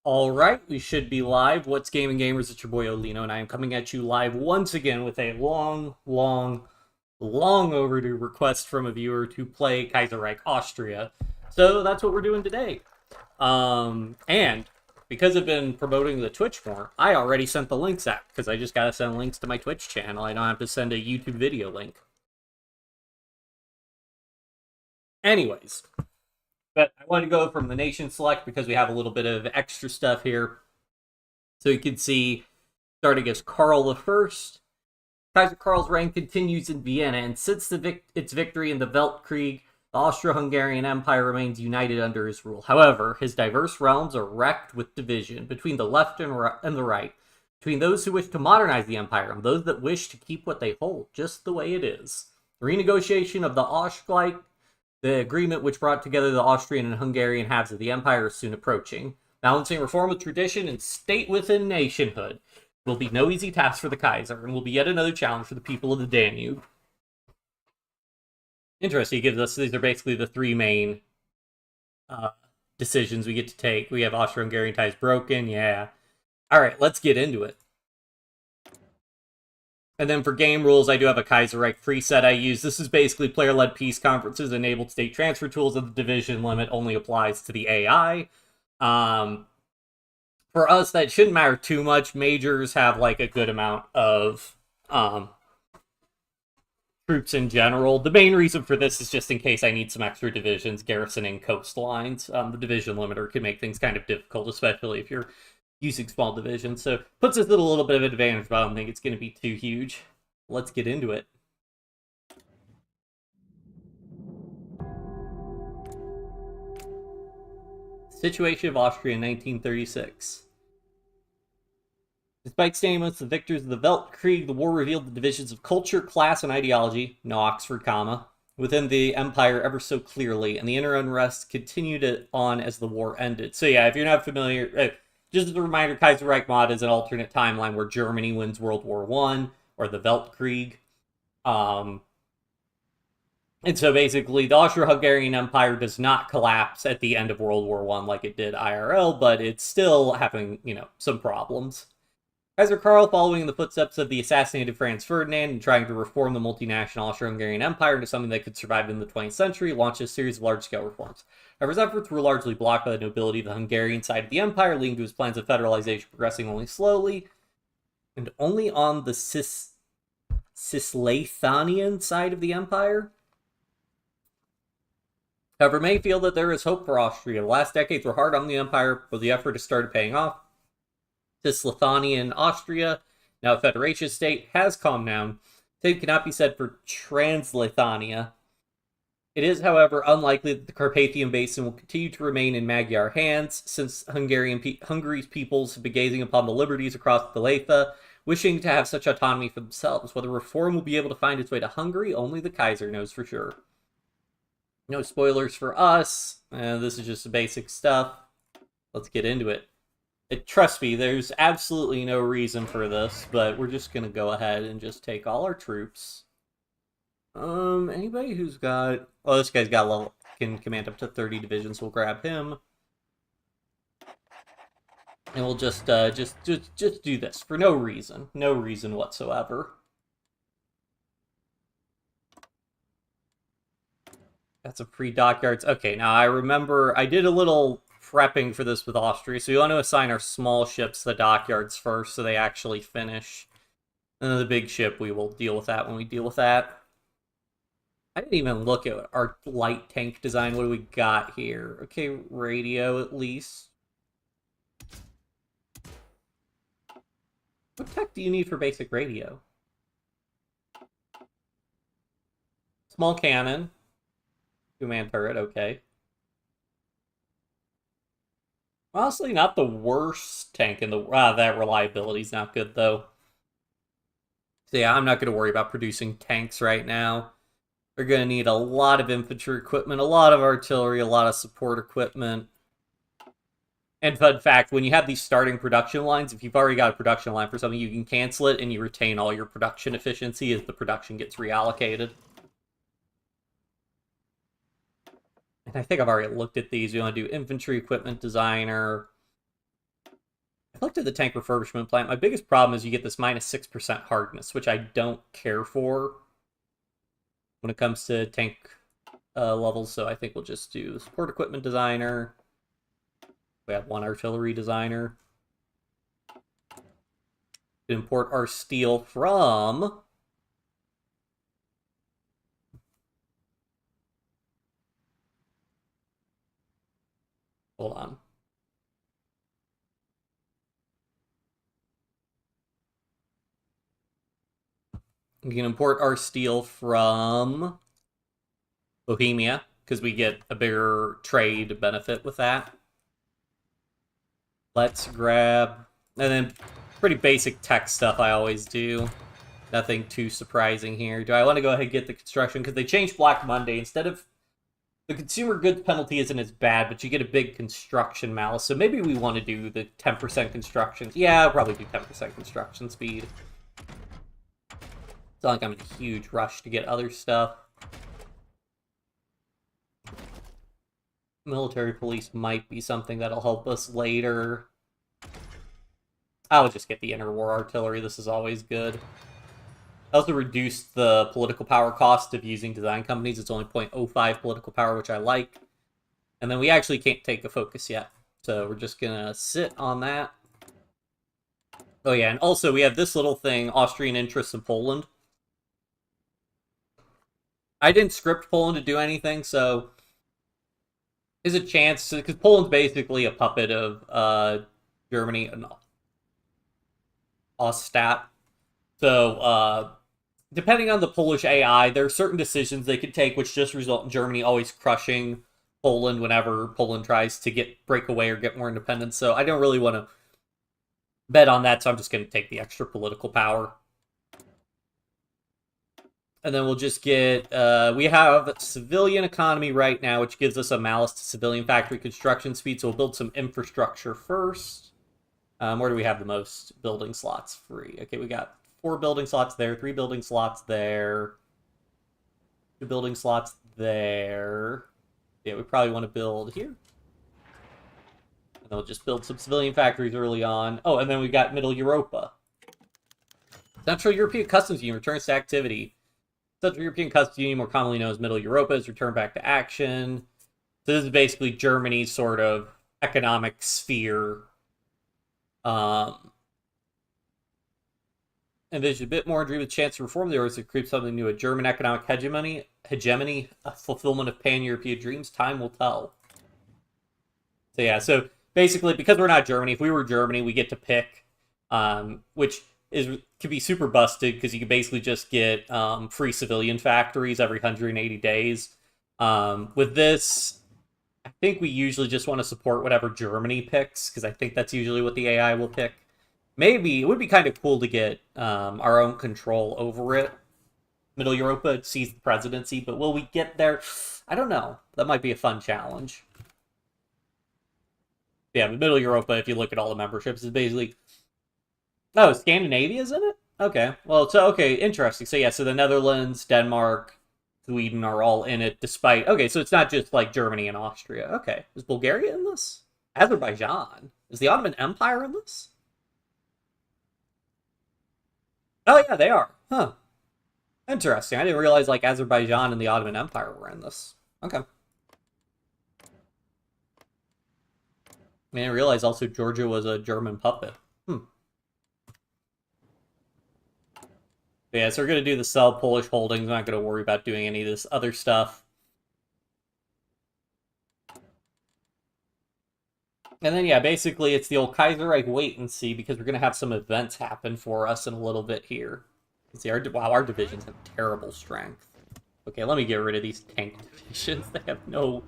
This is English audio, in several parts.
All right, we should be live. What's gaming gamers? It's your boy Olino, and I am coming at you live once again with a long overdue request from a viewer to play Kaiserreich, Austria. So that's what we're doing today. And because I've been promoting the Twitch more, I already sent the links out because I just gotta send links to my Twitch channel. I don't have to send a YouTube video link. Anyways, but I want to go from the nation select because we have a little bit of extra stuff here. So you can see, starting as Karl the First, Kaiser Karl's reign continues in Vienna, and since its victory in the Weltkrieg, the Austro-Hungarian Empire remains united under his rule. However, his diverse realms are wrecked with division between the left and the right, between those who wish to modernize the empire and those that wish to keep what they hold just the way it is. The renegotiation of the Ausgleich, the agreement which brought together the Austrian and Hungarian halves of the empire, is soon approaching. Balancing reform with tradition and state within nationhood will be no easy task for the Kaiser, and will be yet another challenge for the people of the Danube. Interesting, he gives us, these are basically the three main decisions we get to take. We have Austro-Hungarian ties broken, yeah. Alright, let's get into it. And then for game rules, I do have a Kaiserreich preset I use. This is basically player-led peace conferences, enabled state transfer tools, and the division limit only applies to the AI. For us, that shouldn't matter too much. Majors have like a good amount of troops in general. The main reason for this is just in case I need some extra divisions garrisoning coastlines. The division limiter can make things kind of difficult, especially if you're using small divisions. So puts us at a little bit of an advantage, but I don't think it's going to be too huge. Let's get into it. Situation of Austria in 1936. Despite staying amongst the victors of the Weltkrieg, the war revealed the divisions of culture, class, and ideology, no Oxford comma, within the empire ever so clearly, and the inner unrest continued on as the war ended. So yeah, if you're not familiar, just as a reminder, Kaiserreich mod is an alternate timeline where Germany wins World War I, or the Weltkrieg. And so basically, the Austro-Hungarian Empire does not collapse at the end of World War I like it did IRL, but it's still having, some problems. Kaiser Karl, following in the footsteps of the assassinated Franz Ferdinand and trying to reform the multinational Austro-Hungarian Empire into something that could survive in the 20th century, launched a series of large-scale reforms. However, his efforts were largely blocked by the nobility of the Hungarian side of the empire, leading to his plans of federalization progressing only slowly, and only on the Cisleithanian side of the empire. However, many feel that there is hope for Austria. The last decades were hard on the empire, but the effort has started paying off. Cisleithanian Austria, now a federation state, has calmed down. Same cannot be said for Transleithania. It is, however, unlikely that the Carpathian Basin will continue to remain in Magyar hands, since Hungary's peoples have been gazing upon the liberties across the Leitha, wishing to have such autonomy for themselves. Whether reform will be able to find its way to Hungary, only the Kaiser knows for sure. No spoilers for us. This is just the basic stuff. Let's get into it. Trust me, there's absolutely no reason for this, but we're just gonna go ahead and just take all our troops. Anybody who's got... Oh, this guy's got level... can command up to 30 divisions. We'll grab him. And we'll just do this for no reason. No reason whatsoever. That's a pre-dockyards. Okay, now I remember I did a little prepping for this with Austria, so we want to assign our small ships the dockyards first so they actually finish. And then the big ship, we will deal with that when we deal with that. I didn't even look at our light tank design. What do we got here? Okay, radio at least. What tech do you need for basic radio? Small cannon. Two-man turret, okay. Honestly, not the worst tank in the... that reliability's not good, though. So yeah, I'm not going to worry about producing tanks right now. We're going to need a lot of infantry equipment, a lot of artillery, a lot of support equipment. And fun fact, when you have these starting production lines, if you've already got a production line for something, you can cancel it and you retain all your production efficiency as the production gets reallocated. And I think I've already looked at these. We want to do infantry equipment designer. collected the tank refurbishment plant. My biggest problem is you get this minus 6% hardness, which I don't care for when it comes to tank levels. So I think we'll just do support equipment designer. We have one artillery designer. Import our steel from... Hold on. We can import our steel from Bohemia, because we get a bigger trade benefit with that. Let's grab... And then pretty basic tech stuff I always do. Nothing too surprising here. Do I want to go ahead and get the construction? Because they changed Black Monday. Instead of... The consumer goods penalty isn't as bad, but you get a big construction malus. So maybe we want to do the 10% construction. Yeah, I'll probably do 10% construction speed. It's not like I'm in a huge rush to get other stuff. Military police might be something that'll help us later. I'll just get the interwar artillery. This is always good. I also reduced the political power cost of using design companies. It's only 0.05 political power, which I like. And then we actually can't take a focus yet. So we're just going to sit on that. Oh yeah, and also we have this little thing, Austrian interests in Poland. I didn't script Poland to do anything, so there's a chance, because Poland's basically a puppet of Germany and Ostat. So, depending on the Polish AI, there are certain decisions they could take which just result in Germany always crushing Poland whenever Poland tries to break away or get more independence. So I don't really want to bet on that, so I'm just going to take the extra political power. And then we'll just get... we have civilian economy right now, which gives us a malus to civilian factory construction speed, so we'll build some infrastructure first. Where do we have the most building slots free? Okay, we got 4 building slots there, 3 building slots there, 2 building slots there. Yeah, we probably want to build here. And then we'll just build some civilian factories early on. Oh, and then we got Middle Europa. Central European Customs Union returns to activity. Central European Customs Union, more commonly known as Middle Europa, is returned back to action. So this is basically Germany's sort of economic sphere. Envision a bit more dream with a chance to reform the orders to create something new, a German economic hegemony, a fulfillment of pan-European dreams. Time will tell. So yeah, so basically, because we're not Germany, if we were Germany, we get to pick, which could be super busted, because you can basically just get free civilian factories every 180 days. With this, I think we usually just want to support whatever Germany picks, because I think that's usually what the AI will pick. Maybe it would be kind of cool to get our own control over it. Middle Europa sees the presidency, but will we get there? I don't know. That might be a fun challenge. Yeah, but Middle Europa, if you look at all the memberships, is basically... Oh, Scandinavia's in it? Okay. Well, so, okay, interesting. So, yeah, so the Netherlands, Denmark, Sweden are all in it, despite... Okay, so it's not just, like, Germany and Austria. Okay. Is Bulgaria in this? Azerbaijan? Is the Ottoman Empire in this? Oh, yeah, they are. Huh. Interesting. I didn't realize, like, Azerbaijan and the Ottoman Empire were in this. Okay. I didn't realize also Georgia was a German puppet. But yeah, so we're going to do the sell Polish holdings. I'm not going to worry about doing any of this other stuff. And then, yeah, basically it's the old Kaiserreich wait and see, because we're going to have some events happen for us in a little bit here. See, wow, our divisions have terrible strength. Okay, let me get rid of these tank divisions. They have no...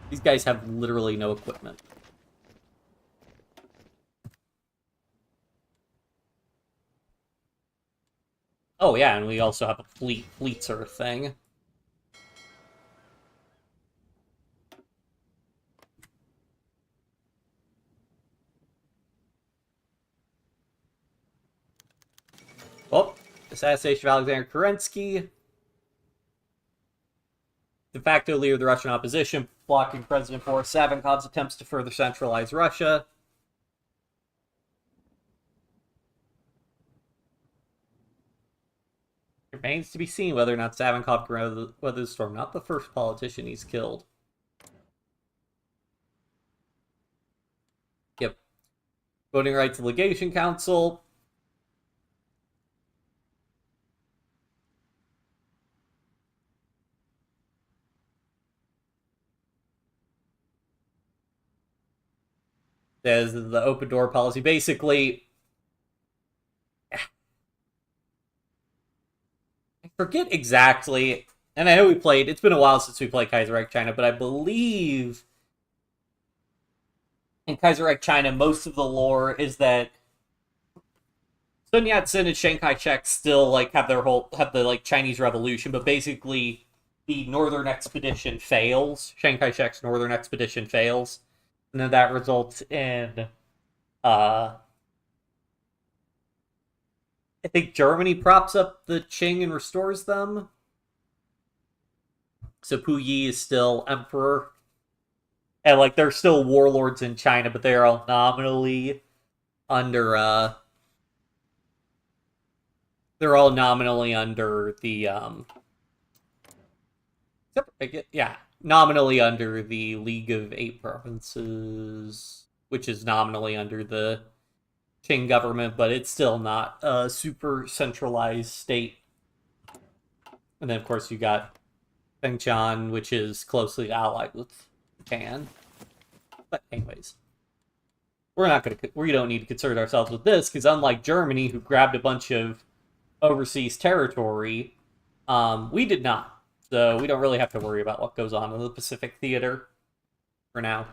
These guys have literally no equipment. Oh, yeah, and we also have a fleet sort of thing. Oh, assassination of Alexander Kerensky. De facto leader of the Russian opposition, blocking President Boris Savinkov's attempts to further centralize Russia. remains to be seen whether or not Savinkov can weather the storm. Not the first politician he's killed. Yep. Voting rights delegation council. There's the open door policy. Basically, I forget exactly, and I know it's been a while since we played Kaiserreich China, but I believe in Kaiserreich China, most of the lore is that Sun Yat-sen and Chiang Kai-shek still like have the like Chinese Revolution, but basically the Northern Expedition fails. Chiang Kai-shek's Northern Expedition fails, and then that results in I think Germany props up the Qing and restores them. So Puyi is still emperor, and like they're still warlords in China, but they are all nominally under they're all nominally under the nominally under the League of Eight Provinces, which is nominally under the Qing government, but it's still not a super centralized state. And then of course you got Fengtian, which is closely allied with Japan. But anyways, we don't need to concern ourselves with this, because unlike Germany, who grabbed a bunch of overseas territory, we did not. So we don't really have to worry about what goes on in the Pacific Theater for now.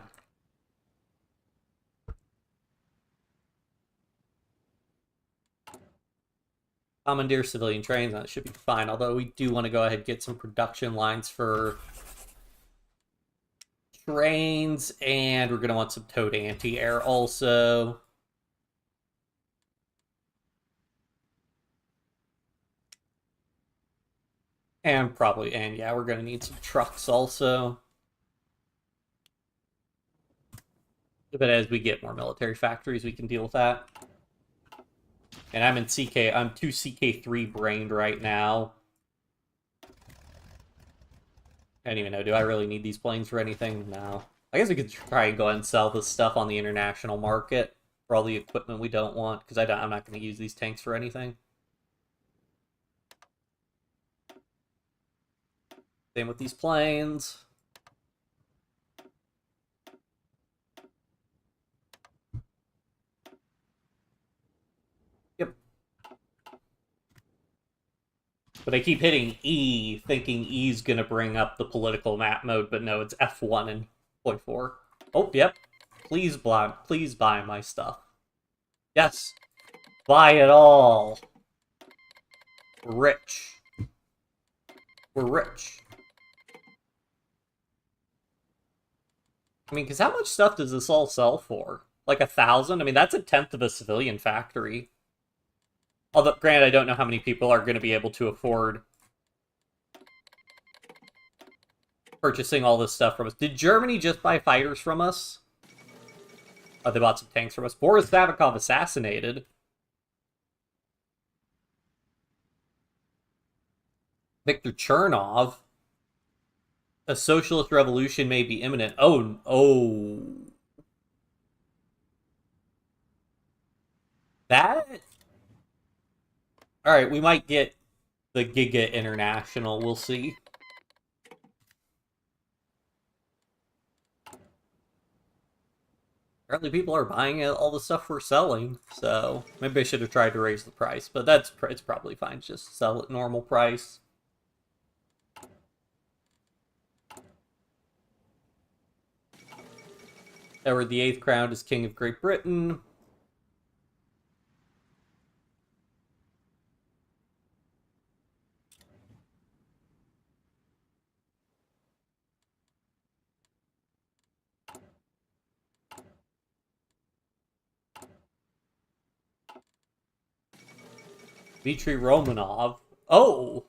Commandeer civilian trains, that should be fine. Although we do want to go ahead and get some production lines for trains, and we're going to want some towed anti-air also. And yeah, we're going to need some trucks also. But as we get more military factories, we can deal with that. And I'm too CK3 brained right now. I don't even know, do I really need these planes for anything? No. I guess we could try and go ahead and sell this stuff on the international market for all the equipment we don't want, because I'm not going to use these tanks for anything. Same with these planes. Yep. But I keep hitting E, thinking E's gonna bring up the political map mode, but no, it's F1 and HOI4. Oh, yep. Please buy my stuff. Yes. Buy it all. We're rich. We're rich. I mean, because how much stuff does this all sell for? Like 1,000? I mean, that's a tenth of a civilian factory. Although, granted, I don't know how many people are going to be able to afford purchasing all this stuff from us. Did Germany just buy fighters from us? Oh, they bought some tanks from us. Boris Savinkov assassinated. Viktor Chernov. A socialist revolution may be imminent. Oh. That? Alright, we might get the Giga International. We'll see. Apparently people are buying all the stuff we're selling, so maybe I should have tried to raise the price, but it's probably fine. Just sell at normal price. Edward VIII crowned as King of Great Britain. Dmitry Romanov. Oh!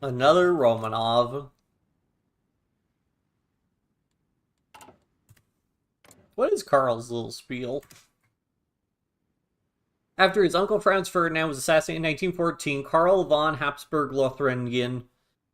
Another Romanov. What is Karl's little spiel? After his uncle Franz Ferdinand was assassinated in 1914, Karl von Habsburg-Lothringen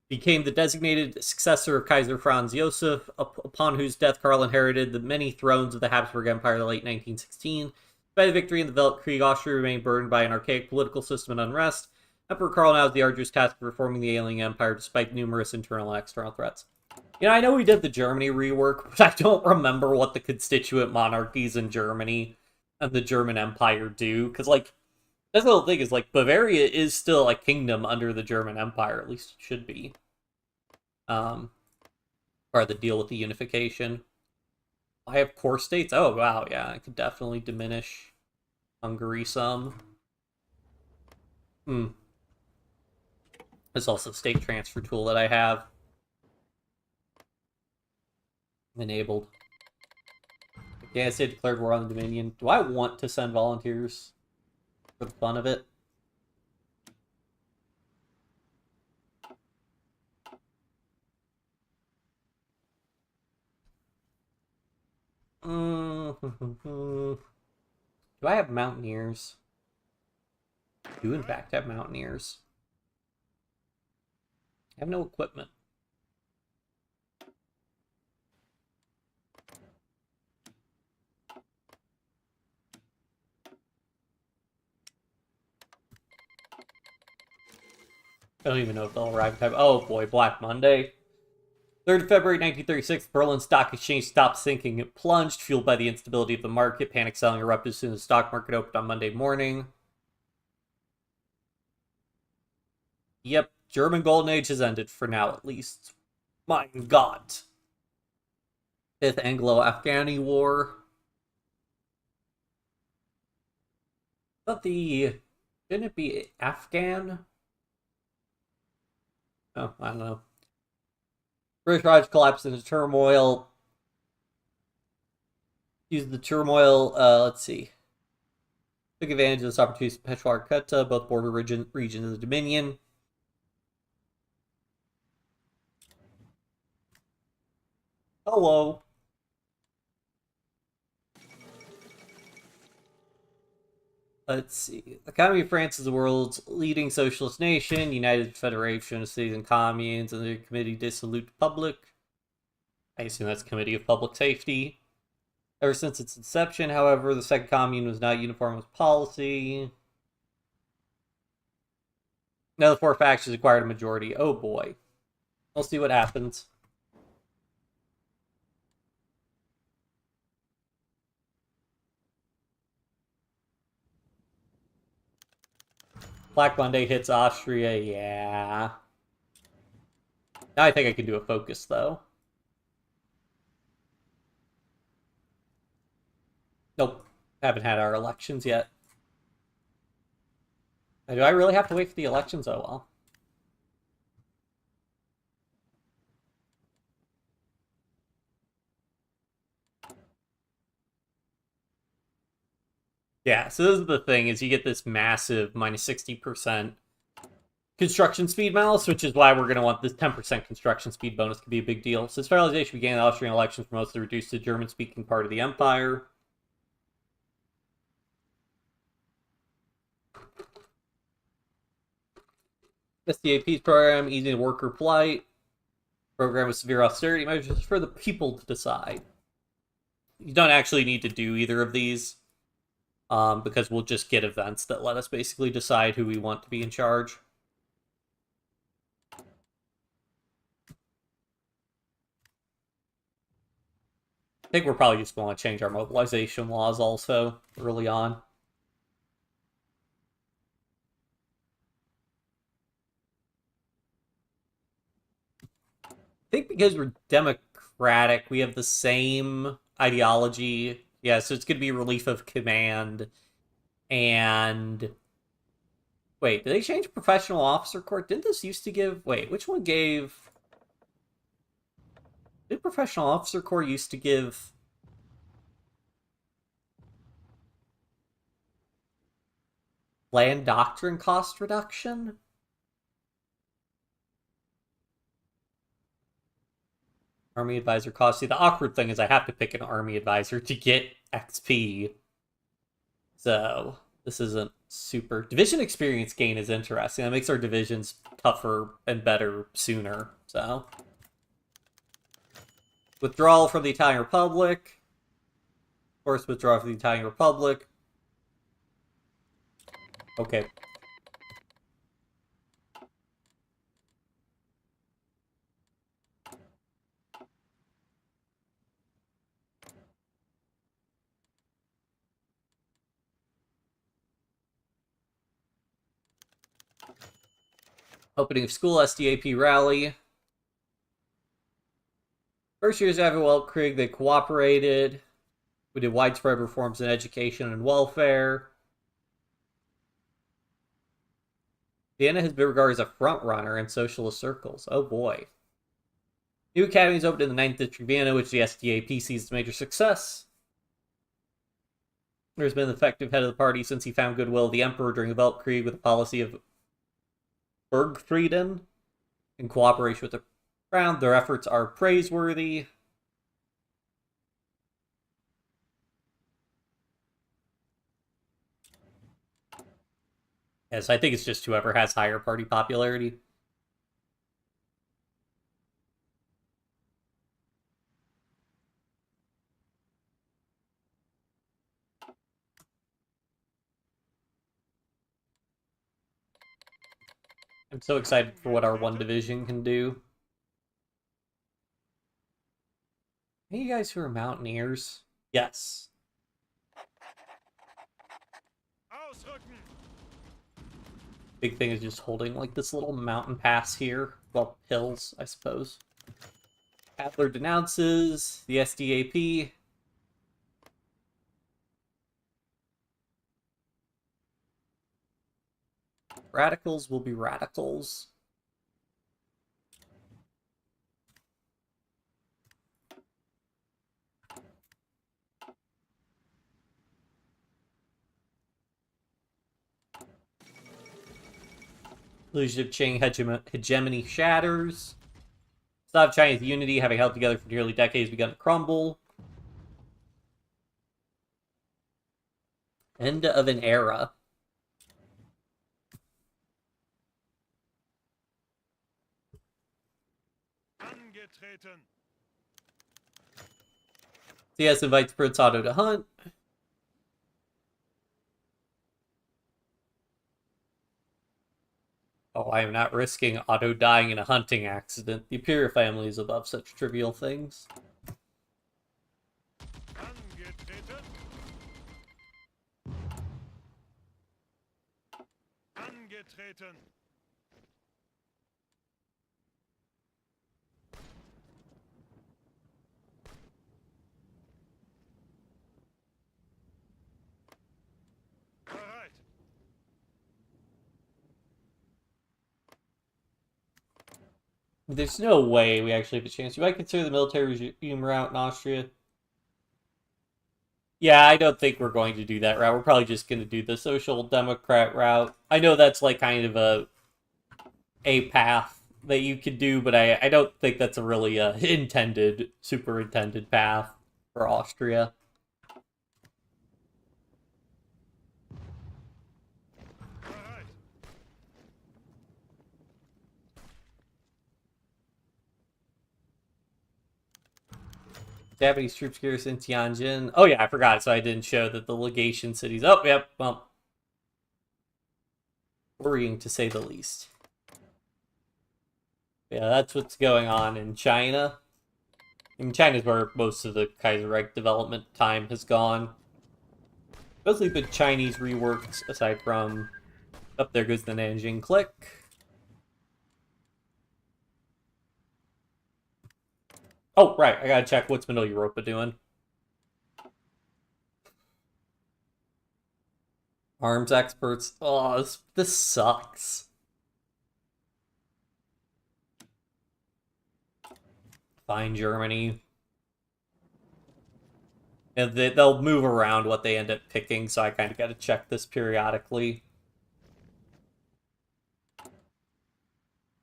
became the designated successor of Kaiser Franz Josef, upon whose death Karl inherited the many thrones of the Habsburg Empire in the late 1916. By the victory in the Weltkrieg, Austria remained burdened by an archaic political system and unrest. Emperor Karl now has the arduous task of reforming the ailing empire despite numerous internal and external threats. You know, I know we did the Germany rework, but I don't remember what the constituent monarchies in Germany and the German Empire do, because, like, that's the whole thing, is, like, Bavaria is still a kingdom under the German Empire, at least it should be. Or the deal with the unification. I have core states? Oh, wow, yeah, I could definitely diminish Hungary some. There's also a state transfer tool that I have enabled. Yeah, I say declared war on the Dominion. Do I want to send volunteers for the fun of it? Do I have mountaineers? I do in fact have mountaineers. I have no equipment. I don't even know if they'll arrive in time. Oh boy, Black Monday. 3rd of February 1936, Berlin Stock Exchange stopped sinking. It plunged, fueled by the instability of the market. Panic selling erupted as soon as the stock market opened on Monday morning. Yep, German Golden Age has ended, for now at least. My god. 5th Anglo-Afghani War. But didn't it be Afghan? Oh, I don't know. British Raj collapsed into turmoil. Used the turmoil, let's see. Took advantage of this opportunity to Peshawar Quetta, both border regions of the Dominion. Hello. Let's see. The economy of France is the world's leading socialist nation, United Federation of Cities and Communes, and the Committee Dissolute Public. I assume that's Committee of Public Safety. Ever since its inception, however, the Second Commune was not uniform with policy. Now the 4 factions acquired a majority. Oh boy. We'll see what happens. Black Monday hits Austria, yeah. Now I think I can do a focus, though. Nope. Haven't had our elections yet. Do I really have to wait for the elections? Oh, well. Yeah, so this is the thing, is you get this massive minus 60% construction speed mouse, which is why we're going to want this 10% construction speed bonus to be a big deal. Since federalization began, the Austrian elections were mostly reduced to the German-speaking part of the empire. SDA peace program, easing worker plight. Program with severe austerity measures for the people to decide. You don't actually need to do either of these, because we'll just get events that let us basically decide who we want to be in charge. I think we're probably just going to change our mobilization laws also early on. I think because we're democratic, we have the same ideology. Yeah, so it's going to be relief of command. And wait, did they change professional officer court? Didn't this used to give... Wait, which one gave... Did professional officer corps used to give... land doctrine cost reduction? Army advisor cost. See, the awkward thing is I have to pick an army advisor to get XP. So this isn't super. Division experience gain is interesting. That makes our divisions tougher and better sooner. So withdrawal from the Italian Republic. Forced withdrawal from the Italian Republic. Okay. Opening of school, SDAP rally. First years after Weltkrieg, they cooperated. We did widespread reforms in education and welfare. Vienna has been regarded as a front-runner in socialist circles. Oh boy. New academies opened in the 9th District of Vienna, which the SDAP sees as a major success. There's been an effective head of the party since he found goodwill of the Emperor during the Weltkrieg with a policy of Bergfrieden in cooperation with the Crown. Their efforts are praiseworthy. Yes, I think it's just whoever has higher party popularity. I'm so excited for what our one division can do. Hey, you guys who are mountaineers? Yes. Big thing is just holding like this little mountain pass here. Well, hills, I suppose. Adler denounces the SDAP. Radicals will be radicals. Illusion of Qing hegemony shatters. Slav Chinese unity, having held together for nearly decades, begun to crumble. End of an era. CS invites Prince Otto to hunt. Oh, I am not risking Otto dying in a hunting accident. The Imperial family is above such trivial things. There's no way we actually have a chance. You might consider the military regime route in Austria. Yeah, I don't think we're going to do that route. We're probably just going to do the social democrat route. I know that's like kind of a path that you could do, but I don't think that's a really superintended path for Austria. Japanese troops garrison Tianjin. Oh yeah, I forgot, so I didn't show that the legation cities. Oh, yep, well, worrying to say the least. Yeah, that's what's going on in China. I mean, China's where most of the Kaiserreich development time has gone. Mostly the Chinese reworked, aside from... Up there goes the Nanjing click. Oh, right, I gotta check what's Middle Europa doing. Arms experts. Oh, this sucks. Fine, Germany. And they'll move around what they end up picking, so I kind of gotta check this periodically.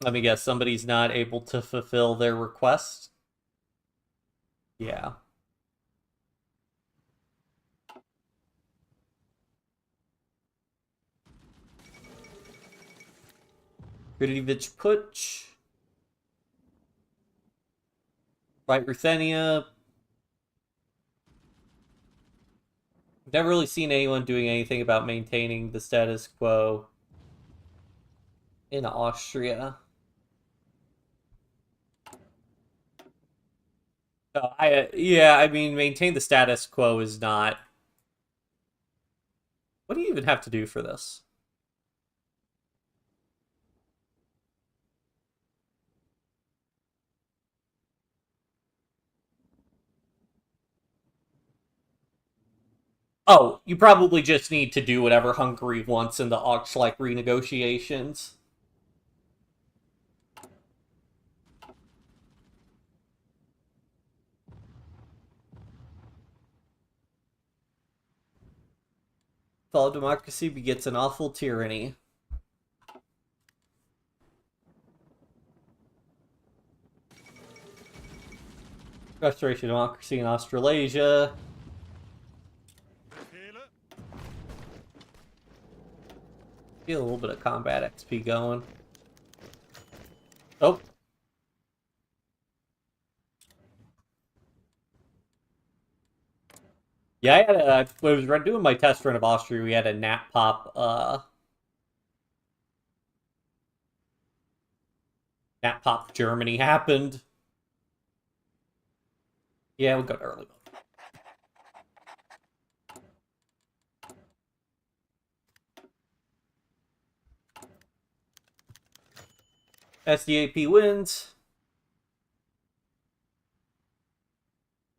Let me guess, somebody's not able to fulfill their request? Yeah. Gridivich Putsch. Right, Ruthenia. Never really seen anyone doing anything about maintaining the status quo in Austria. Yeah, I mean, maintain the status quo is not. What do you even have to do for this? Oh, you probably just need to do whatever Hungary wants in the Auschwitz renegotiations. All democracy begets an awful tyranny. Restoration of democracy in Australasia. Feel a little bit of combat XP going. Oh. Yeah, I had when I was doing my test run of Austria, we had a nat pop, Germany happened. Yeah, we'll go to early mode. SDAP wins.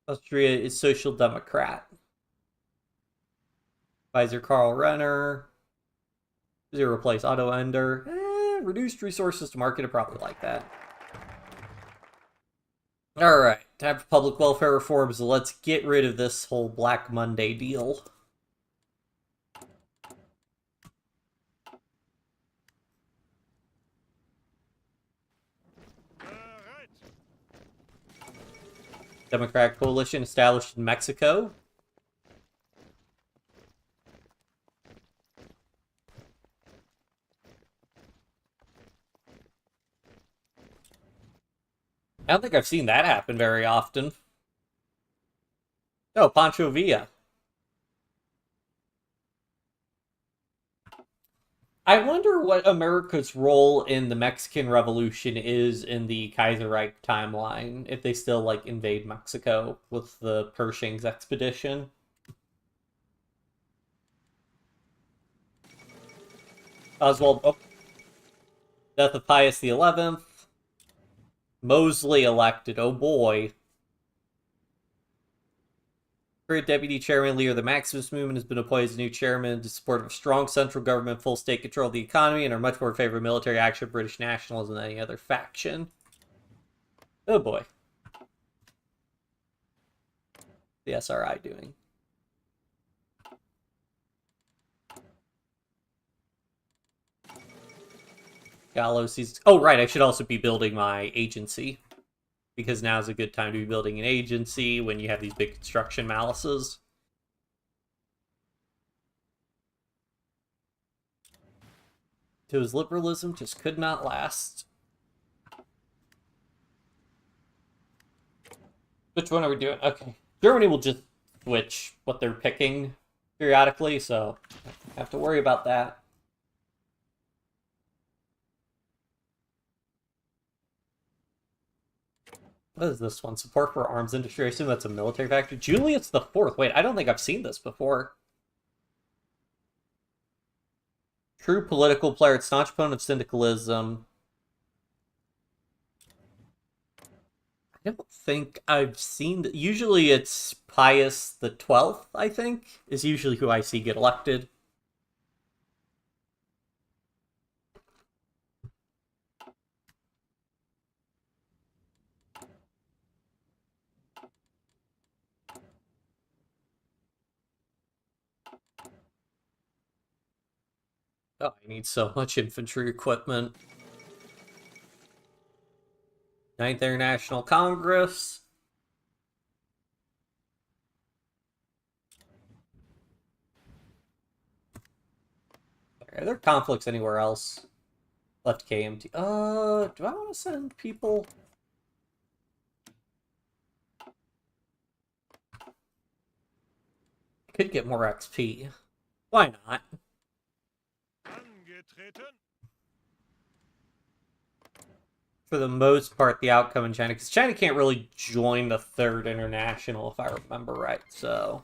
Austria is Social Democrat. Advisor Karl Renner. Zero replace Otto Ender. Reduced resources to market. I probably like that. Alright, time for public welfare reforms. Let's get rid of this whole Black Monday deal. Democratic coalition established in Mexico. I don't think I've seen that happen very often. Oh, Pancho Villa. I wonder what America's role in the Mexican Revolution is in the Kaiserreich timeline, if they still, like, invade Mexico with the Pershing's expedition. Oswald, oh, death of Pius XI. Mosley elected, oh boy. Current deputy chairman, leader of the Maximus movement, has been appointed as new chairman to support a strong central government, full state control of the economy, and are much more in favor of military action, British nationalism than any other faction. Oh boy. The SRI doing? Gallo sees. Oh, right, I should also be building my agency. Because now's a good time to be building an agency when you have these big construction malices. His liberalism just could not last. Which one are we doing? Okay. Germany will just switch what they're picking periodically, so I don't have to worry about that. What is this one? Support for arms industry. I assume that's a military factory. Julius the Fourth. Wait, I don't think I've seen this before. True political player, staunch opponent of syndicalism. I don't think I've seen. Usually it's Pius the 12th, I think, is usually who I see get elected. Oh, I need so much infantry equipment. Ninth International Congress. Are there conflicts anywhere else? Left KMT. Do I want to send people? Could get more XP. Why not? For the most part, the outcome in China, because China can't really join the Third International, if I remember right, so...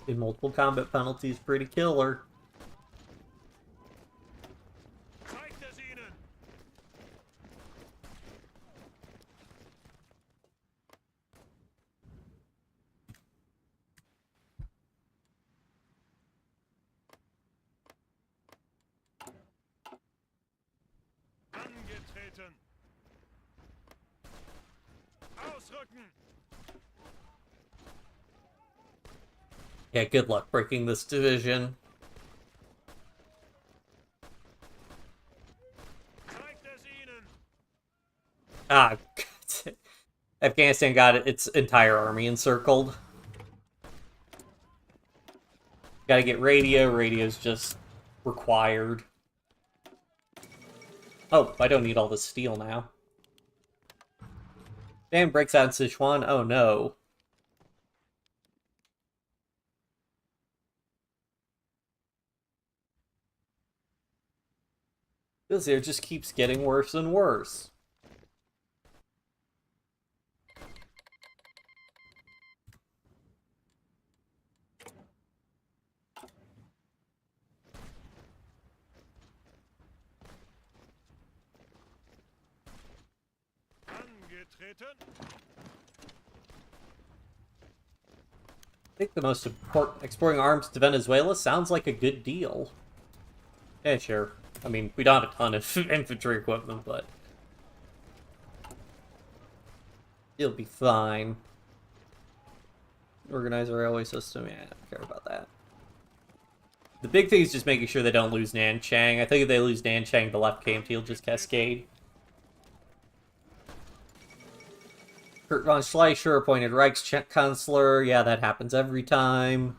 In multiple combat penalties, pretty killer. Yeah, good luck breaking this division. Ah, Afghanistan got its entire army encircled. Gotta get radio. Radio's just required. Oh, I don't need all this steel now. Dan breaks out in Sichuan. Oh no. This here just keeps getting worse and worse. I think the most important exporting arms to Venezuela sounds like a good deal. Yeah, sure. I mean, we don't have a ton of infantry equipment, but it'll be fine. Organize a railway system, yeah, I don't care about that. The big thing is just making sure they don't lose Nanchang. I think if they lose Nanchang, the left KMT will just cascade. Kurt von Schleicher appointed Reichschancellor. Yeah, that happens every time.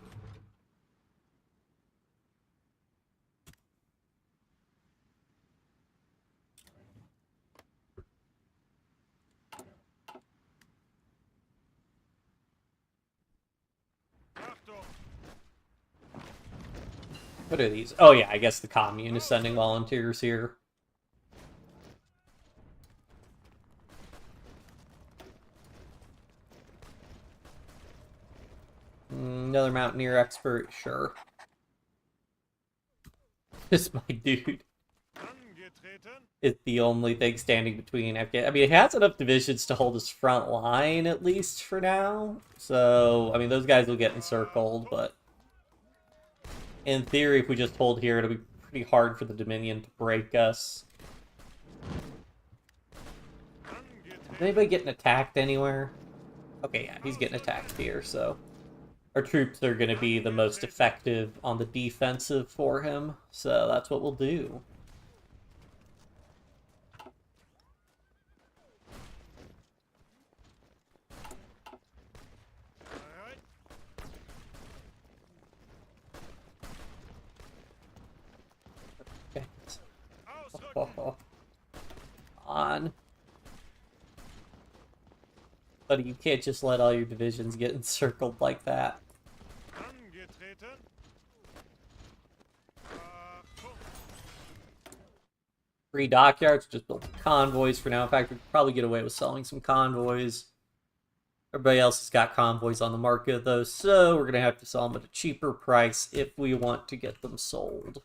What are these? Oh yeah, I guess the commune is sending volunteers here. Another mountaineer expert, sure. This my dude. It's the only thing standing between Afghanistan. I mean, it has enough divisions to hold its front line, at least for now. So, I mean, those guys will get encircled, but in theory, if we just hold here, it'll be pretty hard for the Dominion to break us. Is anybody getting attacked anywhere? Okay, yeah, he's getting attacked here, so our troops are going to be the most effective on the defensive for him, so that's what we'll do. Okay. On. But you can't just let all your divisions get encircled like that. Free dockyards, just build convoys for now. In fact, we could probably get away with selling some convoys. Everybody else has got convoys on the market, though, so we're going to have to sell them at a cheaper price if we want to get them sold.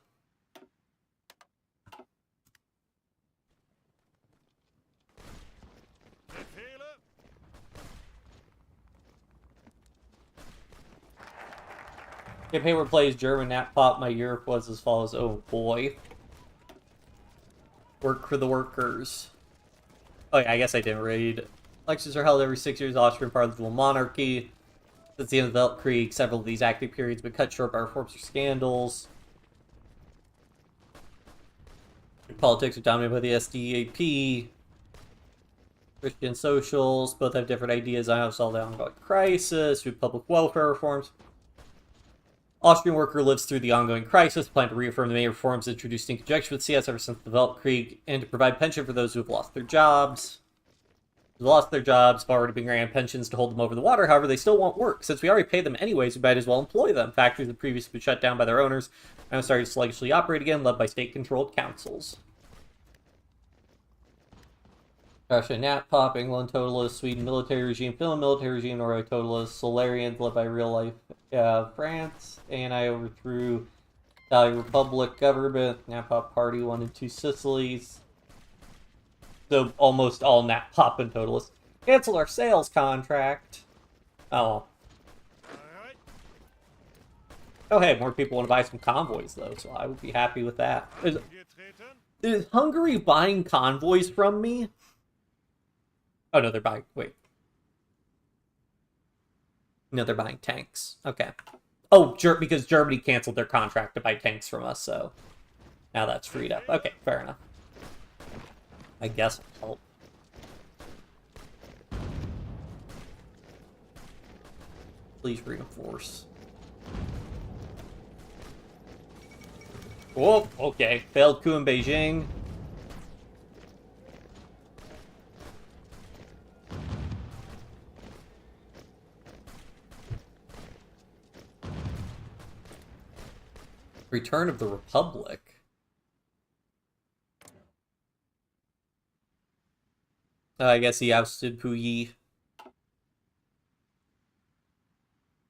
If Hayward plays German, Nat Pop, my Europe was as follows. Oh boy. Work for the workers. Oh yeah, I guess I didn't read. Elections are held every 6 years. Austrian parliamentary monarchy. Since the end of the Weltkrieg, several of these active periods have been cut short by reforms or scandals. Politics are dominated by the SDAP. Christian socials both have different ideas on how to solve the ongoing crisis, through public welfare reforms. Austrian worker lives through the ongoing crisis, plan to reaffirm the main reforms introduced in conjunction with CS ever since the Weltkrieg, and to provide pension for those who have lost their jobs. Those who lost their jobs have already been granted pensions to hold them over the water, however, they still won't work. Since we already pay them anyways, we might as well employ them. Factories that previously been shut down by their owners are now starting to sluggishly operate again, led by state-controlled councils. Russia, Nat Pop, England, Totalist, Sweden, military regime, Finland, military regime, Norway, Totalist, Solarians, led by real life France, and I overthrew Italian Republic government, Nat Pop Party, 1 and 2 Sicilies. So almost all Nat Pop and Totalist. Cancel our sales contract. Oh. Oh hey, more people want to buy some convoys though, so I would be happy with that. Is Hungary buying convoys from me? Oh, no, they're buying... Wait. No, they're buying tanks. Okay. Oh, because Germany canceled their contract to buy tanks from us, so... Now that's freed up. Okay, fair enough. I guess I'll help. Please reinforce. Oh, okay. Failed coup in Beijing. Return of the Republic. I guess he ousted Puyi.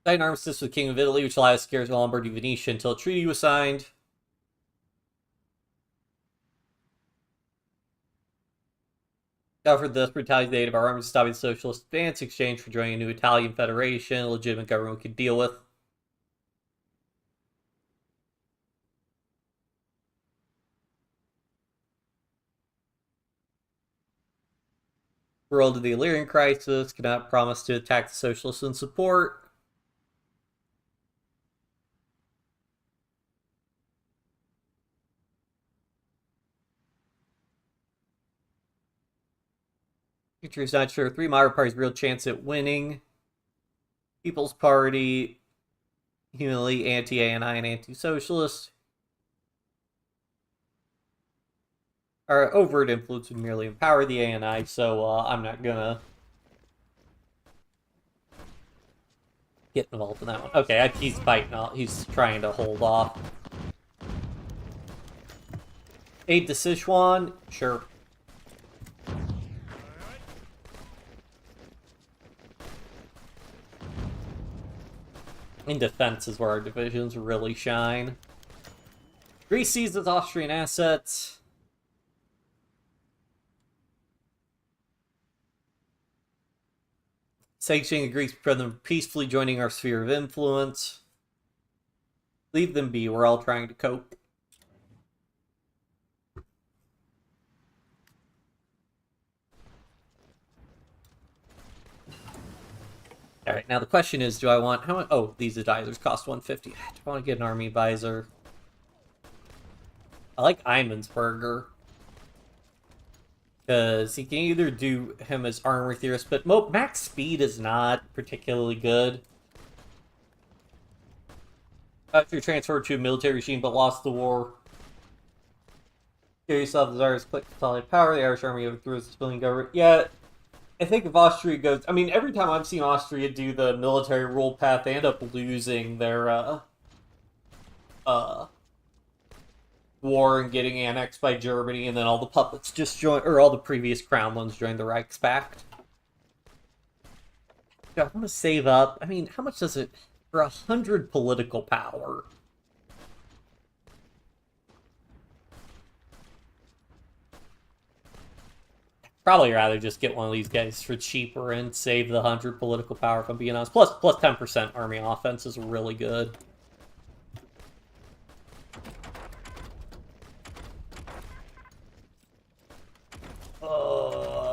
Signed an armistice with the King of Italy, which allowed scares Lombardy Venetia until a treaty was signed. Offered the retaliated our armies to stop the socialist advance in exchange for joining a new Italian federation, a legitimate government we could deal with. World of the Illyrian crisis, cannot promise to attack the socialists in support. Future is not sure. 3 moderate parties real chance at winning. People's Party, humanly anti-ANI and anti-socialist. Our overt influence would merely empower the ANI, so I'm not gonna get involved in that one. Okay, he's fighting. He's trying to hold off. Aid to Sichuan? Sure. In defense is where our divisions really shine. Greece seizes Austrian assets. Sanctioning the Greeks prevent them peacefully joining our sphere of influence. Leave them be. We're all trying to cope. Alright, now the question is, do I want... how much? Oh, these advisors cost 150. Do I want to get an army advisor? I like Eimensberger. Because he can either do him as armor theorist, but max speed is not particularly good. After transferred to a military regime but lost the war. Give yourself desires click solid power. The Irish army overthrew the civilian government. Yeah, I think if Austria goes... I mean, every time I've seen Austria do the military rule path, they end up losing their war and getting annexed by Germany, and then all the puppets just join, or all the previous crown ones join the Reichspakt. I want to save up. I mean, how much does it for 100 political power? Probably rather just get one of these guys for cheaper and save the 100 political power, if I'm being honest. Plus 10% army offense is really good.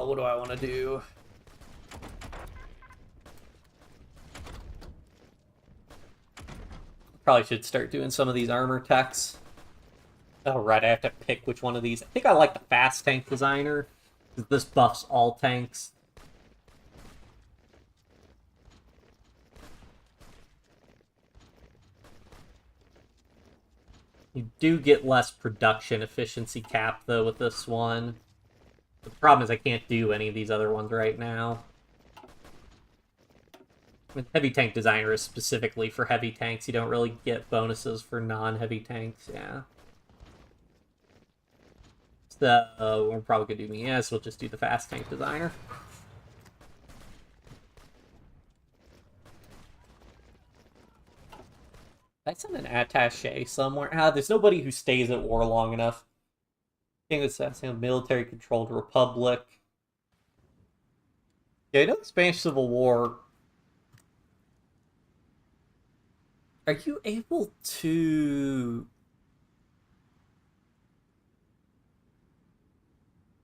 What do I want to do? Probably should start doing some of these armor techs. Oh, right, I have to pick which one of these. I think I like the fast tank designer, because this buffs all tanks. You do get less production efficiency cap, though, with this one. The problem is I can't do any of these other ones right now. With heavy tank designer is specifically for heavy tanks. You don't really get bonuses for non-heavy tanks, yeah. So, we're probably going to do MES. We'll just do the fast tank designer. I sent an attaché somewhere. There's nobody who stays at war long enough. I think that's a military-controlled republic. Yeah, I know the Spanish Civil War. Are you able to...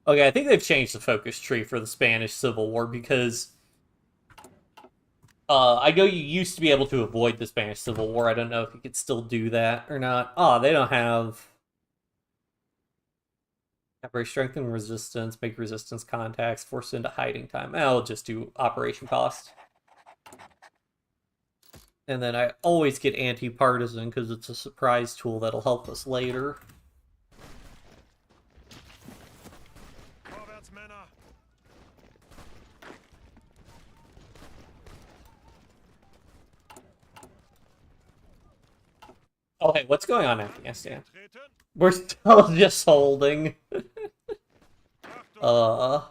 Okay, I think they've changed the focus tree for the Spanish Civil War because... I know you used to be able to avoid the Spanish Civil War. I don't know if you could still do that or not. Oh, they don't have... Strengthen resistance, make resistance contacts, force into hiding time. I'll just do operation cost. And then I always get anti-partisan because it's a surprise tool that'll help us later. Oh, hey, what's going on in Afghanistan? We're still just holding. Oh,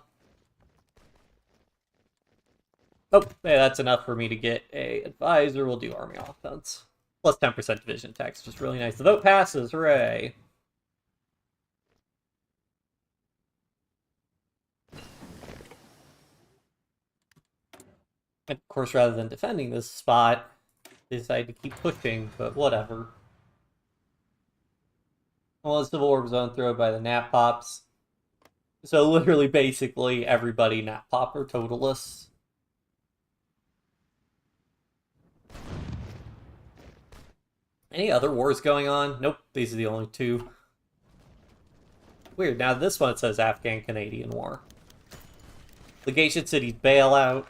hey, that's enough for me to get a advisor. We'll do army offense. Plus 10% division tax, just really nice. The vote passes, hooray! And of course, rather than defending this spot, they decided to keep pushing, but whatever. Well, the Civil War was overthrown by the Nap Pops. So literally, basically, everybody Nap Pop or totalists. Any other wars going on? Nope, these are the only two. Weird, now this one it says Afghan-Canadian War. Legation Cities bailout.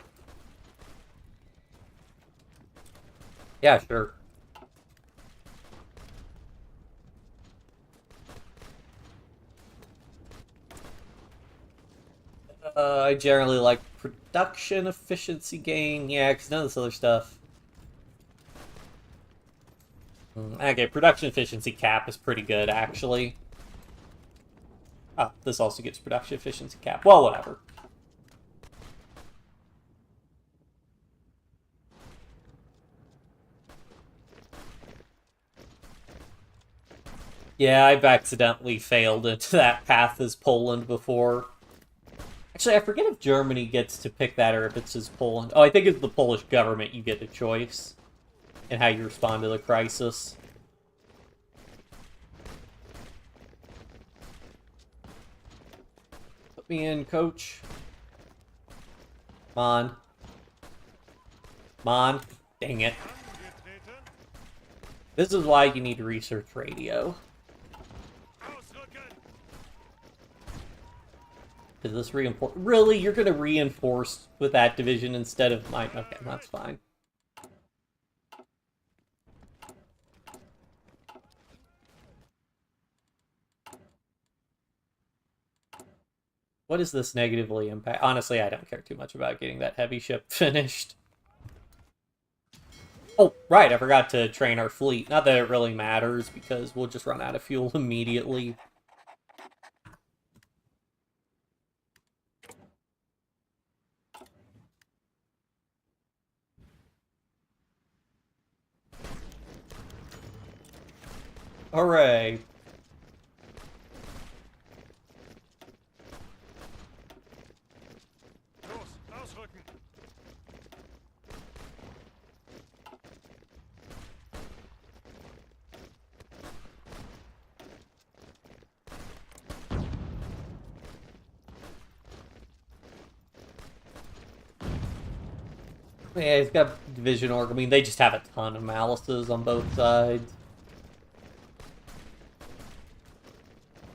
Yeah, sure. I generally like production efficiency gain. Yeah, because none of this other stuff. Okay, production efficiency cap is pretty good, actually. Oh, this also gets production efficiency cap. Well, whatever. Yeah, I've accidentally failed into that path as Poland before. Actually, I forget if Germany gets to pick that or if it's as Poland. Oh, I think it's the Polish government you get a choice in how you respond to the crisis. Put me in, coach. Come on. Come on. Dang it. This is why you need to research radio. Is this reinforce? Really? You're going to reinforce with that division instead of mine? Okay, that's fine. What does this negatively impact? Honestly, I don't care too much about getting that heavy ship finished. Oh, right, I forgot to train our fleet. Not that it really matters, because we'll just run out of fuel immediately. Hooray. Yeah, he's got division org. I mean, they just have a ton of malices on both sides.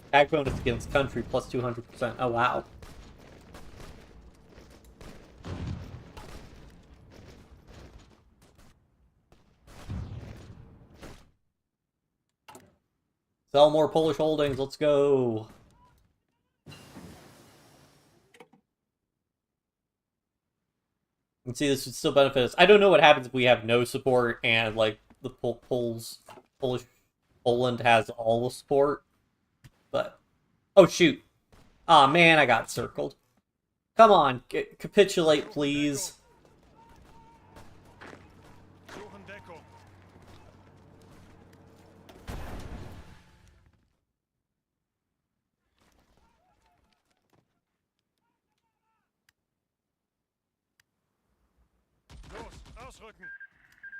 Attack bonus against country plus 200%. Oh, wow. Sell more Polish holdings. Let's go. And see, this would still benefit us. I don't know what happens if we have no support and, like, the Poland has all the support. But, oh, shoot. Aw, man, I got circled. Come on, capitulate, please.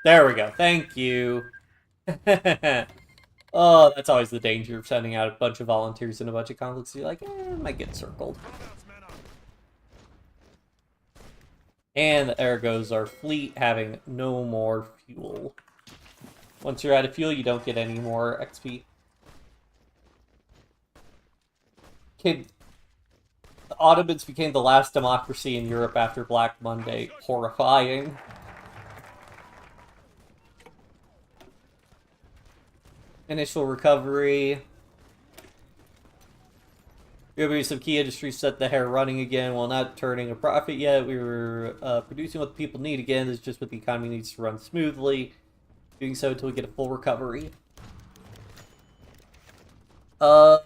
There we go. Thank you. Oh, that's always the danger of sending out a bunch of volunteers in a bunch of conflicts. You're like, I might get circled. And there goes our fleet having no more fuel. Once you're out of fuel, you don't get any more XP. Okay, the Ottomans became the last democracy in Europe after Black Monday. Horrifying. Initial recovery. Some key industries set the hair running again while not turning a profit yet. We were producing what the people need again. This is just what the economy needs to run smoothly. Doing so until we get a full recovery. Ever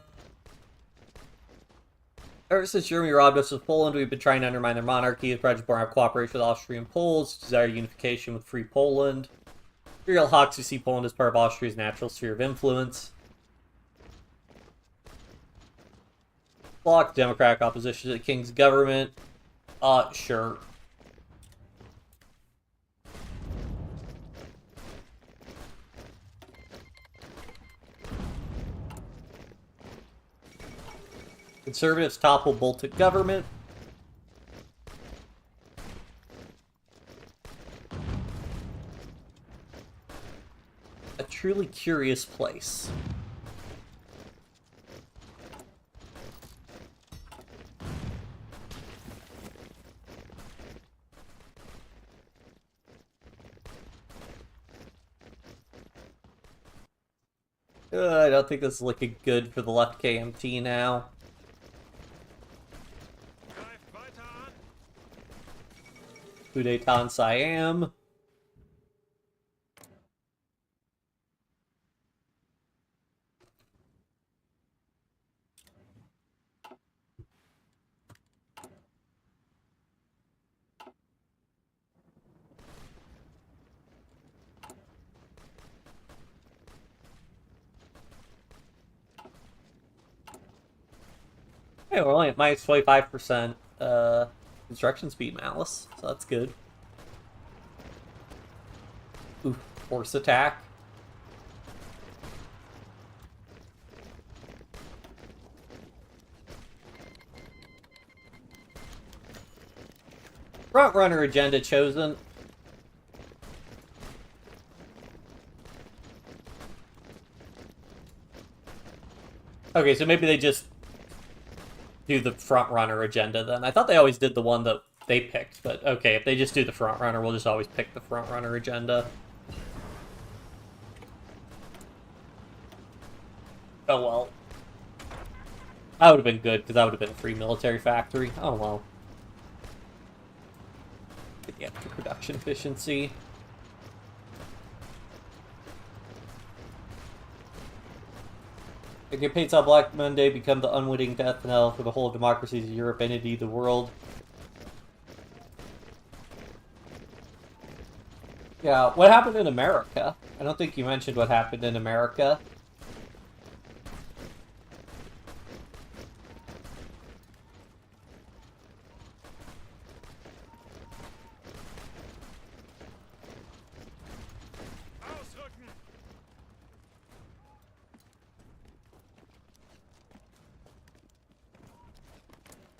since Germany robbed us of Poland, we've been trying to undermine their monarchy. The project born out of cooperation with Austrian Poles, desire unification with free Poland. Imperial hawks who see Poland as part of Austria's natural sphere of influence. Block democratic opposition to the king's government. Sure. Conservatives topple Baltic government. A truly curious place. I don't think this is looking good for the left KMT now. Coup d'etat in Siam. Hey, we're only at minus 25% construction speed malice, so that's good. Ooh, force attack. Front runner agenda chosen. Okay, so maybe they just do the front runner agenda then. I thought they always did the one that they picked, but okay, if they just do the front runner, we'll just always pick the front runner agenda. Oh well. That would have been good, because that would have been a free military factory. Oh well. Get the production efficiency. The campaigns on Black Monday become the unwitting death knell for the whole of democracies of Europe and indeed the world. Yeah, what happened in America? I don't think you mentioned what happened in America.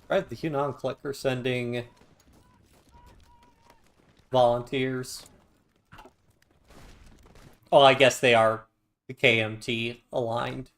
Right, the Hunan clicker sending volunteers. Oh, I guess they are the KMT aligned.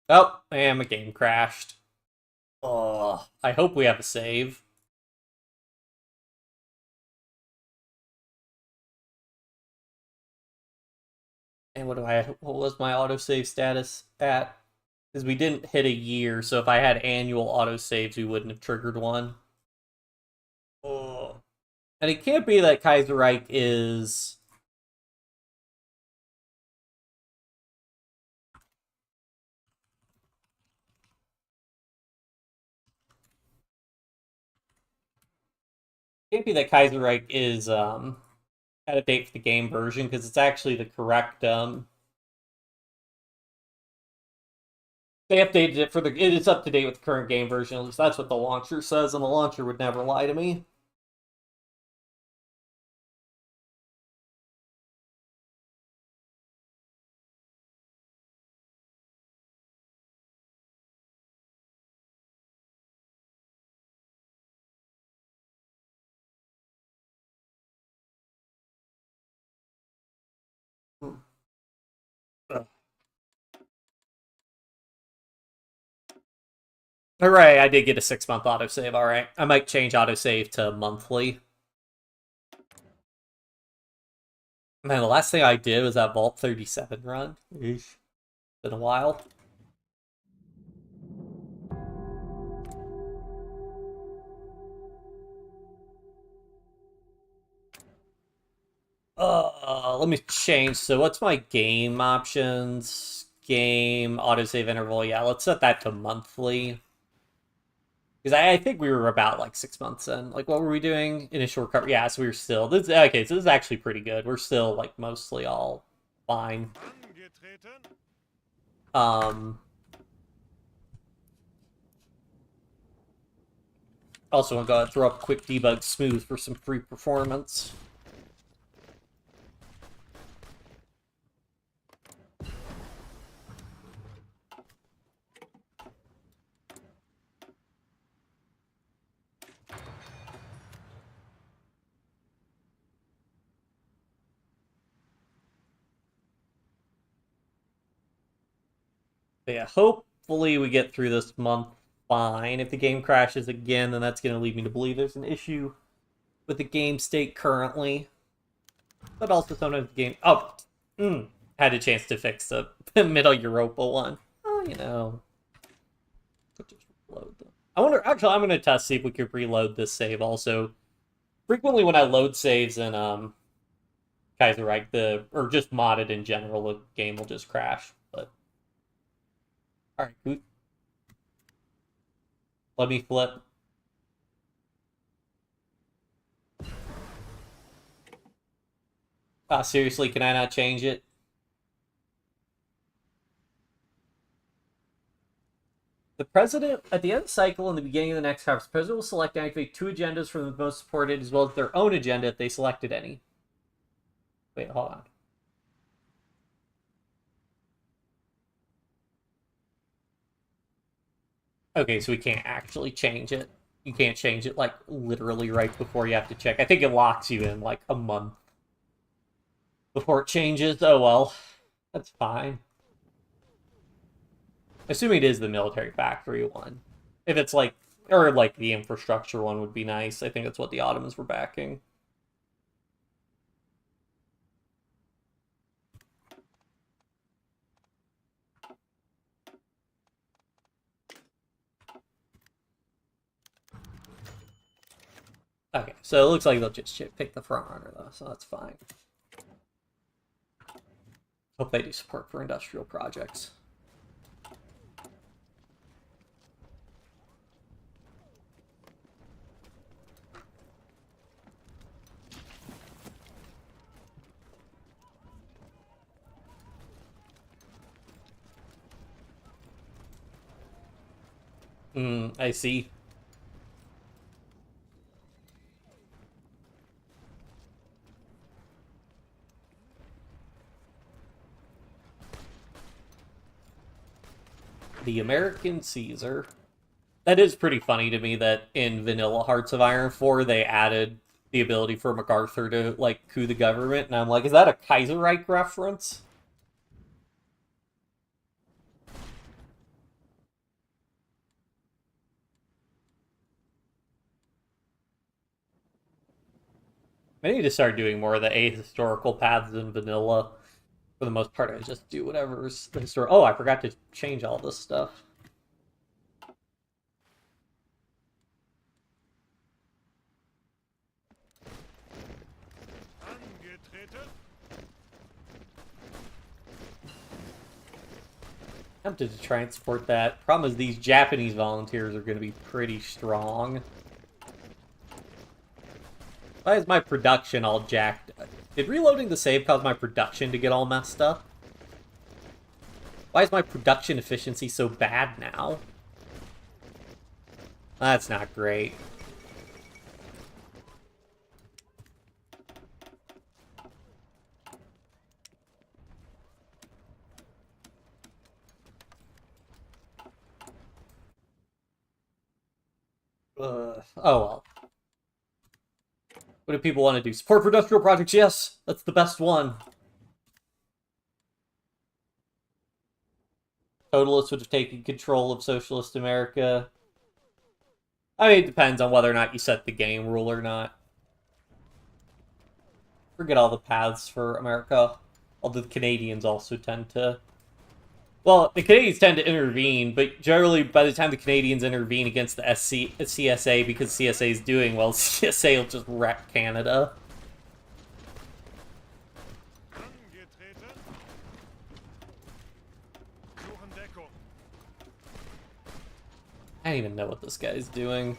Oh, and my game crashed. Oh, I hope we have a save. And what was my autosave status at? Because we didn't hit a year, so if I had annual autosaves, we wouldn't have triggered one. Oh. And it can't be that Kaiserreich is... Can't be that Kaiserreich is out of date for the game version, because it's actually the correct they updated it for the... It's up to date with the current game version, at least that's what the launcher says, and the launcher would never lie to me. Hooray, I did get a 6-month autosave, alright. I might change autosave to monthly. Man, the last thing I did was that Vault 37 run. Eesh. Been a while. Let me change. So what's my game options? Game, autosave interval. Yeah, let's set that to monthly. Because I think we were about like 6 months in. Like, what were we doing? Initial recovery. Yeah, so we were still... okay, so this is actually pretty good. We're still like mostly all fine. Also want to go ahead and throw up quick debug smooth for some free performance. But yeah, hopefully we get through this month fine. If the game crashes again, then that's going to lead me to believe there's an issue with the game state currently. But also sometimes the game... Oh! Had a chance to fix the Middle Europa one. Oh, you know. Just reload them. I wonder... Actually, I'm going to test, see if we could reload this save also. Frequently when I load saves in Kaiserreich, or just modded in general, the game will just crash. But alright, good. Let me flip. Seriously, can I not change it? The president, at the end of the cycle and the beginning of the next conference, the president will select and activate 2 agendas from the most supported, as well as their own agenda if they selected any. Wait, hold on. Okay, so we can't actually change it. You can't change it, like, literally right before you have to check. I think it locks you in, like, a month before it changes. Oh, well. That's fine. Assuming it is the military factory one. If it's, like... Or, like, the infrastructure one would be nice. I think that's what the Ottomans were backing. Okay, so it looks like they'll just pick the front runner, though, so that's fine. Hope they do support for industrial projects. I see. The American Caesar. That is pretty funny to me that in vanilla Hearts of Iron 4 they added the ability for MacArthur to like coup the government, and I'm like, is that a Kaiserreich reference? I need to start doing more of the ahistorical paths in vanilla. For the most part, I just do whatever's the historic. Oh, I forgot to change all this stuff. Tempted to transport that. Problem is these Japanese volunteers are going to be pretty strong. Why is my production all jacked? Did reloading the save cause my production to get all messed up? Why is my production efficiency so bad now? That's not great. Oh well. What do people want to do? Support for industrial projects? Yes, that's the best one. Totalists would have taken control of socialist America. I mean, it depends on whether or not you set the game rule or not. Forget all the paths for America. Although the Canadians also tend to... Well, the Canadians tend to intervene, but generally by the time the Canadians intervene against the CSA, because CSA is doing well, CSA will just wreck Canada. I don't even know what this guy's doing.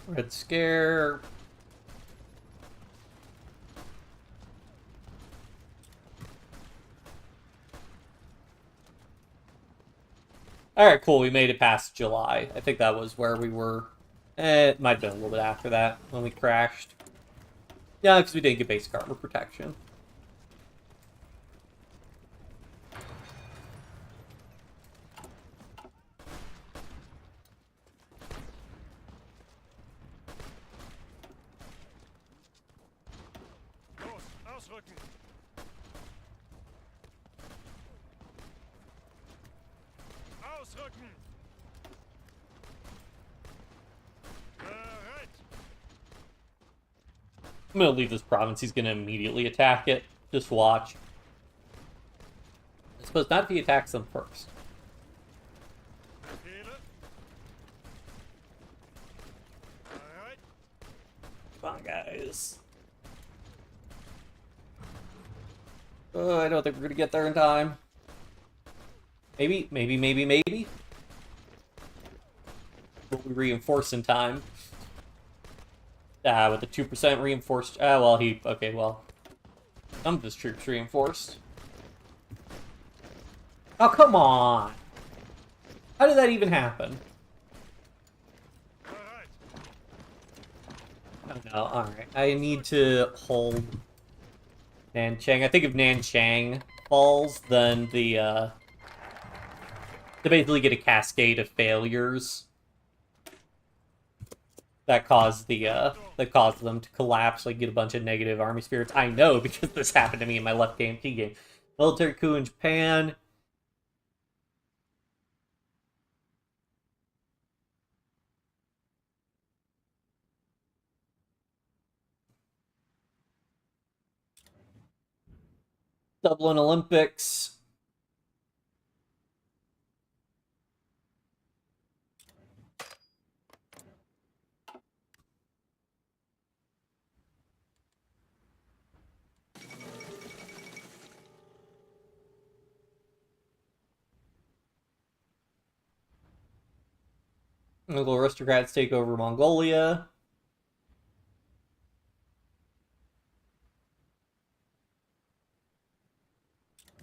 Red Scare. Alright, cool. We made it past July. I think that was where we were. It might have been a little bit after that when we crashed. Yeah, because we didn't get basic armor protection. I'm gonna leave this province. He's gonna immediately attack it. Just watch. I suppose not if he attacks them first. Come on, guys. I don't think we're gonna get there in time. Maybe. Will we reinforce in time? With the 2% reinforced... well, he... Okay, well. Some of his troops reinforced. Oh, come on! How did that even happen? Oh, no, alright. I need to hold Nanchang. I think if Nanchang falls, then the, they basically get a cascade of failures that cause them to collapse, like get a bunch of negative army spirits. I know because this happened to me in my left KMT game. Military coup in Japan. Dublin Olympics. Mongol aristocrats take over Mongolia.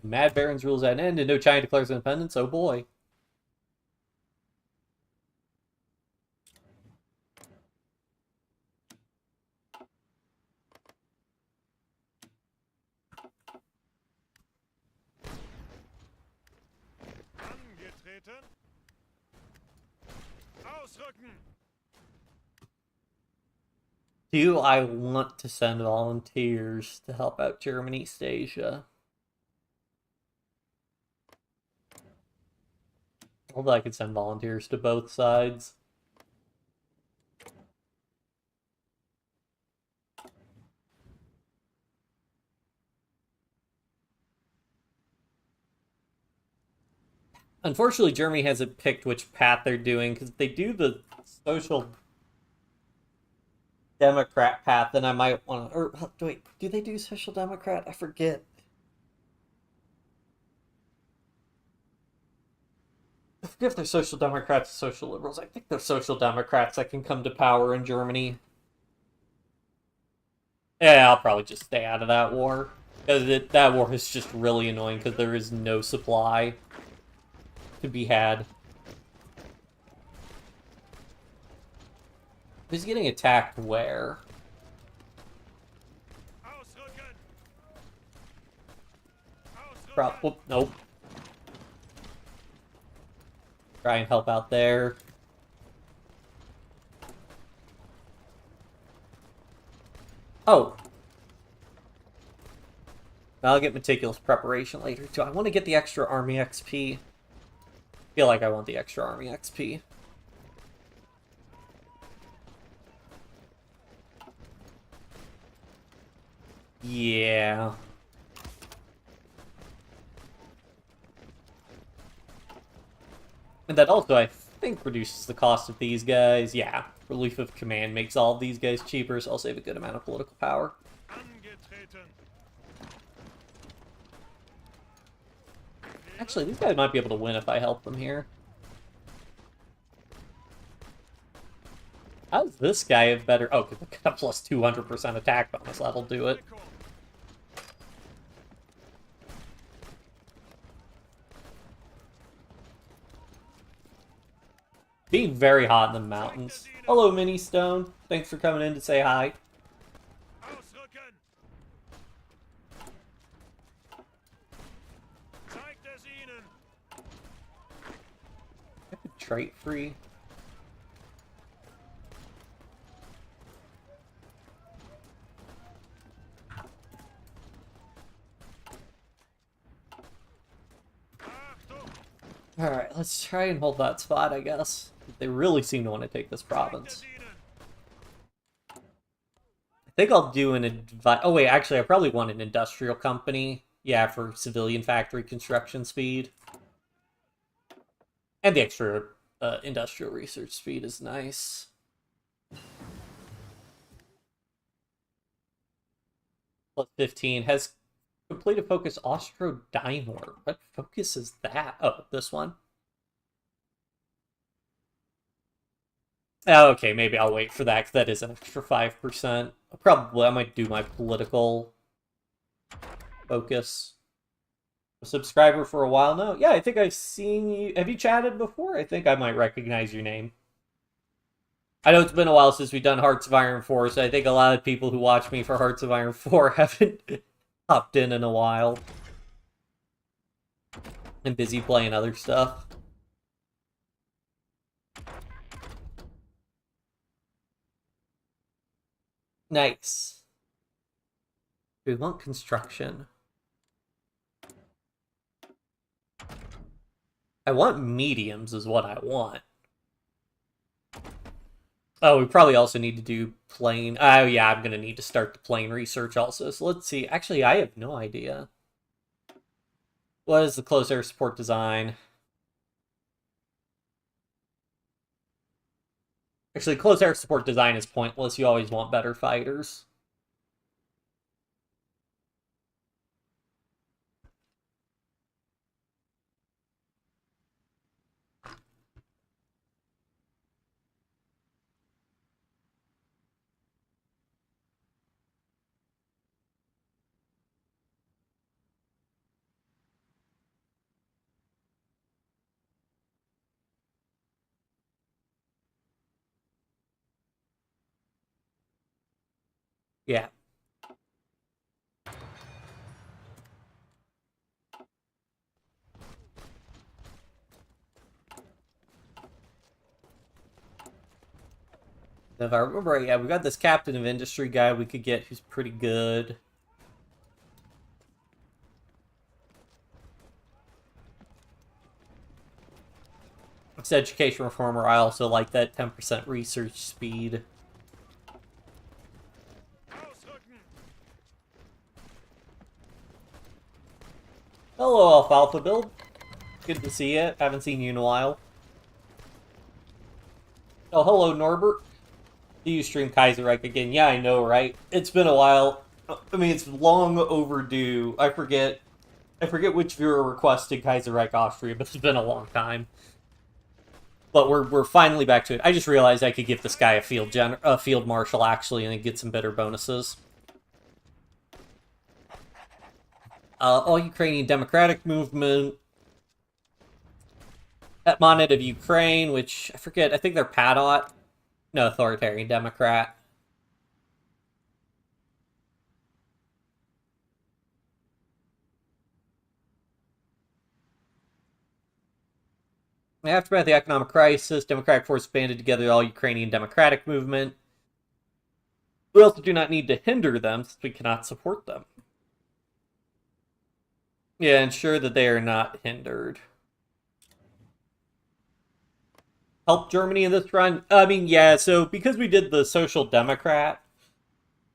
Mad Baron's rules at an end, and no China declares independence. Oh boy. Do I want to send volunteers to help out Germany, East Asia? Although I could send volunteers to both sides. Unfortunately, Germany hasn't picked which path they're doing, because if they do the social democrat path, then I might want to... Or, wait, do they do social democrat? I forget. I forget if they're social democrats or social liberals. I think they're social democrats that can come to power in Germany. Yeah, I'll probably just stay out of that war. Because that war is just really annoying, because there is no supply to be had. Who's getting attacked where? Nope. Try and help out there. Oh. I'll get meticulous preparation later, too. I want to get the extra army XP. I feel like I want the extra army XP. Yeah. And that also, I think, reduces the cost of these guys. Yeah, relief of command makes all of these guys cheaper, so I'll save a good amount of political power. Actually, these guys might be able to win if I help them here. How does this guy have better... Oh, because they got a plus 200% attack bonus. That'll do it. Being very hot in the mountains. Hello, Mini Stone. Thanks for coming in to say hi. Trait free. Alright, let's try and hold that spot, I guess. They really seem to want to take this province. I think I'll do an oh wait, actually I probably want an industrial company. Yeah, for civilian factory construction speed. And the extra industrial research speed is nice. Plus 15 has completed focus Austro-Dynor. What focus is that? Oh, this one. Oh, okay, maybe I'll wait for that, because that is an extra 5%. Probably, I might do my political focus. A subscriber for a while now? Yeah, I think I've seen you. Have you chatted before? I think I might recognize your name. I know it's been a while since we've done Hearts of Iron 4, so I think a lot of people who watch me for Hearts of Iron 4 haven't hopped in a while. I'm busy playing other stuff. Nice. We want construction. I want mediums is what I want. Oh, we probably also need to do plane. Oh, yeah, I'm going to need to start the plane research also. So let's see. Actually, I have no idea. What is the close air support design? Actually, close air support design is pointless. You always want better fighters. Yeah. If I remember right, yeah, we got this captain of industry guy we could get who's pretty good. It's education reformer. I also like that 10% research speed. Hello, Alfalfa Build. Good to see you. Haven't seen you in a while. Oh, hello, Norbert. Do you stream Kaiserreich again? Yeah, I know, right? It's been a while. I mean, it's long overdue. I forget which viewer requested Kaiserreich Austria, but it's been a long time. But we're finally back to it. I just realized I could give this guy a field marshal actually, and get some better bonuses. All Ukrainian Democratic Movement. Etmonet of Ukraine, which I forget. I think they're Padot. No, Authoritarian Democrat. Aftermath of the economic crisis, Democratic forces banded together the all-Ukrainian Democratic Movement. We also do not need to hinder them, since we cannot support them. Yeah, ensure that they are not hindered. Help Germany in this run? I mean, yeah, so because we did the Social Democrat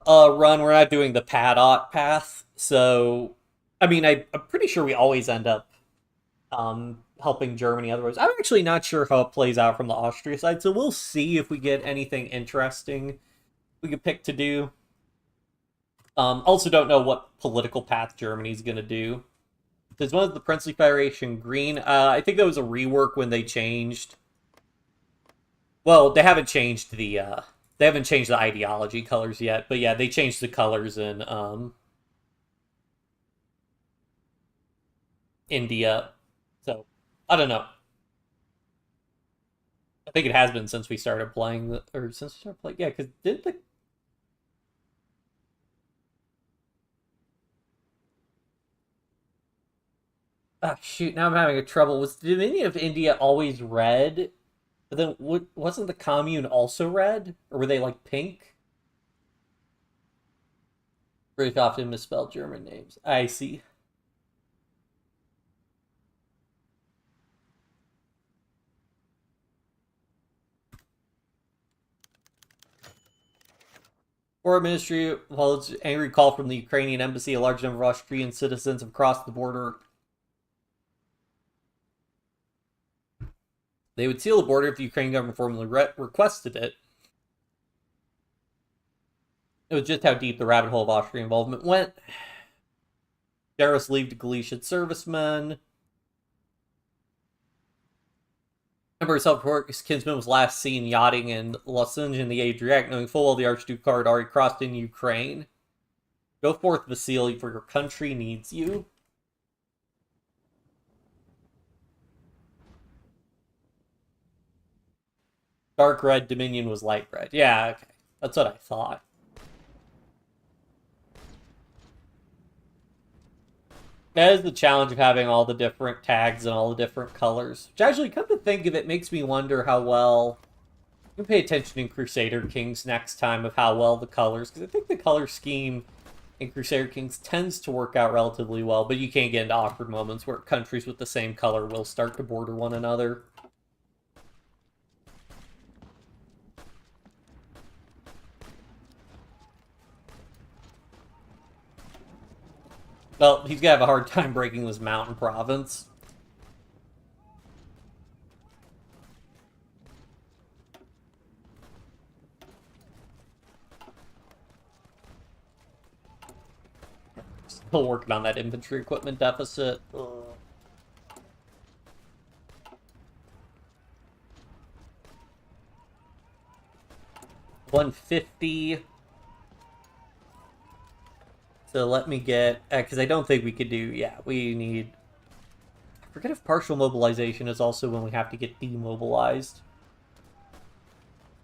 run, we're not doing the Padot path. So, I mean, I'm pretty sure we always end up helping Germany otherwise. I'm actually not sure how it plays out from the Austria side, so we'll see if we get anything interesting we could pick to do. Also don't know what political path Germany's going to do. There's one of the Princely Federation green. I think that was a rework when they changed. Well, they haven't changed the ideology colors yet, but yeah, they changed the colors in India. So I don't know. I think it has been since we started playing, yeah, because didn't the shoot, now I'm having a trouble. Was the Dominion of India always red? But then wasn't the commune also red? Or were they like pink? British often misspelled German names. I see. Foreign Ministry holds angry call from the Ukrainian embassy. A large number of Austrian citizens have crossed the border. They would seal the border if the Ukrainian government formally requested it. It was just how deep the rabbit hole of Austrian involvement went. Generous leave to Galician servicemen. Member of Self-Report, kinsman was last seen yachting in Losunge in the Adriatic, knowing full well the Archduke had already crossed in Ukraine. Go forth, Vasily, for your country needs you. Dark red, Dominion was light red. Yeah, okay. That's what I thought. That is the challenge of having all the different tags and all the different colors. Which actually, come to think of it, makes me wonder how well... You can pay attention in Crusader Kings next time of how well the colors... Because I think the color scheme in Crusader Kings tends to work out relatively well, but you can't get into awkward moments where countries with the same color will start to border one another. Well, he's gonna have a hard time breaking this mountain province. Still working on that infantry equipment deficit. Ugh. 150. So let me get... Because I don't think we could do... Yeah, we need... I forget if partial mobilization is also when we have to get demobilized.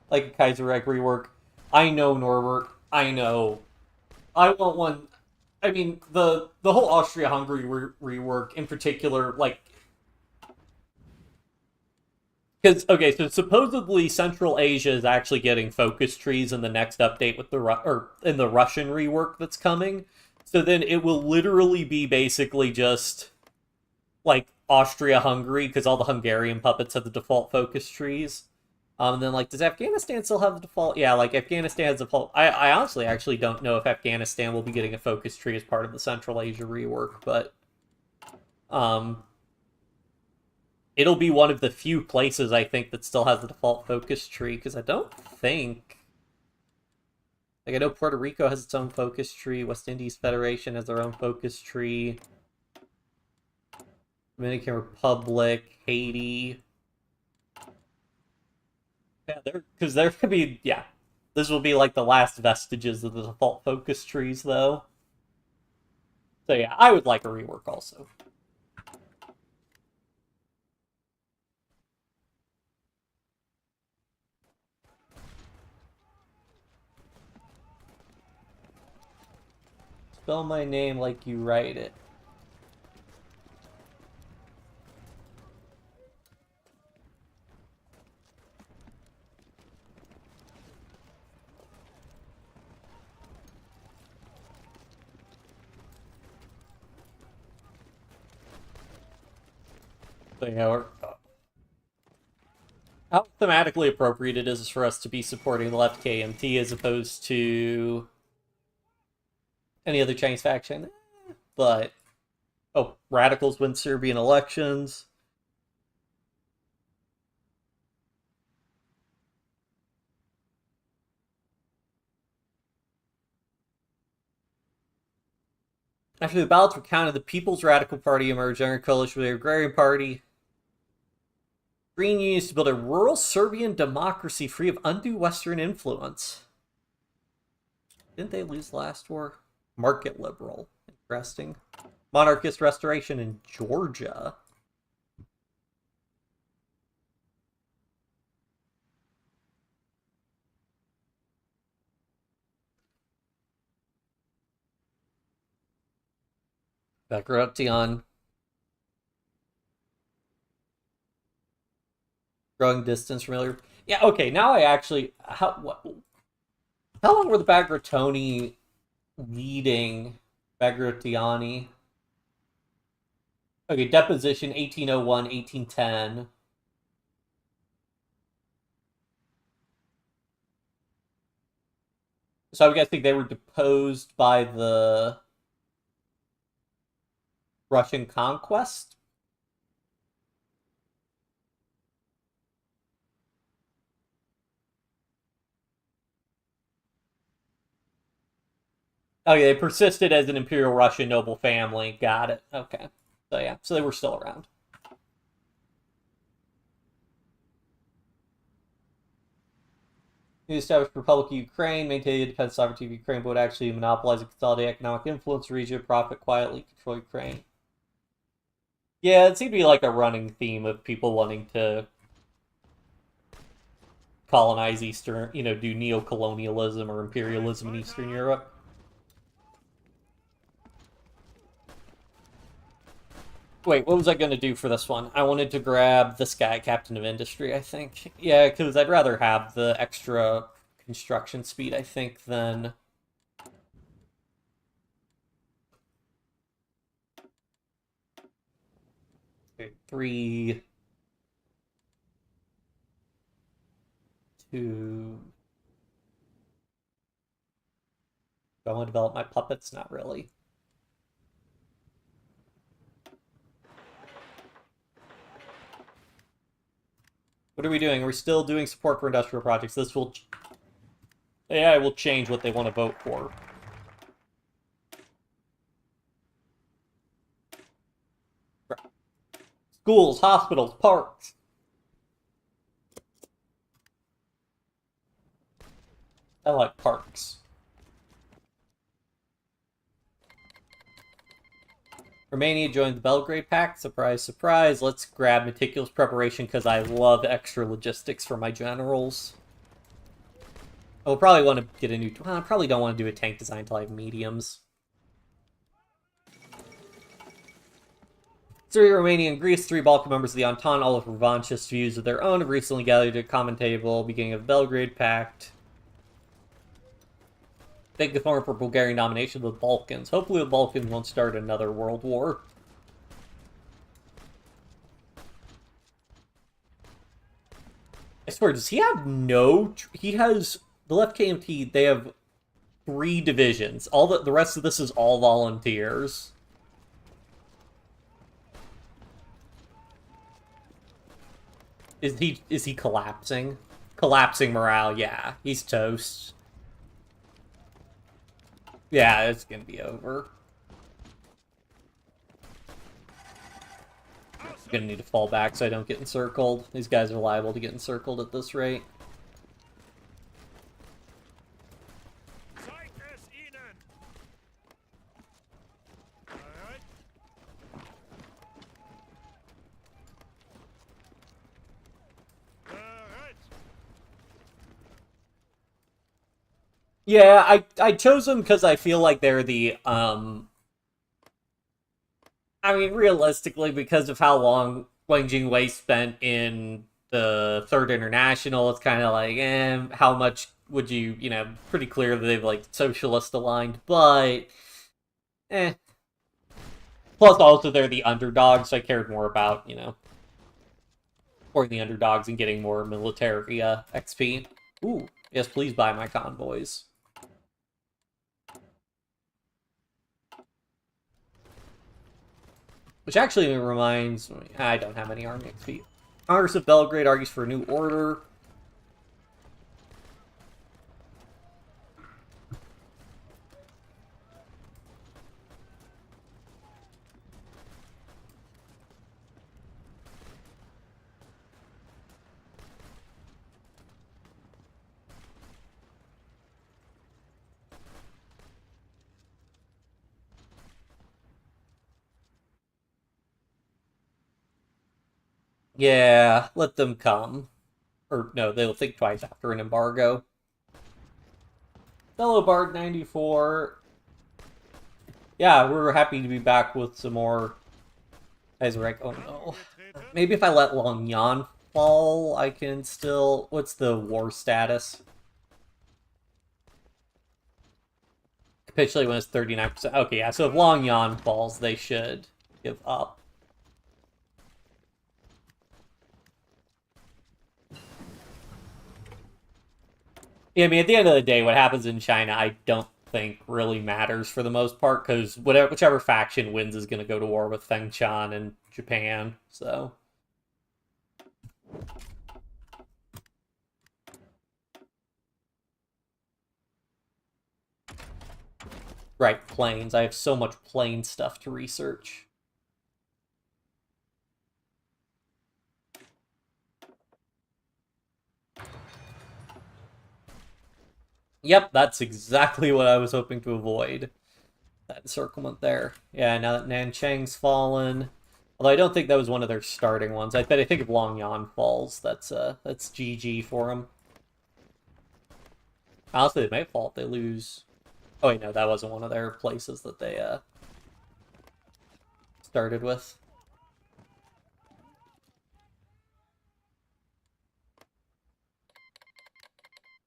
Like a Kaiserreich rework. I know, Norbert. I know. I want one. I mean, the whole Austria-Hungary rework, in particular, like, because okay, so supposedly Central Asia is actually getting focus trees in the next update with the or in the Russian rework that's coming. So then it will literally be basically just like Austria-Hungary because all the Hungarian puppets have the default focus trees. And then, like, does Afghanistan still have the default? Yeah, like, Afghanistan has the default. I honestly actually don't know if Afghanistan will be getting a focus tree as part of the Central Asia rework, but um, it'll be one of the few places, I think, that still has the default focus tree, because I don't think... Like, I know Puerto Rico has its own focus tree, West Indies Federation has their own focus tree, Dominican Republic, Haiti... Yeah, because there could be, yeah. This will be like the last vestiges of the default focus trees, though. So yeah, I would like a rework also. Spell my name like you write it. So, you know, how thematically appropriate it is for us to be supporting the left KMT as opposed to any other Chinese faction. But, oh, radicals win Serbian elections. After the ballots were counted, the People's Radical Party emerged under coalition with the Agrarian Party. Green Union to build a rural Serbian democracy free of undue Western influence. Didn't they lose last war? Market liberal. Interesting. Monarchist restoration in Georgia. Bagration. Growing distance from earlier. Yeah, okay, now I actually... How long were the Bagratoni leading Bagratiani? Okay, deposition 1801, 1810. So I'm guessing they were deposed by the Russian conquest? Okay, they persisted as an Imperial Russian noble family. Got it. Okay. So yeah, so they were still around. The established Republic of Ukraine, maintain the independent sovereignty of Ukraine, but would actually monopolize and consolidate economic influence in the region, profit quietly, control Ukraine. Yeah, it seemed to be like a running theme of people wanting to colonize Eastern, you know, do neo-colonialism or imperialism in Eastern Europe. Wait, what was I going to do for this one? I wanted to grab this guy, Captain of Industry, I think. Yeah, because I'd rather have the extra construction speed, I think, than... Okay, 3... 2... Do I want to develop my puppets? Not really. What are we doing? We're still doing support for industrial projects. This will... AI will change what they want to vote for. Schools, hospitals, parks. I like parks. Romania joined the Belgrade Pact. Surprise, surprise. Let's grab meticulous preparation because I love extra logistics for my generals. I'll probably want to get a new... Well, I probably don't want to do a tank design until I have mediums. Syria, Romania, and Greece, 3 Balkan members of the Entente, all with revanchist views of their own, have recently gathered at a common table, beginning of the Belgrade Pact. Take the form for Bulgarian domination of the Balkans. Hopefully the Balkans won't start another world war. I swear, does he have no... He has... The left KMT, they have 3 divisions. All the rest of this is all volunteers. Is he collapsing? Collapsing morale, yeah. He's toast. Yeah, it's gonna be over. I'm gonna need to fall back so I don't get encircled. These guys are liable to get encircled at this rate. Yeah, I chose them because I feel like they're the, I mean, realistically, because of how long Wang Jingwei spent in the Third International, it's kind of like, how much would you, pretty clear that they've, like, socialist aligned, but, eh. Plus, also, they're the underdogs, so I cared more about, or the underdogs and getting more military, XP. Ooh, yes, please buy my convoys. Which actually reminds me, I don't have any army XP. Congress of Belgrade argues for a new order. Yeah, let them come. Or, no, they'll think twice after an embargo. Fellow Bard 94. Yeah, we're happy to be back with some more Kaiserreich. Oh no. Maybe if I let Longyan fall, I can still... What's the war status? Capitulate when it's 39%. Okay, yeah, so if Longyan falls, they should give up. Yeah, I mean, at the end of the day, what happens in China, I don't think really matters for the most part, because whichever faction wins is going to go to war with Fengchan and Japan, so... Right, planes. I have so much plane stuff to research. Yep, that's exactly what I was hoping to avoid. That encirclement there. Yeah, now that Nanchang's fallen... Although I don't think that was one of their starting ones. I think if Longyan falls, that's GG for them. Honestly, they might fall if they lose... Oh wait, no, that wasn't one of their places that they started with.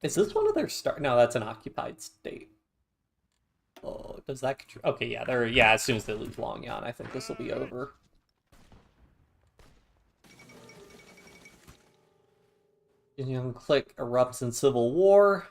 Is this one of their start? No, that's an occupied state. Oh, does that... Okay, yeah, as soon as they lose Longyan, I think this will be over. Young Click erupts in civil war.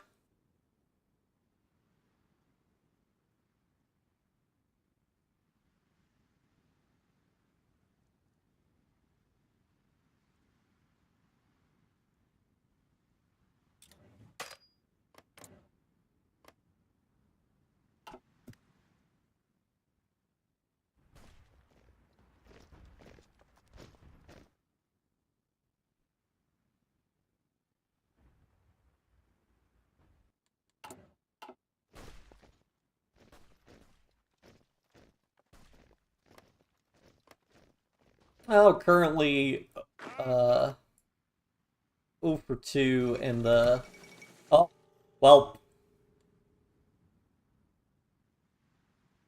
Well, currently, 0 for 2 in the... Oh, Well,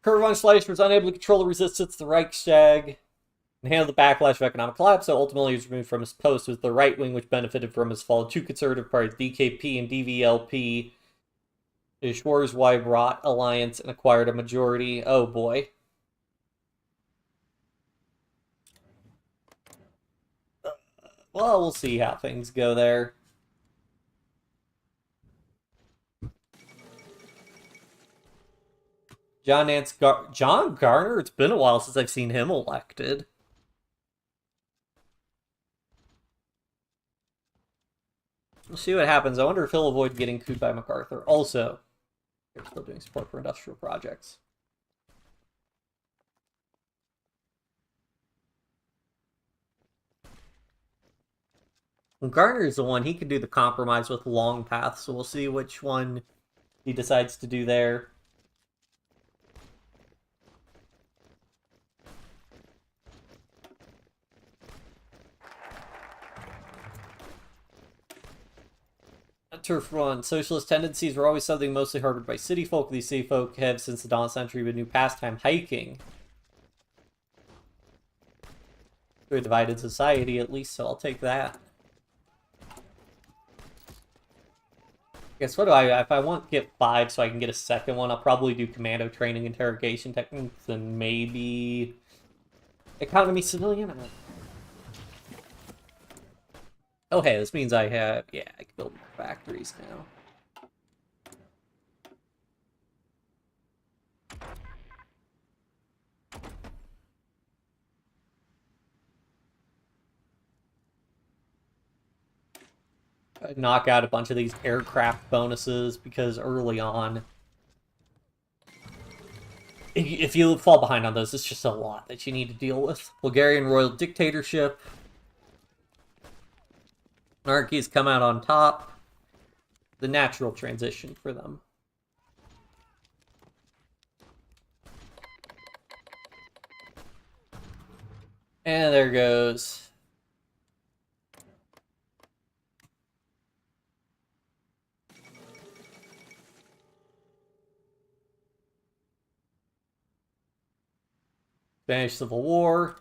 Kurt von Schleicher was unable to control the resistance to the Reichstag and handle the backlash of economic collapse, so ultimately he was removed from his post. It was the right wing which benefited from his fall. Two conservative parties, DKP and DVLP, the Schwarz-Weibrat alliance, and acquired a majority. Oh boy. Well, we'll see how things go there. John Garner? It's been a while since I've seen him elected. We'll see what happens. I wonder if he'll avoid getting couped by MacArthur. Also, they're still doing support for industrial projects. Well, Garner's the one. He can do the compromise with long paths, so we'll see which one he decides to do there. Turf Run. Socialist tendencies were always something mostly harbored by city folk. These city folk have, since the dawn of the century, been new pastime hiking. To a divided society, at least, so I'll take that. Guess what do if I want to get 5 so I can get a second one, I'll probably do commando training, interrogation techniques, and maybe economy civilian. Oh hey, this means I have, yeah, I can build more factories now. I'd knock out a bunch of these aircraft bonuses because early on, if you fall behind on those, it's just a lot that you need to deal with. Bulgarian royal dictatorship. Monarchies come out on top. The natural transition for them. And there goes. Spanish Civil War.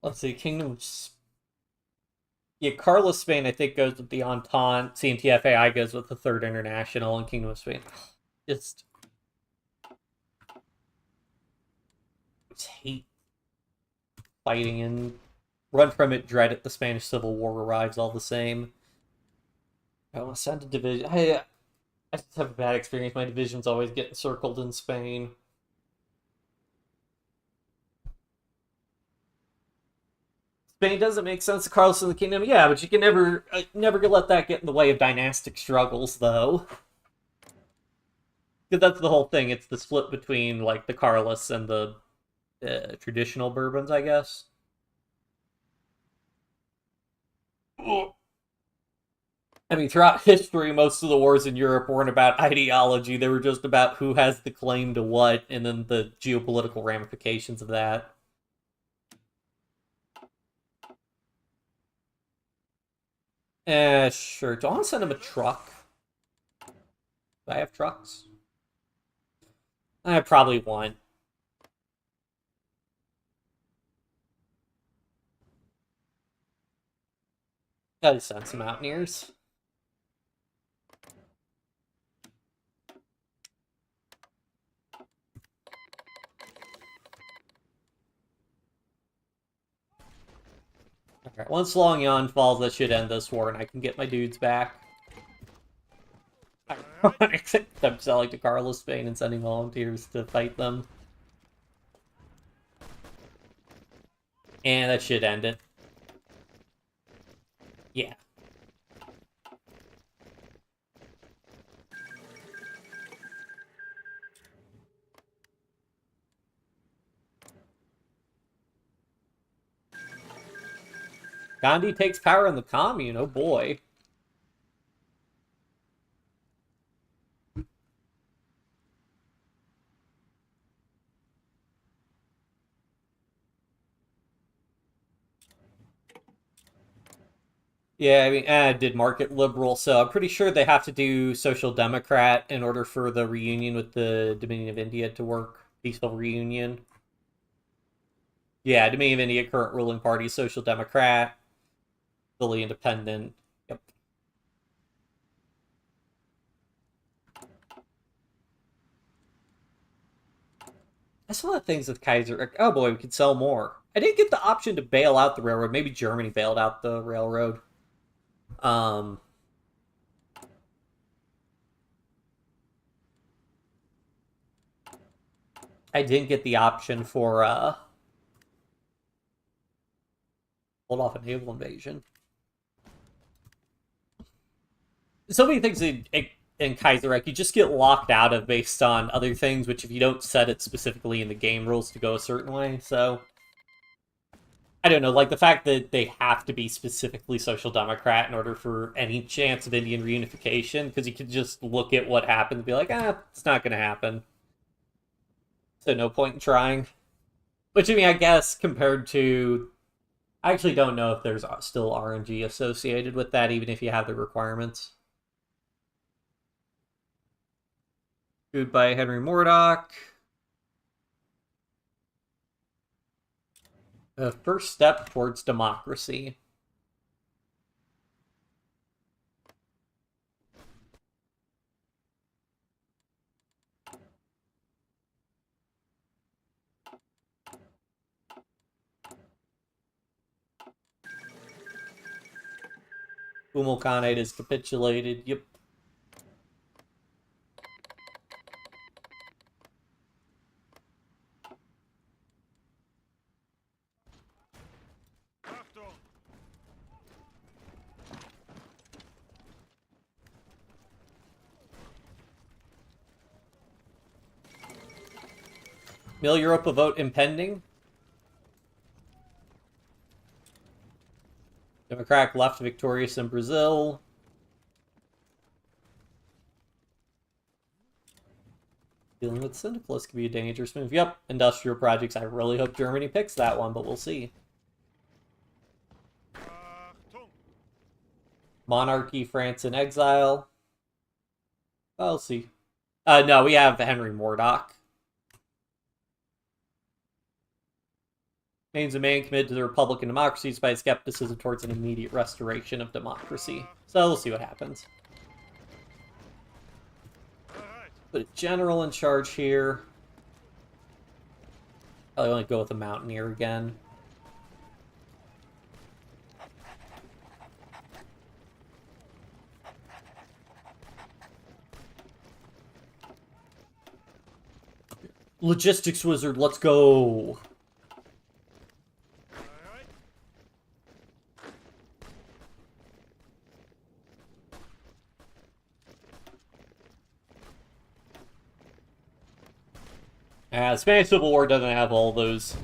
Let's see, Kingdom of... Yeah, Carlos Spain, I think, goes with the Entente. CNTFAI goes with the Third International, and Kingdom of Spain. Just hate fighting and run from it, dread it. The Spanish Civil War arrives all the same. I want to send a division. I just have a bad experience. My divisions always get encircled in Spain. Spain doesn't make sense to Carlos in the Kingdom. Yeah, but you can never let that get in the way of dynastic struggles, though. Because that's the whole thing. It's the split between, like, the Carlos and the traditional Bourbons, I guess. I mean, throughout history, most of the wars in Europe weren't about ideology. They were just about who has the claim to what, and then the geopolitical ramifications of that. Sure. Do I want to send him a truck? Do I have trucks? I probably want. Gotta send some mountaineers. Okay, once Long Yon falls, that should end this war, and I can get my dudes back. Except I'm selling to Carlos Spain and sending volunteers to fight them. And that should end it. Yeah. Gandhi takes power in the commune, oh boy. Yeah, I mean, I did market liberal, so I'm pretty sure they have to do social democrat in order for the reunion with the Dominion of India to work. Peaceful reunion. Yeah, Dominion of India, current ruling party, social democrat, fully independent. Yep. That's one of the things with Kaiser. Oh boy, we could sell more. I didn't get the option to bail out the railroad. Maybe Germany bailed out the railroad. Um, I didn't get the option for hold off a naval invasion. So many things in Kaiserreich you just get locked out of based on other things, which if you don't set it specifically in the game rules to go a certain way, so I don't know, like the fact that they have to be specifically social democrat in order for any chance of Indian reunification, because you could just look at what happened and be like, it's not going to happen. So no point in trying. Which I mean, I guess compared to, I actually don't know if there's still RNG associated with that, even if you have the requirements. Food by Henry Murdoch. The first step towards democracy. Umul Khanate has capitulated. Yep. Mill Europa vote impending. Democratic left victorious in Brazil. Dealing with syndicalists could be a dangerous move. Yep, industrial projects. I really hope Germany picks that one, but we'll see. Monarchy, France in exile. I'll see. No, we have Henry Murdoch. Names a man committed to the Republican democracy despite skepticism towards an immediate restoration of democracy. So we'll see what happens. Put a general in charge here. I'll only go with a mountaineer again. Logistics wizard, let's go. Spanish Civil War doesn't have all those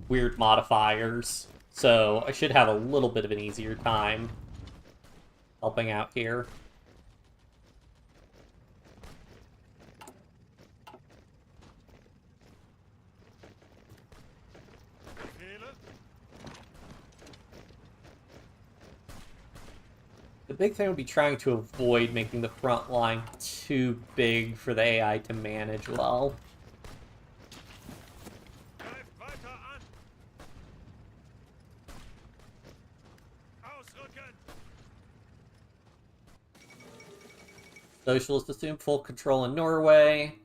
weird modifiers, so I should have a little bit of an easier time helping out here. The big thing would be trying to avoid making the front line too big for the AI to manage well. Socialists assume full control in Norway.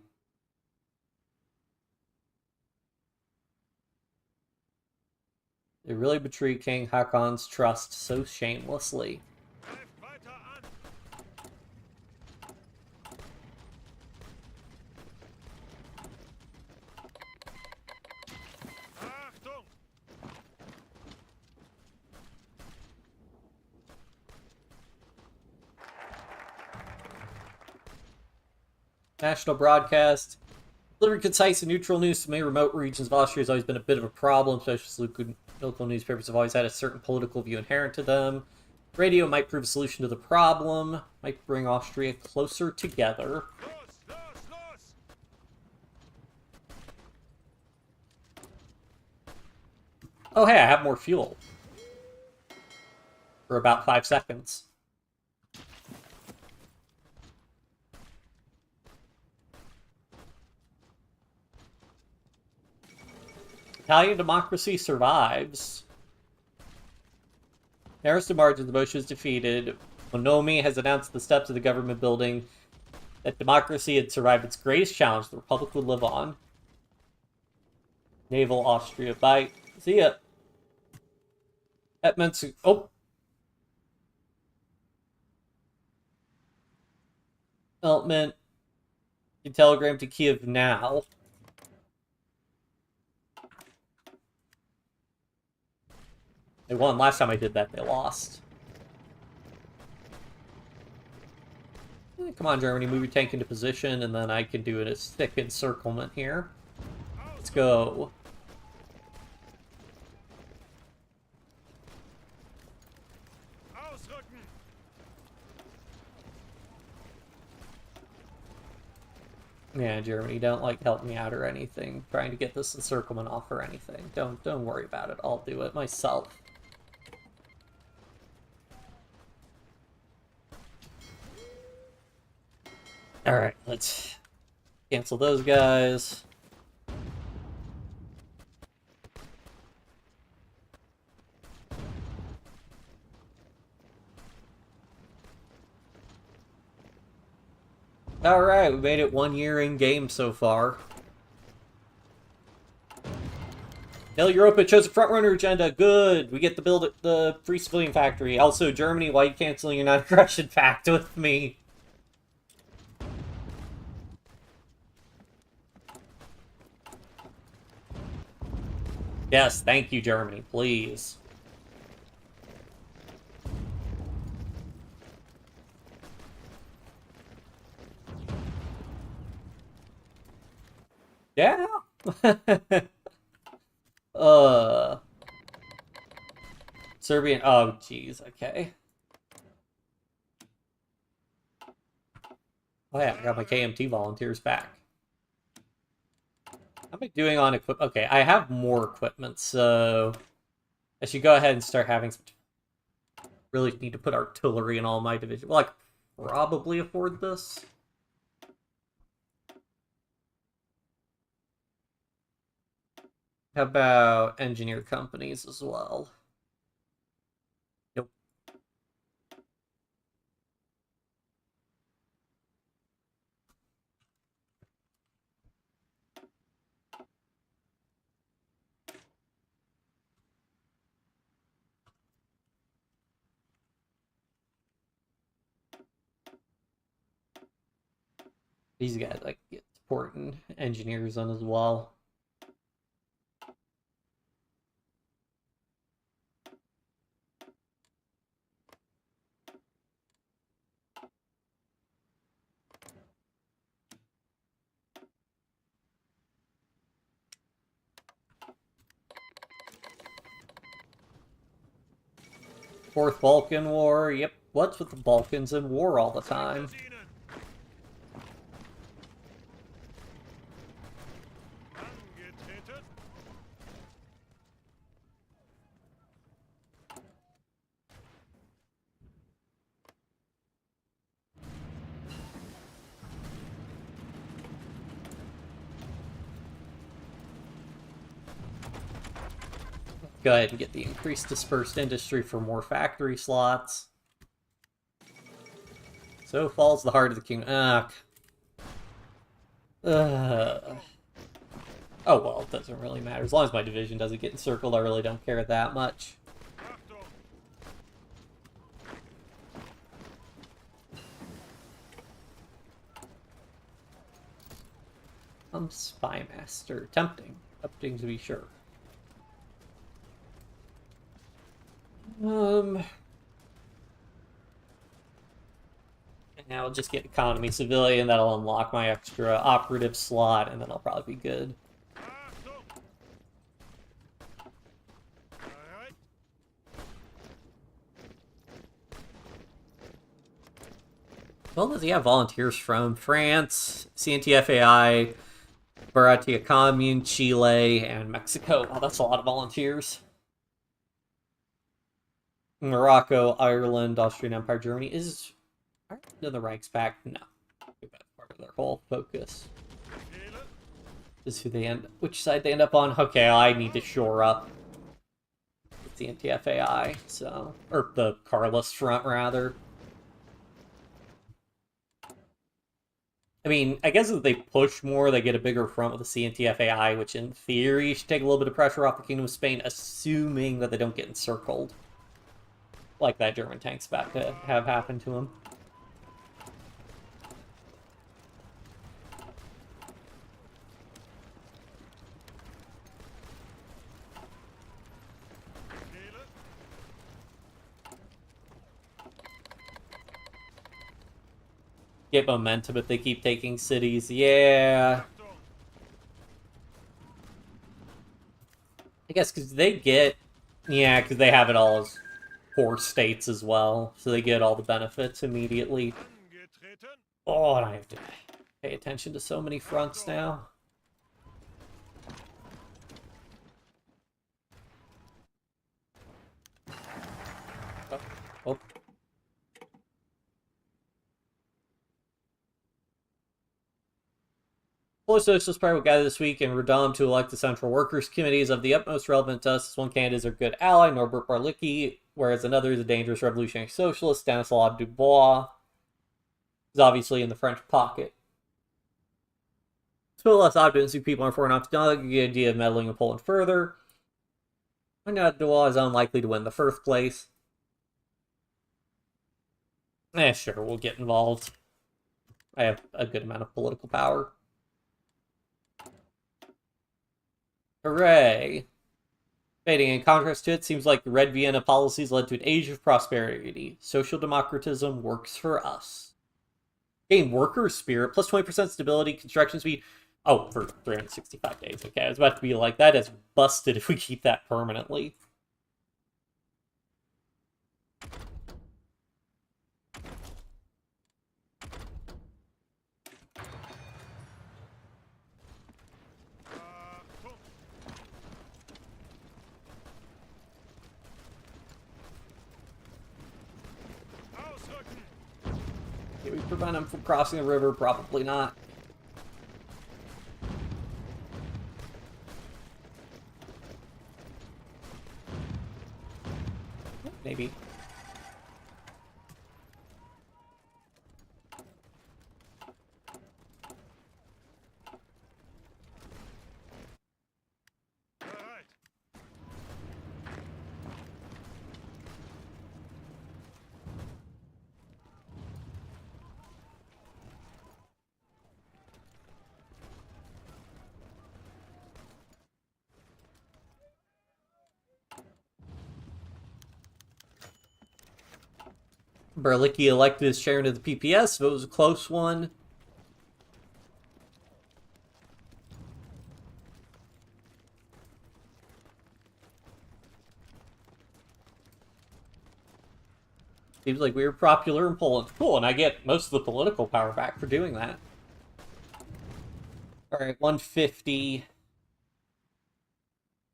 They really betrayed King Hakon's trust so shamelessly. National broadcast. Delivering concise and neutral news to many remote regions of Austria has always been a bit of a problem, especially local newspapers have always had a certain political view inherent to them. Radio might prove a solution to the problem, might bring Austria closer together. Oh hey, I have more fuel. for about 5 seconds. Italian democracy survives. Narrows the margin, the motion is defeated. Bonomi has announced the steps of the government building that democracy had survived its greatest challenge. The Republic would live on. Naval Austria. Bye. See ya. That meant... Oh. Development. You telegram to Kiev now. They won. Last time I did that, they lost. Come on, Germany, move your tank into position, and then I can do a stick encirclement here. Let's go. Yeah, Germany, don't like help me out or anything. Trying to get this encirclement off or anything. Don't worry about it. I'll do it myself. Alright, let's cancel those guys. Alright, we made it 1 year in game so far. Hell, Europa chose a frontrunner agenda. Good. We get to build the free civilian factory. Also, Germany, why are you canceling your non-aggression pact with me? Yes, thank you, Germany, please. Yeah. Serbian. Oh, jeez. Okay. Oh yeah, I got my KMT volunteers back. How am I doing on equipment? Okay, I have more equipment, so I should go ahead and start having some... Really need to put artillery in all my divisions. Well, I could probably afford this. How about engineer companies as well? Nope. These guys I can get support and engineers on as well. Fourth Balkan War. Yep. What's with the Balkans in war all the time? Go ahead and get the increased dispersed industry for more factory slots. So falls the heart of the king. Oh, well, it doesn't really matter. As long as my division doesn't get encircled, I really don't care that much. Spy Master. Tempting. Tempting to be sure. And now I'll just get economy civilian. That'll unlock my extra operative slot, and then I'll probably be good. Well, does he have volunteers from France, CNTFAI, Baratia Commune, Chile, and Mexico? Oh, that's a lot of volunteers. Morocco, Ireland, Austrian Empire, Germany. Is Ireland in the Reichspakt? No. That's part of their whole focus. This is who they which side they end up on. Okay, I need to shore up the anti-FAI, so, or the Carlist front rather. I mean, I guess if they push more, they get a bigger front with the CNTFAI, which in theory should take a little bit of pressure off the Kingdom of Spain, assuming that they don't get encircled. Like that German tank's about to have happen to them. Get momentum if they keep taking cities. Yeah. I guess because they get... Yeah, because they have it all as 4 states as well. So they get all the benefits immediately. Oh, and I have to pay attention to so many fronts now. Oh. Polish Socialist Party will gather this week in Radom to elect the Central Workers' Committees of the utmost relevance to us. One candidate is our good ally, Norbert Barlicki, whereas another is a dangerous revolutionary socialist, Stanislaw Dubois. He's obviously in the French pocket. Still less optimistic people are foreign optionality, the idea of meddling in Poland further. I know Dubois is unlikely to win the first place. Sure, we'll get involved. I have a good amount of political power. Hooray! Fading in contrast to it, seems like the Red Vienna policies led to an age of prosperity. Social democratism works for us. Gain worker spirit, plus 20% stability, construction speed. Oh, for 365 days. Okay, I was about to be like, that is busted if we keep that permanently. Can we prevent him from crossing the river? Probably not. Maybe. Berlicki elected as chairman of the PPS, but it was a close one. Seems like we were popular in Poland. Cool, and I get most of the political power back for doing that. Alright, 150.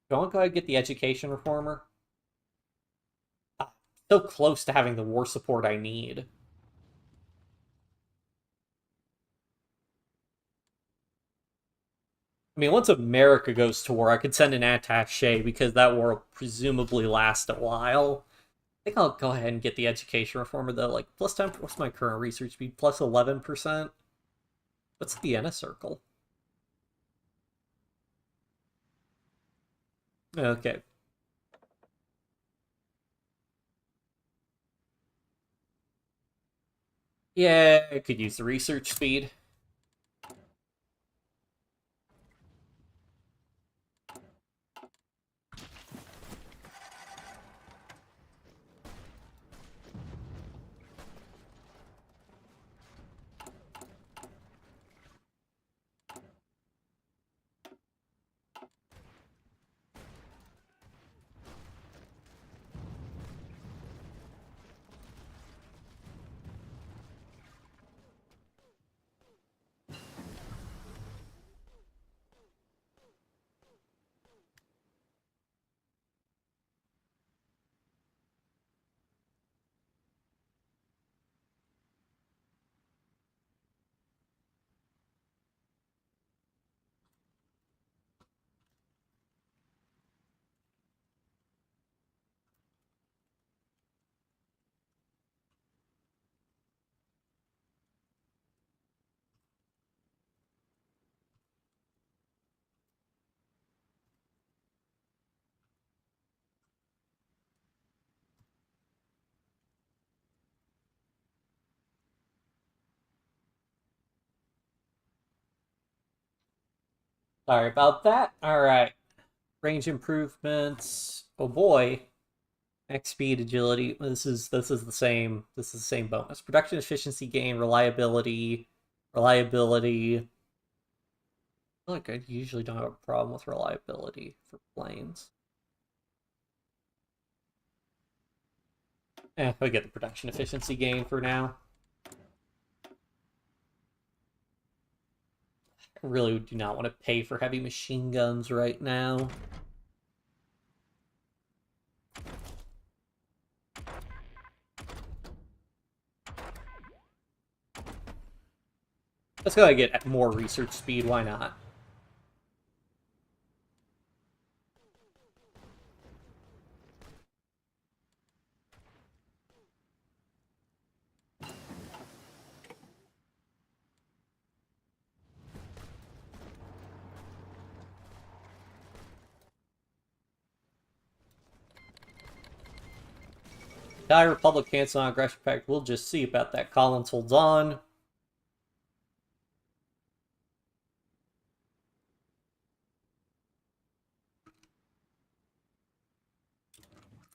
Do I want to go ahead and get the education reformer? So close to having the war support I need. I mean, once America goes to war, I could send an attaché because that war will presumably last a while. I think I'll go ahead and get the education reformer though. Like, plus 10, what's my current research speed? Plus 11%? What's the Vienna circle? Okay. Yeah, I could use the research speed. Sorry about that. Alright. Range improvements. Oh boy. Max speed, agility. This is the same bonus. Production efficiency gain, reliability. Reliability. I feel like I usually don't have a problem with reliability for planes. I'll get the production efficiency gain for now. I really do not want to pay for heavy machine guns right now. Let's go and get more research speed, why not? Die Republic cancel on aggression pact. We'll just see about that. Collins holds on.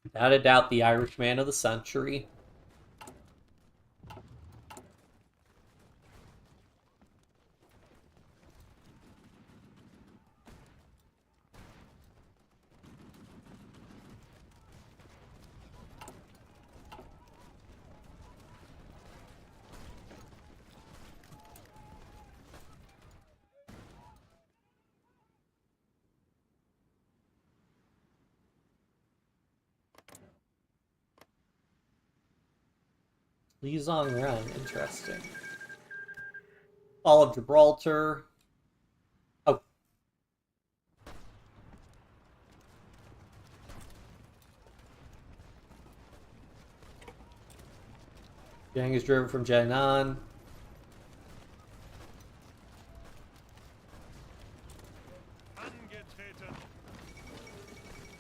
Without a doubt, the Irish man of the century. Lizong Ren, interesting. All of Gibraltar. Oh. Yang is driven from Jiangnan.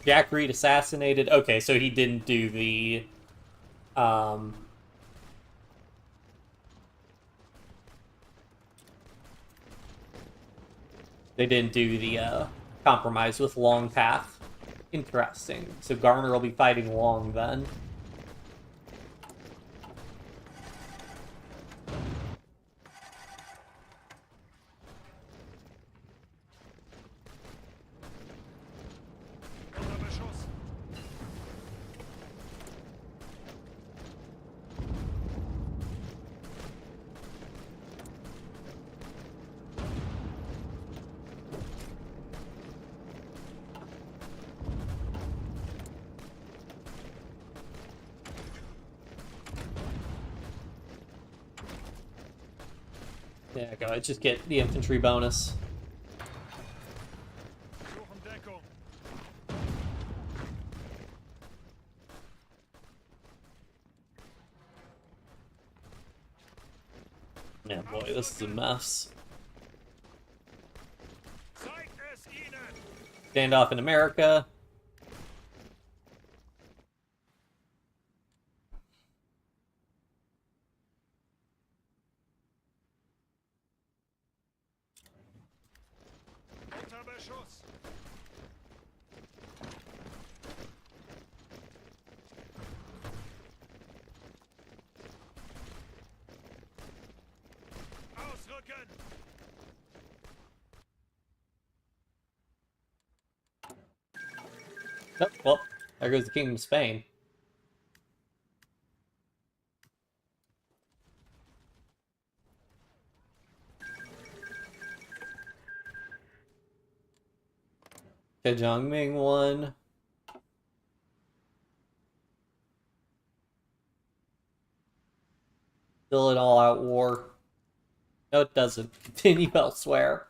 Jack Reed assassinated. Okay, so he didn't do the they didn't do the compromise with Long Path. Interesting. So Garner will be fighting Long then. Yeah, go ahead. Just get the infantry bonus. Yeah, boy, this is a mess. Standoff in America. Oh, well, there goes the Kingdom of Spain. Zhejiangming won. Still an all-out war. No, it doesn't. Continue elsewhere.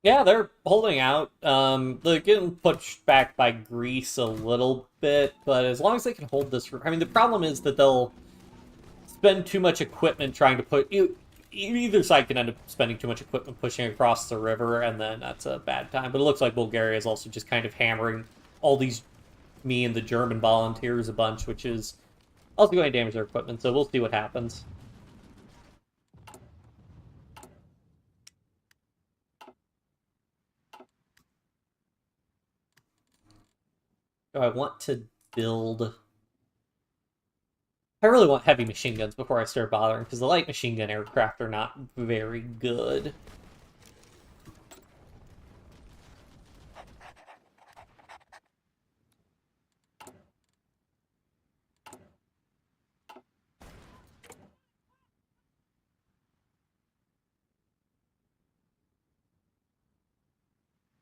Yeah, they're holding out. They're getting pushed back by Greece a little bit, but as long as they can hold this... I mean, the problem is that they'll spend too much equipment trying to put... Either side can end up spending too much equipment pushing across the river, and then that's a bad time. But it looks like Bulgaria is also just kind of hammering all these... me and the German volunteers a bunch, which is Also going to damage their equipment, so we'll see what happens. Do I want to build... I really want heavy machine guns before I start bothering, because the light machine gun aircraft are not very good.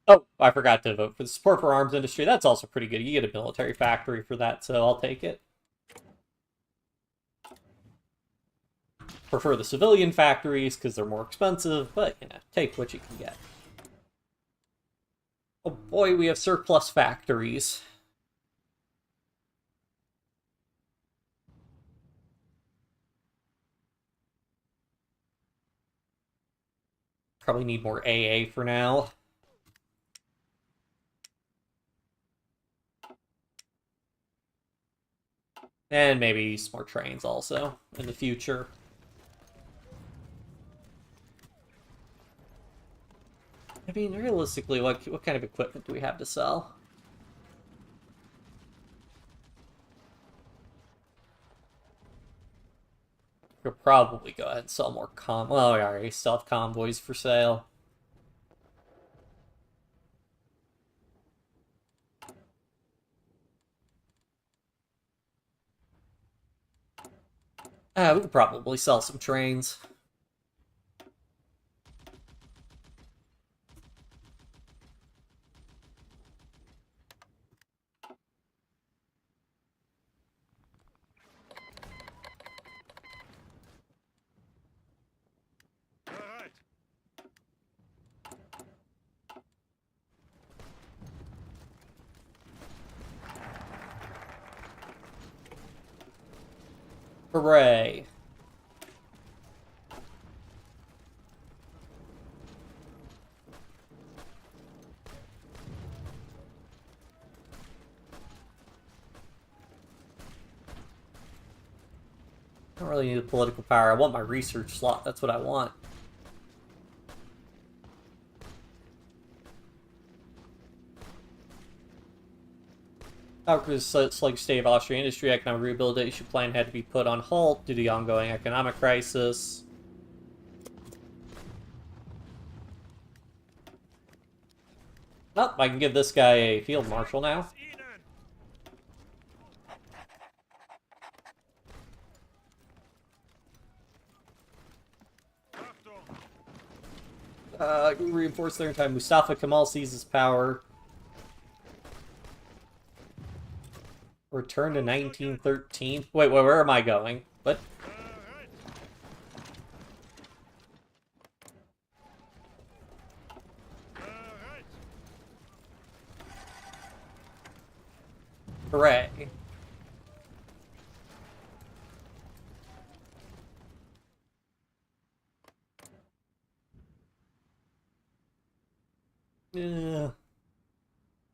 Oh, I forgot to vote for the support for arms industry. That's also pretty good. You get a military factory for that, so I'll take it. Prefer the civilian factories because they're more expensive, but, you know, take what you can get. Oh boy, we have surplus factories. Probably need more AA for now. And maybe some more trains also in the future. I mean, realistically, what kind of equipment do we have to sell? We'll probably go ahead and sell more well, we already still have convoys for sale. We could probably sell some trains. Hooray. I don't really need the political power. I want my research slot. That's what I want. After the sluggish state of Austrian industry, economic rehabilitation plan had to be put on halt due to the ongoing economic crisis. Oh, I can give this guy a field marshal now. Reinforce their time. Mustafa Kemal seizes power. Return to 1913. Wait, where am I going? What? Hooray.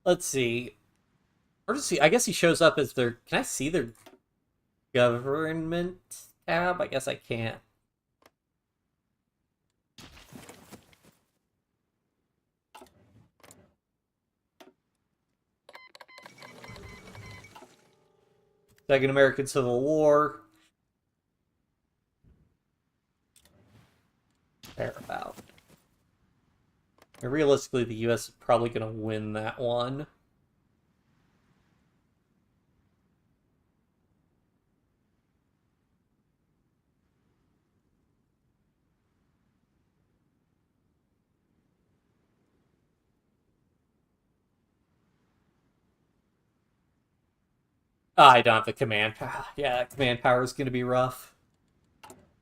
Let's see. Or just see. I guess he shows up as their. Can I see their government tab? I guess I can't. Second American Civil War. Thereabout. And realistically, the U.S. is probably going to win that one. I don't have the command power. Yeah, command power is going to be rough.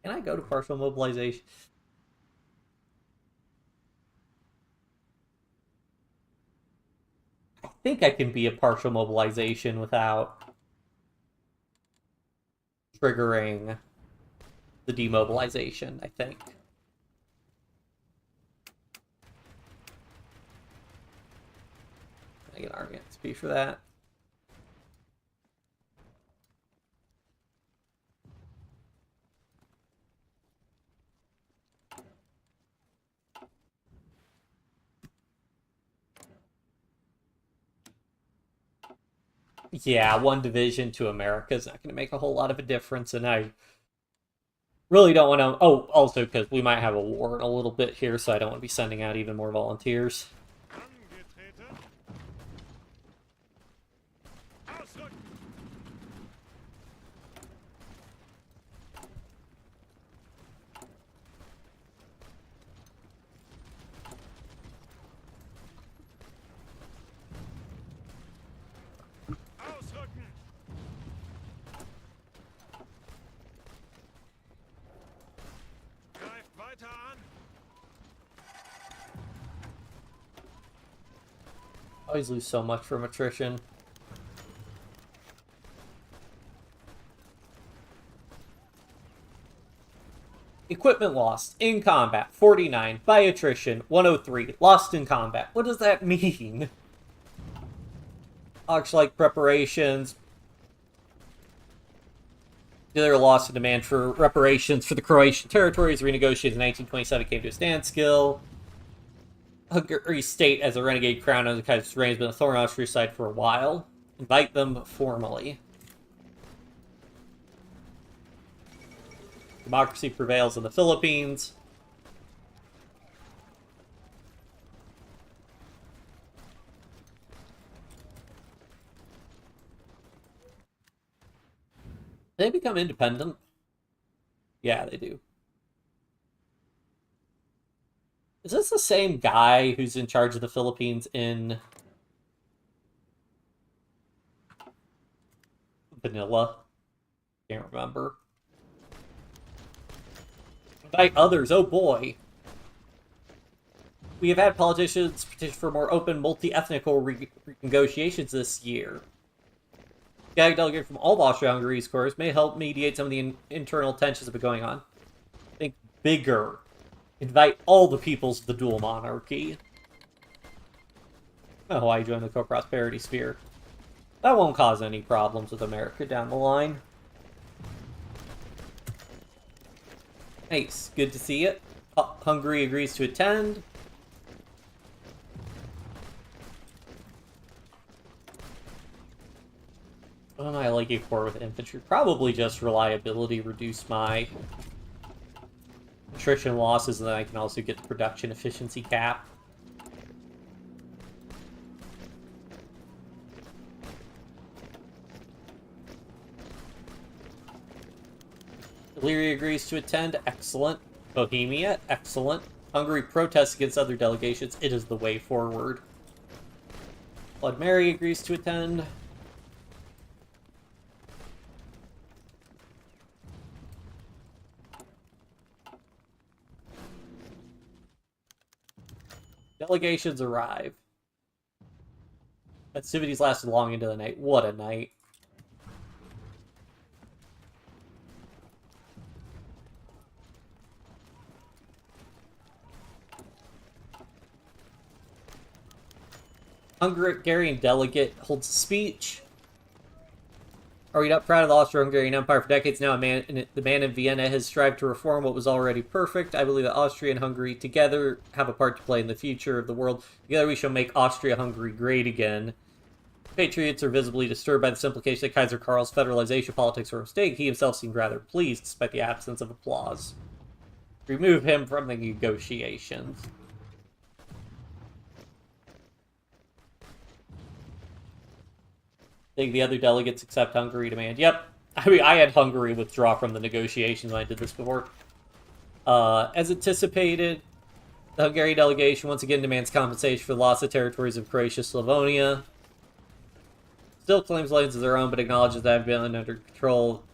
Can I go to partial mobilization? I think I can be a partial mobilization without triggering the demobilization, I think. I get Army XP for that. Yeah, one division to America is not going to make a whole lot of a difference, and I really don't want to. Oh, also because we might have a war in a little bit here, so I don't want to be sending out even more volunteers. Always lose so much from attrition. Equipment lost in combat, 49. By attrition, 103. Lost in combat. What does that mean? Like preparations. Their loss in demand for reparations for the Croatian territories renegotiated in 1927 came to a standstill. Hungary state as a renegade crown under the Kaiser's reign has been a thorn on Austria's side for a while. Invite them formally. Democracy prevails in the Philippines. They become independent? Yeah, they do. Is this the same guy who's in charge of the Philippines in Vanilla? Can't remember. Invite others, oh boy. We have had politicians petition for more open, multi-ethnical negotiations this year. The delegate from all of Austria-Hungary's course may help mediate some of the internal tensions that have been going on. Think bigger. Invite all the peoples of the dual monarchy. Oh, why join the co-prosperity sphere? That won't cause any problems with America down the line. Nice. Good to see it. Hungary agrees to attend. What am I liking for with infantry? Probably just reliability, reduce my attrition losses, and then I can also get the production efficiency cap. Illyria agrees to attend. Excellent. Bohemia. Excellent. Hungary protests against other delegations. It is the way forward. Blood Mary agrees to attend. Delegations arrive. Festivities lasted long into the night. What a night. Hungarian delegate holds a speech. Are we not proud of the Austro-Hungarian Empire? For decades now, the man in Vienna has strived to reform what was already perfect. I believe that Austria and Hungary together have a part to play in the future of the world. Together we shall make Austria-Hungary great again. Patriots are visibly disturbed by this implication that Kaiser Karl's federalization politics were a mistake. He himself seemed rather pleased, despite the absence of applause. Remove him from the negotiations. I think the other delegates accept Hungary demand. Yep. I mean, I had Hungary withdraw from the negotiations when I did this before. As anticipated, the Hungarian delegation once again demands compensation for the loss of territories of Croatia, Slavonia. Still claims lands as their own, but acknowledges that have been under control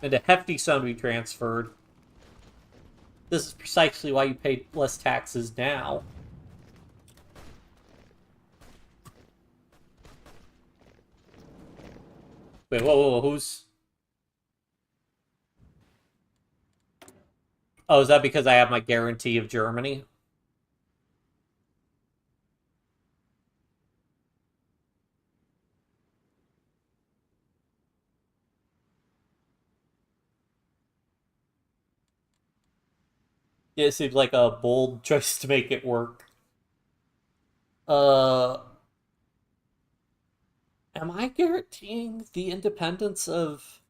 and a hefty sum to be transferred. This is precisely why you pay less taxes now. Wait, whoa, who's... Oh, is that because I have my guarantee of Germany? Yeah, it seems like a bold choice to make it work. Am I guaranteeing the independence of...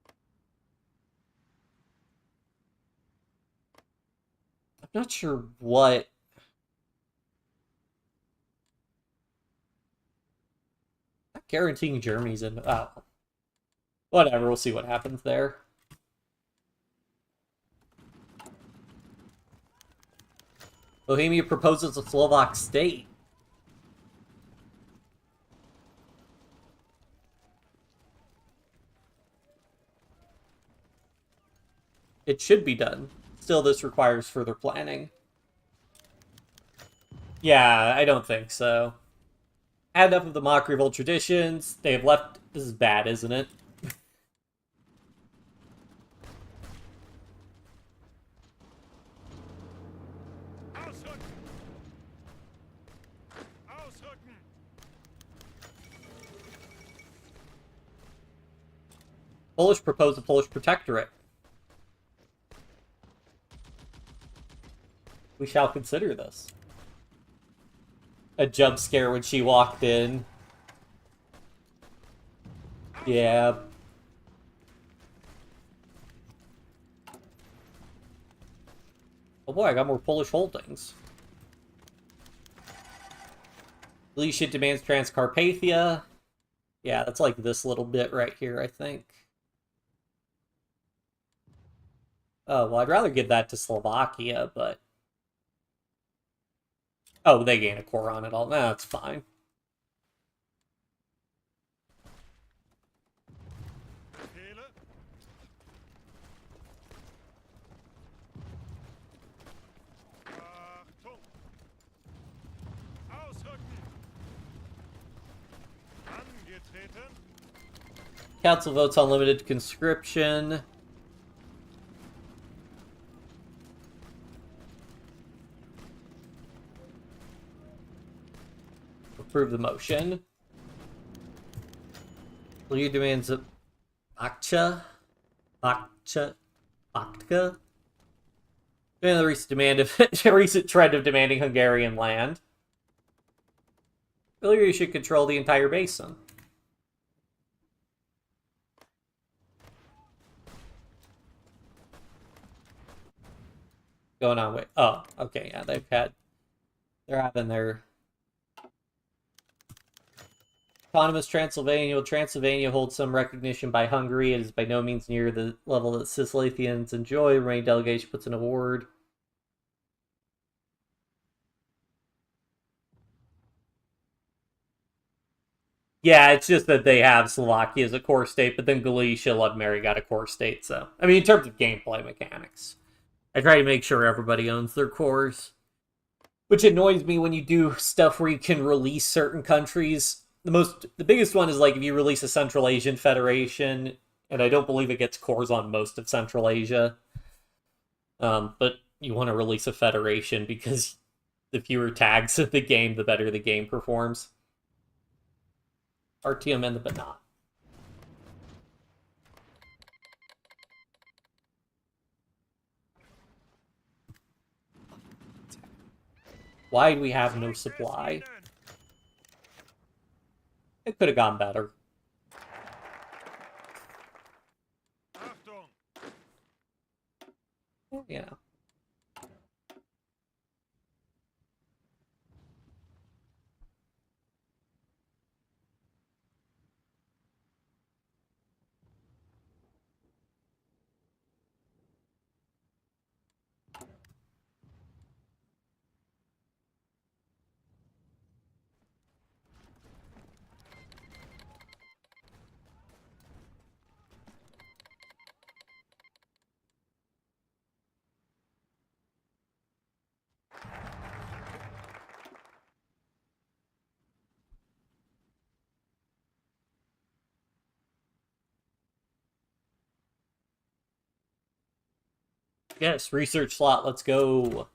I'm not sure what... I'm not guaranteeing Germany's in... Oh. Whatever, we'll see what happens there. Bohemia proposes a Slovak state. It should be done. Still, this requires further planning. Yeah, I don't think so. Had enough of the mockery of old traditions. They have left... This is bad, isn't it? Polish proposed a Polish protectorate. We shall consider this. A jump scare when she walked in. Yeah. Oh boy, I got more Polish holdings. Galicia demands Transcarpathia. Yeah, that's like this little bit right here, I think. Oh, well, I'd rather give that to Slovakia, but... Oh, they gain a core on it all. No, that's fine. Council votes on limited conscription. Approve the motion. Leader demands a Akcha. Akcha. Aktka. And the recent trend of demanding Hungarian land. Illyria should control the entire basin. Going on with... Oh, okay, yeah, they're having their... Autonomous Transylvania. Well, Transylvania holds some recognition by Hungary. It is by no means near the level that Cisleithanians enjoy. The Romanian delegation puts in a word. Yeah, it's just that they have Slovakia as a core state, but then Galicia, Ludmeri got a core state, so... I mean, in terms of gameplay mechanics. I try to make sure everybody owns their cores. Which annoys me when you do stuff where you can release certain countries. The biggest one is like if you release a Central Asian Federation, and I don't believe it gets cores on most of Central Asia. But you want to release a federation because the fewer tags of the game, the better the game performs. RTM and the Banat. Why do we have no supply? It could have gone better. You know. Yes, research slot, let's go.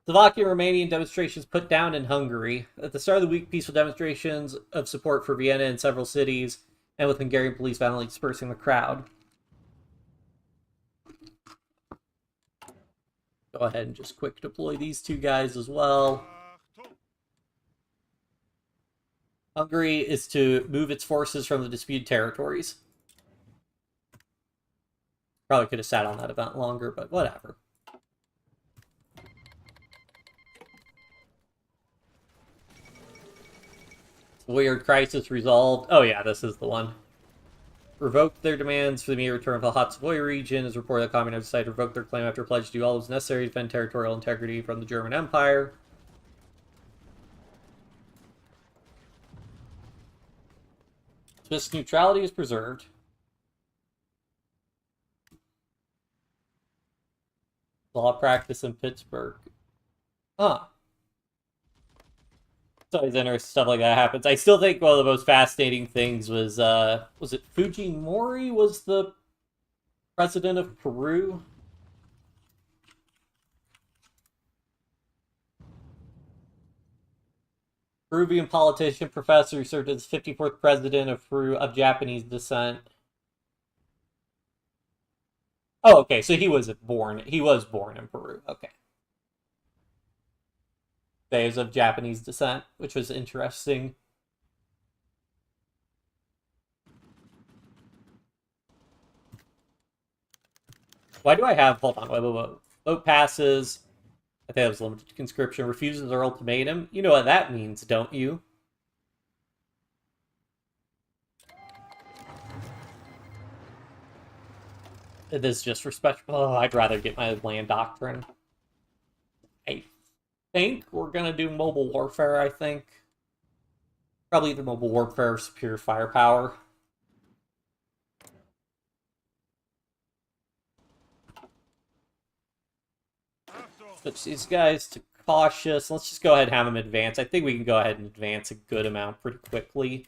Slovakian Romanian demonstrations put down in Hungary. At the start of the week, peaceful demonstrations of support for Vienna in several cities, and with Hungarian police violently dispersing the crowd. Go ahead and just quick deploy these two guys as well. Hungary is to move its forces from the disputed territories. Probably could have sat on that event longer, but whatever. Weird crisis resolved. Oh yeah, this is the one. Revoked their demands for the immediate return of the Hot Savoy region. As reported, the communists decided to revoke their claim after pledge to do all that was necessary to defend territorial integrity from the German Empire. Swiss neutrality is preserved. Law practice in Pittsburgh. Huh. It's always interesting stuff like that happens. I still think one of the most fascinating things was it Fujimori was the president of Peru? Peruvian politician, professor who served as 54th president of Peru of Japanese descent. Oh, okay, so he was born in Peru. Okay. He was of Japanese descent, which was interesting. Why do I have... Hold on, wait. Vote passes. I think that was limited to conscription. Refuses their ultimatum. You know what that means, don't you? It is just respectful. Oh, I'd rather get my land doctrine. I think we're gonna do mobile warfare, I think. Probably either mobile warfare or superior firepower. Switch these guys to cautious. Let's just go ahead and have them advance. I think we can go ahead and advance a good amount pretty quickly.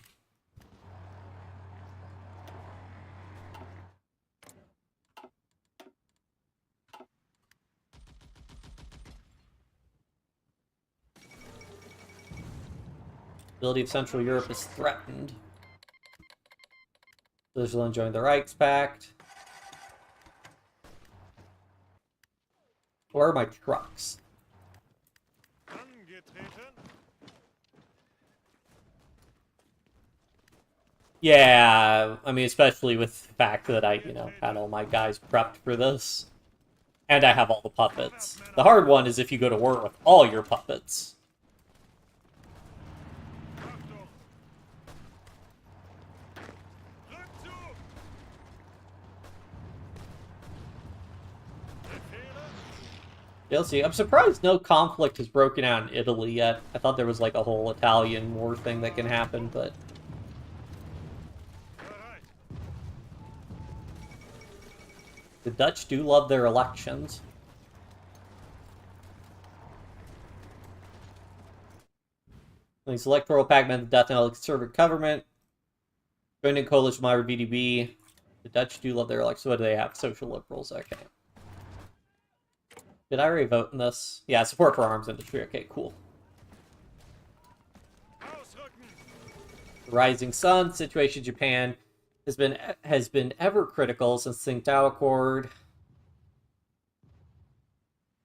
Ability of Central Europe is threatened. Switzerland joined the Reichspakt. Where are my trucks? Yeah, I mean, especially with the fact that I, had all my guys prepped for this. And I have all the puppets. The hard one is if you go to war with all your puppets. You'll see. I'm surprised no conflict has broken out in Italy yet. I thought there was like a whole Italian war thing that can happen, but... The Dutch do love their elections. This electoral pact meant the death of the conservative government. Joined in coalition with VDB. The Dutch do love their elections. What do they have? Social liberals. Okay. Did I already vote in this? Yeah, support for arms industry. Okay, cool. Rising Sun situation. Japan has been ever critical since the Tsingtao Accord.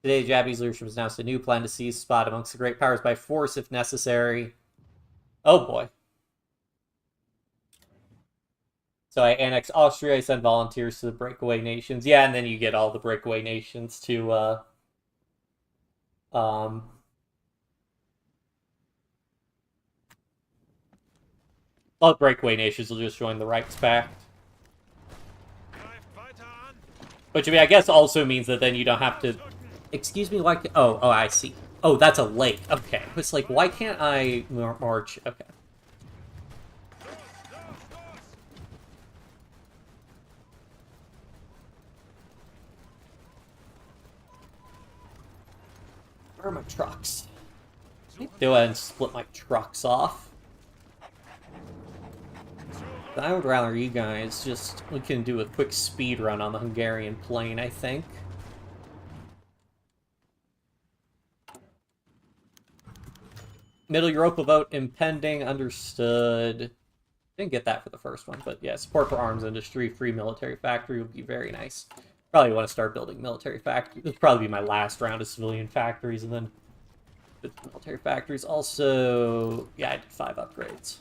Today, Japanese leadership has announced a new plan to seize spot amongst the great powers by force if necessary. Oh boy. So I annex Austria, I send volunteers to the breakaway nations. Yeah, and then you get all the breakaway nations to all the breakaway nations will just join the Reichspakt. Which, I mean, I guess also means that then you don't have to... Excuse me, why... Oh, I see. Oh, that's a lake. Okay. It's like, why can't I march? Okay. Where are my trucks? Go ahead and split my trucks off. I would rather you guys just... We can do a quick speed run on the Hungarian plain, I think. Middle Europa vote impending, understood. Didn't get that for the first one, but yeah, support for arms industry, free military factory would be very nice. Probably want to start building military factories. This will probably be my last round of civilian factories, and then military factories. Also, yeah, I did 5 upgrades.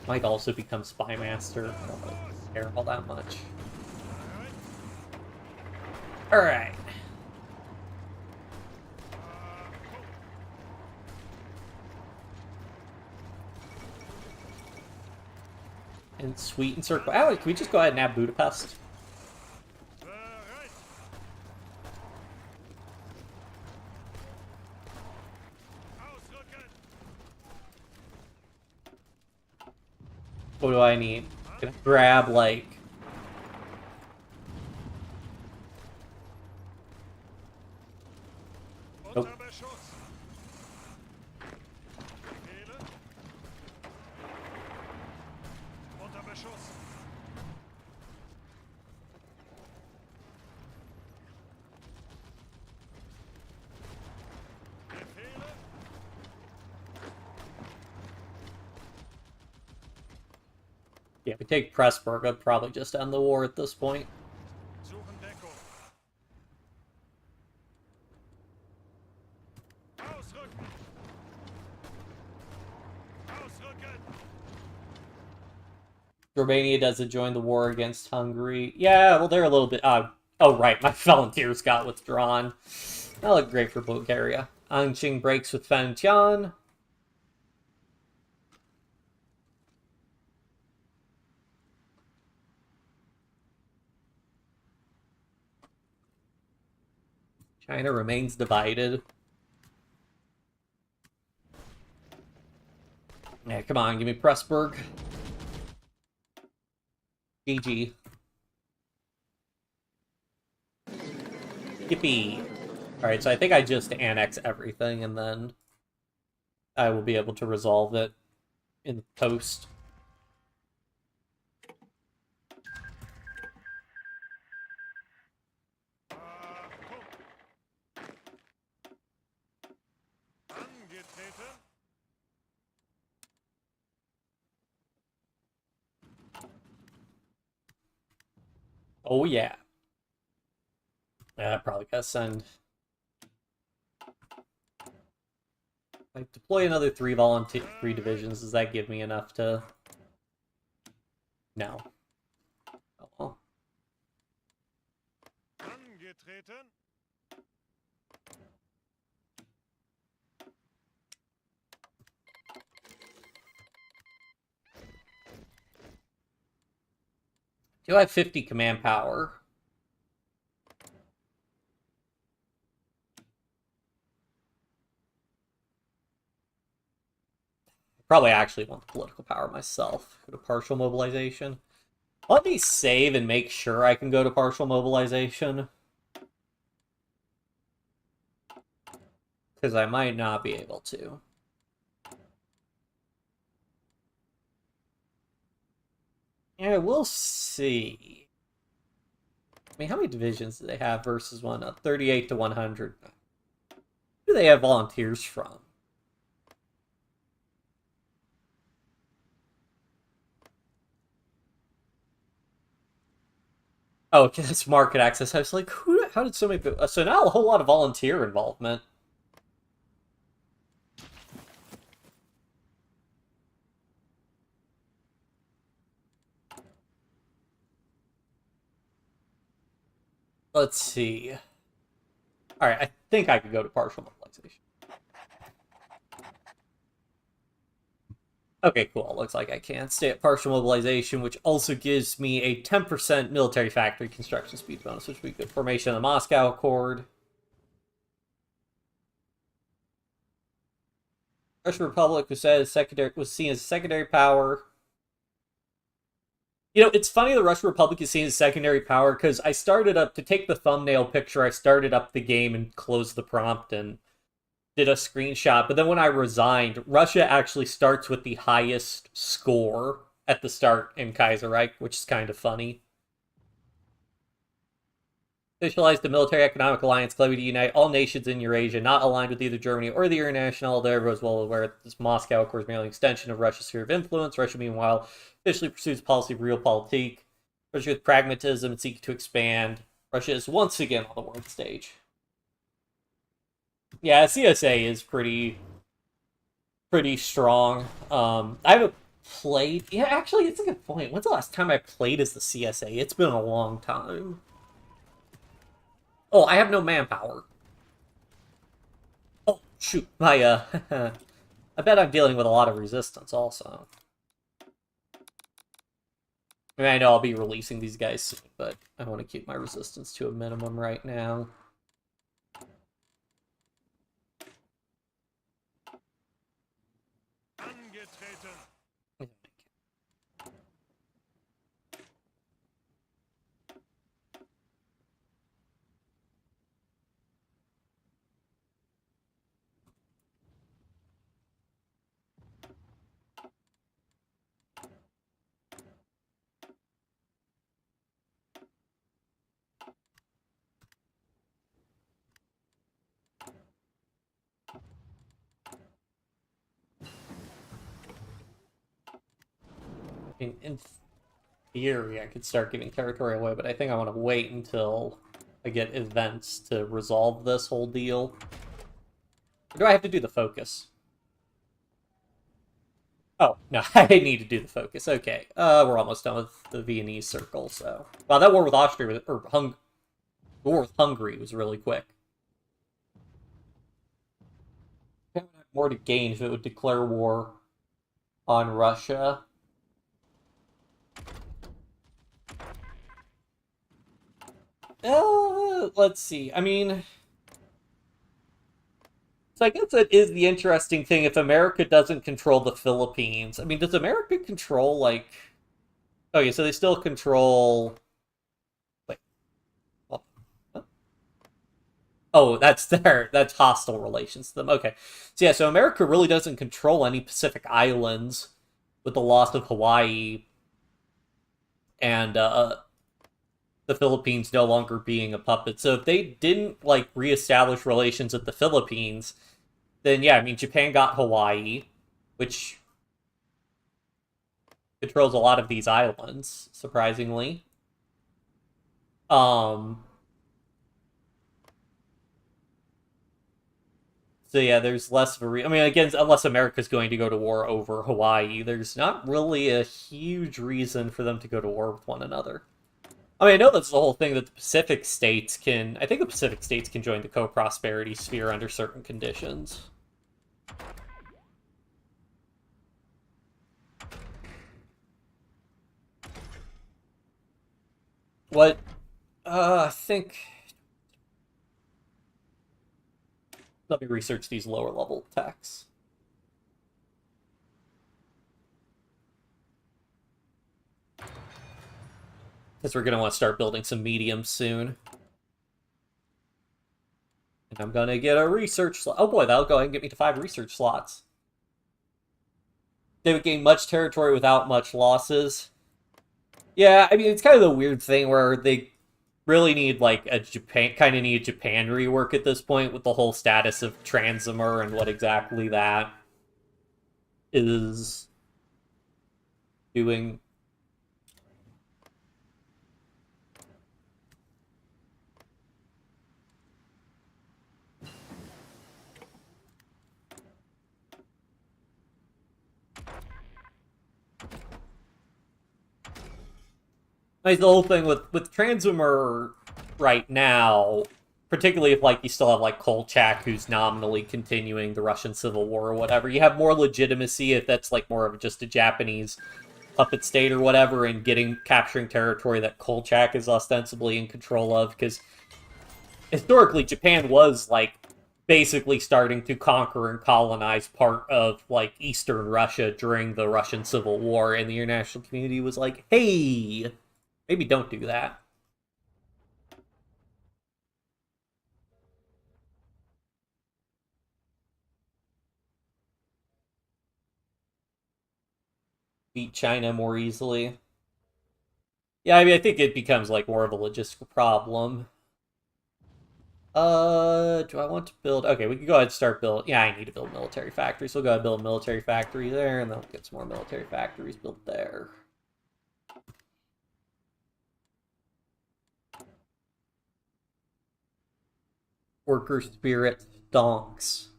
Might also become Spy Master. I don't really care all that much. Alright. And Sweet and Circle. Oh, can we just go ahead and have Budapest? What do I need? I'm gonna grab, like... Nope. Yeah, if we take Pressburg, I'd probably just end the war at this point. Romania doesn't join the war against Hungary. Yeah, well, they're a little bit... oh, right, my volunteers got withdrawn. That looked great for Bulgaria. Anqing breaks with Fantian. China remains divided. Yeah, come on, give me Pressburg. GG. Yippee. Alright, so I think I just annex everything, and then I will be able to resolve it in the post. Oh, yeah. Yeah, I probably gotta send... Like, deploy another 3 divisions. Does that give me enough to... No. Oh, well. Do I have 50 command power? Probably actually want the political power myself. Go to partial mobilization. Let me save and make sure I can go to partial mobilization. Because I might not be able to. Yeah, we'll see. I mean, how many divisions do they have versus one? 38 to 100. Who do they have volunteers from? Oh, okay, that's market access. I was like, how did so many people... So now a whole lot of volunteer involvement. Let's see. Alright, I think I could go to partial mobilization. Okay, cool. Looks like I can stay at partial mobilization, which also gives me a 10% military factory construction speed bonus, which would be good. Formation of the Moscow Accord. Russian Republic was seen as a secondary power. You know, it's funny the Russian Republic is seen as secondary power because I started up, to take the thumbnail picture, I started up the game and closed the prompt and did a screenshot. But then when I resigned, Russia actually starts with the highest score at the start in Kaiserreich, which is kind of funny. Officialized the military economic alliance claiming to unite all nations in Eurasia, not aligned with either Germany or the International. Although everyone is well aware that this Moscow Accord is merely an extension of Russia's sphere of influence. Russia, meanwhile, officially pursues policy of realpolitik. Russia with pragmatism and seeking to expand. Russia is once again on the world stage. Yeah, CSA is pretty strong. I have played... Yeah, actually, it's a good point. When's the last time I played as the CSA? It's been a long time. Oh, I have no manpower. Oh, shoot. My, I bet I'm dealing with a lot of resistance, also. I mean, I know I'll be releasing these guys soon, but I want to keep my resistance to a minimum right now. In theory, I could start giving territory away, but I think I want to wait until I get events to resolve this whole deal. Or do I have to do the focus? Oh, no, I need to do the focus. Okay, we're almost done with the Viennese circle, so... Wow, that war with Austria, or the war with Hungary was really quick. I would have more to gain if it would declare war on Russia. Let's see. I mean... So I guess that is the interesting thing if America doesn't control the Philippines. I mean, does America control, like... Okay, so they still control... Wait. Well, huh? Oh, that's hostile relations to them. Okay. So yeah, so America really doesn't control any Pacific islands with the loss of Hawaii and the Philippines no longer being a puppet. So if they didn't, like, reestablish relations with the Philippines, then yeah, I mean, Japan got Hawaii, which controls a lot of these islands, surprisingly. So yeah, there's less of a I mean, again, unless America's going to go to war over Hawaii, there's not really a huge reason for them to go to war with one another. I mean, I know that's the whole thing that the Pacific states can... I think the Pacific states can join the co-prosperity sphere under certain conditions. What? I think... Let me research these lower level techs. Because we're going to want to start building some mediums soon. And I'm going to get a research slot. Oh boy, that'll go ahead and get me to 5 research slots. They would gain much territory without much losses. Yeah, I mean, it's kind of the weird thing where they really need, like, a Japan rework at this point with the whole status of Transimer and what exactly that is doing. Like, the whole thing with Transimer right now, particularly if, like, you still have, like, Kolchak, who's nominally continuing the Russian Civil War or whatever, you have more legitimacy if that's, like, more of just a Japanese puppet state or whatever, and capturing territory that Kolchak is ostensibly in control of, because historically, Japan was, like, basically starting to conquer and colonize part of, like, Eastern Russia during the Russian Civil War, and the international community was like, hey, maybe don't do that. Beat China more easily. Yeah, I mean, I think it becomes, like, more of a logistical problem. Do I want to build... Okay, we can go ahead and start build... Yeah, I need to build military factories. We'll go ahead and build a military factory there, and then we'll get some more military factories built there. Worker spirit donks.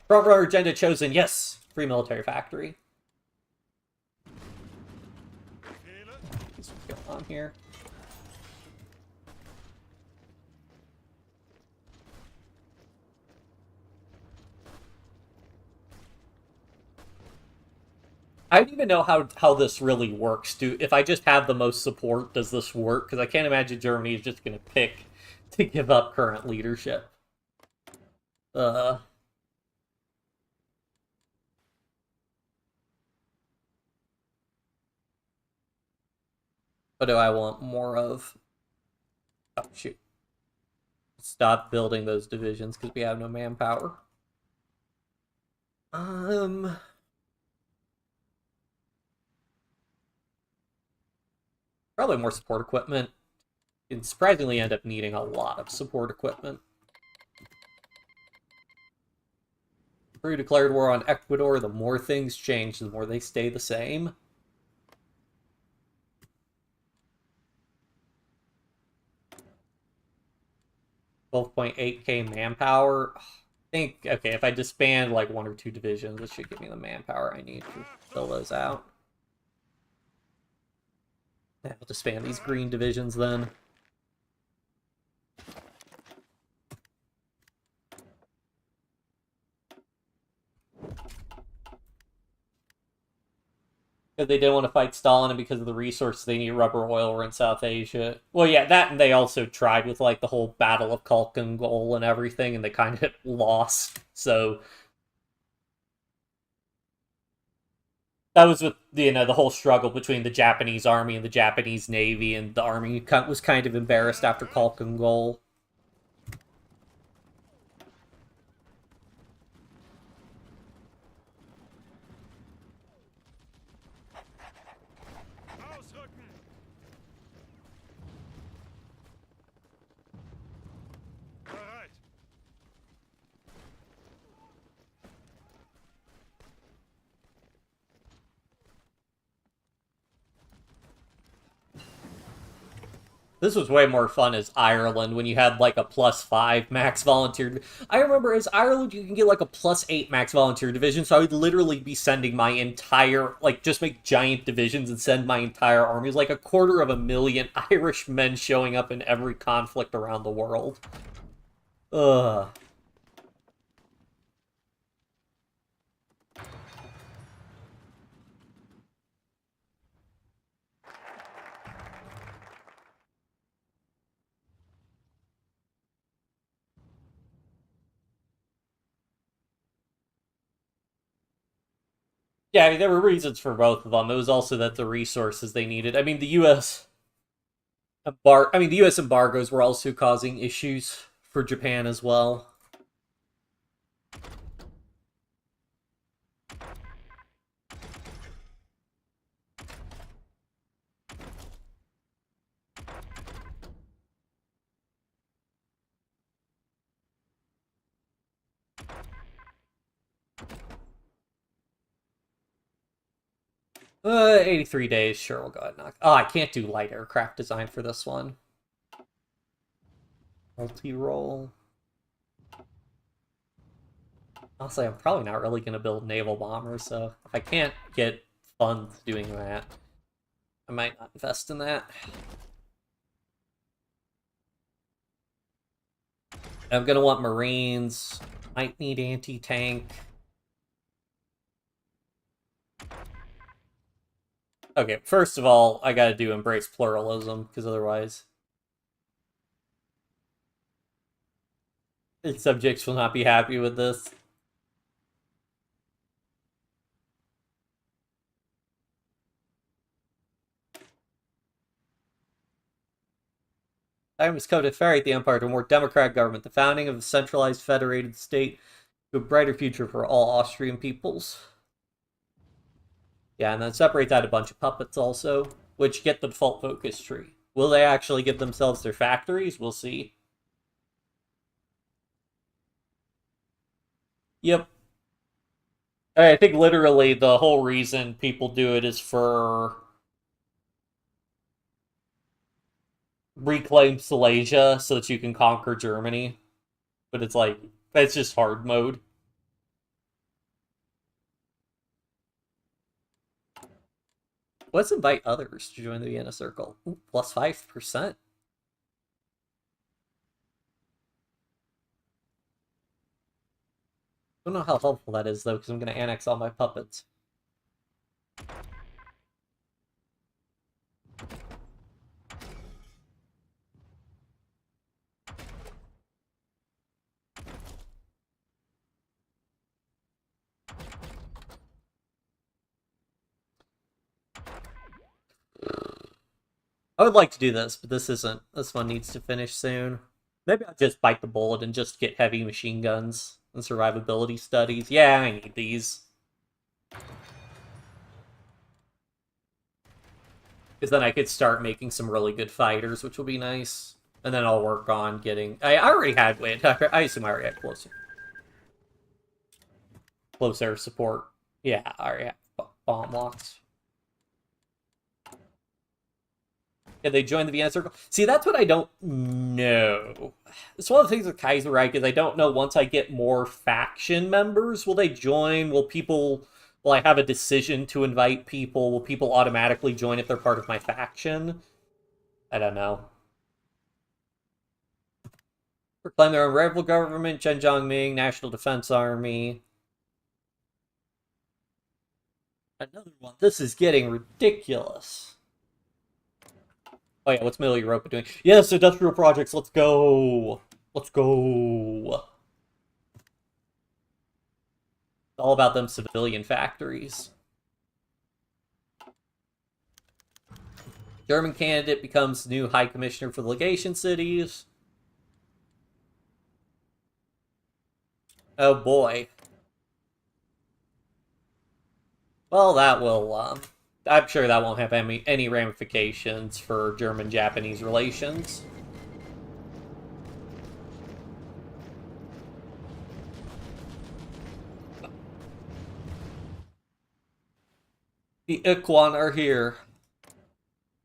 Frontrunner agenda chosen, yes! free military factory. What's going on here? I don't even know how this really works. If I just have the most support, does this work? Because I can't imagine Germany is just going to pick to give up current leadership. What do I want more of? Oh, shoot. Stop building those divisions because we have no manpower. Probably more support equipment. And surprisingly end up needing a lot of support equipment. Peru declared war on Ecuador. The more things change, the more they stay the same. $12.8k manpower. I think, okay, if I disband like 1 or 2 divisions, this should give me the manpower I need to fill those out. Yeah, I'll disband these green divisions then. Because they didn't want to fight Stalin, and because of the resources they need, rubber oil were in South Asia. Well, yeah, that, and they also tried with like the whole Battle of Khalkhin and everything, and they kind of lost. So that was with the whole struggle between the Japanese army and the Japanese navy, and the army was kind of embarrassed after Khalkhin. This was way more fun as Ireland when you had like a +5 max volunteer. I remember as Ireland you can get like a +8 max volunteer division, so I would literally be sending my entire, like just make giant divisions and send my entire armies, like 250,000 Irish men showing up in every conflict around the world. Ugh. Yeah, I mean, there were reasons for both of them. It was also that the resources they needed. I mean, the U.S. embargoes were also causing issues for Japan as well. Uh, 83 days. Sure, we'll go ahead and knock. Oh, I can't do light aircraft design for this one. Multi-roll. Honestly, I'm probably not really going to build naval bombers, so if I can't get funds doing that, I might not invest in that. I'm going to want Marines. Might need anti-tank. Okay, first of all, I gotta do embrace pluralism, because otherwise its subjects will not be happy with this. Time has come to ferret the empire to a more democratic government, the founding of a centralized federated state to a brighter future for all Austrian peoples. Yeah, and then separates out a bunch of puppets also, which get the default focus tree. Will they actually give themselves their factories? We'll see. Yep. I think literally the whole reason people do it is for reclaim Silesia so that you can conquer Germany. But it's like, that's just hard mode. Let's invite others to join the Vienna Circle. Ooh, plus 5%. I don't know how helpful that is, though, because I'm going to annex all my puppets. I would like to do this, but this isn't. This one needs to finish soon. Maybe I'll just bite the bullet and just get heavy machine guns and survivability studies. Yeah, I need these. Because then I could start making some really good fighters, which will be nice. And then I'll work on getting... I already had... Wait, I assume I already had close air support. Yeah, I already have bomb locks. Yeah, they joined the Vienna Circle. See, that's what I don't know. It's one of the things with Kaiserreich is I don't know once I get more faction members, will they join? Will I have a decision to invite people? Will people automatically join if they're part of my faction? I don't know. Proclaim their own rival government, Chen Jiangming, National Defense Army. Another one. This is getting ridiculous. Oh yeah, what's Middle Europa doing? Yes, industrial projects, let's go! Let's go! It's all about them civilian factories. German candidate becomes new High Commissioner for the legation cities. Oh boy. Well, that will, I'm sure that won't have any ramifications for German-Japanese relations. The Iquan are here.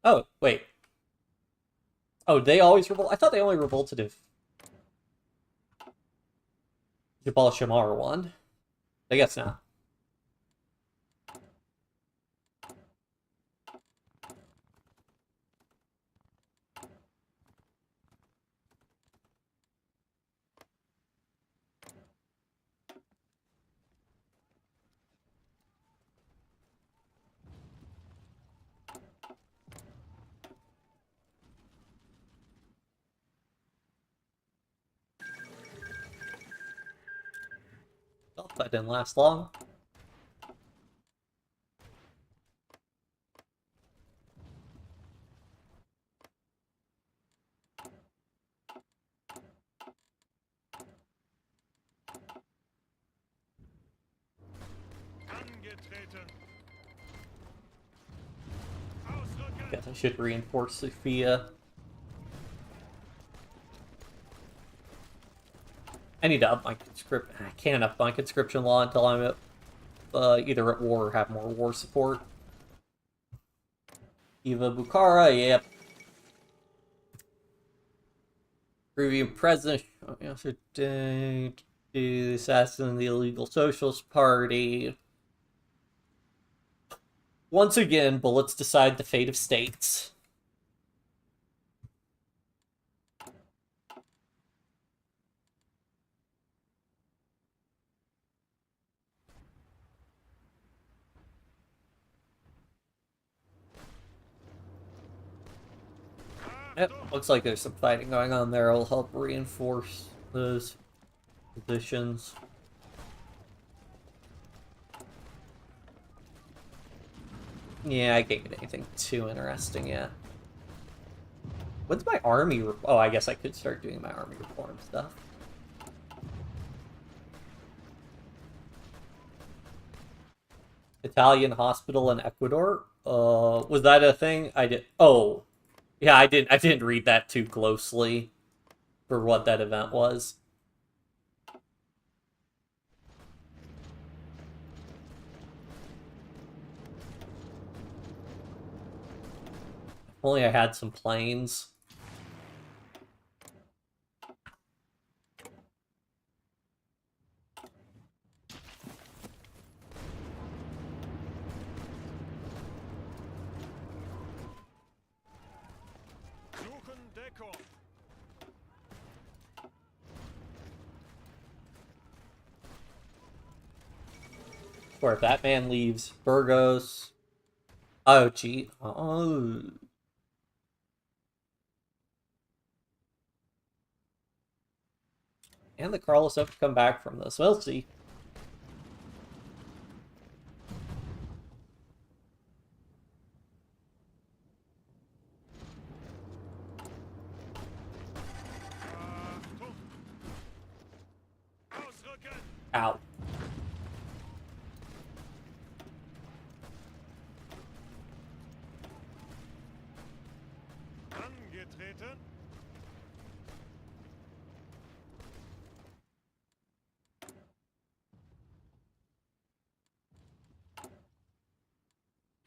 Oh, wait. Oh, they always revolt? I thought they only revolted if Jabal Shamar won. I guess not. Well, that didn't last long. Guess I should reinforce Sophia. I need to up my conscription. I can't up my conscription law until I'm at, either at war or have more war support. Eva Bukhara, yep. Peruvian president, the assassin of the illegal Socialist Party. Once again, bullets decide the fate of states. Yep, looks like there's some fighting going on there. I'll help reinforce those positions. Yeah, I can't get anything too interesting yet. When's my army? Oh, I guess I could start doing my army reform stuff. Italian hospital in Ecuador? Was that a thing? I did. Oh, yeah, I didn't read that too closely for what that event was. If only I had some planes. Or if that man leaves Burgos. Oh, gee. Oh. And the Carlos have to come back from this. We'll see. Ow. Angetreten.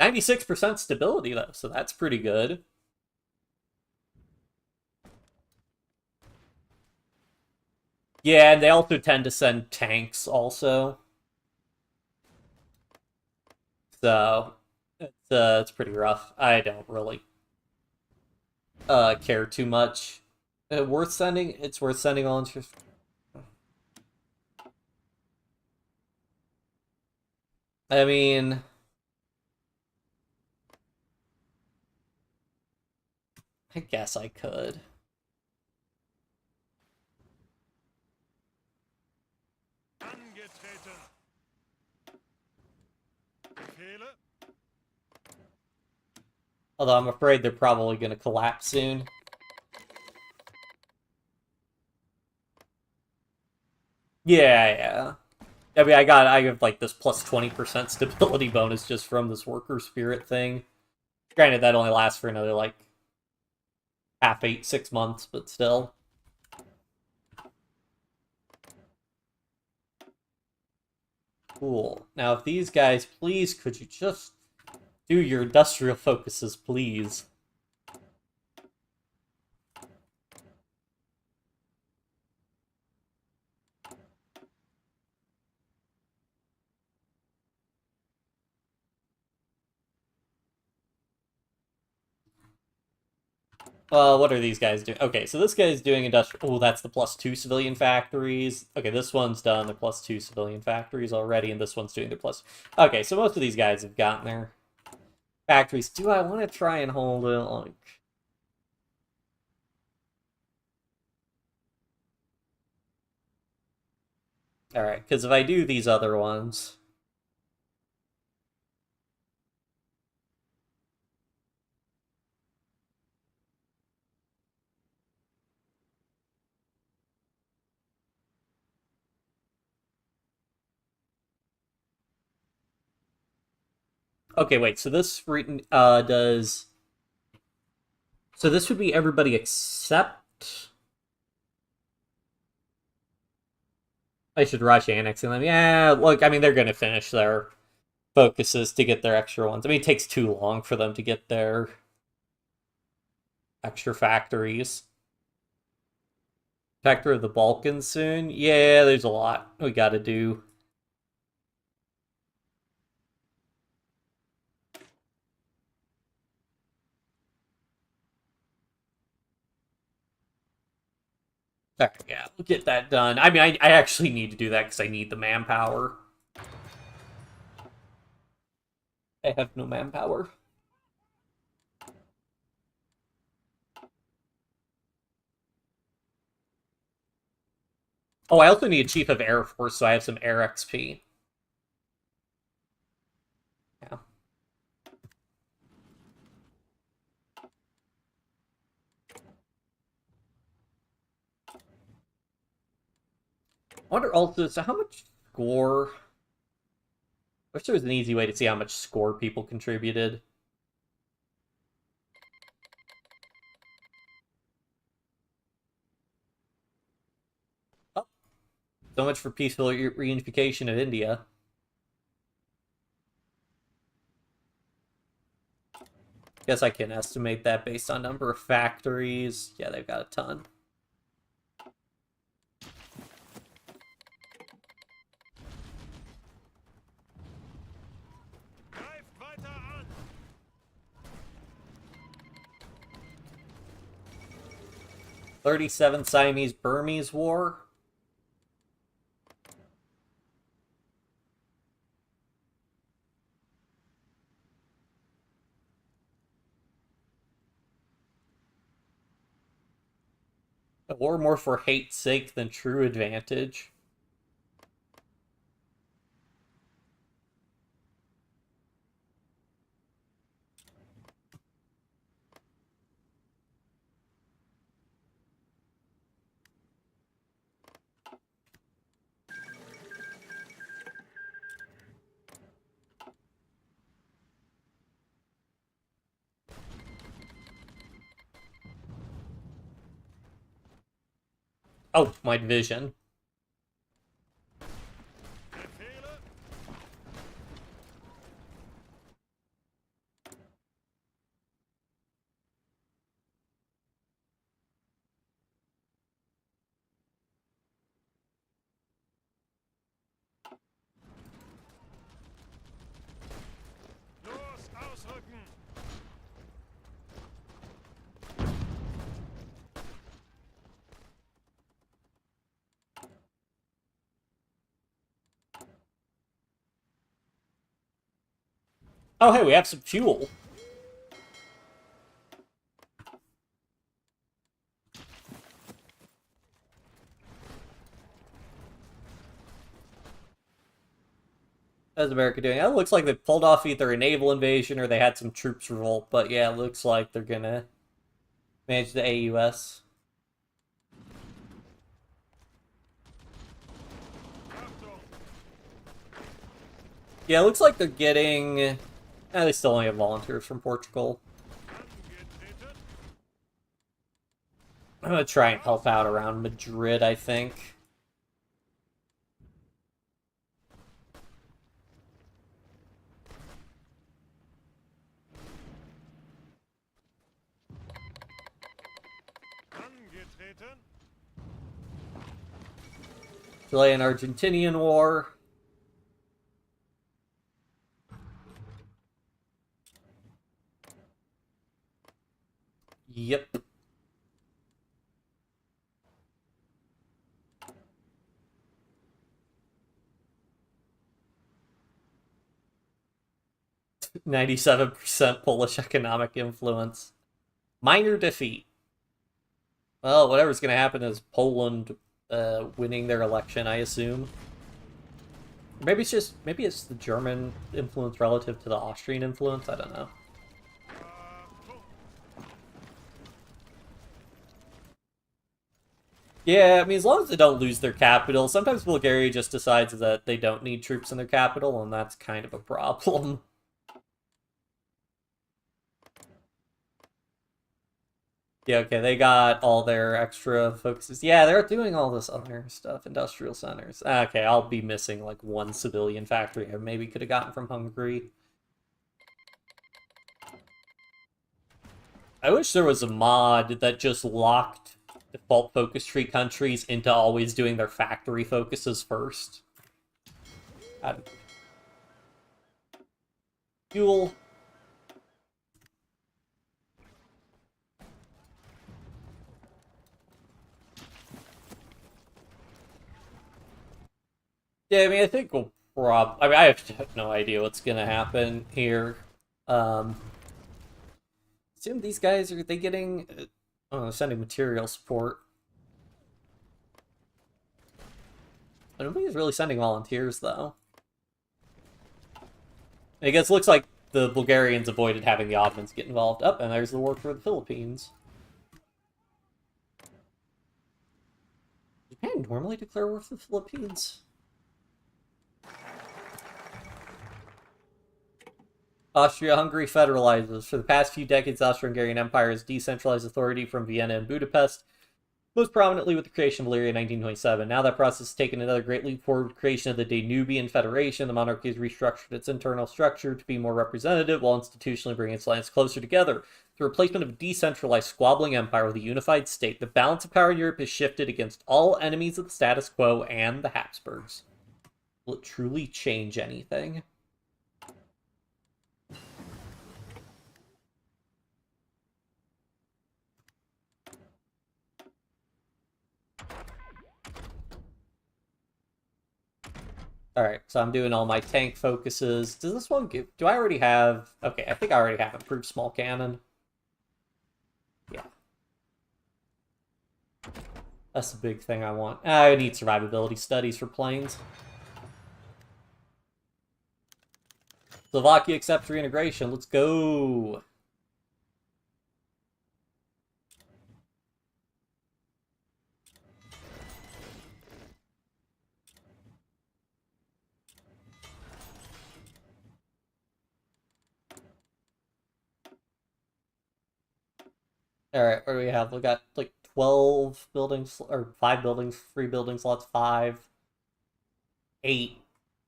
96% stability, though, so that's pretty good. Yeah, and they also tend to send tanks, also. So, it's pretty rough. I don't really care too much. Worth sending? It's worth sending all interest. I mean... I guess I could. Angetreten. Befehle. Although I'm afraid they're probably going to collapse soon. Yeah. I mean, I have like this plus 20% stability bonus just from this worker spirit thing. Granted, that only lasts for another like half 6 months, but still. Cool. Now, if these guys, please, could you just do your industrial focuses, please? What are these guys doing? Okay, so this guy's doing industrial... Oh, that's the +2 civilian factories. Okay, this one's done the +2 civilian factories already, and this one's doing the plus... Okay, so most of these guys have gotten their factories. Do I want to try and hold it? Like... Alright, because if I do these other ones... Okay, wait, so this does... So this would be everybody except... I should rush annexing them. Yeah, look, I mean, they're going to finish their focuses to get their extra ones. I mean, it takes too long for them to get their extra factories. Factor of the Balkans soon? Yeah, there's a lot we got to do. Okay, yeah, we'll get that done. I mean, I actually need to do that because I need the manpower. I have no manpower. Oh, I also need a Chief of Air Force, so I have some Air XP. Yeah. I wonder also, so how much score... I wish there was an easy way to see how much score people contributed. Oh, so much for peaceful reunification of India. Guess I can estimate that based on number of factories. Yeah, they've got a ton. Greift weiter an. 37 Siamese-Burmese War. A war more for hate's sake than true advantage. Oh, my division. Befehle. Los, ausrücken. Oh, hey, we have some fuel. How's America doing? It looks like they pulled off either a naval invasion or they had some troops revolt, but yeah, it looks like they're gonna manage the AUS. Achtung. Yeah, it looks like they're getting... they still only have volunteers from Portugal. Angetreten. I'm gonna try and help out around Madrid, I think. Angetreten. Chilean-Argentinian War. Yep. %97 Polish economic influence. Minor defeat. Well, whatever's going to happen is Poland winning their election, I assume. Maybe it's the German influence relative to the Austrian influence. I don't know. Achtung. Yeah, I mean, as long as they don't lose their capital, sometimes Bulgaria just decides that they don't need troops in their capital, and that's kind of a problem. Yeah, okay, they got all their extra focuses. Yeah, they're doing all this other stuff, industrial centers. Okay, I'll be missing like one civilian factory I maybe could have gotten from Hungary. I wish there was a mod that just locked default focus tree countries into always doing their factory focuses first. Fuel. Yeah, I mean, I think we'll I mean, I have no idea what's gonna happen here. Assume these guys are they getting? Sending material support. Nobody's really sending volunteers though. I guess it looks like the Bulgarians avoided having the Ottomans get involved. Up, and there's the war for the Philippines. Japan normally declare war for the Philippines? Austria-Hungary federalizes. For the past few decades, the Austro-Hungarian Empire has decentralized authority from Vienna and Budapest, most prominently with the creation of Illyria in 1927. Now that process has taken another great leap forward with the creation of the Danubian Federation. The monarchy has restructured its internal structure to be more representative while institutionally bringing its lands closer together. The replacement of a decentralized squabbling empire with a unified state, the balance of power in Europe has shifted against all enemies of the status quo and the Habsburgs. Will it truly change anything? Alright, so I'm doing all my tank focuses. Does this one give... Do I already have... Okay, I think I already have improved small cannon. Yeah. That's the big thing I want. I need survivability studies for planes. Slovakia accepts reintegration. Let's go. Alright, what do we have? We got like 12 buildings, or 5 buildings, 3 building slots, 5, 8.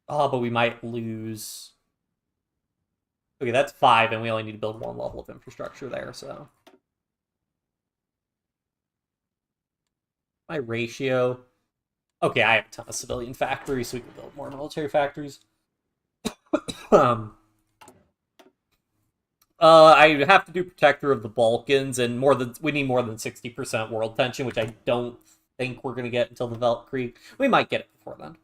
Oh, but we might lose. Okay, that's 5, and we only need to build 1 level of infrastructure there, so. My ratio. Okay, I have a ton of civilian factories, so we can build more military factories. um, I have to do Protector of the Balkans, and we need more than 60% world tension, which I don't think we're gonna get until the Weltkrieg. We might get it before then.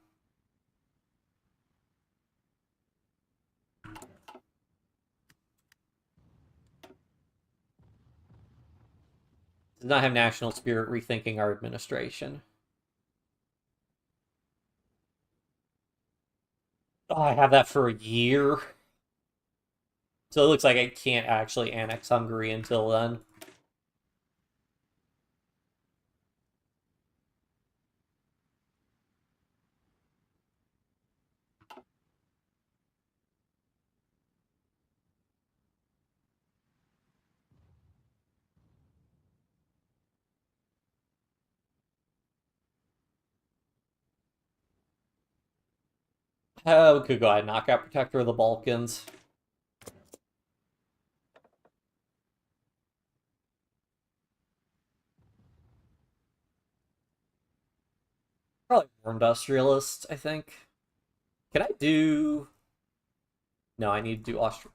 Does not have national spirit, rethinking our administration. Oh, I have that for a year. So it looks like I can't actually annex Hungary until then. We could go ahead and knock out Protector of the Balkans. Probably more industrialist, I think. Can I do... No, I need to do Austria.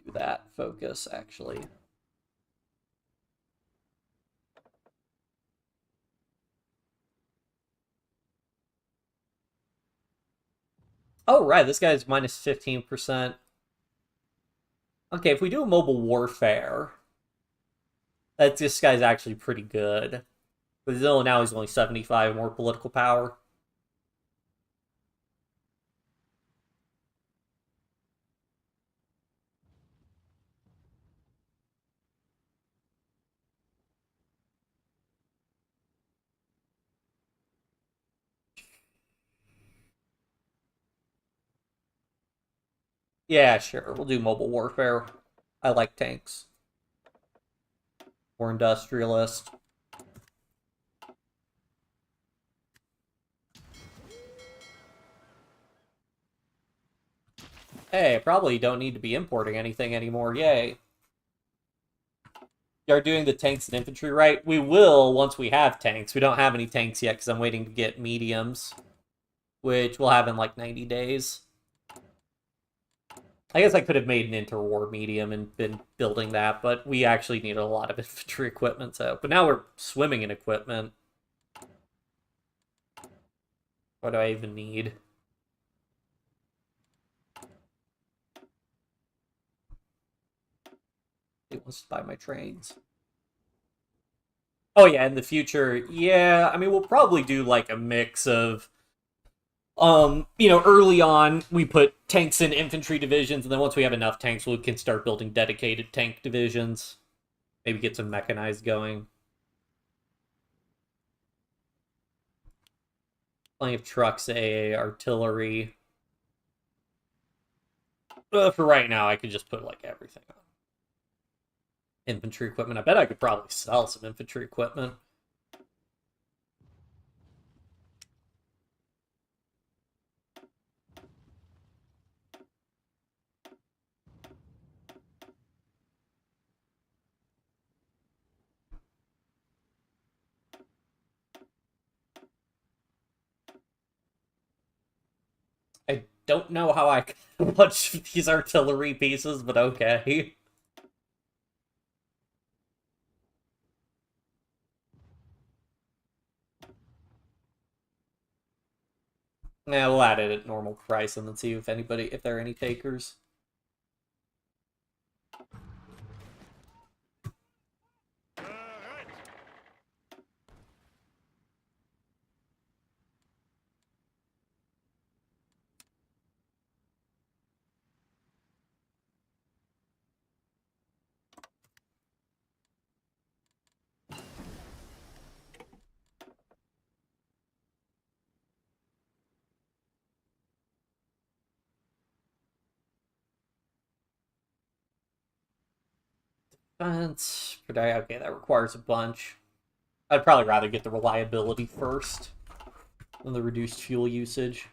Do that focus, actually. Oh, right, this guy's minus 15%. Okay, if we do a mobile warfare, this guy's actually pretty good. But now he's only 75 more political power. Yeah, sure, we'll do mobile warfare. I like tanks. More industrialist. Hey, probably don't need to be importing anything anymore, yay. You are doing the tanks and infantry right? We will once we have tanks. We don't have any tanks yet because I'm waiting to get mediums, which we'll have in like 90 days. I guess I could have made an interwar medium and been building that, but we actually need a lot of infantry equipment, so. But now we're swimming in equipment. What do I even need? It wants to buy my trains. Oh yeah, in the future, yeah, I mean, we'll probably do like a mix of early on we put tanks in infantry divisions, and then once we have enough tanks, we can start building dedicated tank divisions. Maybe get some mechanized going. Plenty of trucks, AA, artillery. For right now, I could just put like everything on. Infantry equipment. I bet I could probably sell some infantry equipment. I don't know how I can watch these artillery pieces, but okay. Yeah, we'll add it at normal price and then see if there are any takers. defense. Okay, that requires a bunch. I'd probably rather get the reliability first than the reduced fuel usage.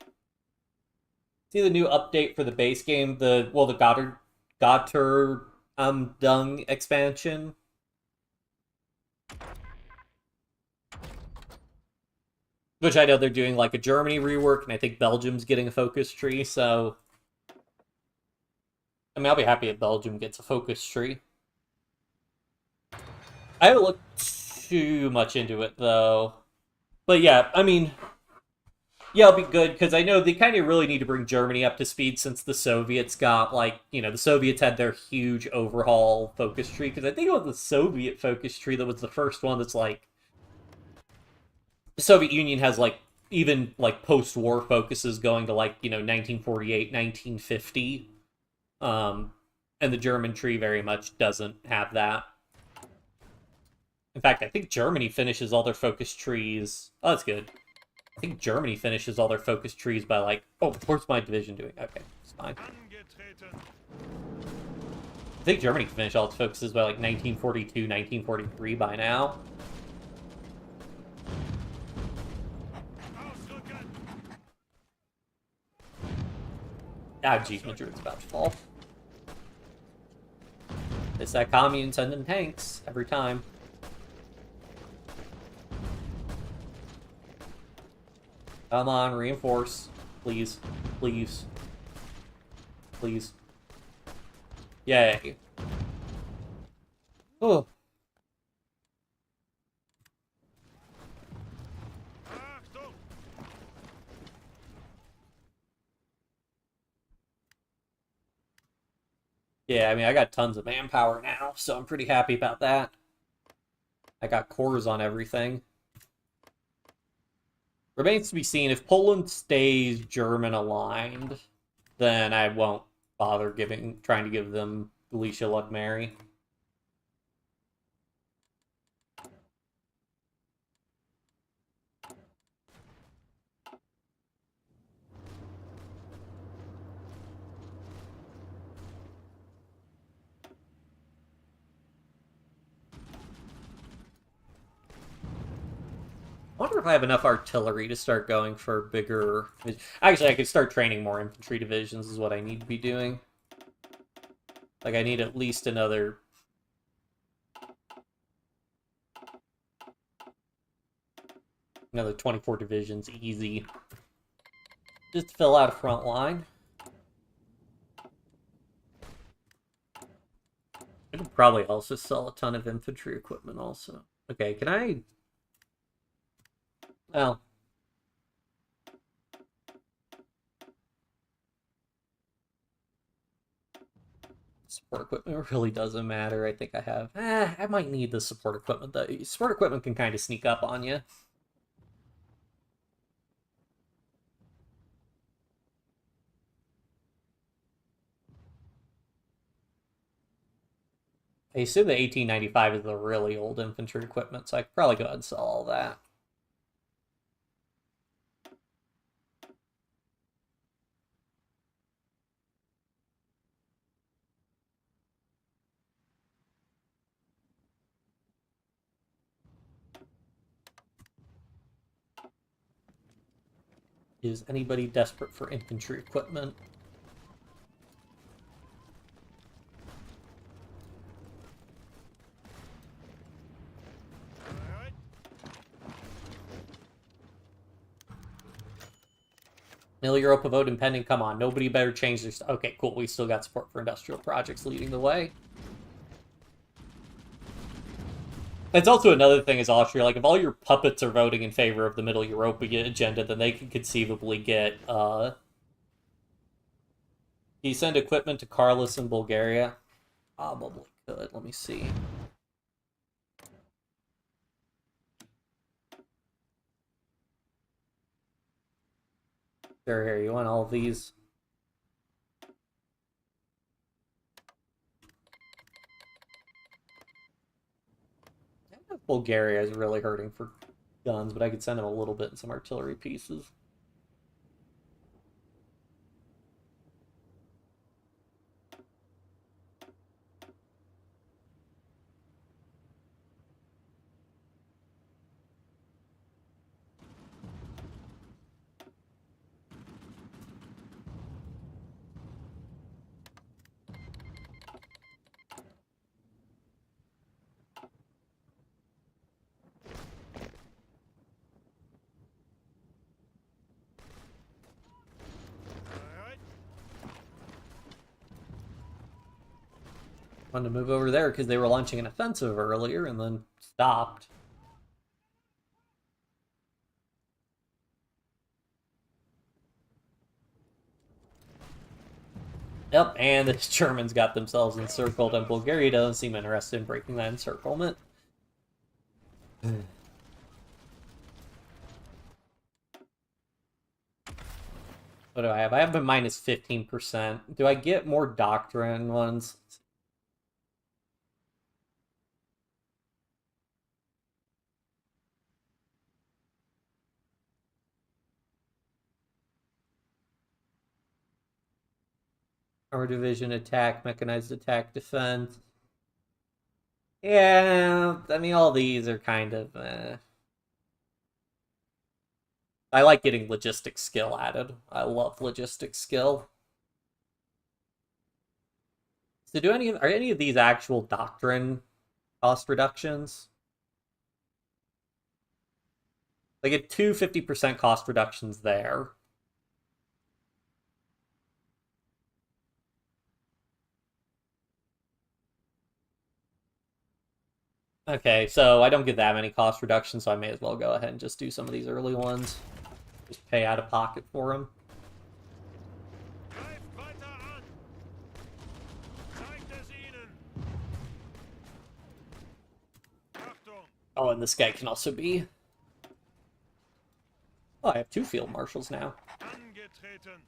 See the new update for the base game, the Gotter Dung expansion. Which I know they're doing like a Germany rework, and I think Belgium's getting a focus tree, so I mean I'll be happy if Belgium gets a focus tree. I haven't looked too much into it though. But yeah, I mean, yeah, it'll be good, because I know they kind of really need to bring Germany up to speed since the Soviets got, like, you know, the Soviets had their huge overhaul focus tree, because I think it was the Soviet focus tree that was the first one that's, like, the Soviet Union has, like, even, like, post-war focuses going to, like, you know, 1948, 1950, and the German tree very much doesn't have that. In fact, I think Germany finishes all their focus trees. Oh, that's good. I think Germany finishes all their focus trees by like... Oh, where's my division doing? Okay, it's fine. I think Germany can finish all its focuses by like 1942, 1943 by now. Ah, geez, Madrid's about to fall. It's that commune sending tanks every time. Come on, reinforce. Please. Please. Please. Yay. Oh. Yeah, I mean, I got tons of manpower now, so I'm pretty happy about that. I got cores on everything. Remains to be seen. If Poland stays German-aligned, then I won't bother trying to give them Galicia Ludmeri. I wonder if I have enough artillery to start going for bigger... Actually, I could start training more infantry divisions is what I need to be doing. Like, I need at least another... Another 24 divisions, easy. Just to fill out a front line. I could probably also sell a ton of infantry equipment also. Okay, can I... Well... Support equipment really doesn't matter. I think I have... I might need the support equipment, though. Support equipment can kind of sneak up on you. I assume the 1895 is the really old infantry equipment, so I could probably go ahead and sell all that. Is anybody desperate for infantry equipment? Nil Europa vote impending. Come on, nobody better change their... Okay, cool. We still got support for industrial projects leading the way. That's also another thing is Austria. Like, if all your puppets are voting in favor of the Middle Europa agenda, then they can conceivably get... Can you send equipment to Carlos in Bulgaria? Probably could. Let me see. Sure, here, you want all of these? I don't know if Bulgaria is really hurting for guns, but I could send them a little bit in some artillery pieces. Wanted to move over there because they were launching an offensive earlier and then stopped. Yep, and the Germans got themselves encircled, and Bulgaria doesn't seem interested in breaking that encirclement. What do I have? I have a minus 15%. Do I get more doctrine ones? Armor division attack, mechanized attack, defense. Yeah, I mean, all these are kind of... I like getting logistic skill added. I love logistic skill. So are any of these actual doctrine cost reductions? They get two 50% cost reductions there. Okay, so I don't get that many cost reductions, so I may as well go ahead and just do some of these early ones. Just pay out of pocket for them. Greift weiter an! Zeigt es ihnen! Achtung! Oh, and this guy can also be... Oh, I have 2 field marshals now. Angetreten!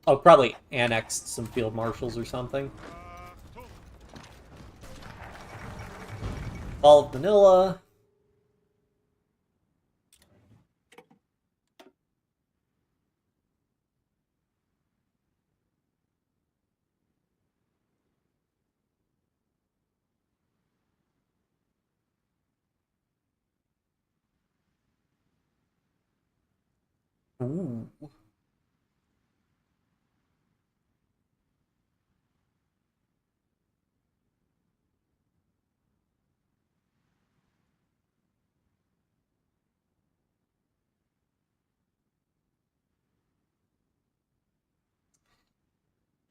Oh, probably annexed some field marshals or something. Achtung! Fall of Manila. Ooh.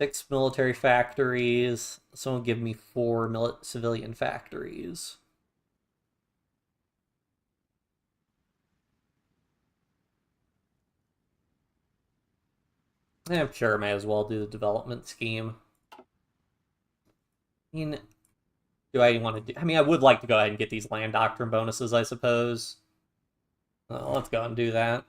Six military factories. Someone give me 4 civilian factories. I'm sure I may as well do the development scheme. I mean, do I want to do... I mean, I would like to go ahead and get these land doctrine bonuses, I suppose. Let's go and do that.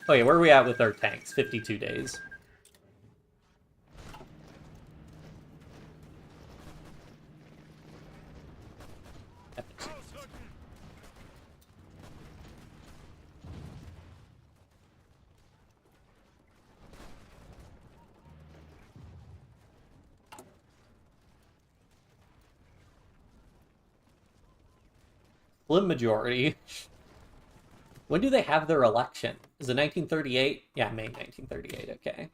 Oh yeah, where are we at with our tanks? 52 days. Ausrücken! Slim majority. When do they have their election? Is it 1938? Yeah, May 1938, okay.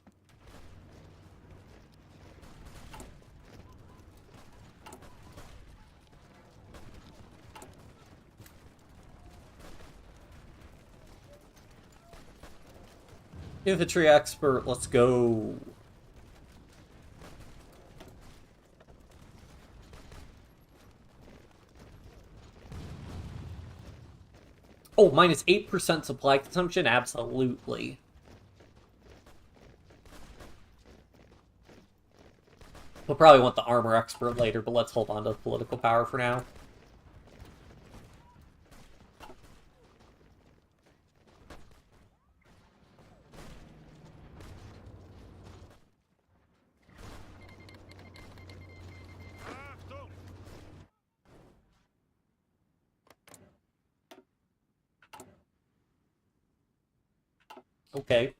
Infantry expert, let's go. Oh, minus 8% supply consumption? Absolutely. We'll probably want the armor expert later, but let's hold on to political power for now. Achtung! Okay.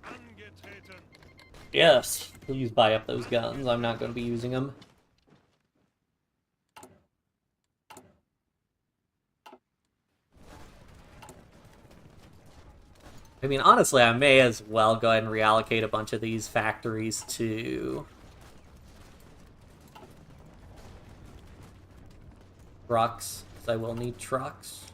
Angetreten! Yes, please buy up those guns. I'm not going to be using them. I mean, honestly, I may as well go ahead and reallocate a bunch of these factories to trucks, because I will need trucks.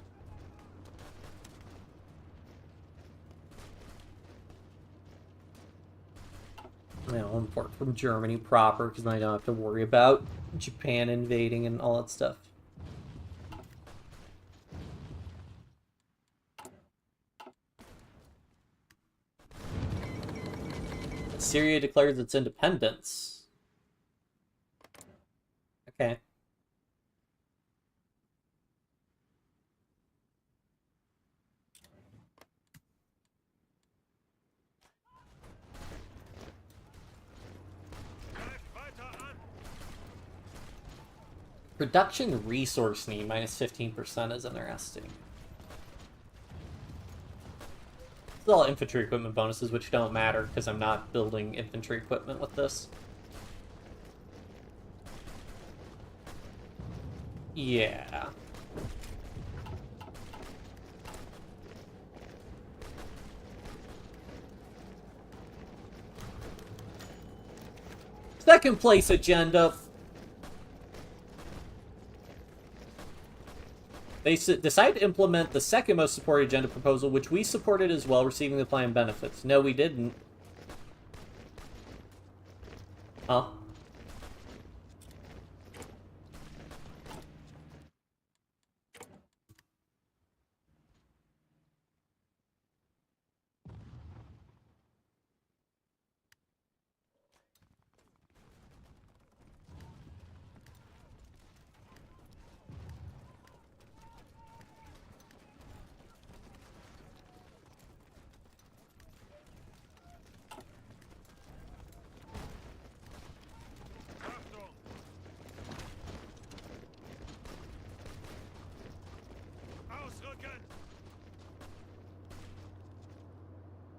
I'll import from Germany proper, because then I don't have to worry about Japan invading and all that stuff. Syria declares its independence. Okay. Production resource need minus 15% is interesting. It's all infantry equipment bonuses, which don't matter because I'm not building infantry equipment with this. Yeah. Second place agenda. They decided to implement the second most supported agenda proposal, which we supported as well, receiving the plan benefits. No, we didn't. Huh?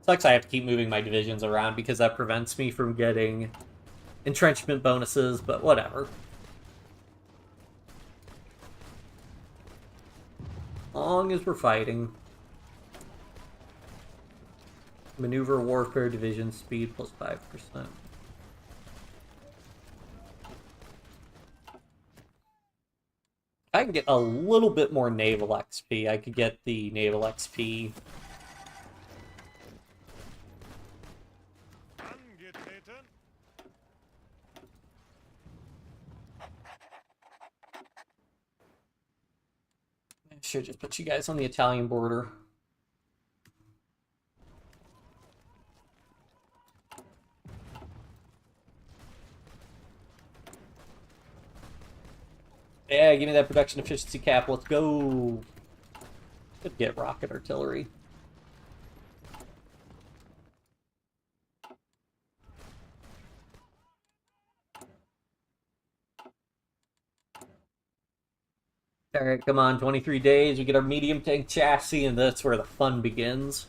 Sucks I have to keep moving my divisions around because that prevents me from getting entrenchment bonuses, but whatever. Long as we're fighting. Maneuver warfare division speed plus 5%. I can get a little bit more naval XP. I could get the naval XP. I should just put you guys on the Italian border. Yeah, give me that production efficiency cap. Let's go. Could get rocket artillery. Alright, come on, 23 days, we get our medium tank chassis, and that's where the fun begins.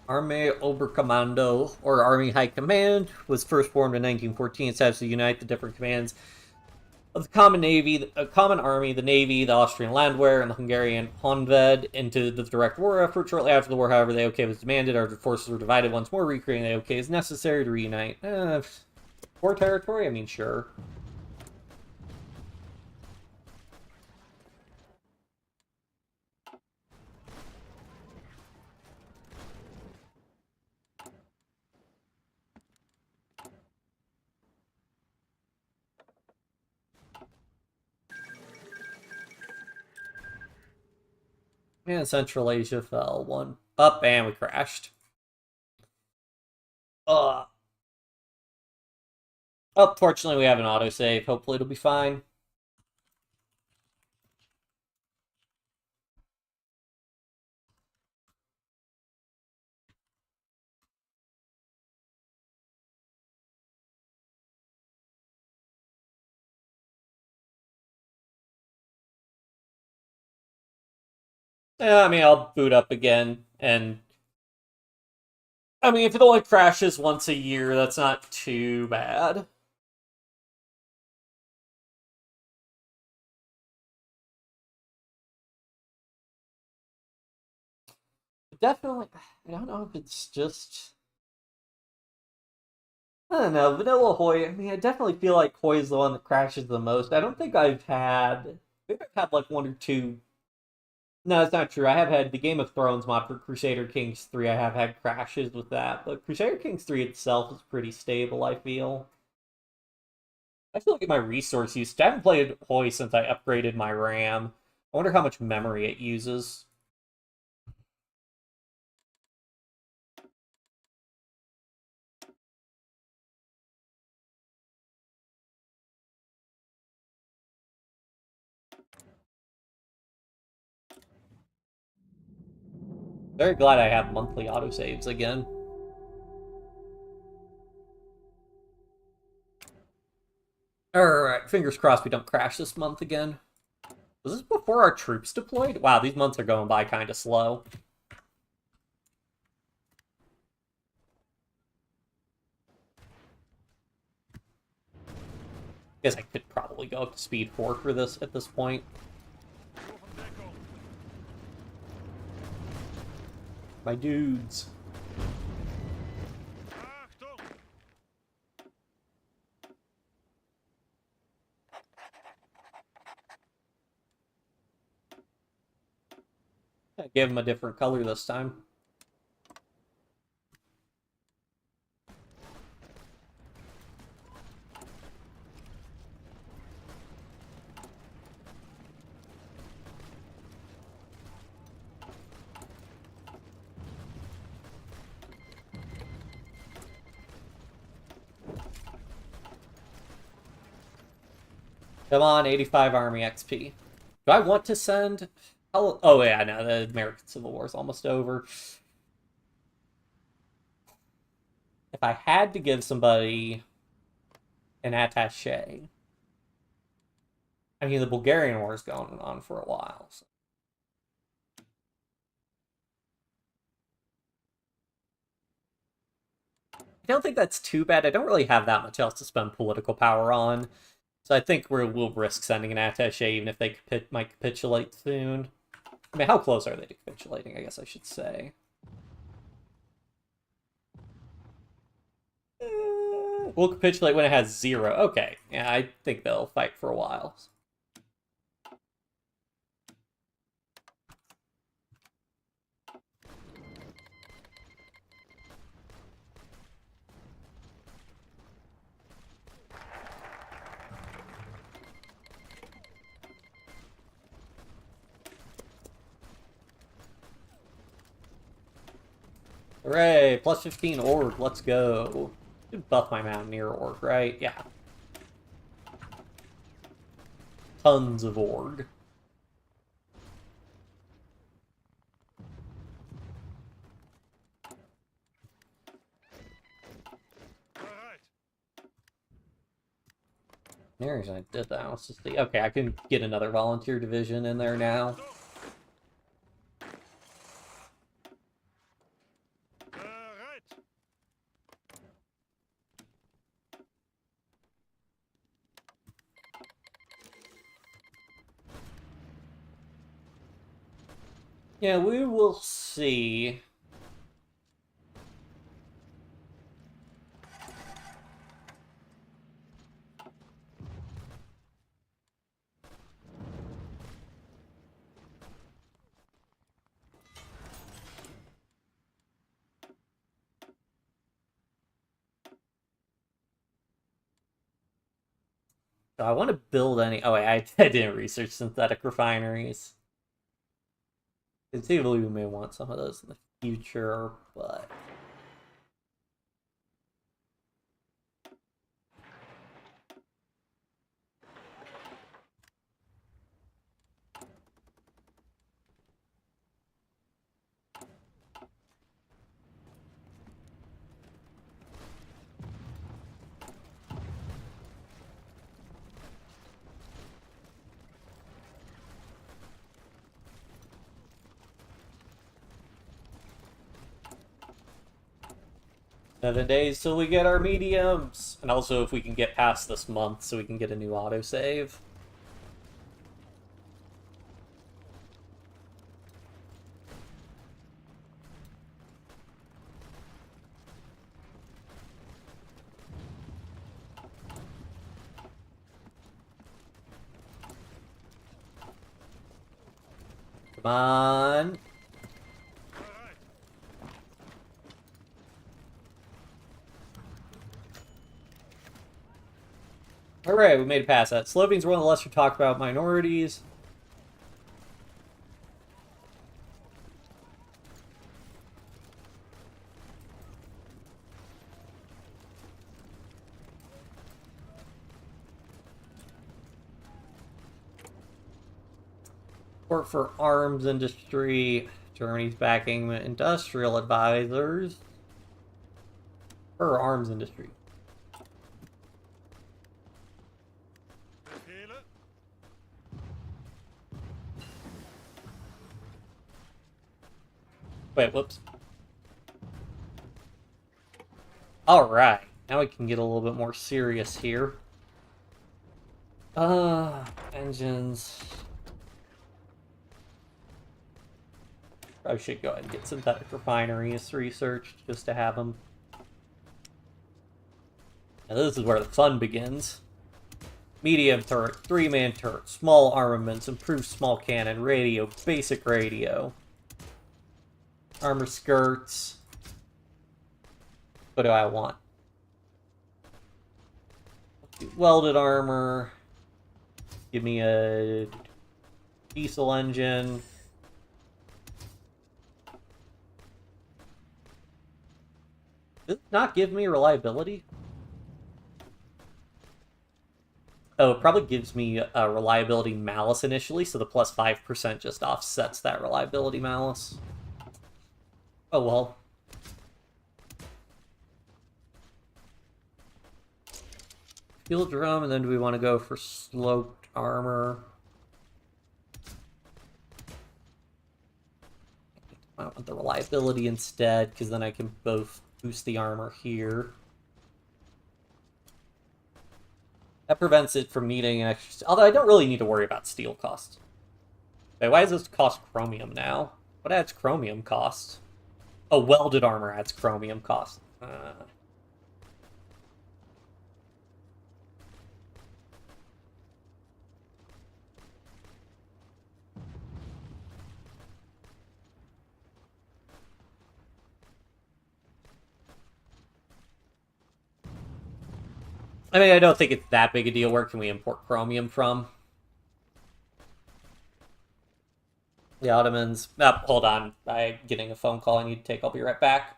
Armee Oberkommando, or Army High Command, was first formed in 1914. It has to unite the different commands of the common navy, a common army, the navy, the Austrian Landwehr, and the Hungarian Honved into the direct war effort. Shortly after the war, however, the AOK was demanded. Our forces were divided once more, recreating the AOK is necessary to reunite. War territory? I mean, sure. And Central Asia fell one up, and we crashed. Oh, fortunately, we have an autosave. Hopefully, it'll be fine. Yeah, I mean, I'll boot up again, and I mean, if it only crashes once a year, that's not too bad. Definitely, I don't know if it's just. I don't know, Vanilla Hoy. I mean, I definitely feel like Hoy is the one that crashes the most. I don't think I've had. Maybe I've had like one or two. No, it's not true. I have had the Game of Thrones mod for Crusader Kings 3. I have had crashes with that, but Crusader Kings 3 itself is pretty stable, I feel. I have to look at my resource use. I haven't played Hoy since I upgraded my RAM. I wonder how much memory it uses. Very glad I have monthly autosaves again. Alright, fingers crossed we don't crash this month again. Was this before our troops deployed? Wow, these months are going by kind of slow. Guess I could probably go up to speed 4 for this at this point. My dudes. Achtung! I gave him a different color this time. Come on, 85 Army XP. Do I want to send... Oh, yeah, no, the American Civil War is almost over. If I had to give somebody an attaché... I mean, the Bulgarian War is going on for a while. So. I don't think that's too bad. I don't really have that much else to spend political power on. So I think we'll risk sending an attaché even if they might capitulate soon. I mean, how close are they to capitulating, I guess I should say. We'll capitulate when it has 0. Okay, yeah, I think they'll fight for a while. Hooray, plus 15 org, let's go. Should buff my Mountaineer org, right? Yeah. Tons of org. Bereit! There's I did that. Let's just see. Okay, I can get another volunteer division in there now. Bereit! Yeah, we will see. So I want to build any... Oh, wait, I didn't research synthetic refineries. Conceivably, we may want some of those in the future, but... Seven days till we get our mediums. And also if we can get past this month so we can get a new autosave. Come on. Bereit. Alright, we made it past that. Slovenes were one of the lesser talked about minorities. Support for arms industry. Germany's backing industrial advisors. For arms industry. Befehle. Wait, whoops. Alright, now we can get a little bit more serious here. Engines. Probably should go ahead and get synthetic refineries researched just to have them. Now this is where the fun begins. Medium turret, 3-man turret, small armaments, improved small cannon, radio, basic radio. Armor skirts. What do I want? Welded armor. Give me a diesel engine. Does it not give me reliability? Oh, it probably gives me a reliability malus initially, so the plus 5% just offsets that reliability malus. Oh well. Field drum, and then do we want to go for sloped armor? I want the reliability instead, because then I can both boost the armor here. That prevents it from needing an extra... Although I don't really need to worry about steel cost. Wait, why does this cost chromium now? What adds chromium cost? Oh, welded armor adds chromium cost. I mean, I don't think it's that big a deal. Where can we import chromium from? The Ottomans. Hold on. I'm getting a phone call I need to take. I'll be right back.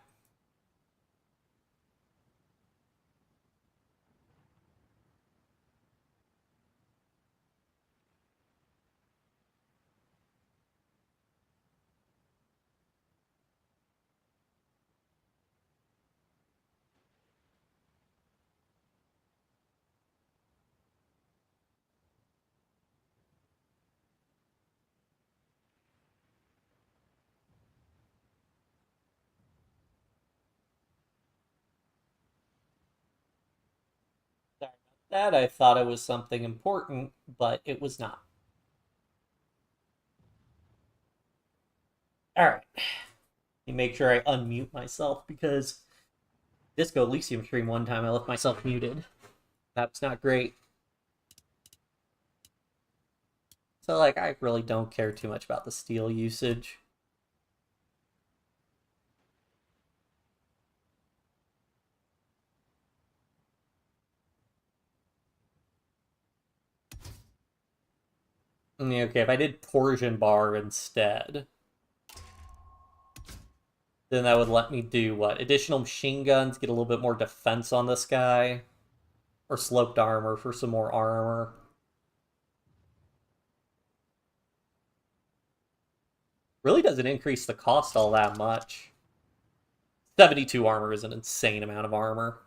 Sorry about that. I thought it was something important, but it was not. Alright. Let me make sure I unmute myself, because Disco Elysium stream one time I left myself muted. That was not great. So, like, I really don't care too much about the steel usage. Okay, if I did torsion bar instead, then that would let me do what? Additional machine guns, get a little bit more defense on this guy. Or sloped armor for some more armor. Really doesn't increase the cost all that much. 72 armor is an insane amount of armor.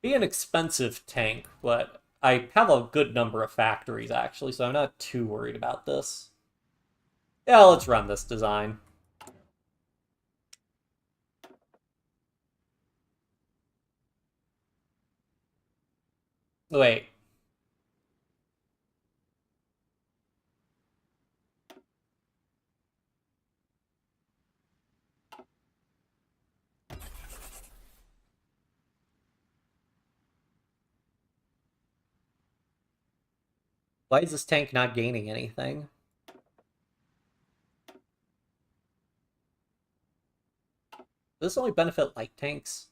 Be an expensive tank, but I have a good number of factories, actually, so I'm not too worried about this. Yeah, let's run this design. Wait. Why is this tank not gaining anything? Does this only benefit light tanks?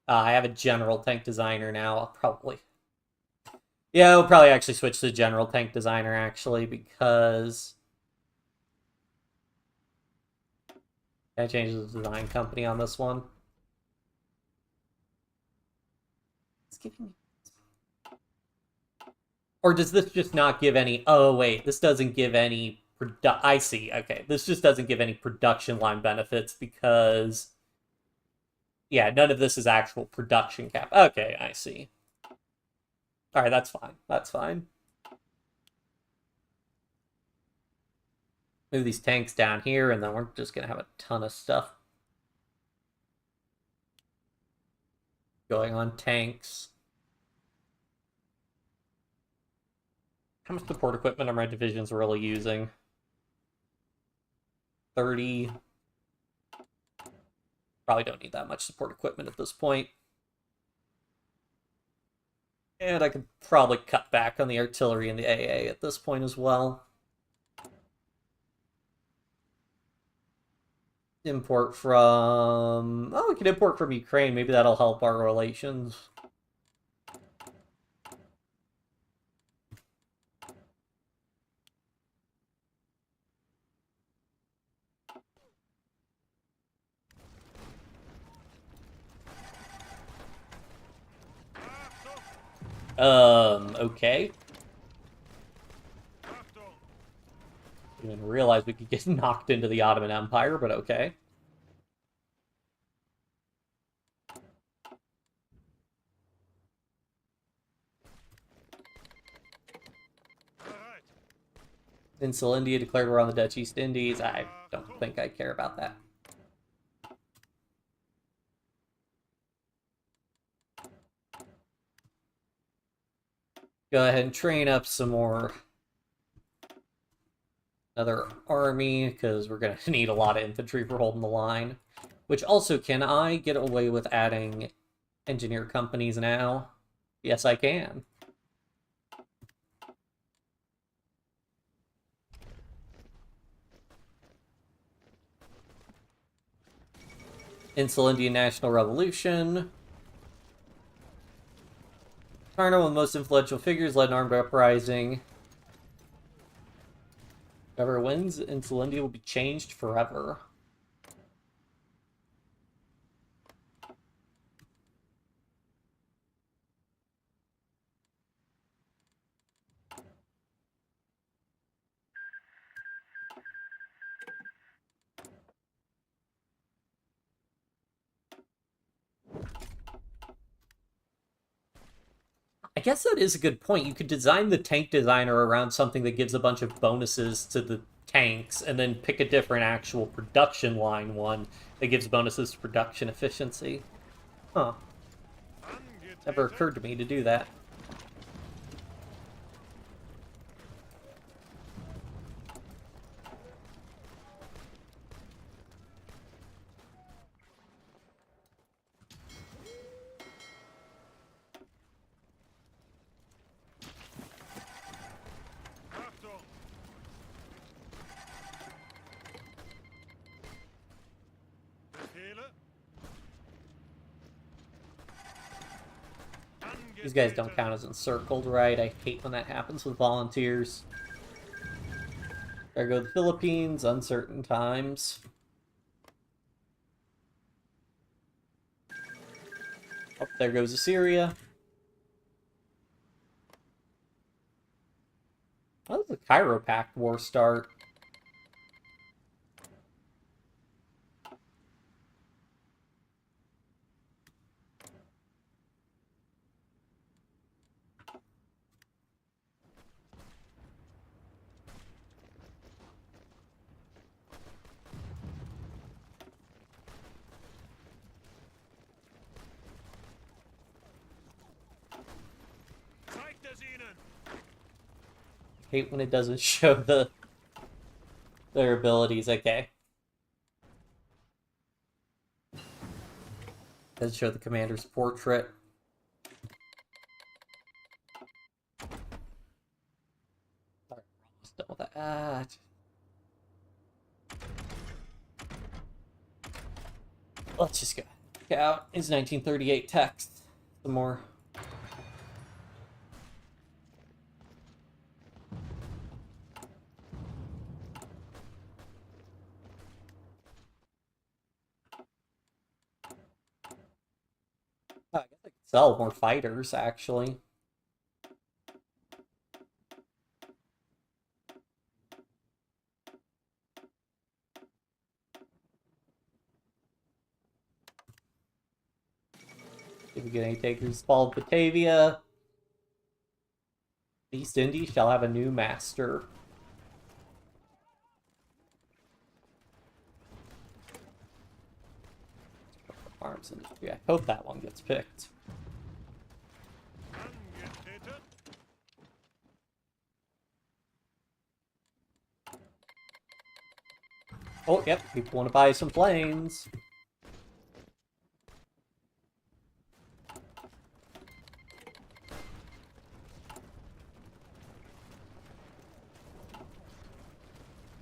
I have a general tank designer now. I'll probably... Yeah, we'll probably actually switch to general tank designer, actually, because... I changed the design company on this one. It's giving me... Or does this just not give any... Oh, wait, this doesn't give any... I see, okay. This just doesn't give any production line benefits because... Yeah, none of this is actual production cap. Okay, I see. Alright, that's fine. That's fine. Move these tanks down here, and then we're just going to have a ton of stuff going on tanks. How much support equipment are my divisions really using? 30. Probably don't need that much support equipment at this point. And I could probably cut back on the artillery and the AA at this point as well. Import from... Oh, we can import from Ukraine. Maybe that'll help our relations. Okay. Didn't even realize we could get knocked into the Ottoman Empire, but okay. Insulindia declared war on the Dutch East Indies. I don't think I care about that. Go ahead and train up some more. Another army, because we're going to need a lot of infantry for holding the line. Which also, can I get away with adding engineer companies now? Yes, I can. Insulindian National Revolution. Tarno, one of the most influential figures, led an armed uprising. Whoever wins, Insulindia will be changed forever. I guess that is a good point. You could design the tank designer around something that gives a bunch of bonuses to the tanks, and then pick a different actual production line one that gives bonuses to production efficiency. Huh. Never occurred to me to do that. These guys don't count as encircled, right? I hate when that happens with volunteers. There go the Philippines, uncertain times. Oh, there goes Assyria. How does the Cairo Pact War start? Hate when it doesn't show their abilities. Okay. Doesn't show the commander's portrait. Done with that. Let's just go check out his 1938 text. Some more. Oh, I guess I could sell more fighters, actually. If we get any takers, fall of Batavia. The East Indies shall have a new master. Arms industry. I hope that one gets picked. Angetreten. Oh, yep, people want to buy some planes.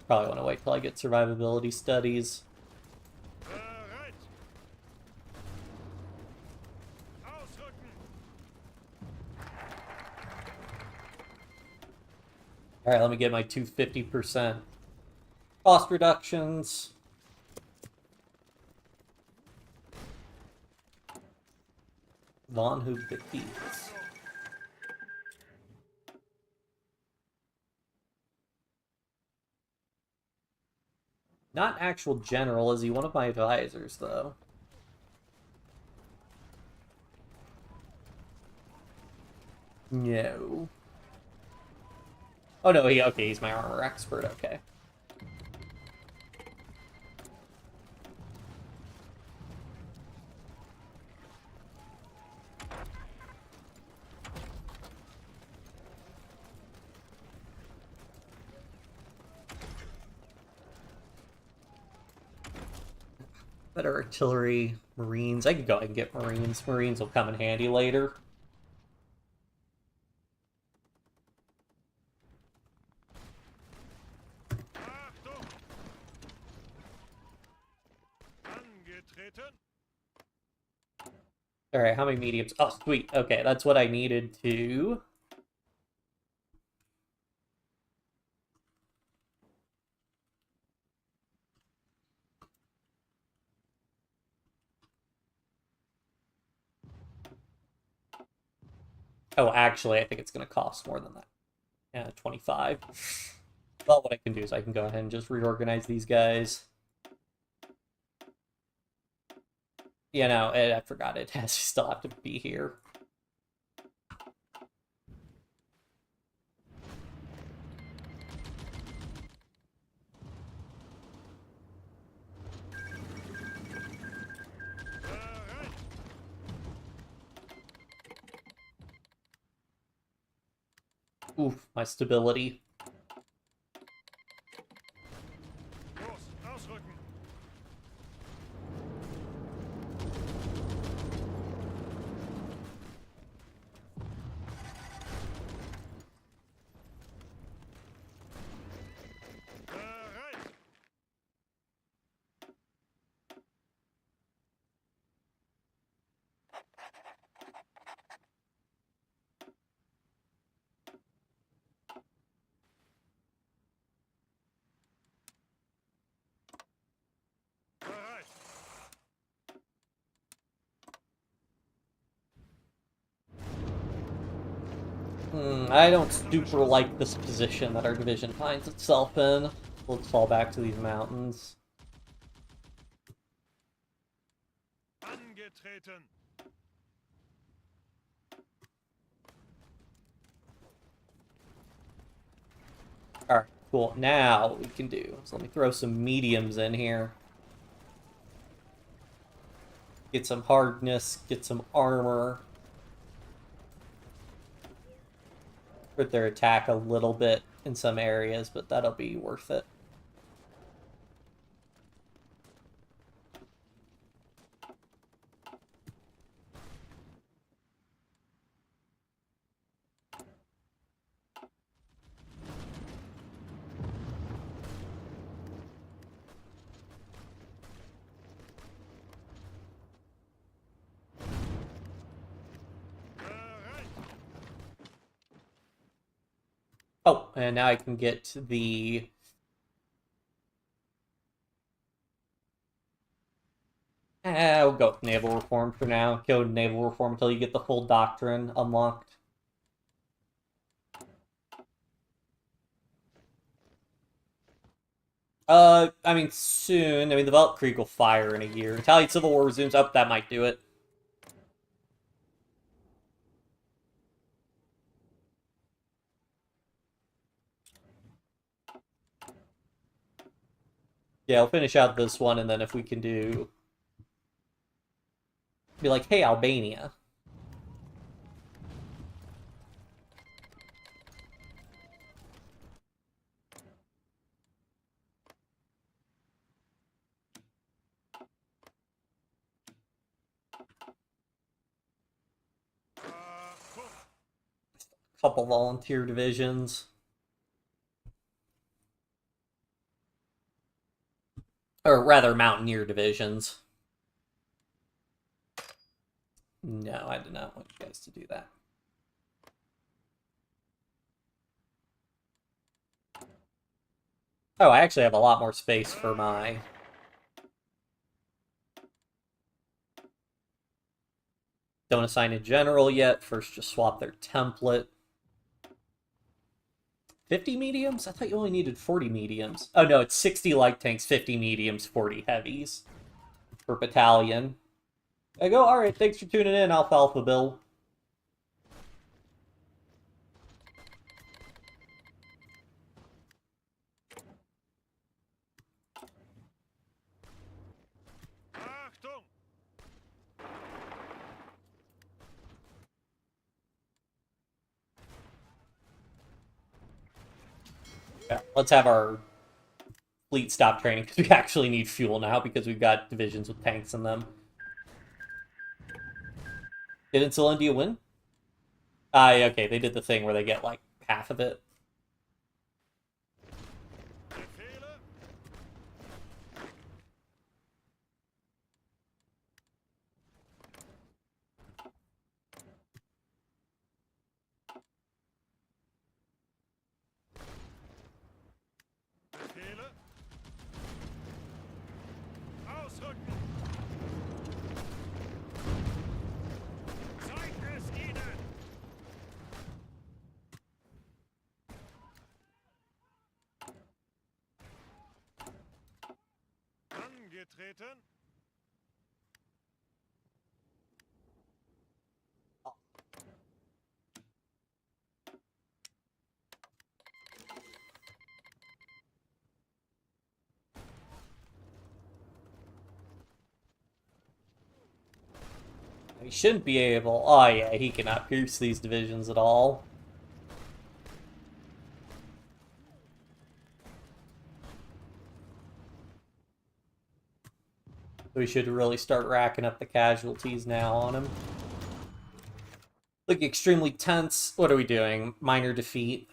Probably want to wait till I get survivability studies. Bereit. Ausrücken. Alright, let me get my 250% cost reductions. Von who defeats. Not actual general, is he one of my advisors, though? No. Oh no, he's my armor expert, okay. Better artillery, marines. I could go ahead and get marines. Marines will come in handy later. Achtung. Angetreten. Alright, how many mediums? Oh, sweet. Okay, that's what I needed to... Oh, actually, I think it's going to cost more than that. Yeah, 25. Well, what I can do is I can go ahead and just reorganize these guys. You know, I forgot it has still have to be here. Bereit. Oof, my stability. Los, ausrücken. Bereit. Bereit. I don't super like this position that our division finds itself in. Let's fall back to these mountains. Angetreten. Alright, cool. Now what we can do is let me throw some mediums in here. Get some hardness, get some armor. Hurt their attack a little bit in some areas, but that'll be worth it. Oh, and now I can get the... we'll go with naval reform for now. Go with naval reform until you get the full doctrine unlocked. I mean, soon. I mean, the Weltkrieg will fire in a year. Italian Civil War resumes. Oh, that might do it. Yeah, I'll finish out this one, and then if we can do... Be like, hey, Albania. Couple volunteer divisions. Or rather, mountaineer divisions. No, I did not want you guys to do that. Oh, I actually have a lot more space for my... Don't assign a general yet. First, just swap their template. 50 mediums? I thought you only needed 40 mediums. Oh no, it's 60 light tanks, 50 mediums, 40 heavies per battalion. I go, alright, thanks for tuning in, Alfalfa Bill. Achtung! Yeah, let's have our fleet stop training because we actually need fuel now because we've got divisions with tanks in them. Did Insulandia win? Okay, they did the thing where they get like half of it. Befehle! Befehle! Ausrücken! Zeig es ihnen! Angetreten! He shouldn't be able... Oh yeah, he cannot pierce these divisions at all. We should really start racking up the casualties now on him. Look, extremely tense. What are we doing? Minor defeat.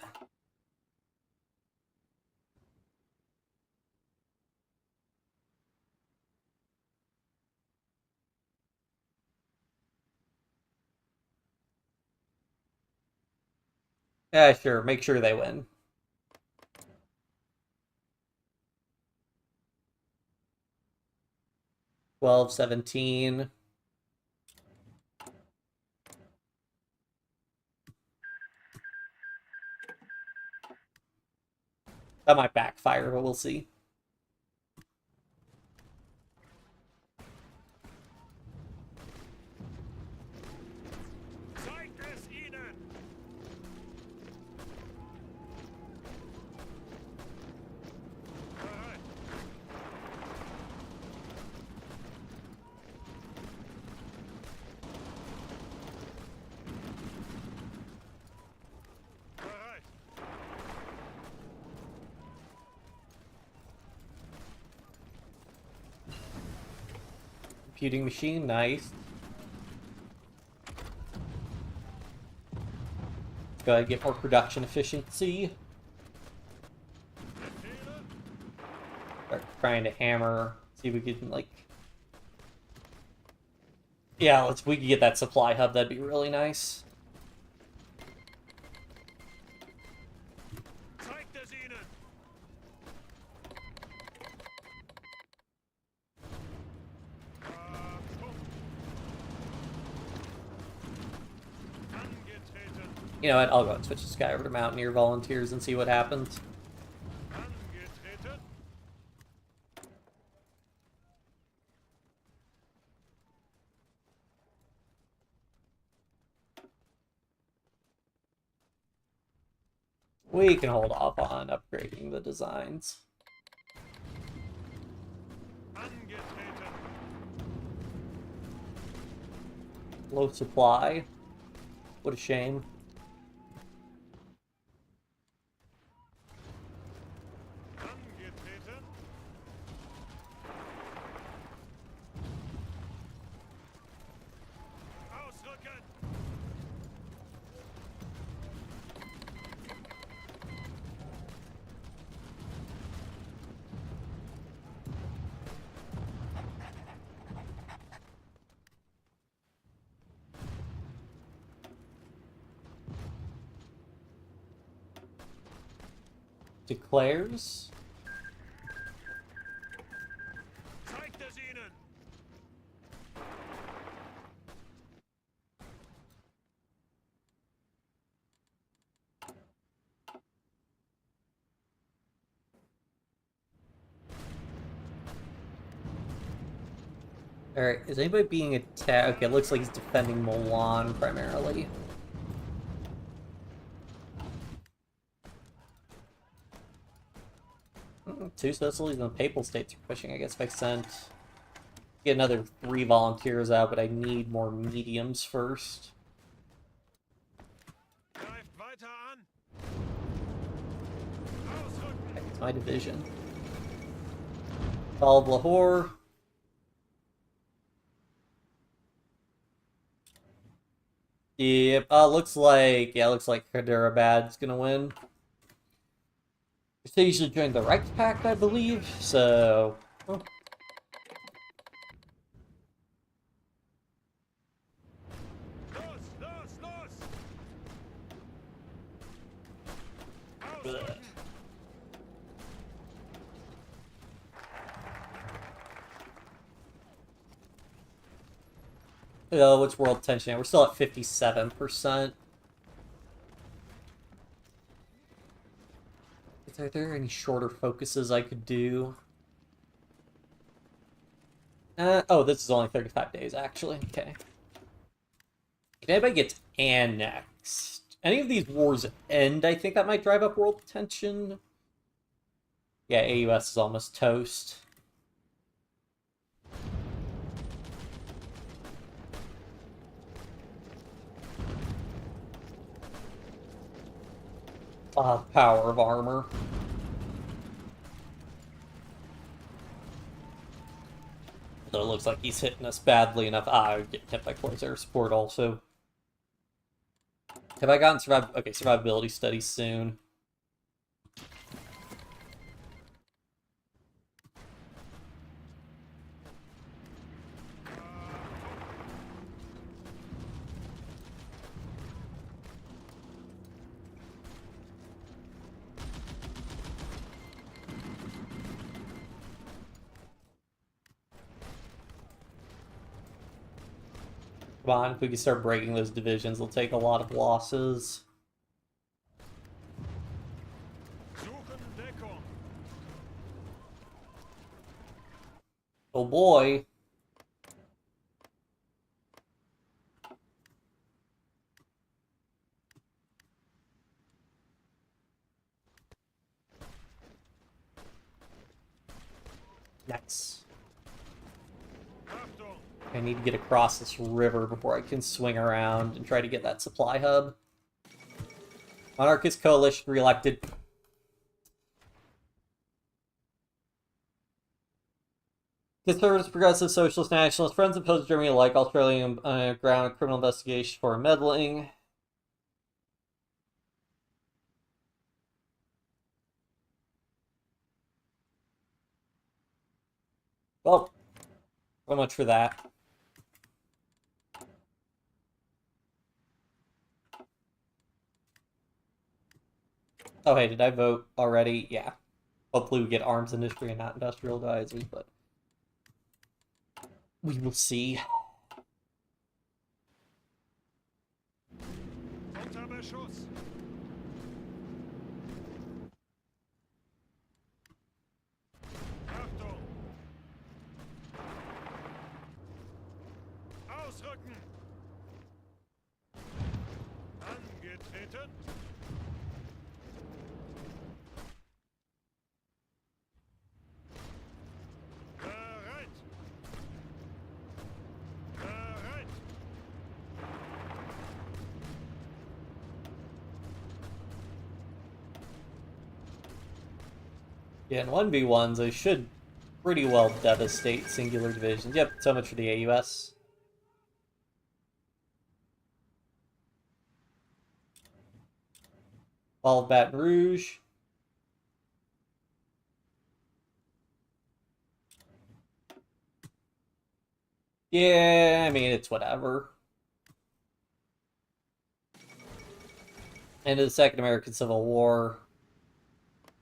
Yeah, sure. Make sure they win. $12, $17. That might backfire, but we'll see. Zeig es ihnen! Bereit! Bereit! Computing machine, nice. Go ahead and get more production efficiency. Befehle! Start trying to hammer. See if we can, like... Yeah, we can get that supply hub, that'd be really nice. You know what? I'll go and switch this guy over to Mountaineer Volunteers and see what happens. Angetreten. We can hold off on upgrading the designs. Angetreten. Low supply. What a shame. Angetreten. Ausrücken. Declares. Zeigt es ihnen. Alright, is anybody being attacked? Okay, it looks like he's defending Milan primarily. Two Sicilies and the Papal States are pushing. I guess if I sent... Get another 3 volunteers out, but I need more mediums first. Greift weiter an. Ausrücken. It's my division. Fall of Lahore. Yep, looks like Hyderabad's gonna win. They usually joined the Reich Pact, I believe, so... Oh. Los, los, los. Bleh. Ausrücken. What's world tension now? We're still at 57%. Are there any shorter focuses I could do? Oh, this is only 35 days, actually. Okay. If anybody gets annexed, any of these wars end, I think that might drive up world tension. Yeah, AUS is almost toast. Power of armor. So it looks like he's hitting us badly enough. I would get hit by Corsair support also. Have I gotten survivability studies soon? Come on, if we can start breaking those divisions, we'll take a lot of losses. Suchen Deckung. Oh boy. Nice. Achtung. I need to get across this river before I can swing around and try to get that supply hub. Monarchist coalition reelected. Conservatives, progressive, socialist, nationalist, friends opposed Germany alike, Australian ground criminal investigation for meddling. Well, so much for that. Oh, hey, did I vote already? Yeah. Hopefully we get arms industry and not industrial advisors, but we will see. Unter Beschuss. Ausrücken! Angetreten! Bereit! Bereit! Yeah, in 1v1s, I should pretty well devastate singular divisions. Yep, so much for the AUS. Fall of Baton Rouge. Yeah, I mean, it's whatever. End of the Second American Civil War.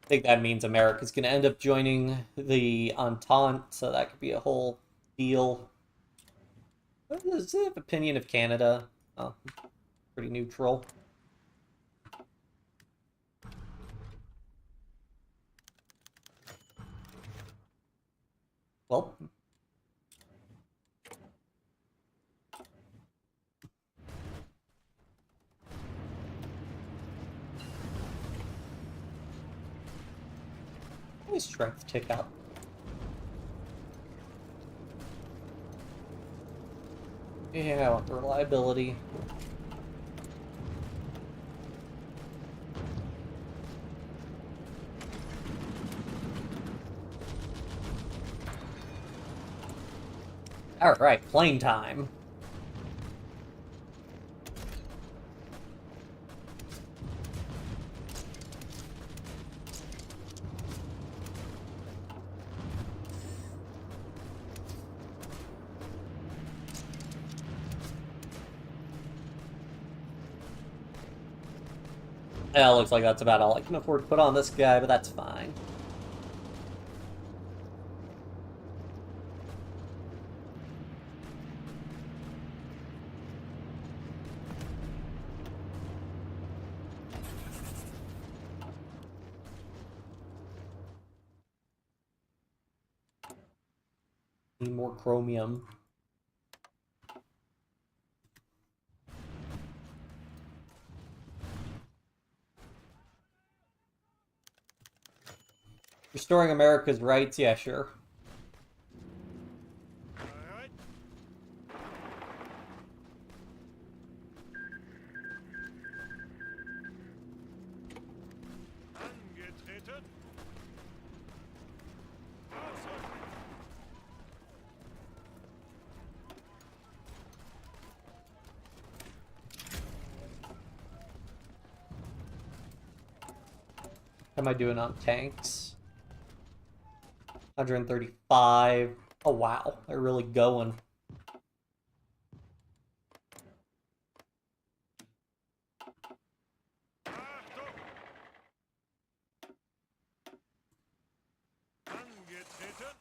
I think that means America's going to end up joining the Entente, so that could be a whole deal. What is the opinion of Canada? Oh, pretty neutral. Well, let me strength tick up. Yeah, I want the reliability. Alright, plane time. Yeah, looks like that's about all I can afford to put on this guy, but that's fine. Need more chromium. Restoring America's rights? Yeah, sure. Bereit! Angetreten! Ausrücken! How am I doing on tanks? 135. Oh, wow. They're really going. Achtung! Angetreten!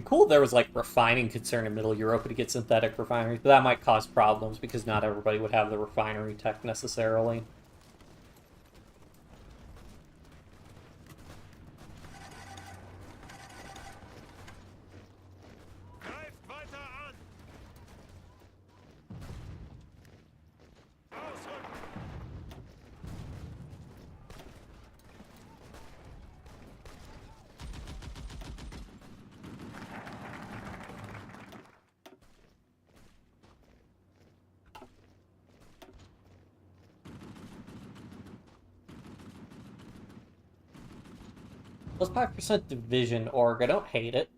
Cool if there was like refining concern in Middle Europe to get synthetic refineries, but that might cause problems because not everybody would have the refinery tech necessarily. Greift weiter an! Ausrücken! Plus 5% division org. I don't hate it.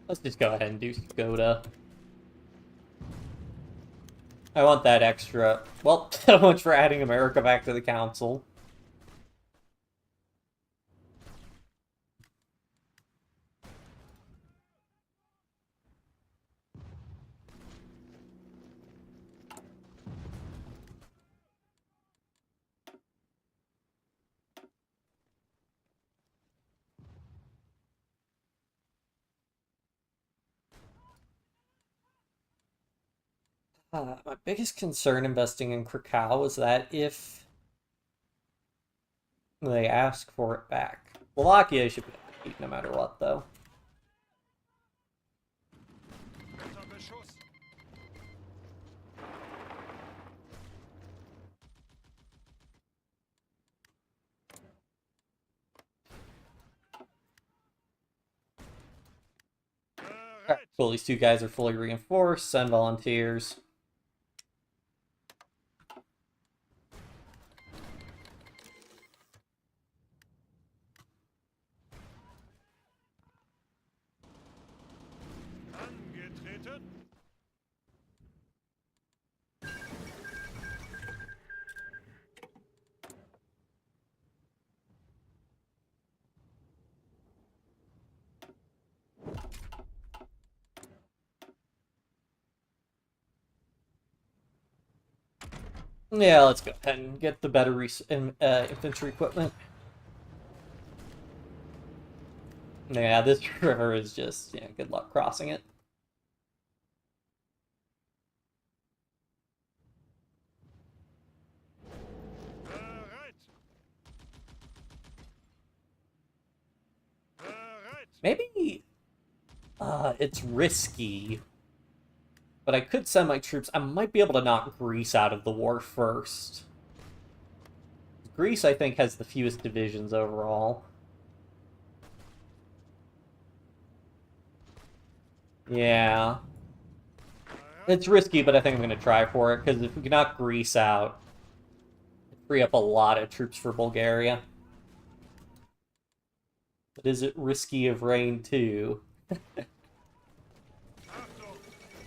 Let's just go ahead and do Skoda. I want that extra. Well, so much for adding America back to the council. My biggest concern investing in Krakow is that if they ask for it back. Wallachia should be able to keep no matter what, though. Unter Beschuss. Alright, Bereit. cool, these two guys are fully reinforced. Send volunteers. Angetreten. Yeah, let's go ahead and get the better infantry equipment. Yeah, this river is just, yeah, good luck crossing it. Bereit. Bereit. Maybe it's risky, but I could send my troops. I might be able to knock Greece out of the war first. Greece, I think, has the fewest divisions overall. Yeah. It's risky, but I think I'm going to try for it, because if we can knock Greece out, free up a lot of troops for Bulgaria. But is it risky of rain too? Achtung.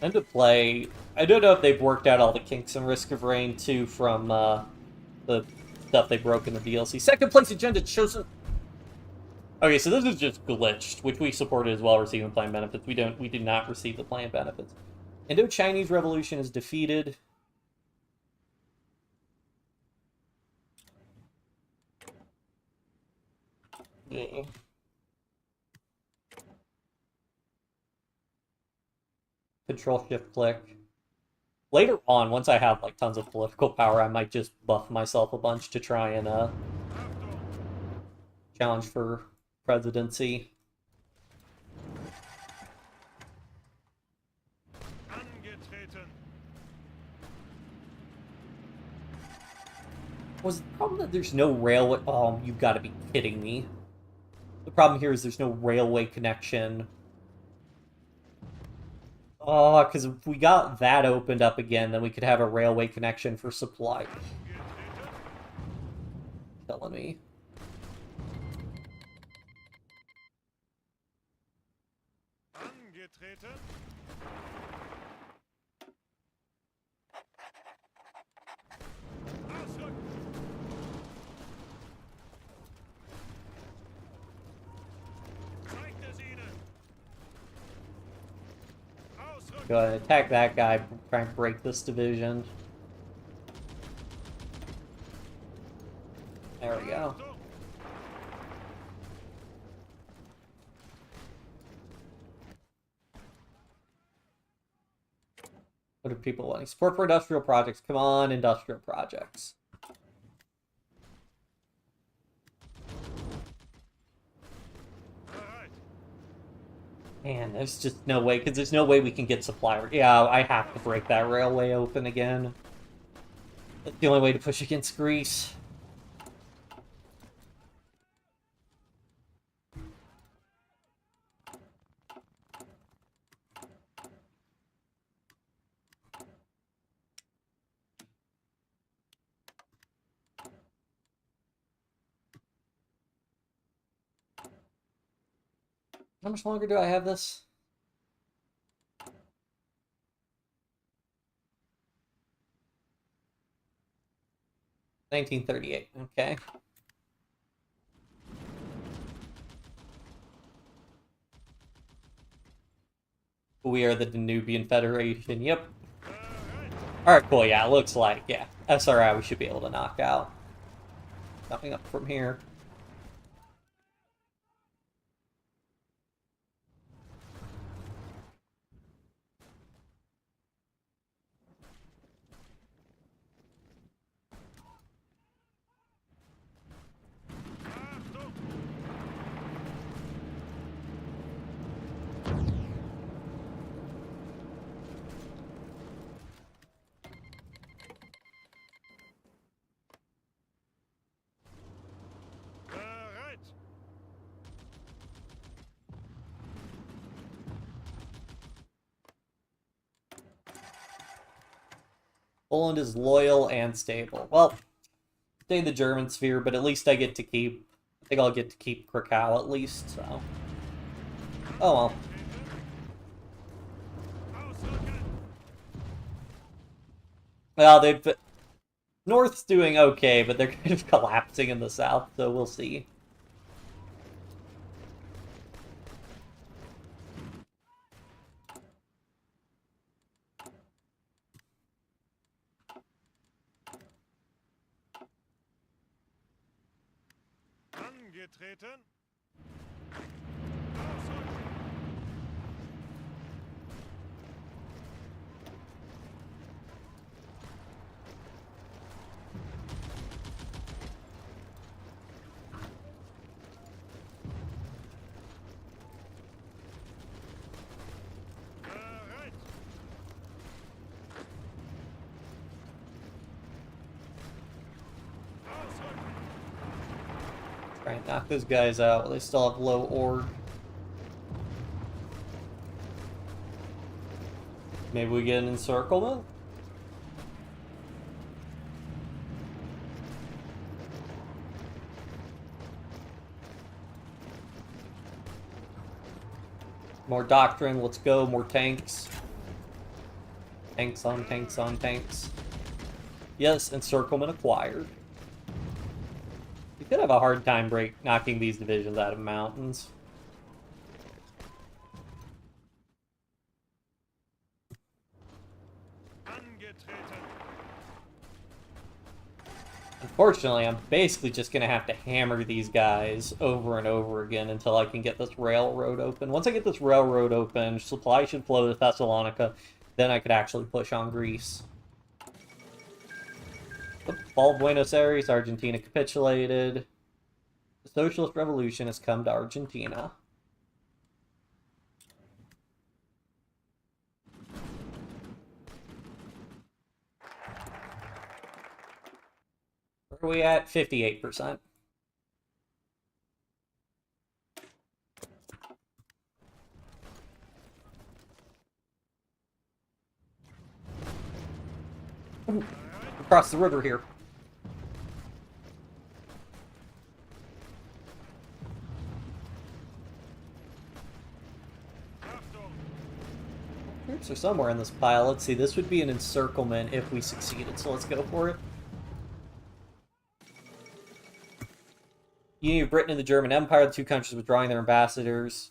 And to play, I don't know if they've worked out all the kinks and Risk of Rain 2 from the stuff they broke in the DLC. Second place agenda chosen. Okay, so this is just glitched, which we supported as well, receiving plan benefits. We did not receive the plan benefits. Indo-Chinese Revolution is defeated. Yeah. Control Shift click. Later on, once I have like tons of political power, I might just buff myself a bunch to try and Achtung. challenge for presidency. Angetreten. Was the problem that there's no railway? Oh, you've got to be kidding me. The problem here is there's no railway connection. Oh, because if we got that opened up again, then we could have a railway connection for supply. Angetreten. Telling me. Angetreten. Ausrücken. Zeigt es ihnen. Ausrücken. Go ahead, attack that guy, try and break this division. There we go. Achtung. What are people wanting? Support for industrial projects. Come on, industrial projects. Bereit. Man, there's just no way, because there's no way we can get supply. Yeah, I have to break that railway open again. That's the only way to push against Greece. How much longer do I have this? 1938. Okay. We are the Danubian Federation. Yep. Alright, cool. Yeah, it looks like, yeah. SRI we should be able to knock out. Coming up from here. Poland is loyal and stable. Well, stay in the German sphere, but at least I get to keep... I think I'll get to keep Krakow at least, so... Oh well. Well, they've... North's doing okay, but they're kind of collapsing in the south, so we'll see. Angetreten. Try and knock those guys out. They still have low org. Maybe we get an encirclement? More doctrine, let's go. More tanks. Tanks on tanks on tanks. Yes, encirclement acquired. You could have a hard time knocking these divisions out of mountains. Unfortunately, I'm basically just going to have to hammer these guys over and over again until I can get this railroad open. Once I get this railroad open, supply should flow to Thessalonica, then I could actually push on Greece. Fall of Buenos Aires, Argentina capitulated. The Socialist Revolution has come to Argentina. Where are we at? 58%. Across the river here. Troops are somewhere in this pile. Let's see, this would be an encirclement if we succeeded, so let's go for it. Union of Britain and the German Empire, the two countries withdrawing their ambassadors.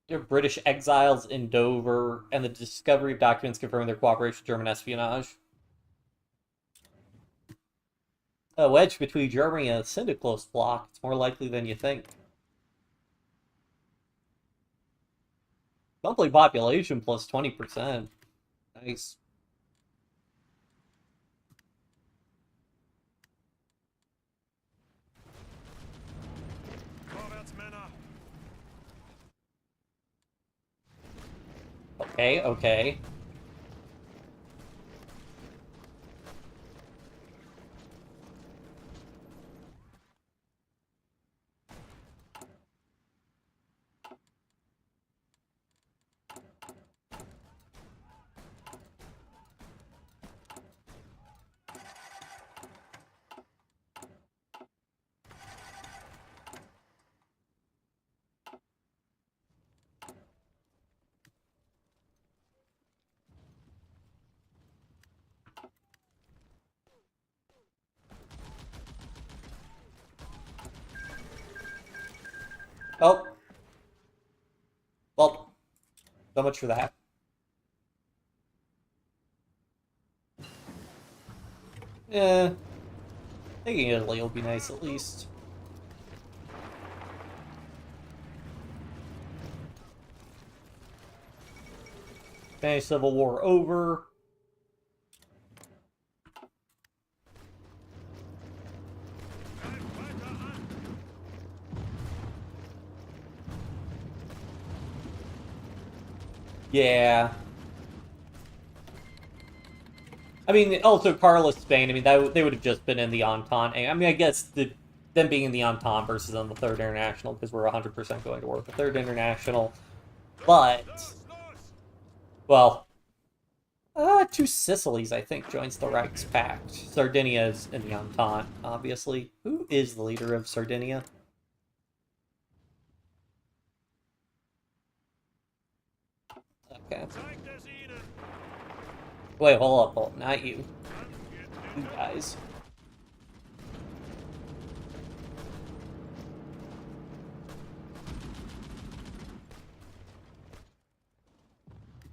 There are British exiles in Dover, and the discovery of documents confirming their cooperation with German espionage. A wedge between Germany and the Syndicalist bloc. It's more likely than you think. Monthly population plus 20%. Nice. Okay, okay. Oh. Well, so much for that. Yeah. Taking Italy will be nice at least. Spanish Civil War over. Yeah. I mean, also Carlos Spain. I mean, they would have just been in the Entente. I mean, I guess them being in the Entente versus on the Third International because we're 100% going to war with the Third International. But well, two Sicilies I think joins the Reichspakt. Sardinia is in the Entente, obviously. Who is the leader of Sardinia? Okay. Wait, hold up, not you. You guys.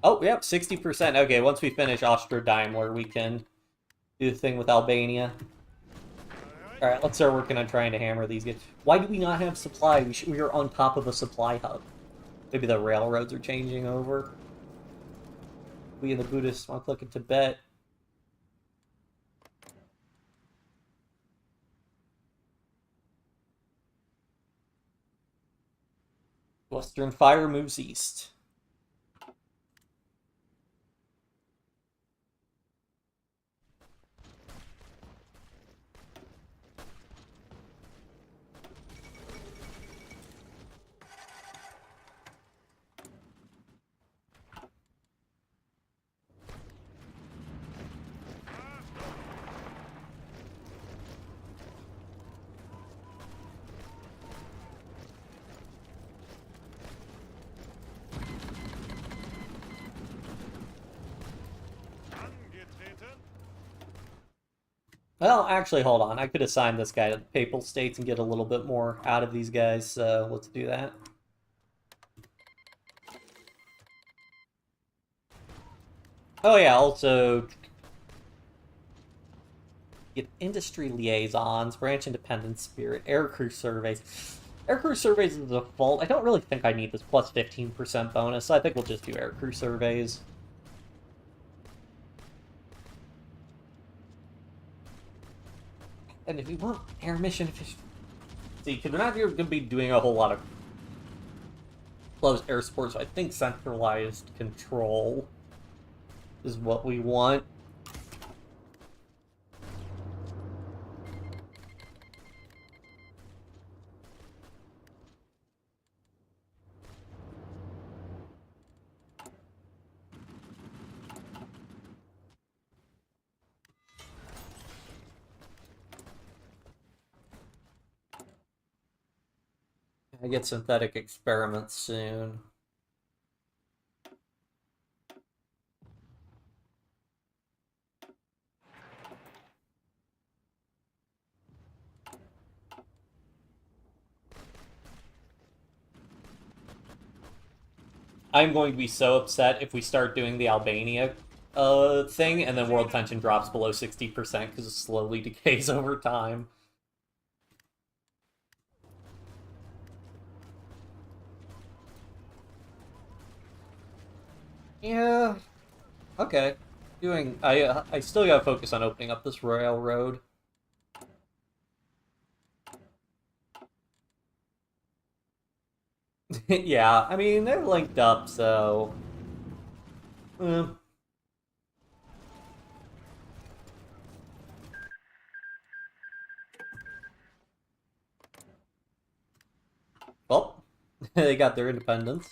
Oh, yep, 60%. Okay, once we finish Austro-Daimler, we can do the thing with Albania. Alright, let's start working on trying to hammer these guys. Why do we not have supply? We are on top of a supply hub. Maybe the railroads are changing over. We and the Buddhists want to look at Tibet. Western Fire moves east. Well, actually, hold on. I could assign this guy to the Papal States and get a little bit more out of these guys, so let's do that. Oh yeah, also get industry liaisons, branch independence spirit, aircrew surveys. Aircrew surveys is the default. I don't really think I need this plus 15% bonus, so I think we'll just do aircrew surveys. And if we want air mission efficiency, because we're not going to be doing a whole lot of close air support, so I think centralized control is what we want. I get synthetic experiments soon. I'm going to be so upset if we start doing the Albania thing, and then world tension drops below 60% because it slowly decays over time. Yeah. Okay. I still gotta focus on opening up this railroad. Yeah, I mean, they're linked up, so... Eh. Well, they got their independence.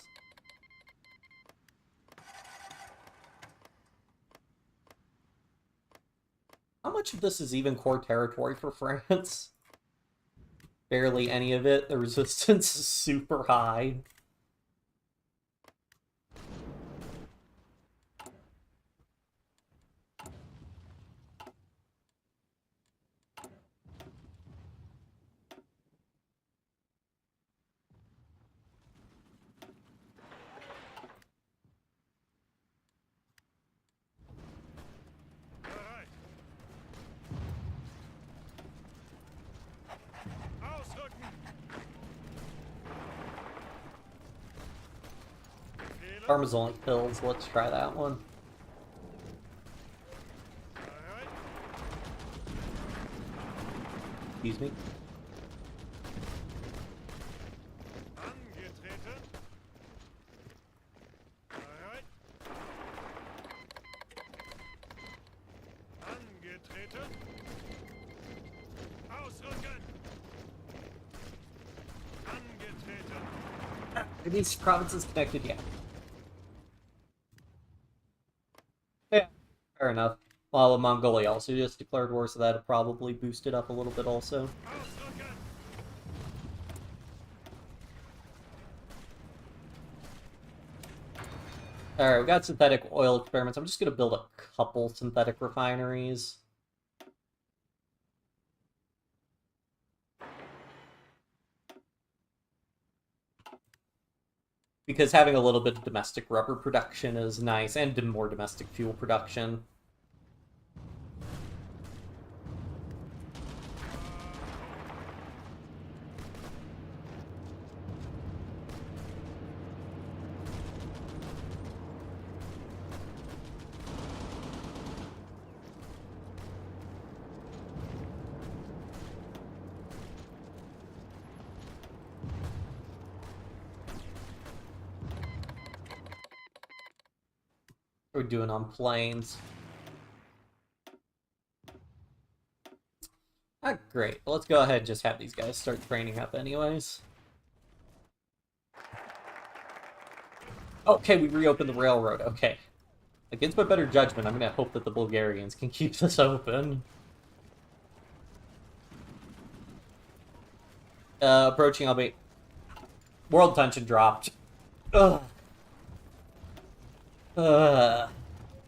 How much of this is even core territory for France? Barely any of it. The resistance is super high. Befehle? Karma's only pills. Let's try that one. Bereit? Excuse me. Angetreten. Bereit? Angetreten. Ausrücken. Angetreten. Are these provinces connected? Yeah. Yeah, fair enough. Well, Mongolia also just declared war, so that'd probably boost it up a little bit also. Ausrücken. Alright, we got synthetic oil experiments. I'm just gonna build a couple synthetic refineries. Because having a little bit of domestic rubber production is nice, and more domestic fuel production. What are we doing on planes? Ah, great. Well, let's go ahead and just have these guys start training up anyways. Okay, we reopened the railroad. Okay. Against my better judgment, I'm gonna hope that the Bulgarians can keep this open. Approaching Albania. World tension dropped. Ugh.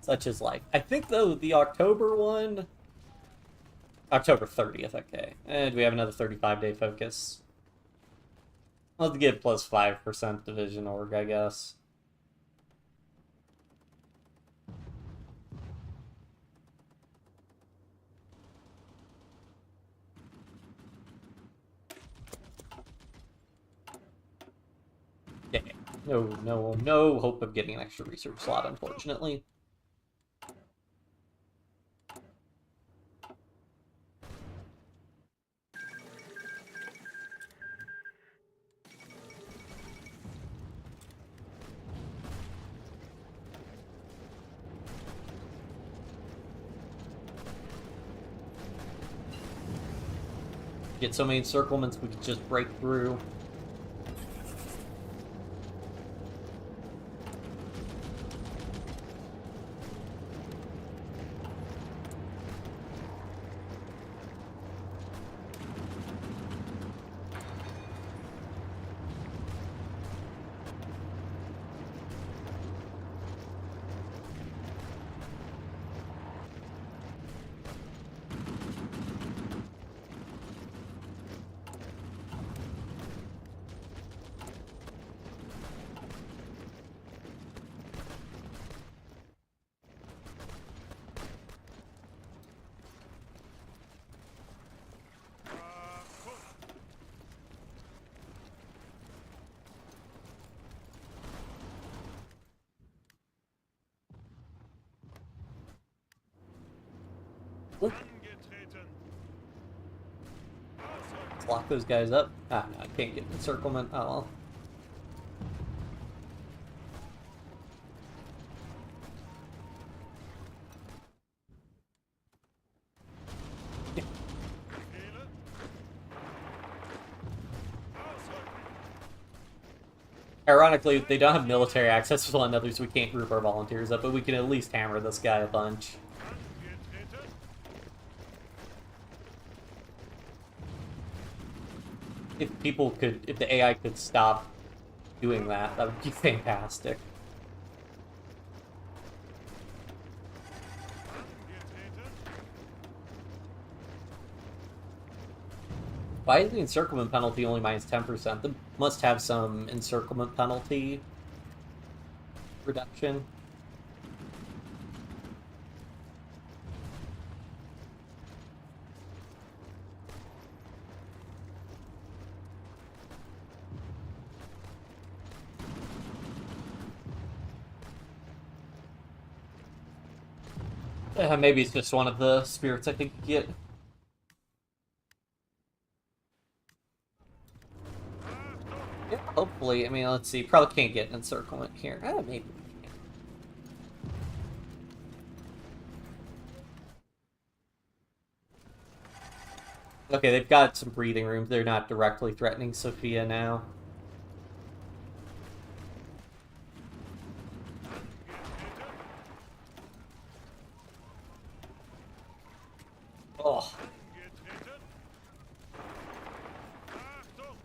Such is life. I think, though, the October one... October 30th, okay. And we have another 35-day focus. I'll have to get plus 5% division org, I guess. Okay. No hope of getting an extra research slot, unfortunately. Get so many encirclements we could just break through. Angetreten. Ausrücken. Let's lock those guys up. Ah, no, I can't get encirclement. Oh, well. Befehle? Ausrücken. Ironically, they don't have military access to one another, so we can't group our volunteers up, but we can at least hammer this guy a bunch. Angetreten. If the AI could stop doing that, that would be fantastic. Angetreten. Why is the encirclement penalty only minus 10%? They must have some encirclement penalty reduction. Maybe it's just one of the spirits I think you get. Yeah, hopefully. I mean, let's see. Probably can't get an encirclement here. Maybe. Okay, they've got some breathing room. They're not directly threatening Sofia now. Oh. Angetreten. Achtung!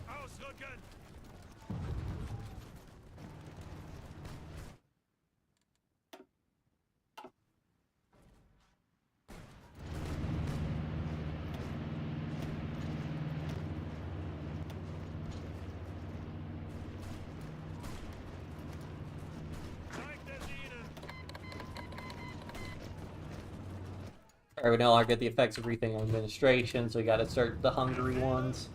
Ausrücken! Zeigt es ihnen! Alright, we no longer get the effects of rethink administration, so we gotta start the Hungary ones.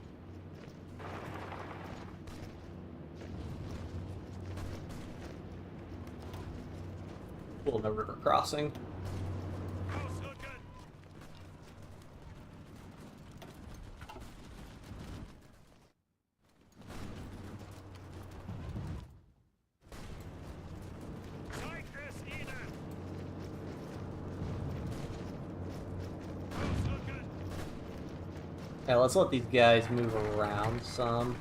Cool, no river crossing. Ausrücken! Zeigt es ihnen! Ausrücken! Yeah, let's let these guys move around some.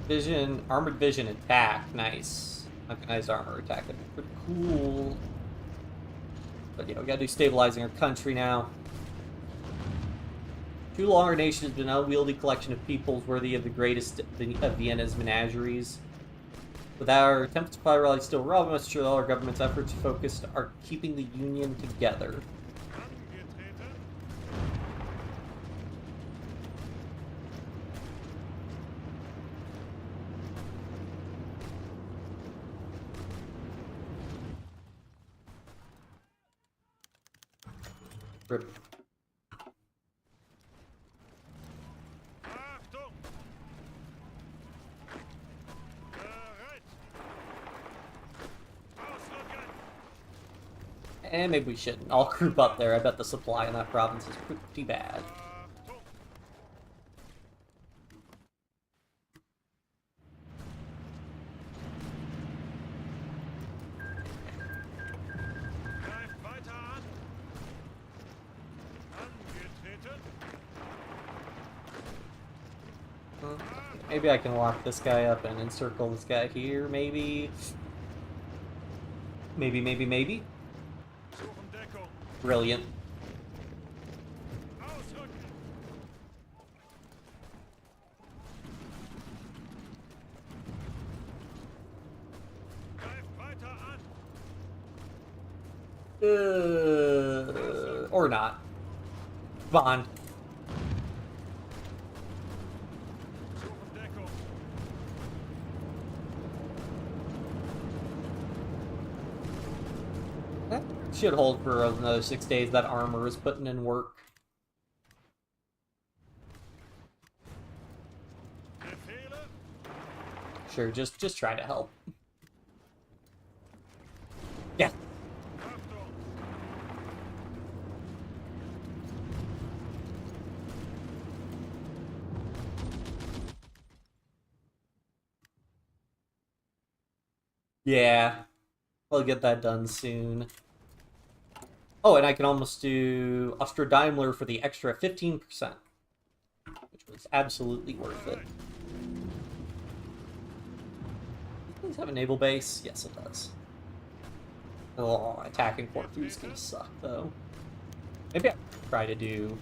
Vision, armored vision attack, nice. Mechanized armor attack, that'd be pretty cool. But you know, we gotta do stabilizing our country now. Too long our nation has been an unwieldy collection of peoples worthy of the greatest of Vienna's menageries. With our attempts to rally still relevant, must ensure all our government's efforts focused are keeping the union together. Angetreten. Rip. Achtung! Bereit! Ausrücken! And maybe we shouldn't. I'll group up there. I bet the supply in that province is pretty bad. Achtung! Greift weiter an! Angetreten! Maybe I can lock this guy up and encircle this guy here, maybe. Maybe. Suchen Deckung! Brilliant. Ausrücken! Greift weiter an! Or not. Bond. Suchen Deckung! That should hold for another 6 days. That armor is putting in work. Befehle! Sure, just try to help. Yeah. Achtung! Yeah. I'll get that done soon. Oh, and I can almost do Austria Daimler for the extra 15%. Which was absolutely worth it. Does this have a naval base? Yes, it does. Oh, attacking Portugal is gonna suck, though. Maybe I try to do...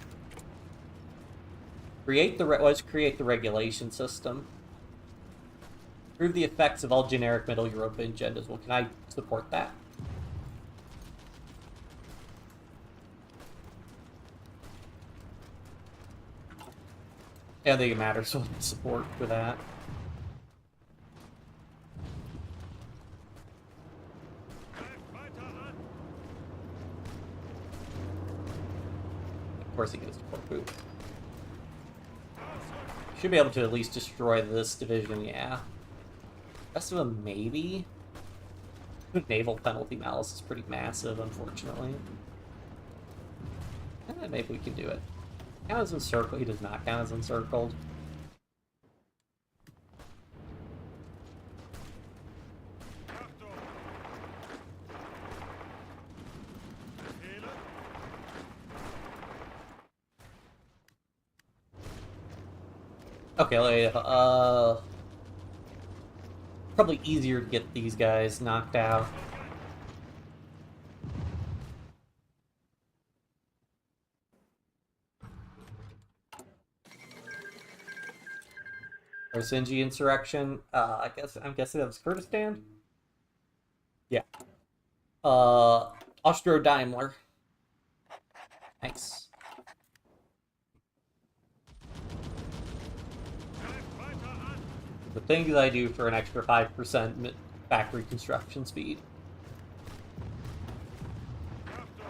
Let's create the regulation system. Improve the effects of all generic Middle European agendas. Well, can I support that? I don't think it matters what support for that. Greift weiter an! Of course he goes to Corfu. Ausrücken! Should be able to at least destroy this division, yeah. Rest of them, maybe. The naval penalty malice is pretty massive, unfortunately. Maybe we can do it. Count as encircled. He does not count as encircled. Achtung! Befehle? Okay, probably easier to get these guys knocked out. Arsenji insurrection. I'm guessing that was Kurdistan. Yeah. Austro-Daimler. Nice. Greif weiter an! The things I do for an extra 5% factory construction speed. Achtung!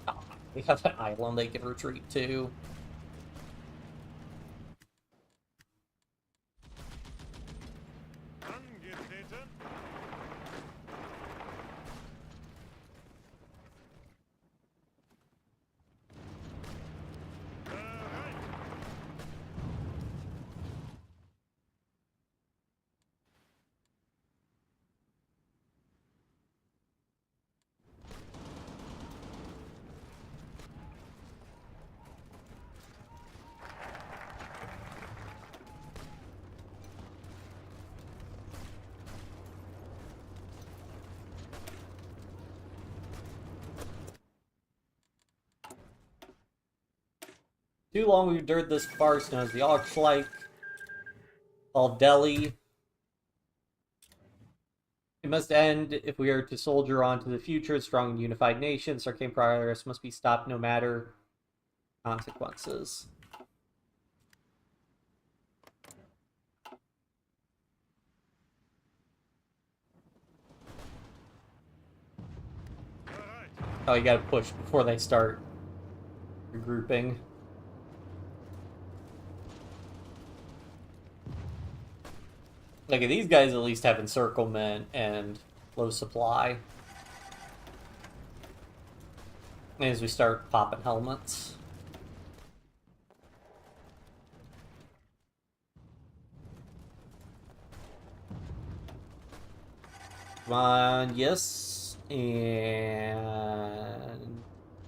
Ah, we have an island they can retreat to. Angetreten! Bereit! Too long we've endured this farce known as the Augsreich, called Delhi. It must end if we are to soldier on to the future. A strong and unified nation. Arcane progress must be stopped no matter consequences. Bereit! Oh, you gotta push before they start regrouping. Look at these guys at least have encirclement and low supply. As we start popping helmets. Come on, yes, and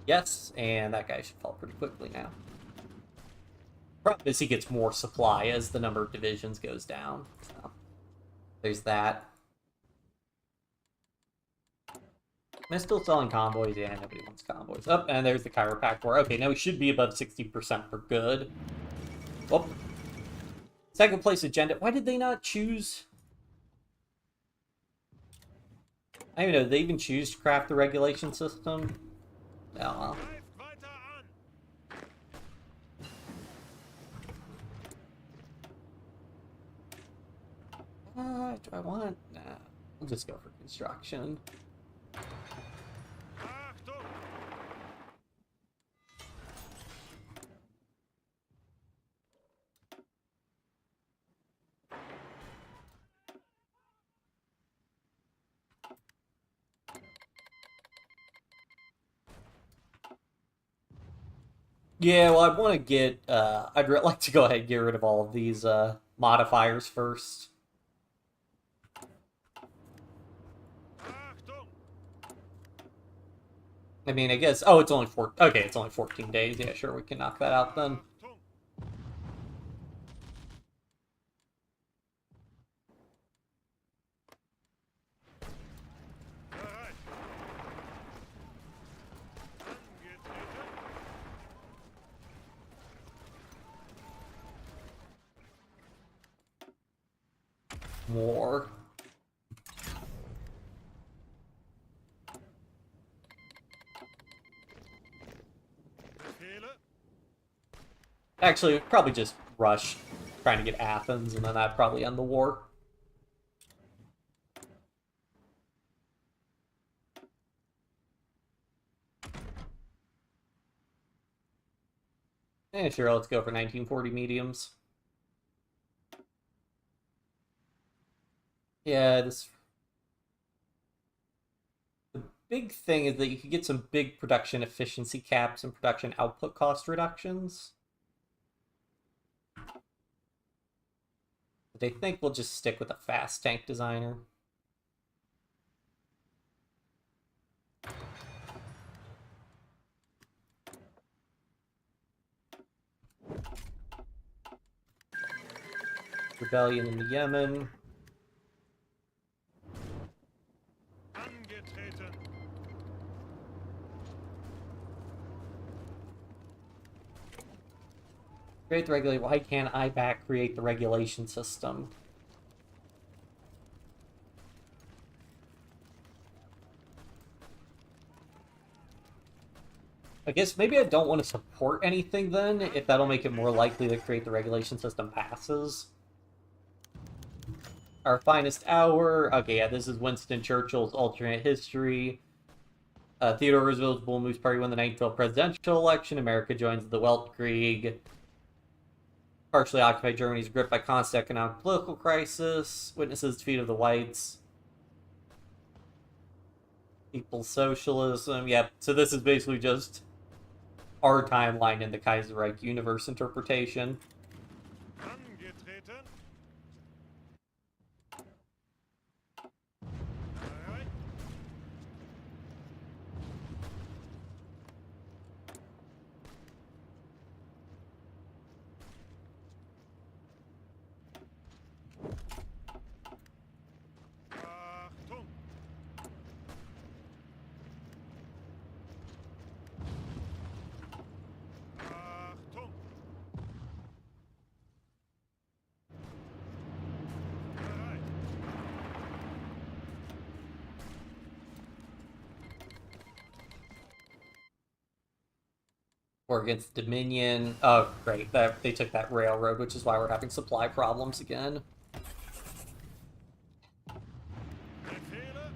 yes, and that guy should fall pretty quickly now. Problem is he gets more supply as the number of divisions goes down. So there's that. Am I still selling convoys? Yeah, nobody wants convoys. Oh, and there's the Chiropact War. Okay, now we should be above 60% for good. Whoop. Second place agenda. Why did they not choose? I don't even know. Did they even choose to craft the regulation system? Oh, well. Greif weiter an! Do I want? Nah. We'll just go for construction. Achtung! Yeah, well, I want to get. I'd like to go ahead and get rid of all of these modifiers first. Achtung! I mean, I guess. Oh, it's only 4. Okay, it's only 14 days. Yeah, sure, we can knock that out then. Achtung! Bereit! Angetreten! More. Befehle? Actually, probably just rush, trying to get Athens, and then that'd probably end the war. Sure, let's go for 1940 mediums. Yeah, this the big thing is that you could get some big production efficiency caps and production output cost reductions. But I think we'll just stick with a fast tank designer. Rebellion in the Yemen. Angetreten. Create the regulate. Why can't I back create the regulation system? I guess maybe I don't want to support anything then, if that'll make it more likely to create the regulation system passes. Our finest hour. Okay, yeah, this is Winston Churchill's alternate history. Theodore Roosevelt's Bull Moose Party won the 1912 presidential election. America joins the Weltkrieg. Partially occupied Germany's gripped by constant economic political crisis. Witnesses defeat of the whites. People's socialism. Yep, so this is basically just our timeline in the Kaiserreich universe interpretation. Angetreten. Bereit. Achtung. Achtung. Bereit. Or against Dominion. Oh, great. They took that railroad, which is why we're having supply problems again. Befehle.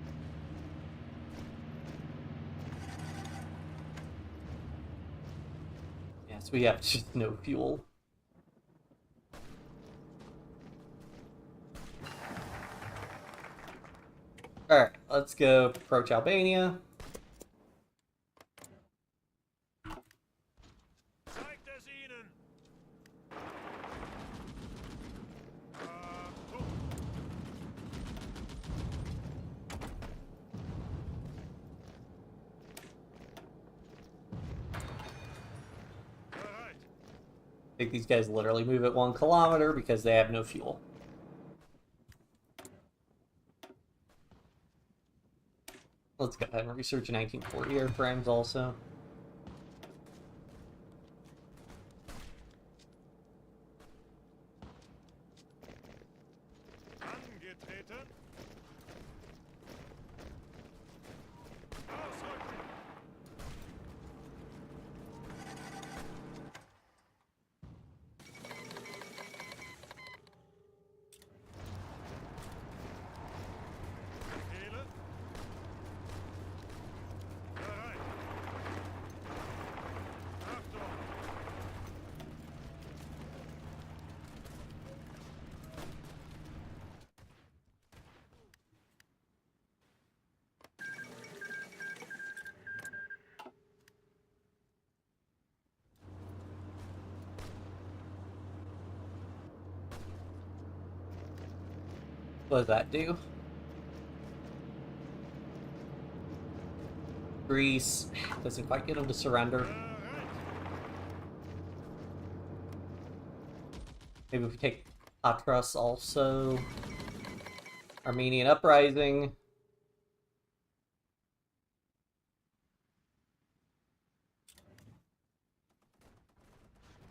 Yes, we have just no fuel. Alright, let's go approach Albania. Zeigt es ihnen. Achtung. Bereit. I think these guys literally move at 1 kilometer because they have no fuel. Let's go ahead and research 1940 airframes also. Angetreten. Ausrücken. Befehle. Bereit. Achtung. What does that do? Greece doesn't quite get them to surrender. Bereit. Maybe if we take Patras also. Armenian uprising.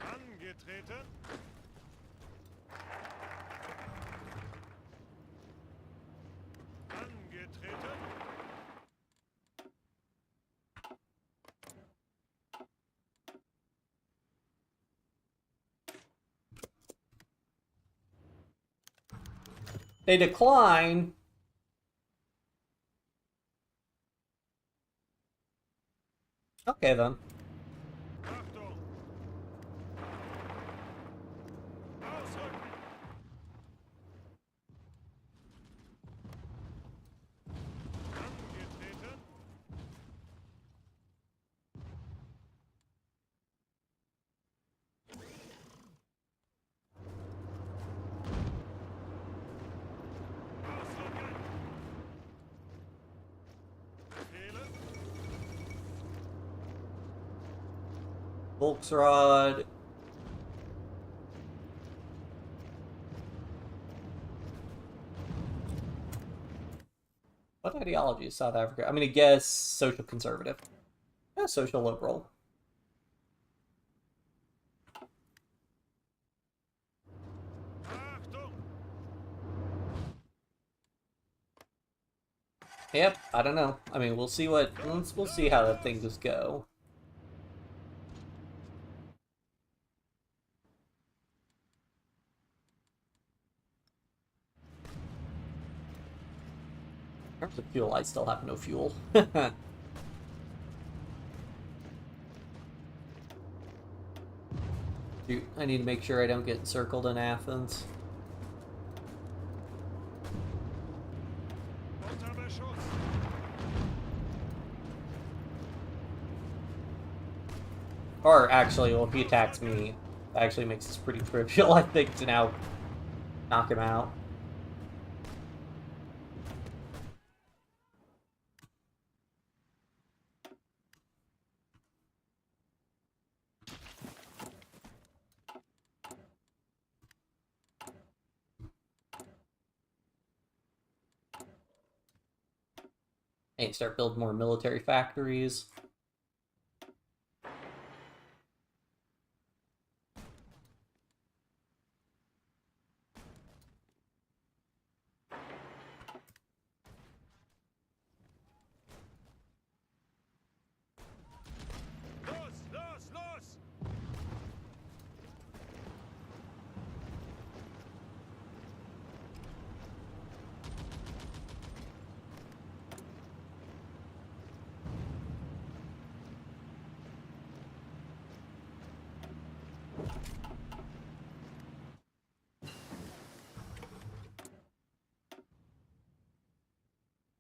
Angetreten. Angetreten. They decline. Okay then. Achtung. Ausrücken. Volksrod. What ideology is South Africa? I'm gonna guess social conservative. Yeah, social liberal. Achtung! Yep, I don't know. I mean, we'll see we'll see how the things go. In terms of fuel, I still have no fuel. Shoot, I need to make sure I don't get encircled in Athens. Unter Beschuss! Or actually, well, if he attacks me, it actually makes this pretty trivial, I think, to now knock him out. And start building more military factories. Los, los, los!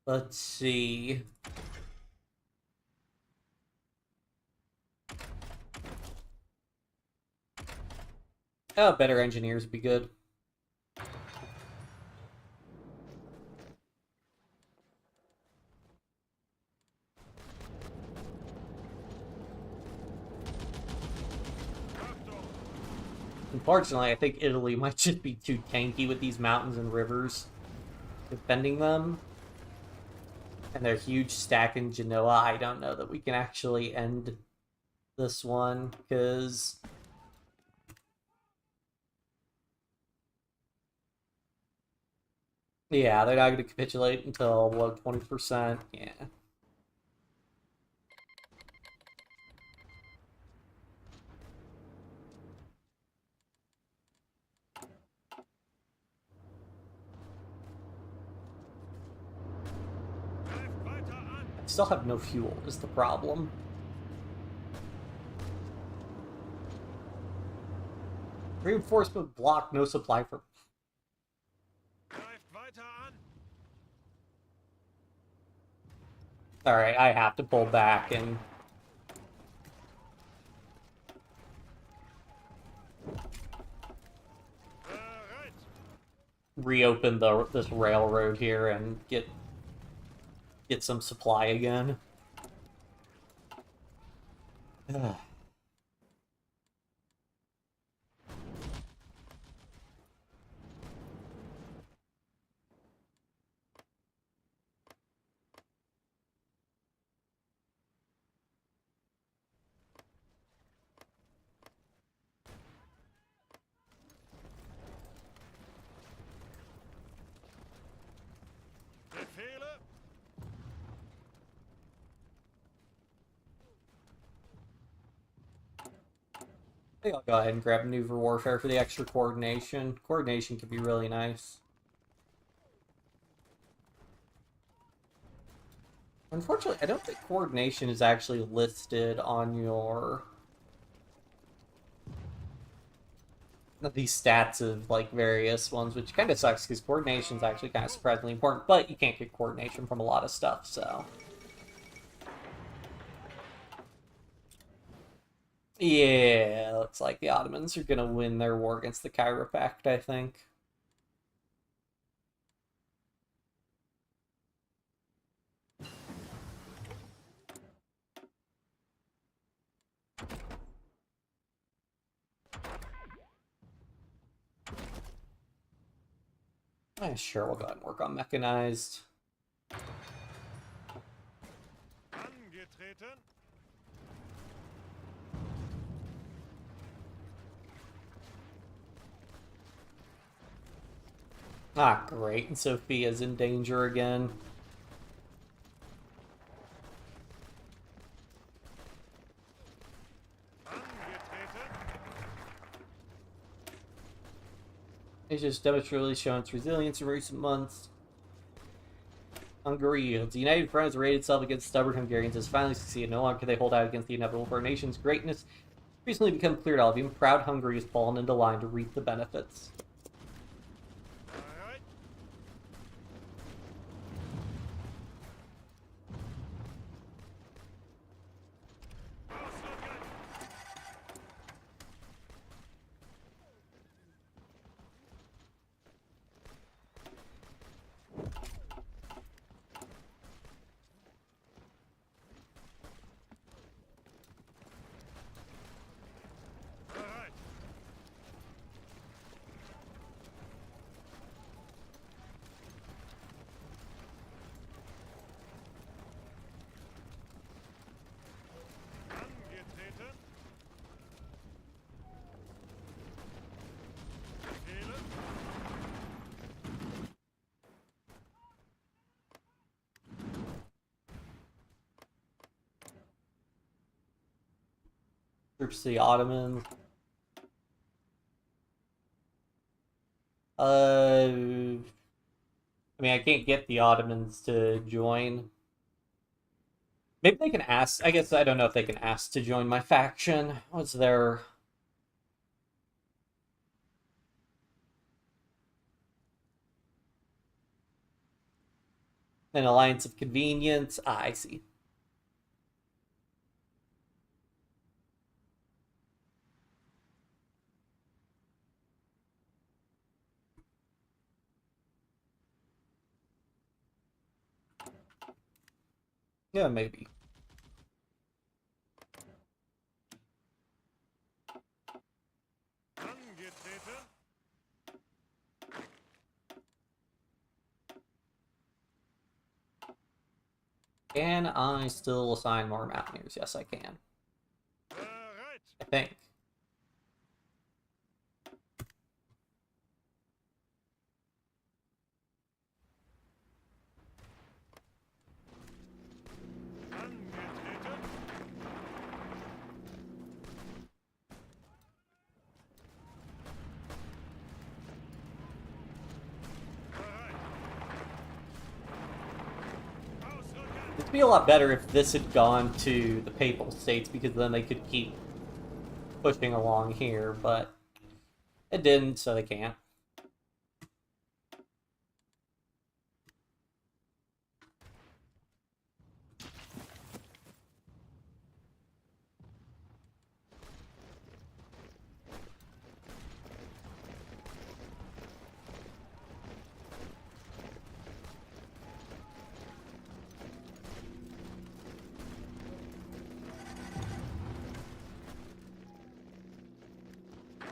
Let's see. Oh, better engineers would be good. Achtung! Unfortunately, I think Italy might just be too tanky with these mountains and rivers defending them. And their huge stack in Genoa. I don't know that we can actually end this one, because... yeah, they're not going to capitulate until, what, 20%? Yeah. Greift weiter an! I still have no fuel, is the problem. Reinforcement block, no supply for... Greift weiter an! Alright, I have to pull back and... Bereit! reopen this railroad here and get some supply again. Ugh. Befehle! I think I'll go ahead and grab maneuver warfare for the extra coordination. Coordination could be really nice. Unfortunately, I don't think coordination is actually listed on your... these stats of, like, various ones, which kind of sucks, because coordination is actually kind of surprisingly important, but you can't get coordination from a lot of stuff, so... yeah, looks like the Ottomans are gonna win their war against the Cairo Pact, I think. Sure, we'll go ahead and work on mechanized. Angetreten. Ah, great. And Sophia's in danger again. It's just demonstratively shown its resilience in recent months. Hungary, its united front has arrayed itself against stubborn Hungarians, has finally succeeded. No longer can they hold out against the inevitable for a nation's greatness. It's recently become clear to all of you, proud Hungary has fallen into line to reap the benefits. Troops to the Ottomans. I mean, I can't get the Ottomans to join. Maybe they can ask. I guess I don't know if they can ask to join my faction. What's their... An alliance of convenience? Ah, I see. Yeah, maybe. Angetreten. Can I still assign more mountaineers? Yes, I can. Bereit. I think. Angetreten. Bereit. Ausrücken. It'd be a lot better if this had gone to the Papal States, because then they could keep pushing along here, but it didn't, so they can't.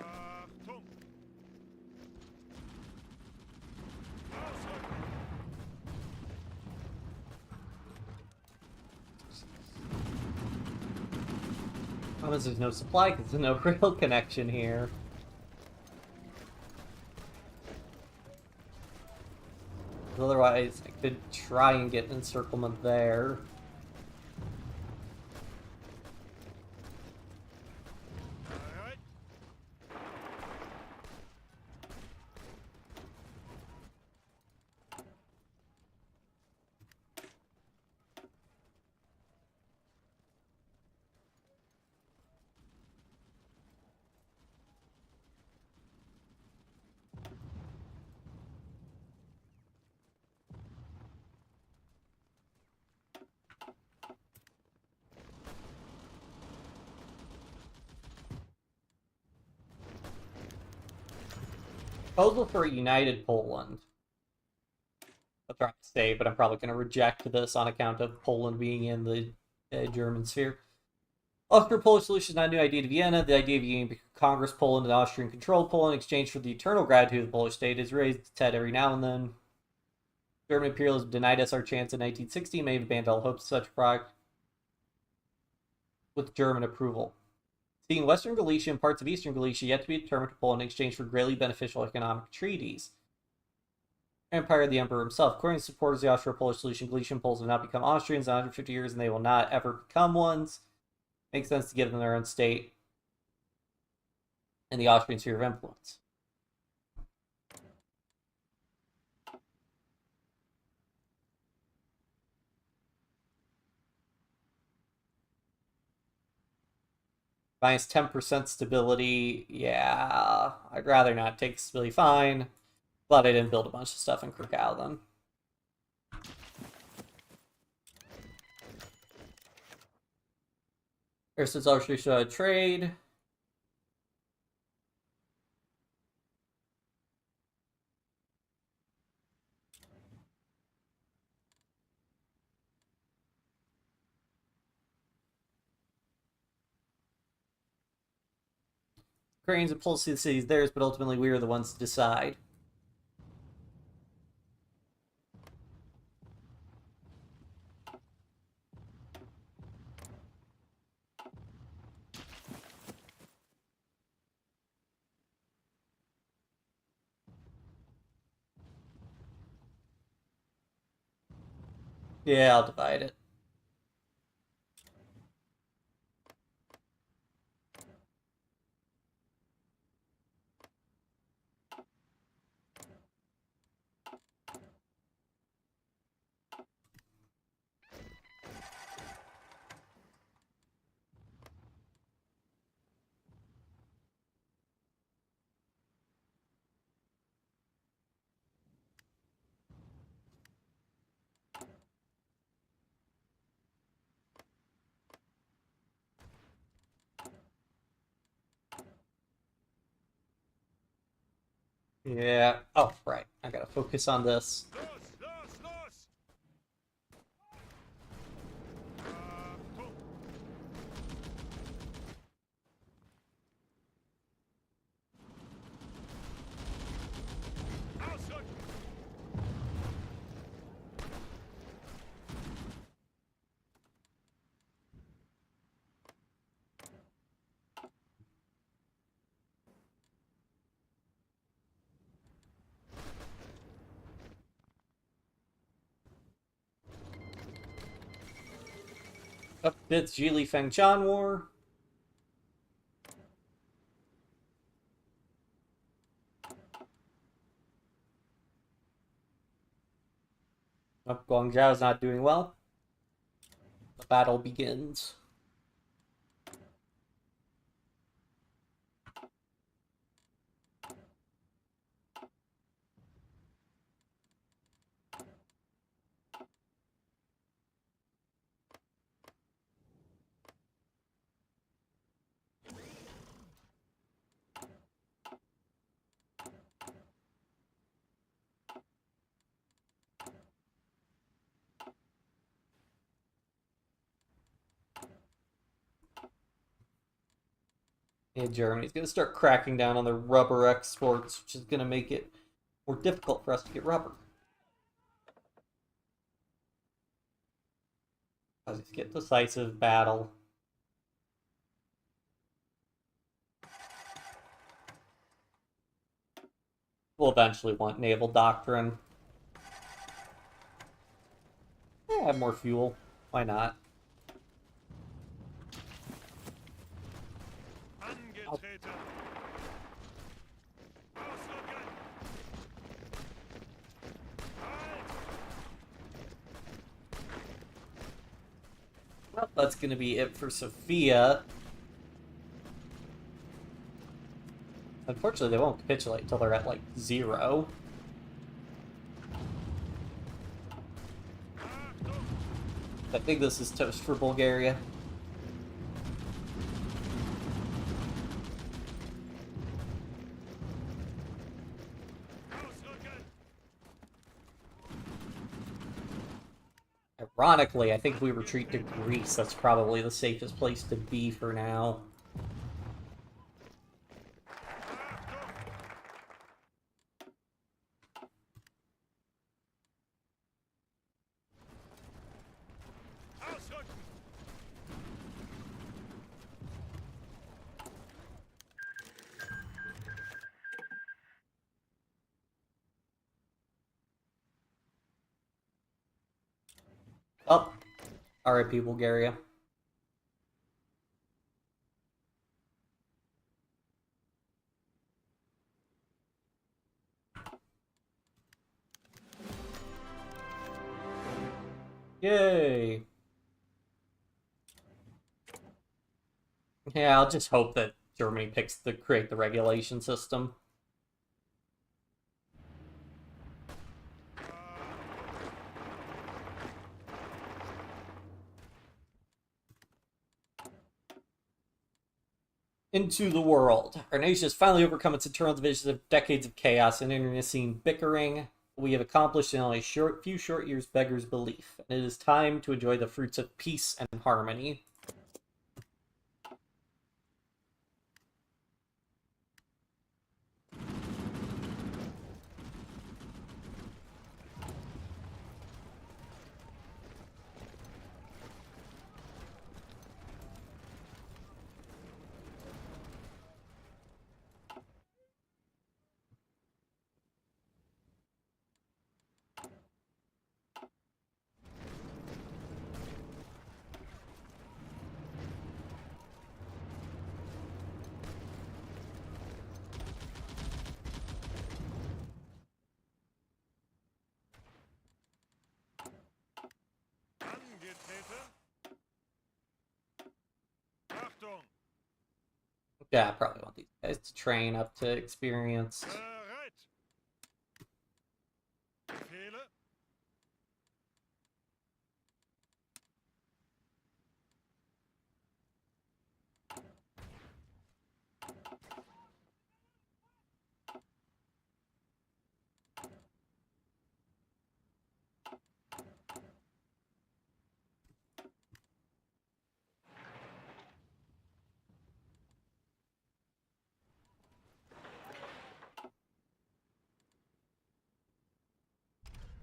Achtung. Ausrücken. Promise there's no supply because there's no rail connection here. Otherwise, I could try and get encirclement there. Bereit. Proposal for a united Poland. I'll try to stay, but I'm probably going to reject this on account of Poland being in the German sphere. Austro-Polish solution is not a new idea to Vienna. The idea of uniting Congress Poland and Austrian-controlled Poland in exchange for the eternal gratitude of the Polish state is raised its head every now and then. German imperialism denied us our chance in 1960 and may have abandoned all hopes of such progress with German approval. Seeing Western Galicia and parts of Eastern Galicia yet to be determined to Poland in exchange for greatly beneficial economic treaties. Empire of the Emperor himself. According to supporters of the Austro-Polish solution, Galician Poles have not become Austrians in 150 years and they will not ever become ones. Makes sense to give them their own state and the Austrian sphere of influence. Minus 10% stability. Yeah, I'd rather not take stability. Fine. Glad I didn't build a bunch of stuff in Krakow then. Versus Austria trade. Ukrainians and Poles see the cities theirs, but ultimately we are the ones to decide. Yeah, I'll divide it. Yeah. Oh, right. I gotta focus on this. Los, los, los! Achtung! Ausrücken! Up it's Jili Fengchan War. Up Guangzhou's not doing well. The battle begins. And Germany's going to start cracking down on their rubber exports, which is going to make it more difficult for us to get rubber. Let's get decisive battle. We'll eventually want naval doctrine. Yeah, have more fuel. Why not? Angetreten! Ausrücken! Halt! Well, that's going to be it for Sofia. Unfortunately, they won't capitulate until they're at, like, 0. Achtung! I think this is toast for Bulgaria. Ausrücken! Ironically, I think we retreat to Greece. That's probably the safest place to be for now. Ausrücken! Oh, RIP Bulgaria. Yay! Yeah, I'll just hope that Germany picks to create the regulation system. Into the world. Our nation has finally overcome its internal divisions of decades of chaos and internecine bickering. We have accomplished in only a few short years beggars belief, and it is time to enjoy the fruits of peace and harmony. Angetreten. Achtung! Yeah, I probably want these guys to train up to experience. Bereit! Befehle!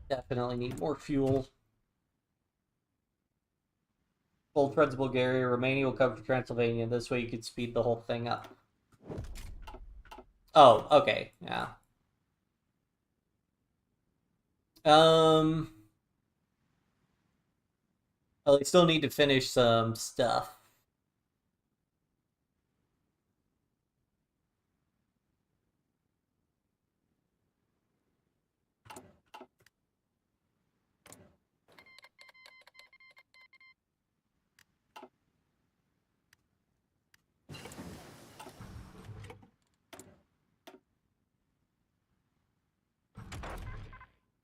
Definitely need more fuel. Full threads Bulgaria, Romania will cover Transylvania. This way you could speed the whole thing up. Oh, okay, yeah. Well, they still need to finish some stuff.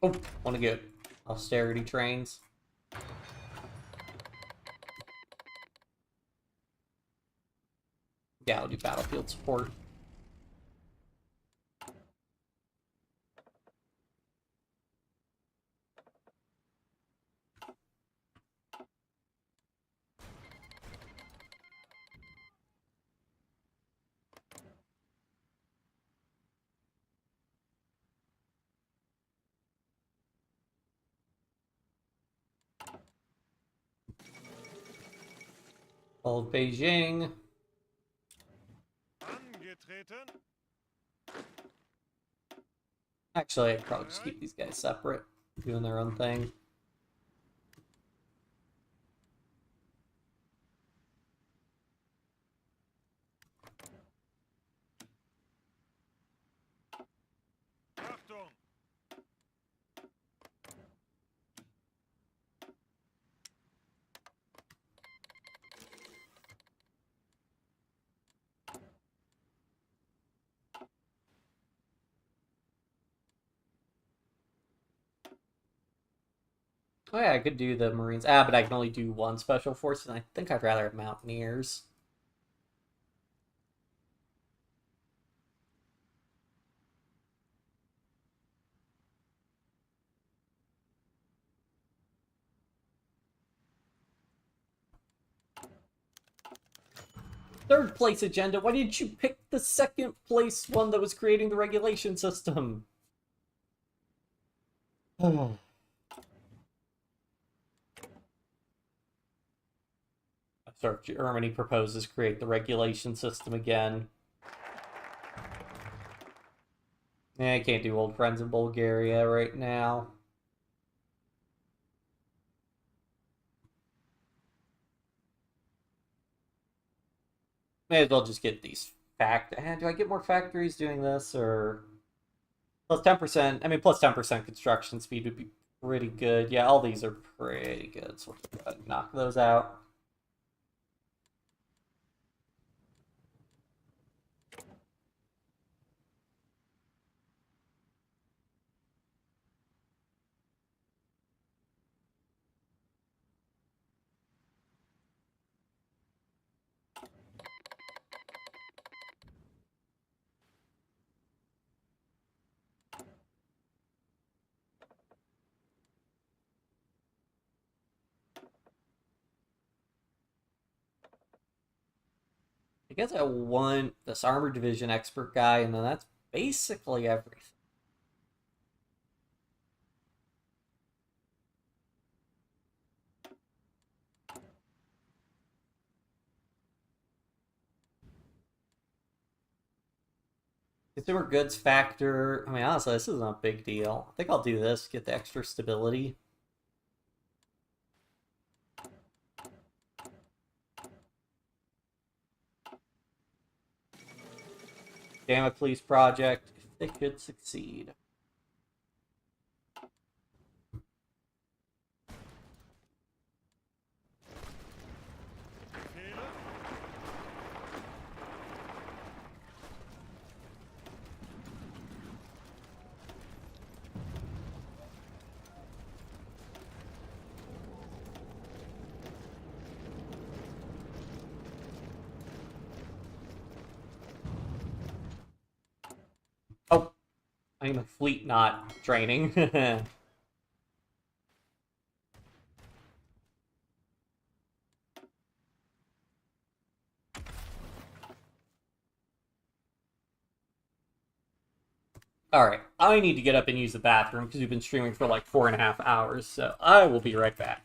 Oh, want to get austerity trains. Yeah, I'll do battlefield support. Hold Beijing. Angetreten. Actually, I'd probably just keep these guys separate, doing their own thing. Achtung! Oh yeah, I could do the Marines. Ah, but I can only do one special force, and I think I'd rather have Mountaineers. Third place agenda. Why didn't you pick the second place one that was creating the regulation system? So Germany proposes create the regulation system again. I can't do old friends in Bulgaria right now. May as well just get these do I get more factories doing this, or plus 10%? I mean, plus 10% construction speed would be pretty good. Yeah, all these are pretty good, so we'll knock those out. I guess I want this armor division expert guy, and then that's basically everything. Consumer goods factor. I mean, honestly, this isn't a big deal. I think I'll do this, get the extra stability. Damocles project, if they could succeed. Befehle. Oh, I'm a fleet not training. Alright, I need to get up and use the bathroom because we've been streaming for like 4.5 hours, so I will be right back.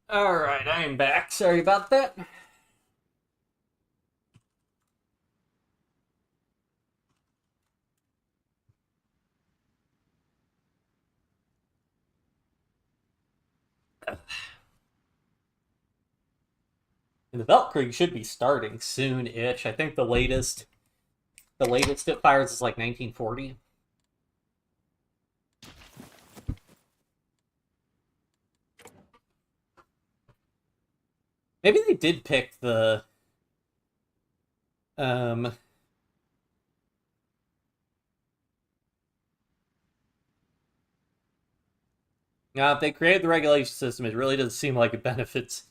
Alright, I am back. Sorry about that. And the Valkyrie should be starting soon-ish. I think the latest it fires is like 1940. Maybe they did pick the now if they create the regulation system, it really doesn't seem like it benefits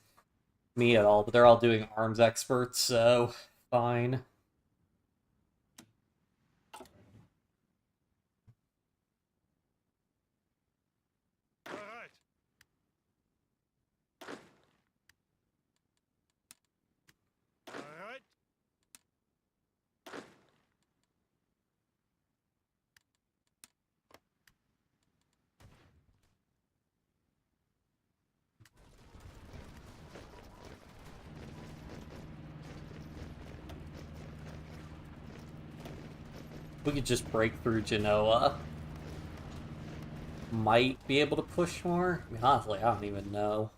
me at all, but they're all doing arms experts, so fine. Bereit. Bereit. We could just break through Genoa. Might be able to push more. I mean, honestly, I don't even know.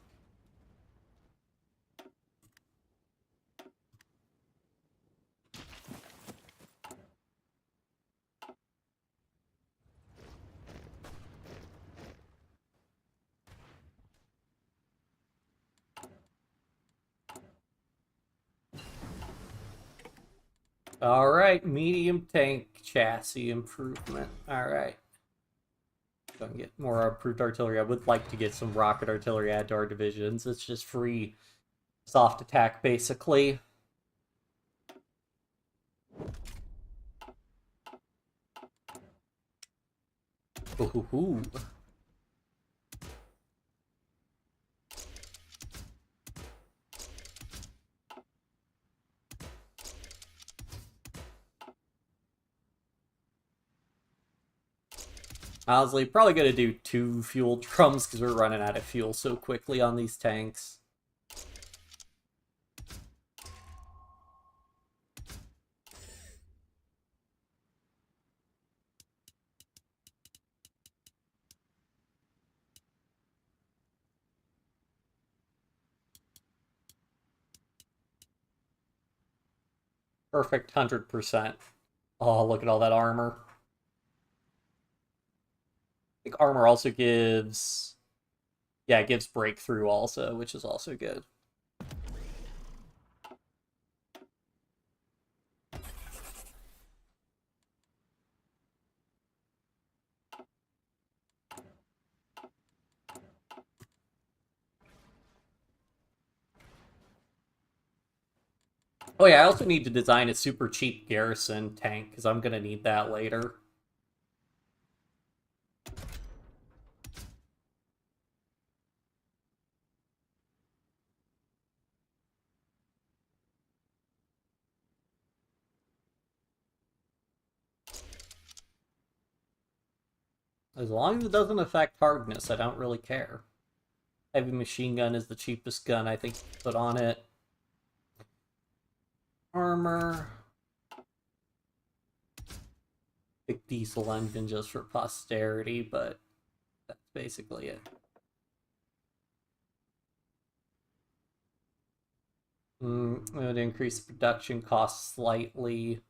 Alright, medium tank chassis improvement. Alright. Gonna get more improved artillery. I would like to get some rocket artillery added to our divisions. It's just free soft attack, basically. Ooh. Honestly, probably gonna do 2 fuel drums because we're running out of fuel so quickly on these tanks. Perfect 100%. Oh, look at all that armor. I think armor also gives... Yeah, it gives breakthrough also, which is also good. Oh yeah, I also need to design a super cheap garrison tank, because I'm going to need that later. As long as it doesn't affect hardness, I don't really care. Heavy machine gun is the cheapest gun I think to put on it. Armor. Big diesel engine just for posterity, but that's basically it. It would increase production costs slightly.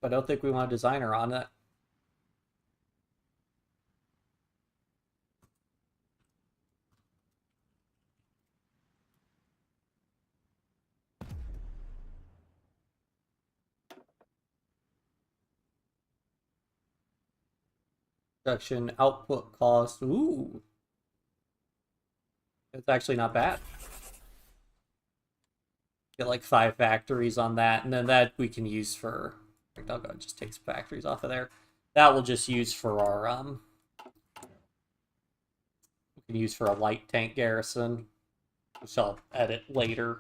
But I don't think we want a designer on it. Production output cost. Ooh. It's actually not bad. Get like 5 factories on that, and then that we can use for... I'll go just take some factories off of there. That we'll just use for our we can use for a light tank garrison, which I'll edit later.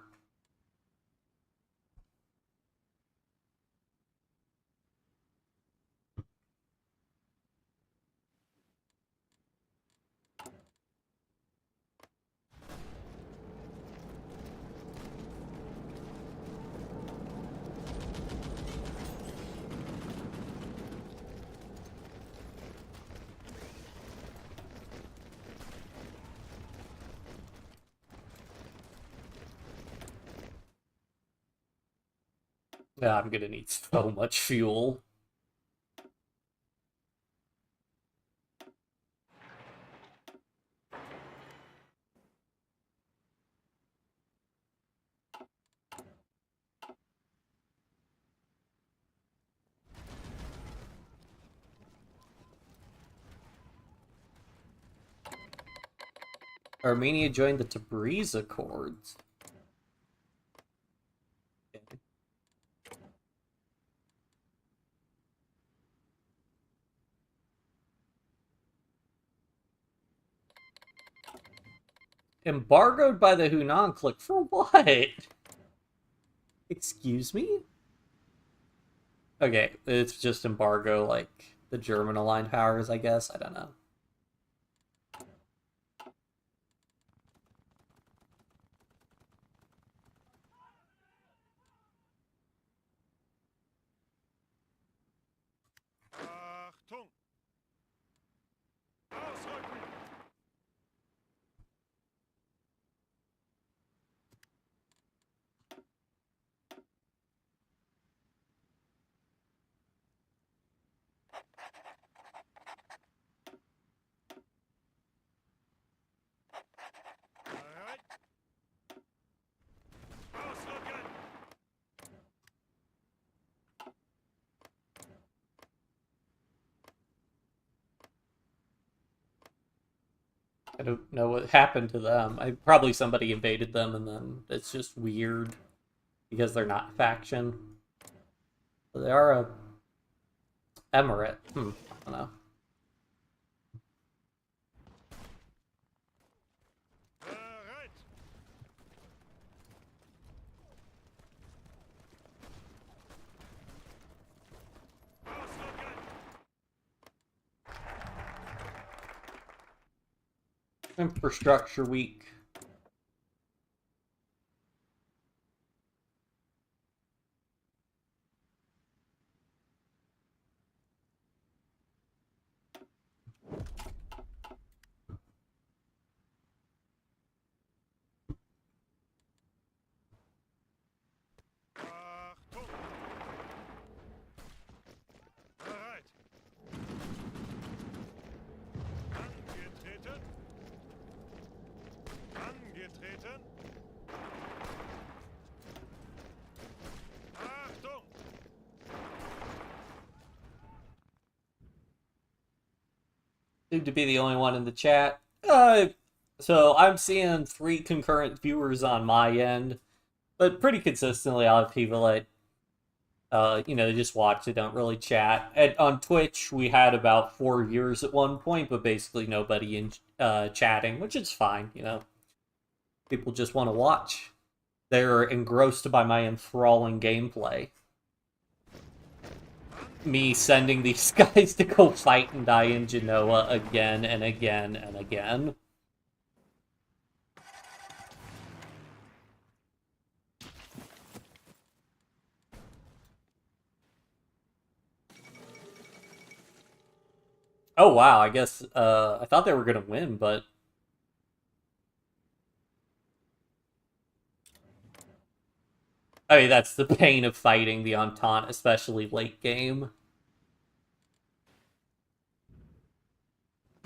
Yeah, I'm gonna need so much fuel. Armenia joined the Tabriz Accords. Okay. Embargoed by the Hunan clique for what? Excuse me? Okay, it's just embargo like the German aligned powers, I guess. I don't know. Achtung! Ausrücken! Bereit? Ausrücken! I don't know what happened to them. Probably somebody invaded them and then it's just weird because they're not faction. But they are a emirate. I don't know. Bereit! Ausrücken! Infrastructure weak. Achtung! Bereit! Angetreten! Angetreten! Achtung! Seem to be the only one in the chat. So I'm seeing 3 concurrent viewers on my end, but pretty consistently I'll have people that just watch it, don't really chat. On Twitch, we had about 4 viewers at one point, but basically nobody in chatting, which is fine. People just want to watch. They're engrossed by my enthralling gameplay. Me sending these guys to go fight and die in Genoa again and again and again. Oh wow, I guess I thought they were gonna win, but I mean that's the pain of fighting the Entente, especially late game.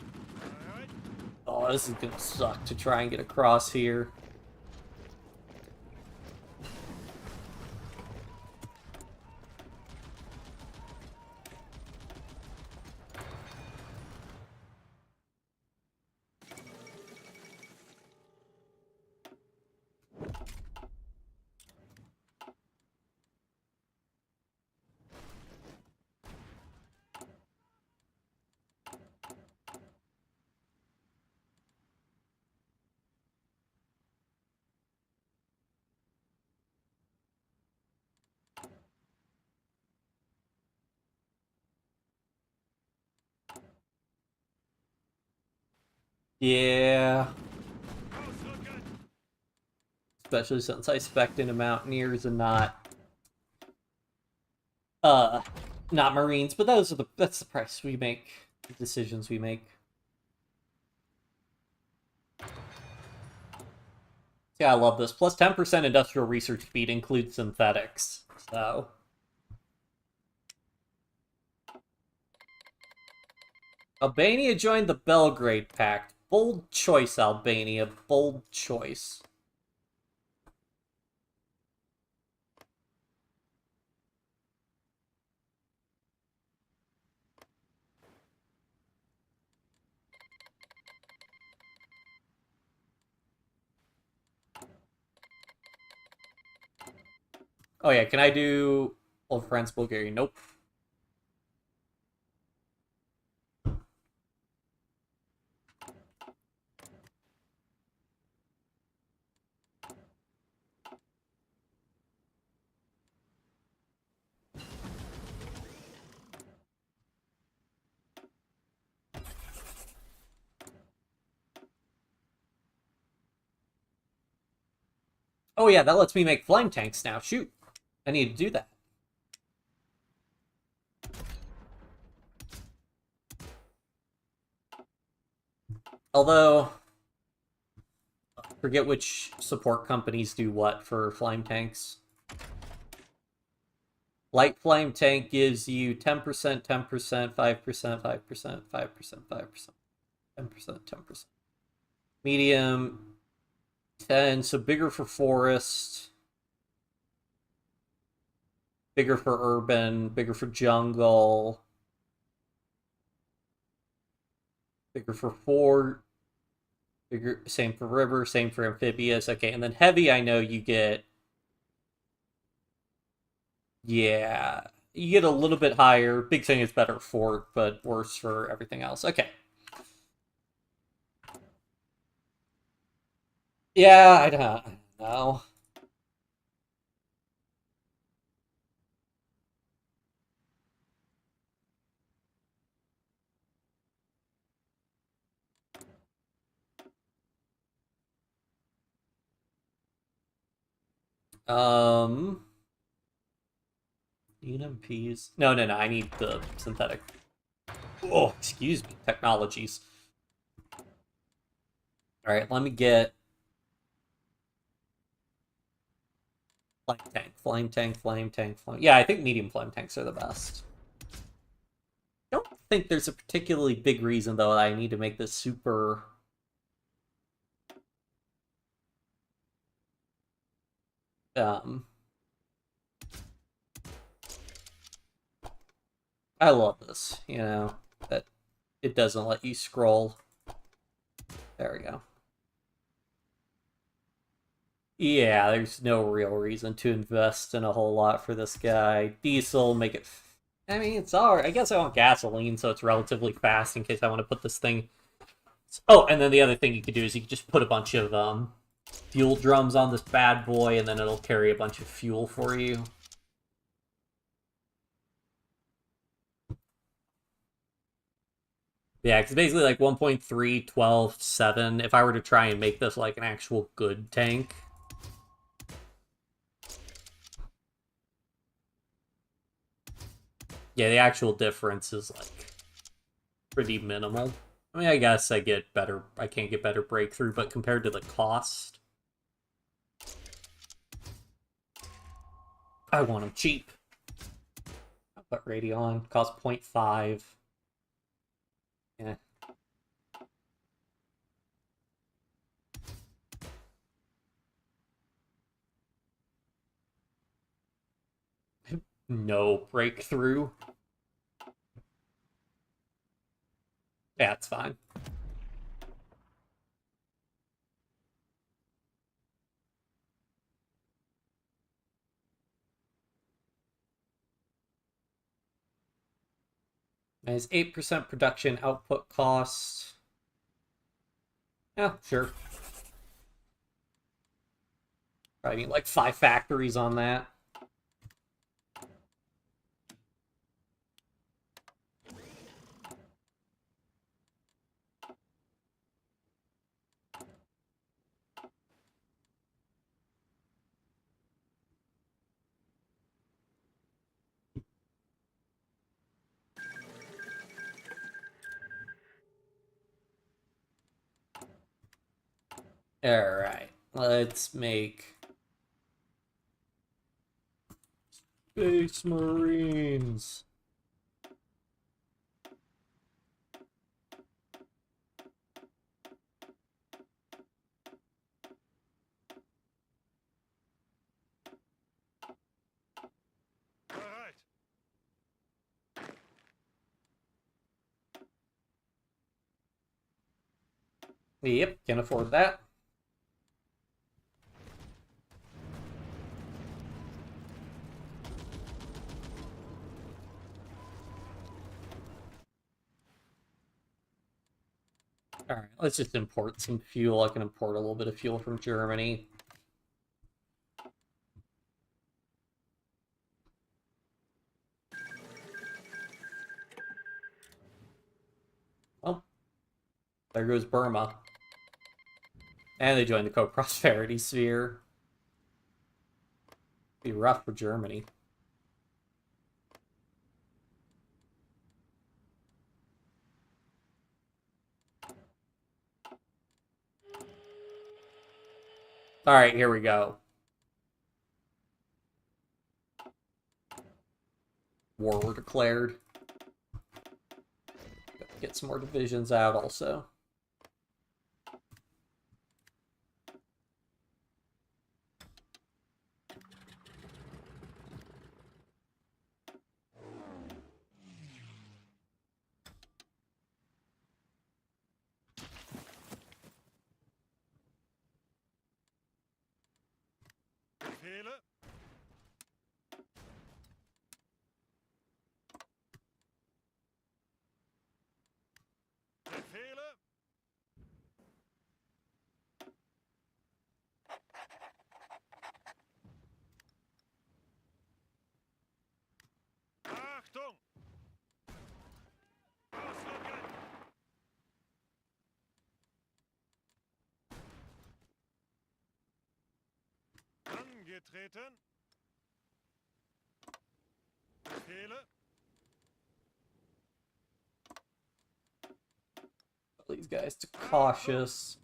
Bereit! Oh, this is gonna suck to try and get across here. Yeah, Ausrücken! especially since I spec'd into Mountaineers and uh not Marines, but that's the price we make, the decisions we make. Yeah, I love this. Plus 10% industrial research speed includes synthetics. So Albania joined the Belgrade Pact. Bold choice, Albania. Bold choice. Oh yeah, can I do Old Friends Bulgaria? Nope. Oh yeah, that lets me make flame tanks now. Shoot. I need to do that. Although, forget which support companies do what for flame tanks. Light flame tank gives you 10%, 10%, 5%, 5%, 5%, 5%, 10%, 10%. Medium, 10, so bigger for forest, bigger for urban, bigger for jungle, bigger for fort, bigger, same for river, same for amphibious. Okay, and then heavy, I know you get, yeah, you get a little bit higher. Big thing is better fort, but worse for everything else. Okay. Yeah, I don't know. EMPs. No, no, no. I need the synthetic. Oh, excuse me. Technologies. All right, let me get flame tank, flame tank, flame tank, flame. Yeah, I think medium flame tanks are the best. Don't think there's a particularly big reason though that I need to make this super. I love this. You know that it doesn't let you scroll. There we go. Yeah, there's no real reason to invest in a whole lot for this guy. Diesel, make it. I mean, it's alright. I guess I want gasoline, so it's relatively fast in case I want to put this thing. Oh, and then the other thing you could do is you could just put a bunch of fuel drums on this bad boy, and then it'll carry a bunch of fuel for you. Yeah, because basically like 1.3, 12, 7. If I were to try and make this like an actual good tank, yeah, the actual difference is like pretty minimal. I mean, I guess I get better. I can't get better breakthrough, but compared to the cost, I want them cheap. I'll put Radion cost 0.5. Yeah. No breakthrough. Yeah, it's fine. As 8% production output cost. Yeah, sure. I mean, like 5 factories on that. Alright, let's make Space Marines. Yep, can afford that. Alright, let's just import some fuel. I can import a little bit of fuel from Germany. Oh, there goes Burma. And they joined the co-prosperity sphere. Be rough for Germany. Alright, here we go. War were declared. Get some more divisions out also. Befehle. Befehle. Achtung! Ausrücken! Angetreten. Befehle. These guys to cautious.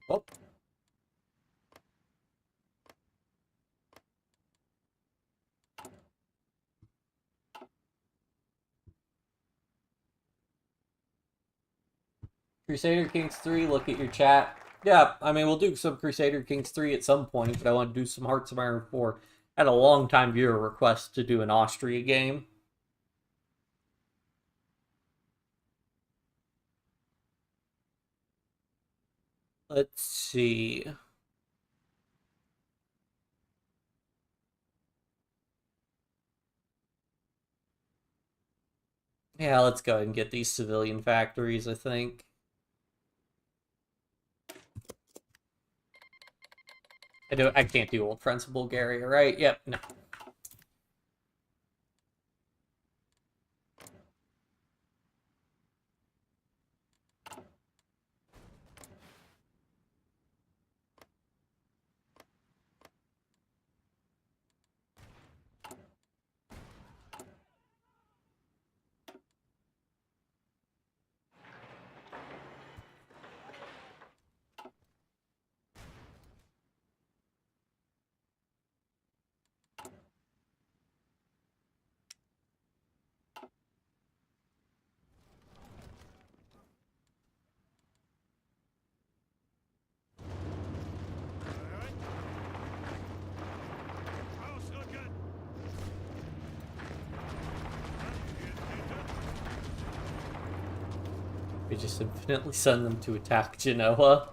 Oh. Crusader Kings 3, look at your chat. Yeah, I mean, we'll do some Crusader Kings 3 at some point, but I want to do some Hearts of Iron 4. I had a long time viewer request to do an Austria game. Let's see. Yeah, let's go ahead and get these civilian factories, I think. I can't do Old Friends of Bulgaria, right? Yep, no. Bereit. Ausrücken! Angetreten. We just infinitely send them to attack Genoa.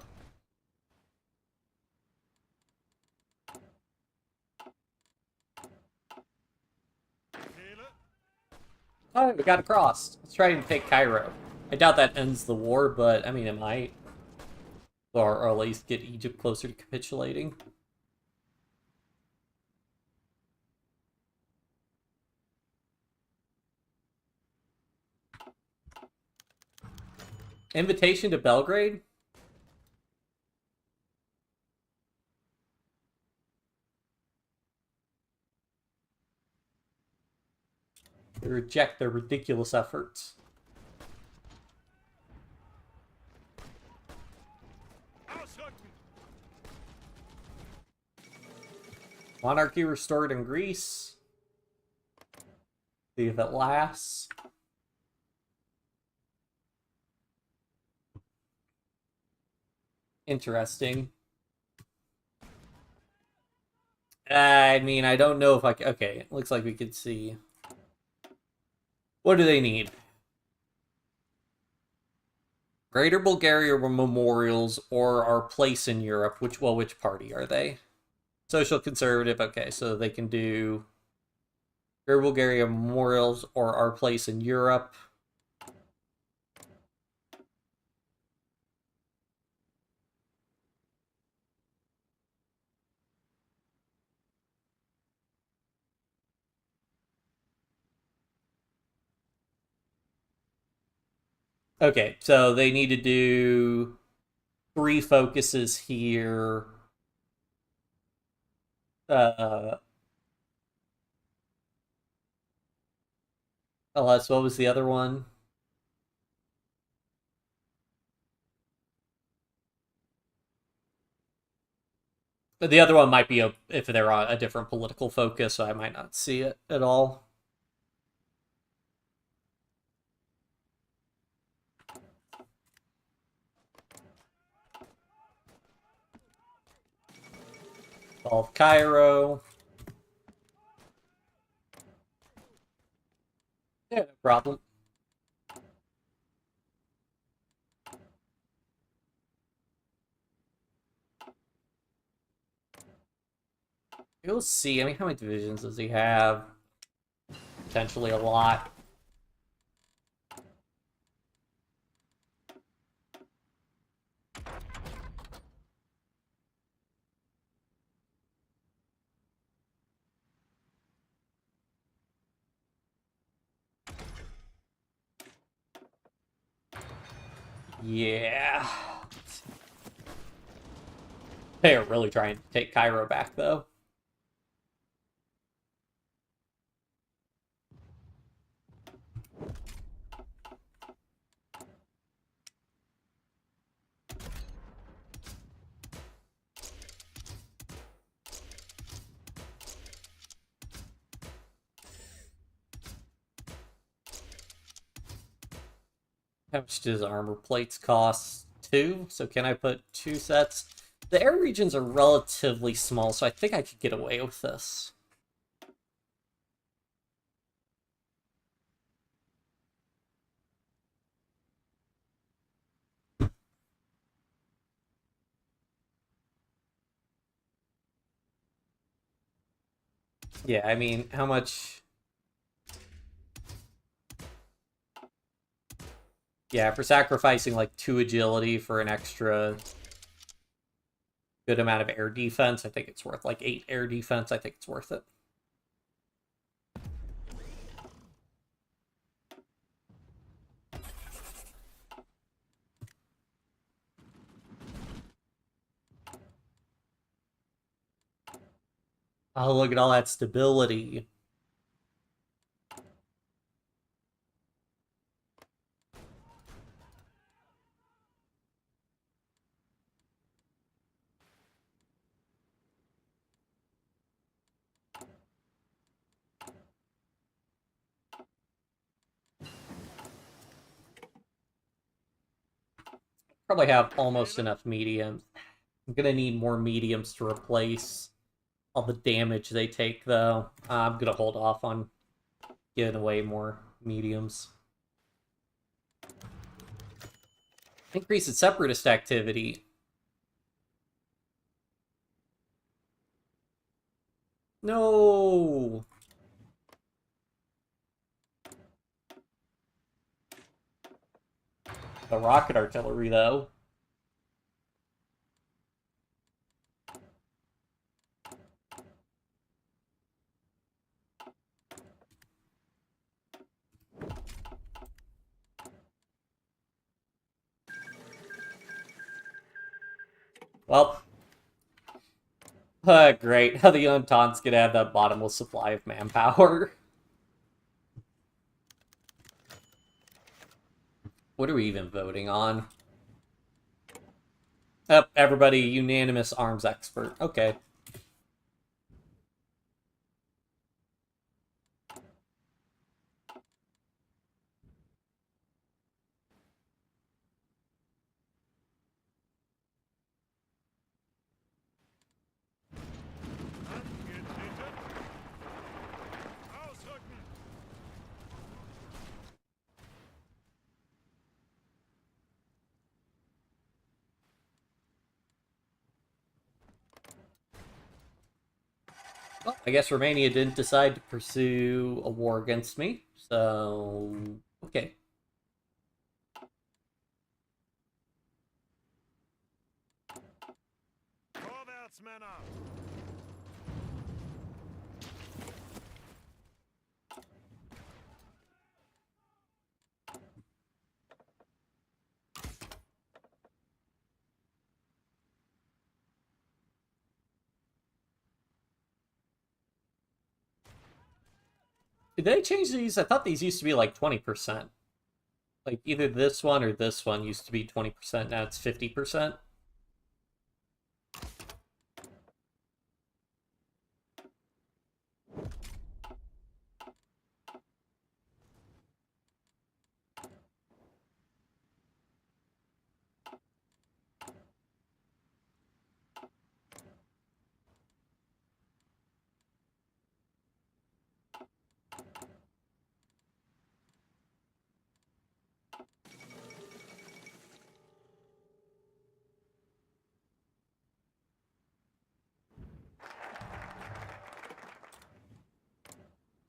Befehle. Oh, we got across. Let's try and take Cairo. I doubt that ends the war, but I mean, it might. Or at least get Egypt closer to capitulating. Invitation to Belgrade? They reject their ridiculous efforts. Ausrücken! Monarchy restored in Greece. See if it lasts. Interesting. I mean, I don't know if I can... Okay, it looks like we could see. What do they need? Greater Bulgaria memorials or our place in Europe. Which party are they? Social Conservative. Okay, so they can do Greater Bulgaria memorials or our place in Europe. Okay, so they need to do 3 focuses here. Uh, Unless, what was the other one? The other one might be if they're on a different political focus, so I might not see it at all. Solve Cairo. Yeah, no problem. We'll see. I mean, how many divisions does he have? Potentially a lot. Yeah. They are really trying to take Cairo back, though. How much does armor plates cost? 2? So can I put 2 sets? The air regions are relatively small, so I think I could get away with this. Yeah, I mean, how much... Yeah, for sacrificing like 2 agility for an extra good amount of air defense, I think it's worth like 8 air defense. I think it's worth it. Oh, look at all that stability. Probably have almost enough mediums. I'm gonna need more mediums to replace all the damage they take, though. I'm gonna hold off on giving away more mediums. Increase its separatist activity. No! The rocket artillery, though. Well, great. How the Entente's gonna have that bottomless supply of manpower. What are we even voting on? Everybody, unanimous arms expert. Okay. Well, I guess Romania didn't decide to pursue a war against me, so okay. Vorwärts, Männer! Did they change these? I thought these used to be like 20%. Like either this one or this one used to be 20%, now it's 50%.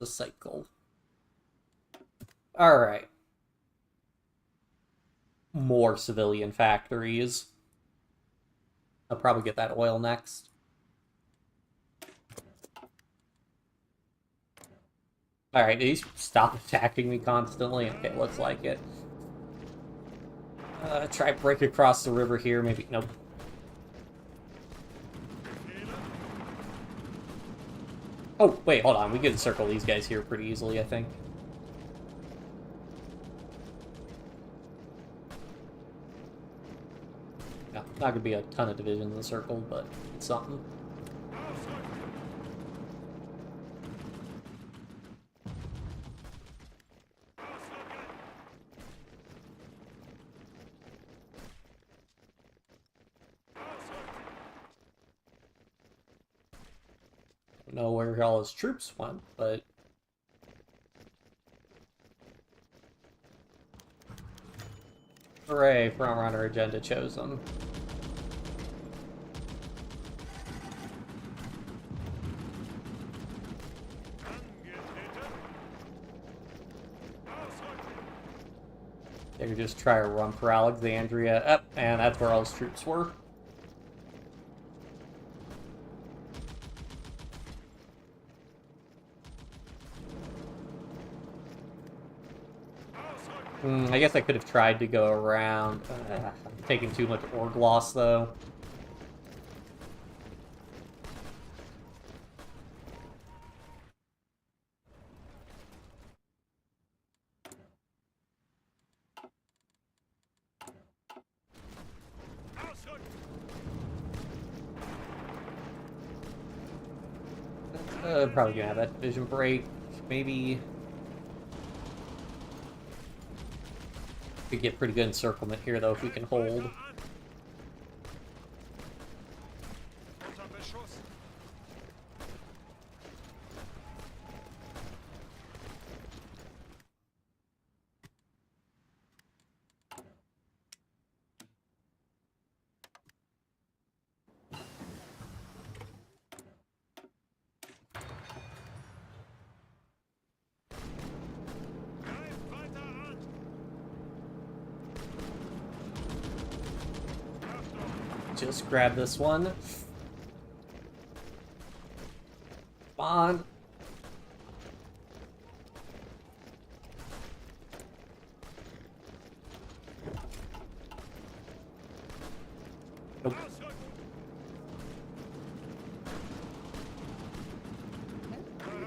The cycle. Alright. More civilian factories. I'll probably get that oil next. Alright, did he stop attacking me constantly? Okay, looks like it. Try break across the river here, maybe. Nope. Oh, wait, hold on. We can circle these guys here pretty easily, I think. Yeah, not gonna be a ton of divisions in the circle, but it's something. Don't know where all his troops went, but hooray, frontrunner agenda chosen. They could just try to run for Alexandria. Up, and that's where all his troops were. I guess I could have tried to go around. I'm taking too much org loss, though. Probably gonna have that division break. Maybe could get pretty good encirclement here, though, if we can hold. Just grab this one. Come on. Nope.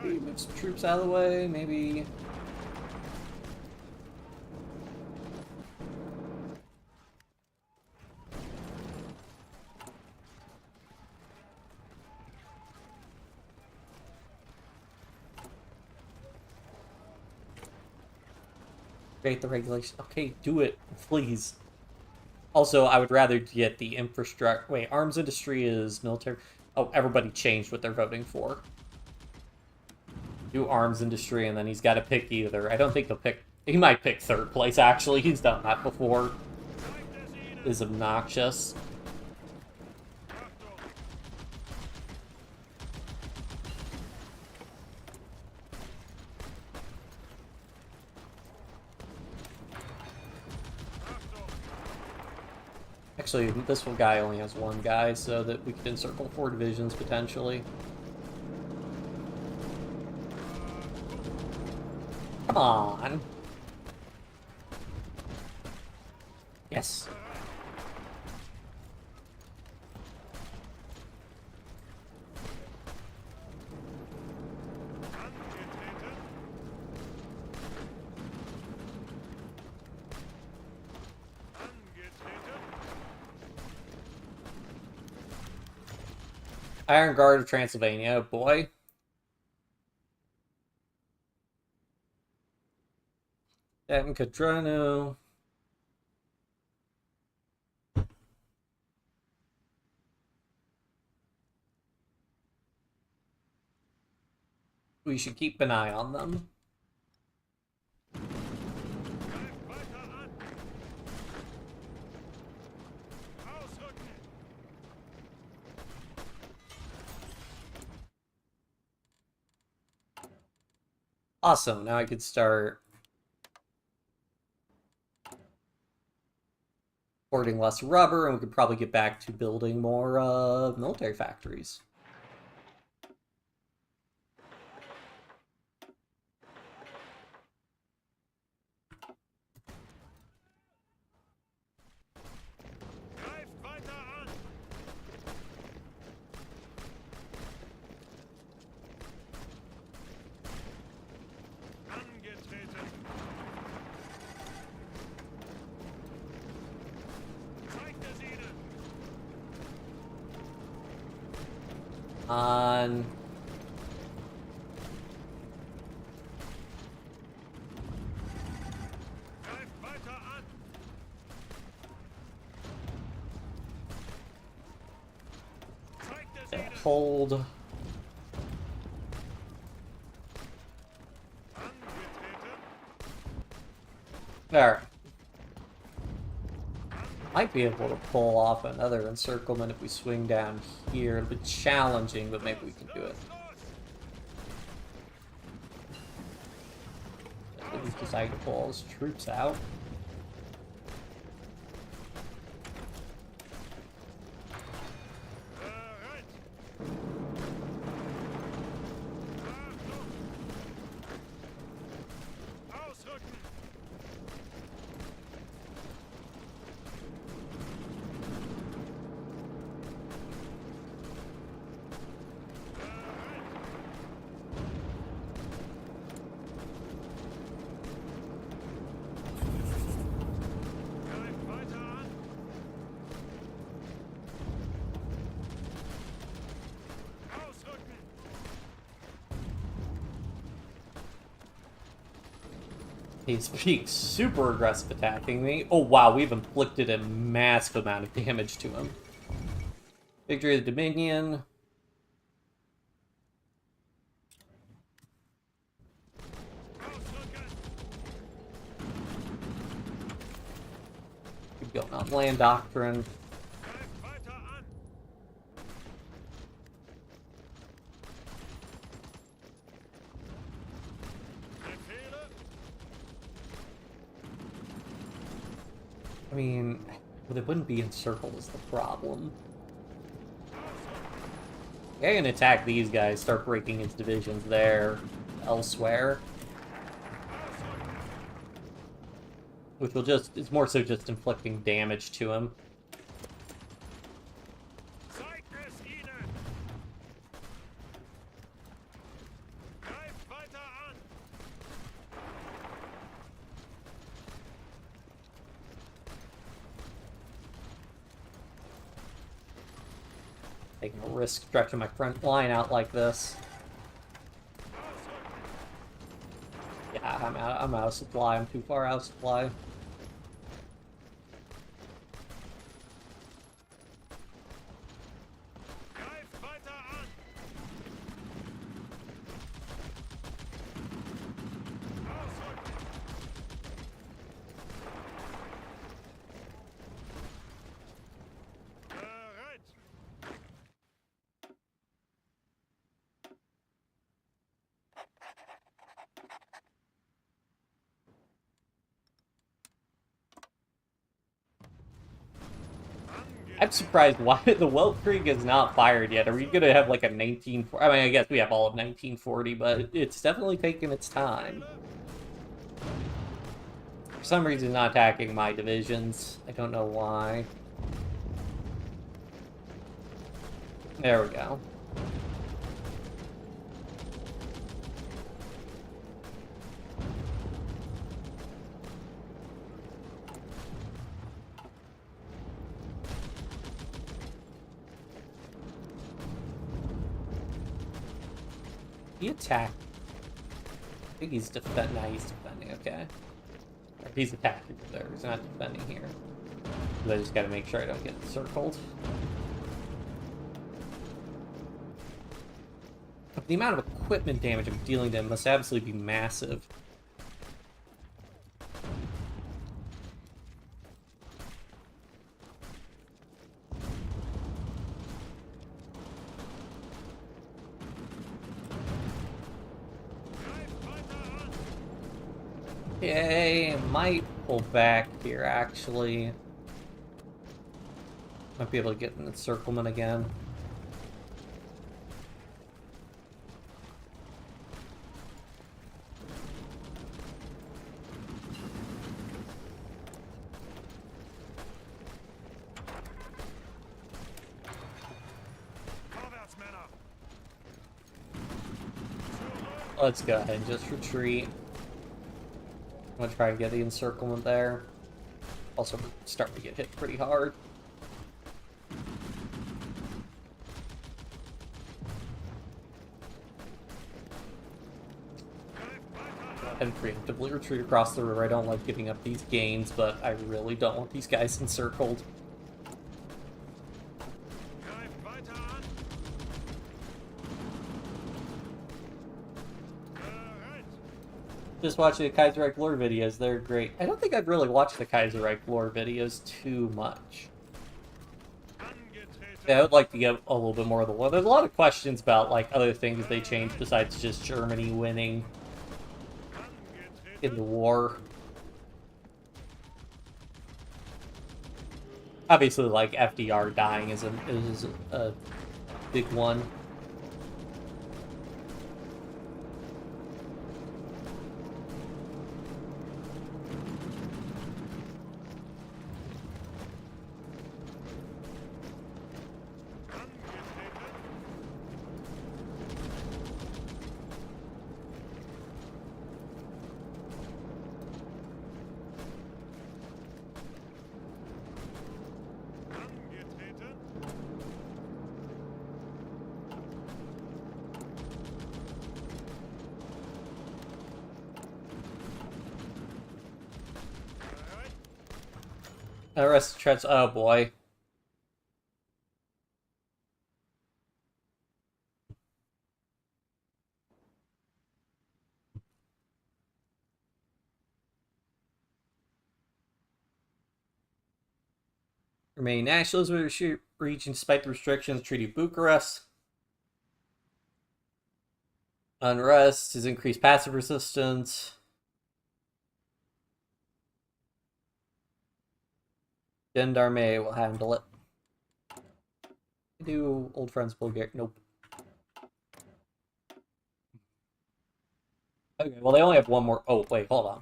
Maybe move some troops out of the way, maybe. Create the regulation. Okay, do it, please. Also, I would rather get the infrastructure. Wait, arms industry is military. Oh, everybody changed what they're voting for. Do arms industry, and then he's got to pick either. I don't think he'll pick. He might pick third place, actually. He's done that before. Is obnoxious. Actually, this one guy only has one guy, so that we could encircle 4 divisions, potentially. Come on! Yes. Iron Guard of Transylvania, oh boy. Kadrono. We should keep an eye on them. Awesome, now I could start hoarding less rubber, and we could probably get back to building more military factories. On hold. There. Might be able to pull off another encirclement if we swing down here. It'll be challenging, but maybe we can do it. He's deciding to pull all his troops out. He's being super aggressive attacking me. Oh wow, we've inflicted a massive amount of damage to him. Victory of the Dominion. Keep going on land doctrine. I mean, well, they wouldn't be encircled is the problem. Yeah, I can attack these guys, start breaking his divisions there, elsewhere. Which will just, it's more so just inflicting damage to him. Taking a risk stretching my front line out like this. Yeah, I'm out of supply. I'm too far out of supply. I'm surprised why the Weltkrieg is not fired yet. Are we gonna have like a 1940? I mean, I guess we have all of 1940, but it's definitely taking its time. For some reason, not attacking my divisions. I don't know why. There we go. He attacked. I think he's defending. Nah, he's defending. Okay. Or he's attacking there. He's not defending here. So I just gotta make sure I don't get circled. The amount of equipment damage I'm dealing to him must absolutely be massive. Okay, might pull back here, actually. Might be able to get an encirclement again. Let's go ahead and just retreat. I'm gonna try and get the encirclement there. Also, starting to get hit pretty hard. And preemptively retreat across the river. I don't like giving up these gains, but I really don't want these guys encircled. Just watching the Kaiserreich lore videos, they're great. I don't think I've really watched the Kaiserreich lore videos too much. Yeah, I would like to get a little bit more of the lore. There's a lot of questions about like other things they changed besides just Germany winning in the war. Obviously, like FDR dying is a big one. Arrest threats. Oh boy. Remain nationalism in the region despite the restrictions. Treaty of Bucharest. Unrest has increased passive resistance. Gendarme will handle it. Do old friends Bulgaria? Nope. Okay, well they only have one more. Oh wait, hold on.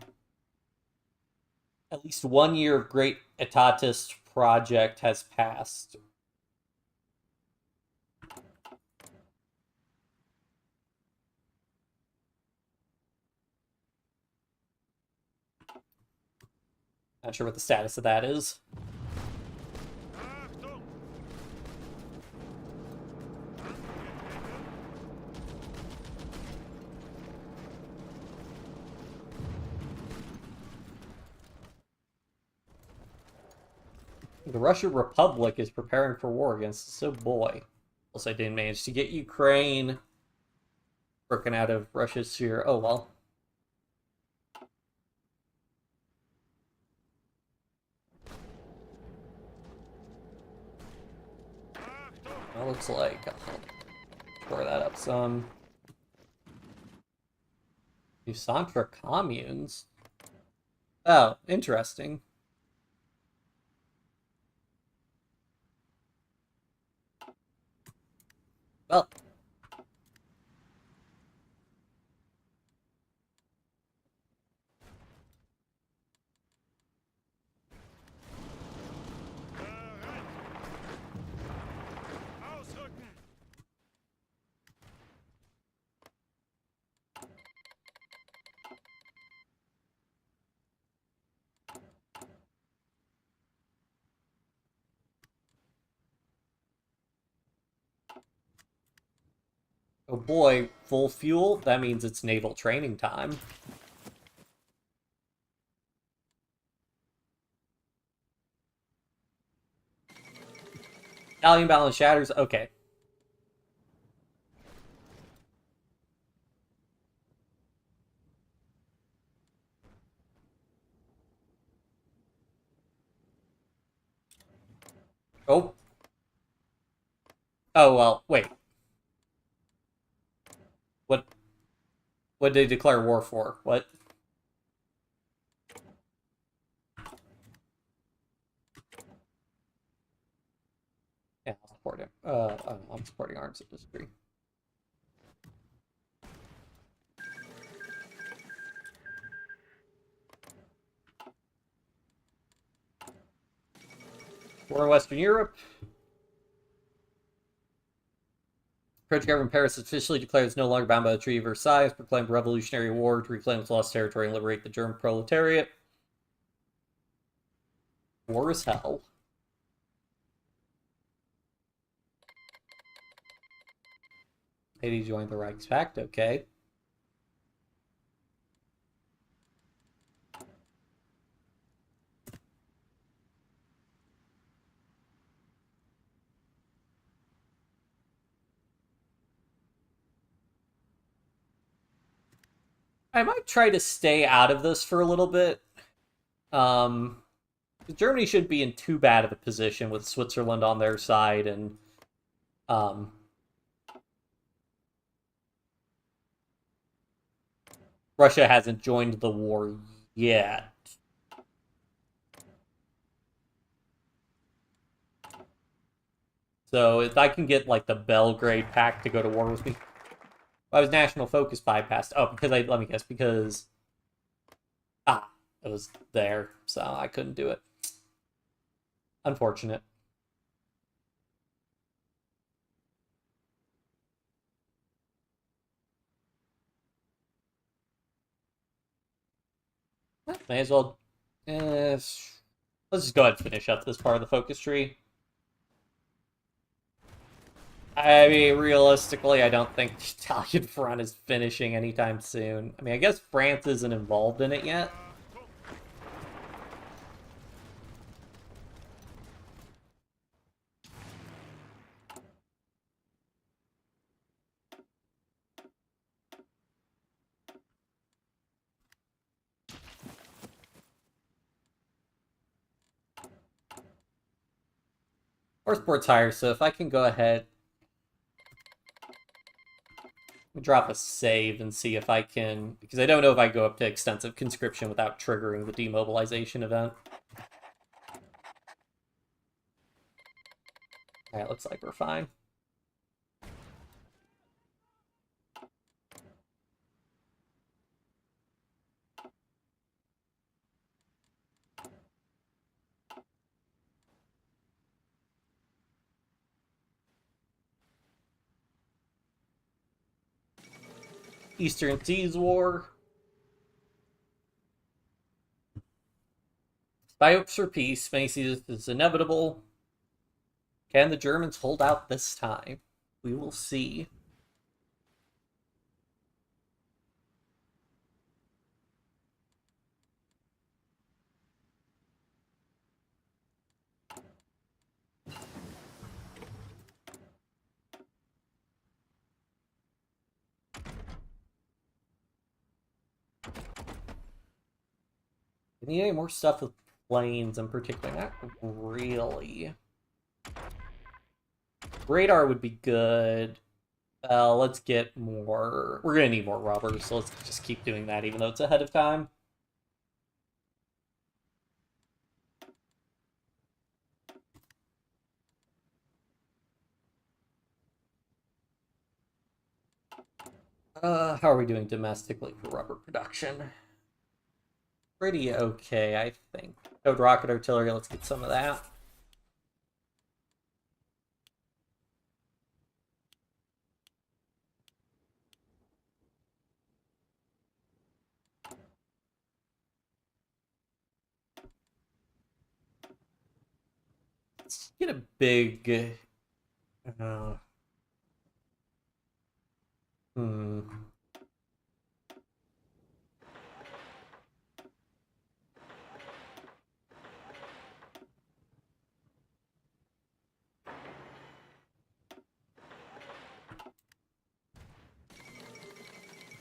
At least 1 year of Great Etatist project has passed. Not sure what the status of that is. The Russian Republic is preparing for war against us. Oh boy. Also, I didn't manage to get Ukraine broken out of Russia's sphere. Oh well. That looks like I'll score that up some. Usantra communes? Oh, interesting. Oh boy, full fuel? That means it's naval training time. Italian balance shatters? Okay. Oh. Oh, well, wait. What did they declare war for? What? Yeah, I'm supporting. I'm supporting arms industry. War in Western Europe. French government Paris officially declared it's no longer bound by the Treaty of Versailles, proclaimed Revolutionary War to reclaim its lost territory and liberate the German proletariat. War is hell. Haiti joined the Reichspakt, okay. I might try to stay out of this for a little bit. Um, Germany shouldn't be in too bad of a position with Switzerland on their side, and um, Russia hasn't joined the war yet. So if I can get like the Belgrade Pact to go to war with me, why was national focus bypassed? Oh, because let me guess, because it was there, so I couldn't do it. Unfortunate. May as well. Let's just go ahead and finish up this part of the focus tree. I mean, realistically, I don't think the Italian front is finishing anytime soon. I mean, I guess France isn't involved in it yet. Or sports higher, so if I can go ahead drop a save and see if I can, because I don't know if I go up to extensive conscription without triggering the demobilization event. Alright, looks like we're fine. Eastern Seas War. Spy hopes for peace. Many see this as inevitable. Can the Germans hold out this time? We will see. We need any more stuff with planes in particular? Not really. Radar would be good. Let's get more. We're gonna need more rubbers, so let's just keep doing that, even though it's ahead of time. How are we doing domestically for rubber production? Pretty okay, I think. Code rocket artillery, let's get some of that. Let's get a big... Uh, Hmm.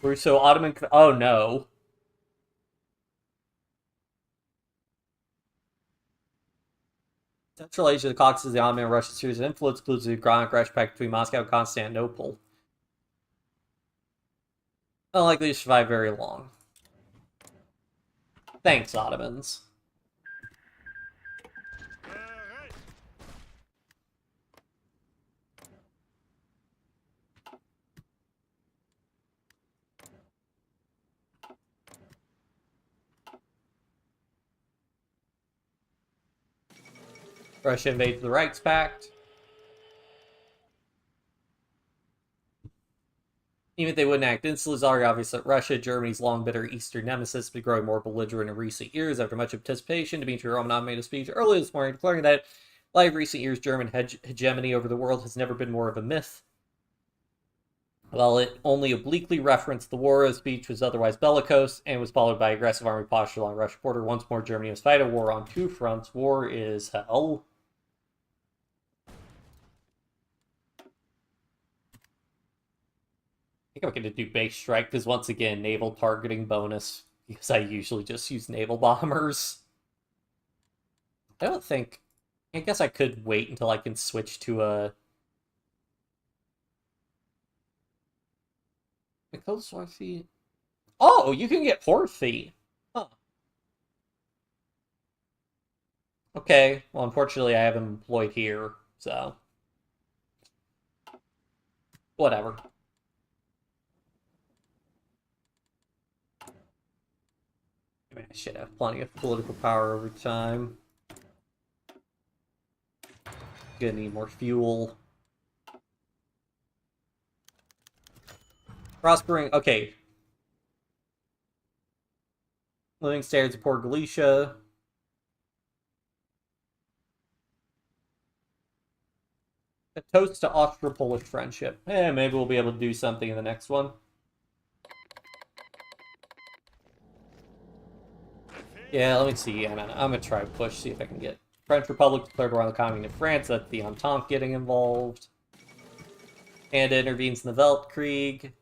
We're so Ottoman. Oh no. Central Asia, the Caucasus, the Ottoman, and Russian series of influence includes the Grand Crash Pact between Moscow and Constantinople. Unlikely to survive very long. Thanks, Ottomans. Bereit! Russia invades the Reichspakt. Even if they wouldn't act instantly, it's already obvious that Russia, Germany's long bitter Eastern nemesis, has been growing more belligerent in recent years. After much anticipation, Dmitry Romanov made a speech earlier this morning declaring that, like recent years, German hegemony over the world has never been more of a myth. While it only obliquely referenced the war, the speech was otherwise bellicose and was followed by aggressive army posture along the Russian border. Once more, Germany must fight a war on two fronts. War is hell. I think I'm going to do base strike because, once again, naval targeting bonus, because I usually just use naval bombers. I don't think... I guess I could wait until I can switch to a... Oh, you can get Horthy. Huh. Okay, well, unfortunately, I have him employed here, so... Whatever. I mean, I should have plenty of political power over time. Gonna need more fuel. Prospering, okay. Living standards of poor Galicia. A toast to Austro-Polish friendship. Maybe we'll be able to do something in the next one. Yeah, let me see. I'm gonna try to push, see if I can get French Republic declared war on the Commune of France. That's the Entente getting involved. Canada intervenes in the Weltkrieg.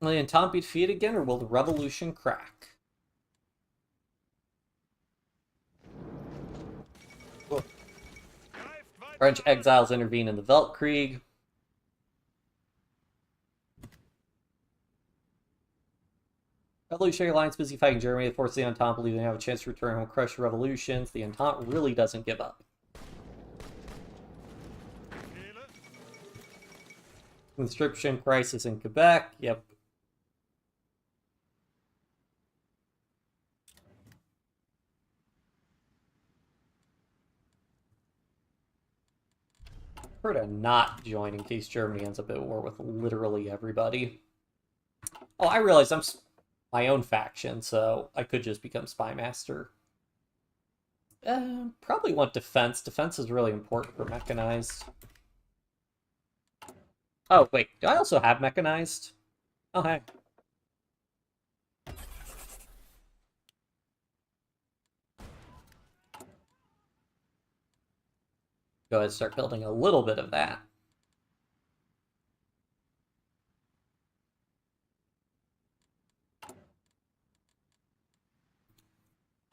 Will the Entente be defeated again, or will the revolution crack? French exiles intervene in the Weltkrieg. Revolutionary Alliance busy fighting Germany. They force the Entente believe they have a chance to return home, crush the revolutions. The Entente really doesn't give up. Conscription crisis in Quebec. Yep. Prefer to not join in case Germany ends up at war with literally everybody. Oh, I realize I'm my own faction, so I could just become Spy Master. Probably want defense. Defense is really important for mechanized. Oh, wait. Do I also have mechanized? Oh, hey. Go ahead and start building a little bit of that.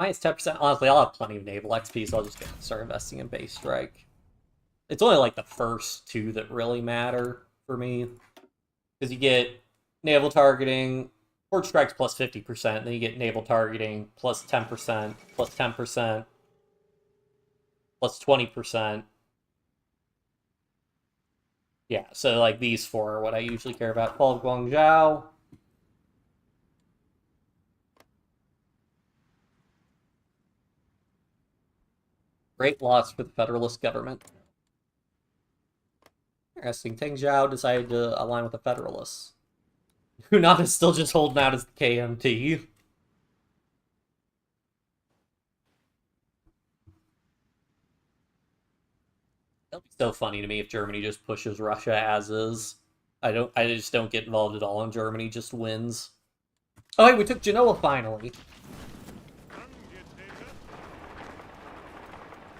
Minus 10%. Honestly, I'll have plenty of naval XP, so I'll just start investing in base strike. It's only like the first two that really matter for me. Because you get naval targeting, port strikes plus 50%, then you get naval targeting plus 10%, plus 10%, plus 20%. Yeah, so like these four are what I usually care about. Fall of Guangzhou. Great loss for the Federalist government. Interesting. Teng Zhao decided to align with the Federalists. Hunat is still just holding out as the KMT. It'll be so funny to me if Germany just pushes Russia as is. I just don't get involved at all, and Germany just wins. Oh, hey, we took Genoa finally. Angetreten.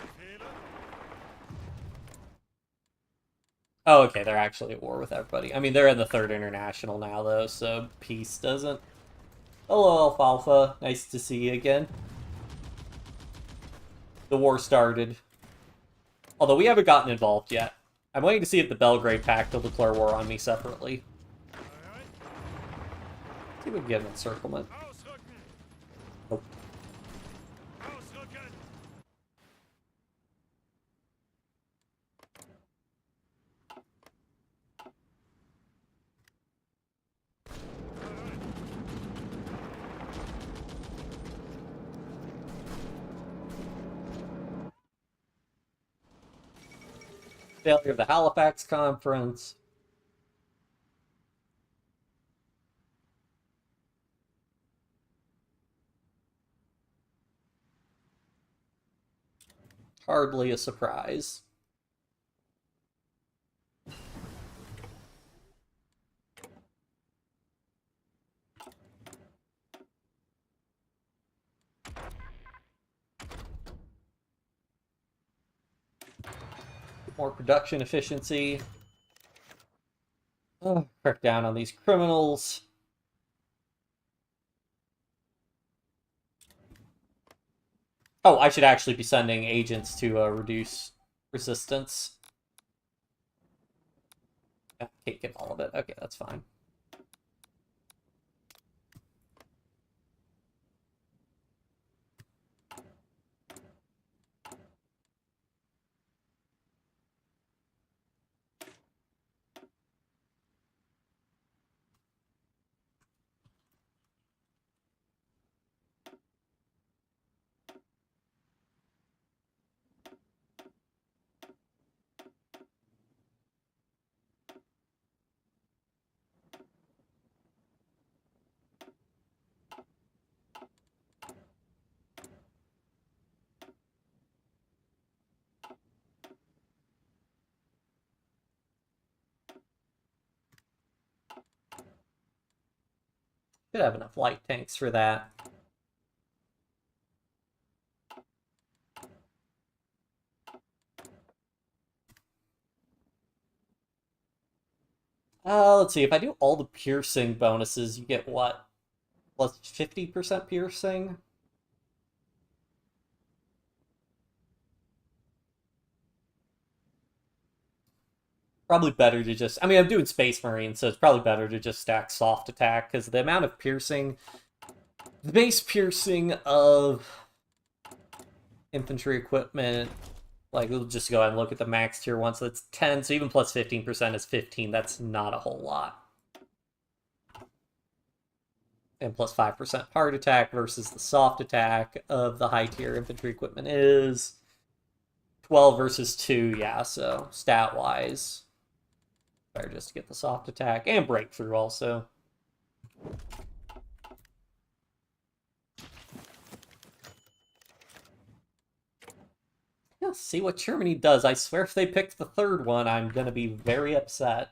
Befehle. Oh, okay, they're actually at war with everybody. I mean, they're in the Third International now, though, so peace doesn't. Hello, Alfalfa. Nice to see you again. The war started. Although we haven't gotten involved yet. I'm waiting to see if the Belgrade Pact will declare war on me separately. Aye, aye. See if we can get an encirclement. Ausrücken. Nope. Ausrücken. Failure of the Halifax Conference. Hardly a surprise. More production efficiency. Oh, crack down on these criminals. Oh, I should actually be sending agents to reduce resistance. Can't get all of it. Okay, that's fine. Should have enough light tanks for that. Let's see. If I do all the piercing bonuses, you get what? Plus 50% piercing? Probably better to just... I mean, I'm doing Space Marine, so it's probably better to just stack soft attack, because the amount of piercing... The base piercing of infantry equipment... Like, we'll just go ahead and look at the max tier one, so that's 10, so even plus 15% is 15. That's not a whole lot. And plus 5% hard attack versus the soft attack of the high tier infantry equipment is 12 versus 2, yeah, so stat-wise, better just to get the soft attack and breakthrough also. Yeah, see what Germany does. I swear if they picked the third one, I'm gonna be very upset.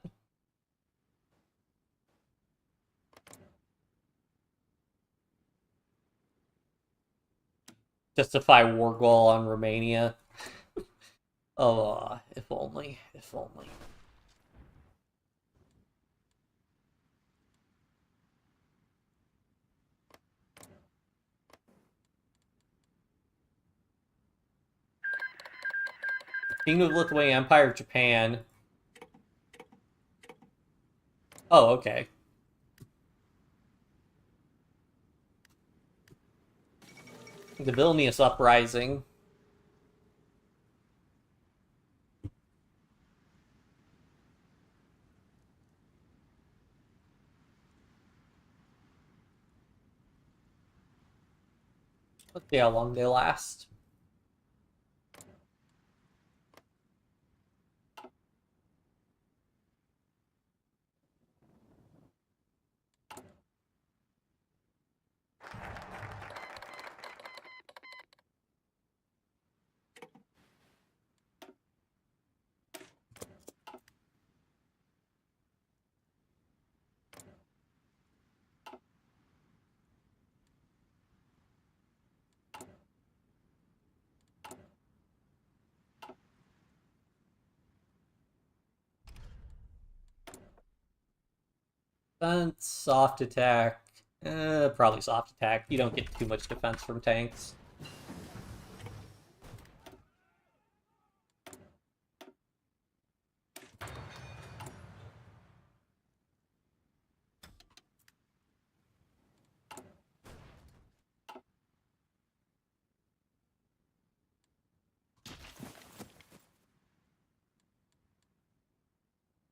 Justify war goal on Romania. Oh, if only, if only. Kingdom of Lithuania, Empire of Japan. Oh, okay. The Vilnius Uprising. Let's see how long they last. Defense, soft attack. Probably soft attack. You don't get too much defense from tanks.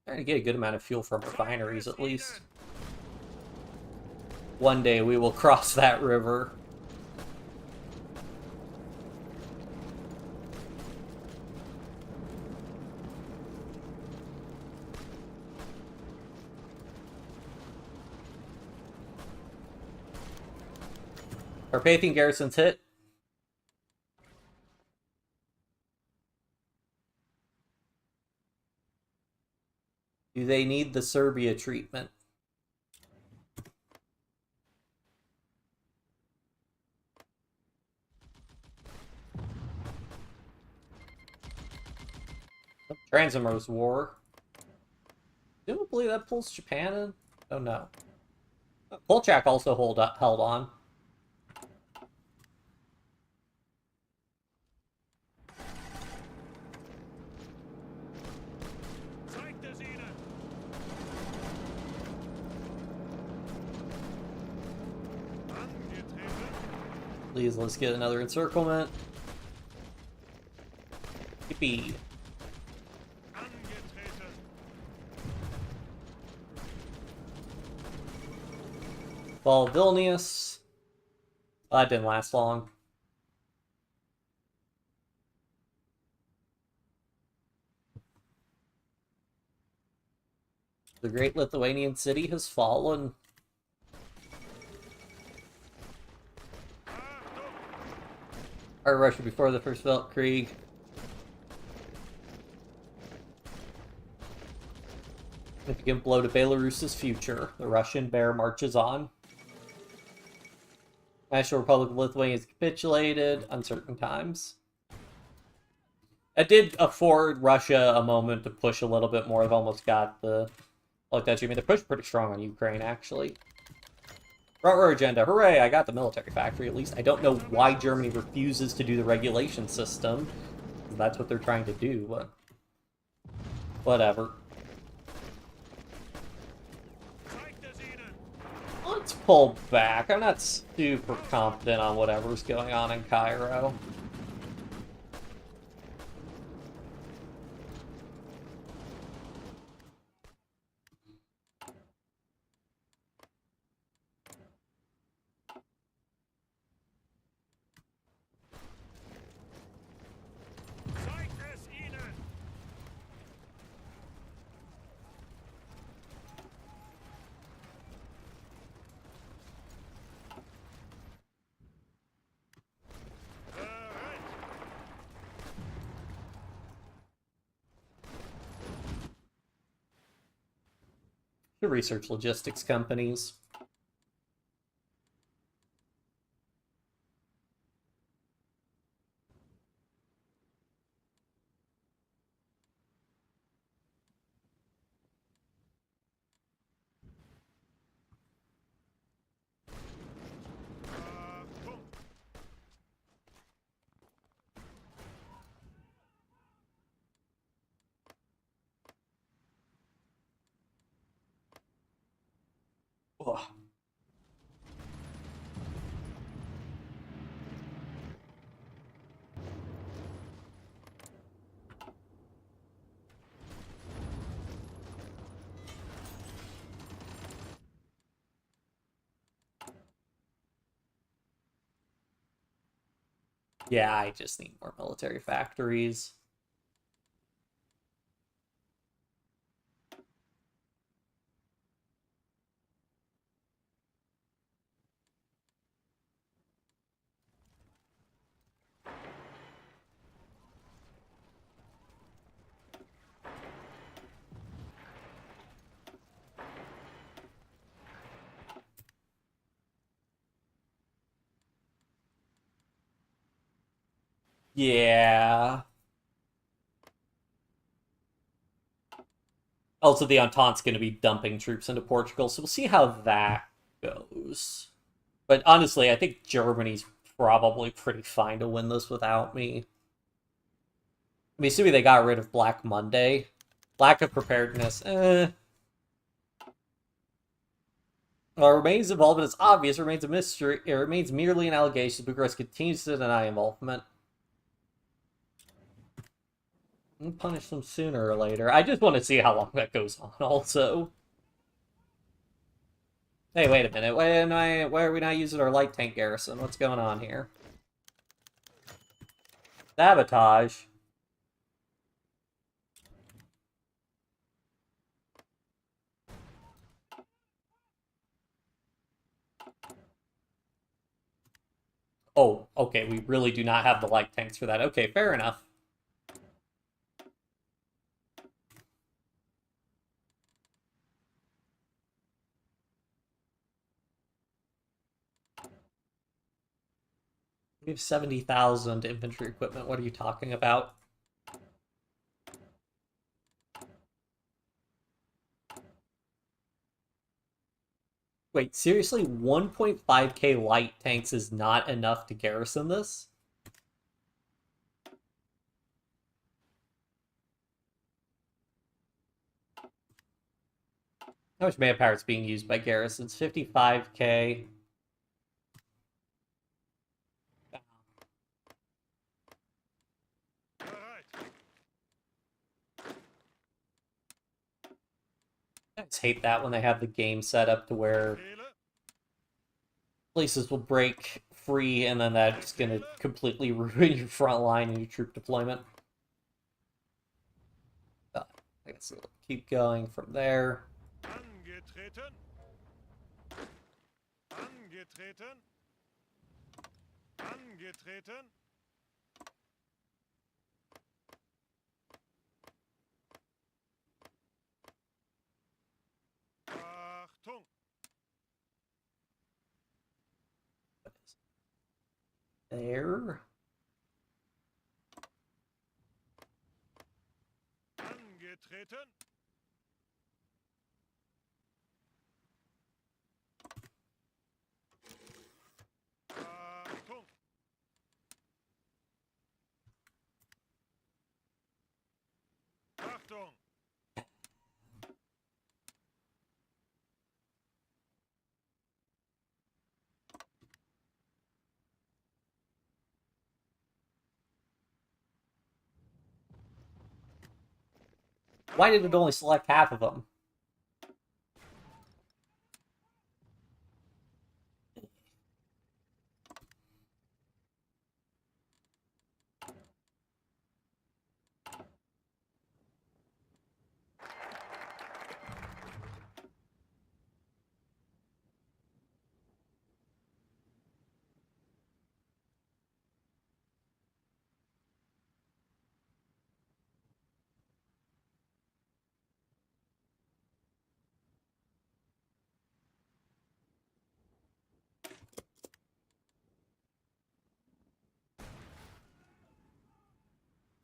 Trying to get a good amount of fuel from refineries, at least. One day we will cross that river. Carpathian garrison's hit. Do they need the Serbia treatment? Transimer's War. Presumably that pulls Japan in? Oh no. Kolchak also held on. Please, let's get another encirclement. Yippee. Fall of Vilnius. That didn't last long. The great Lithuanian city has fallen. Our Russia before the First Weltkrieg. Significant blow to Belarus's future. The Russian bear marches on. National Republic of Lithuania has capitulated. Uncertain times. That did afford Russia a moment to push a little bit more. I've almost got the... Like that, you mean, they pushed pretty strong on Ukraine, actually. Front-row agenda. Hooray, I got the military factory, at least. I don't know why Germany refuses to do the regulation system. That's what they're trying to do, but... Whatever. Let's pull back. I'm not super confident on whatever's going on in Cairo. To research logistics companies. Ugh. Yeah, I just need more military factories. Yeah. Also, the Entente's going to be dumping troops into Portugal, so we'll see how that goes. But honestly, I think Germany's probably pretty fine to win this without me. I mean, assuming they got rid of Black Monday. Lack of preparedness, While Remain's involvement is obvious, it remains a mystery. It remains merely an allegation. Bucharest continues to deny involvement. We'll punish them sooner or later. I just want to see how long that goes on, also. Hey, wait a minute. Why are we not using our light tank garrison? What's going on here? Sabotage? Oh, okay, we really do not have the light tanks for that. Okay, fair enough. We have 70,000 infantry equipment. What are you talking about? Wait, seriously? 1.5k light tanks is not enough to garrison this? How much manpower is being used by garrisons? 55k. I just hate that when they have the game set up to where places will break free and then that's going to completely ruin your front line and your troop deployment. I guess we'll keep going from there. Angetreten. Angetreten. Angetreten. Achtung. There. Angetreten. Achtung. Achtung. Why did it only select half of them?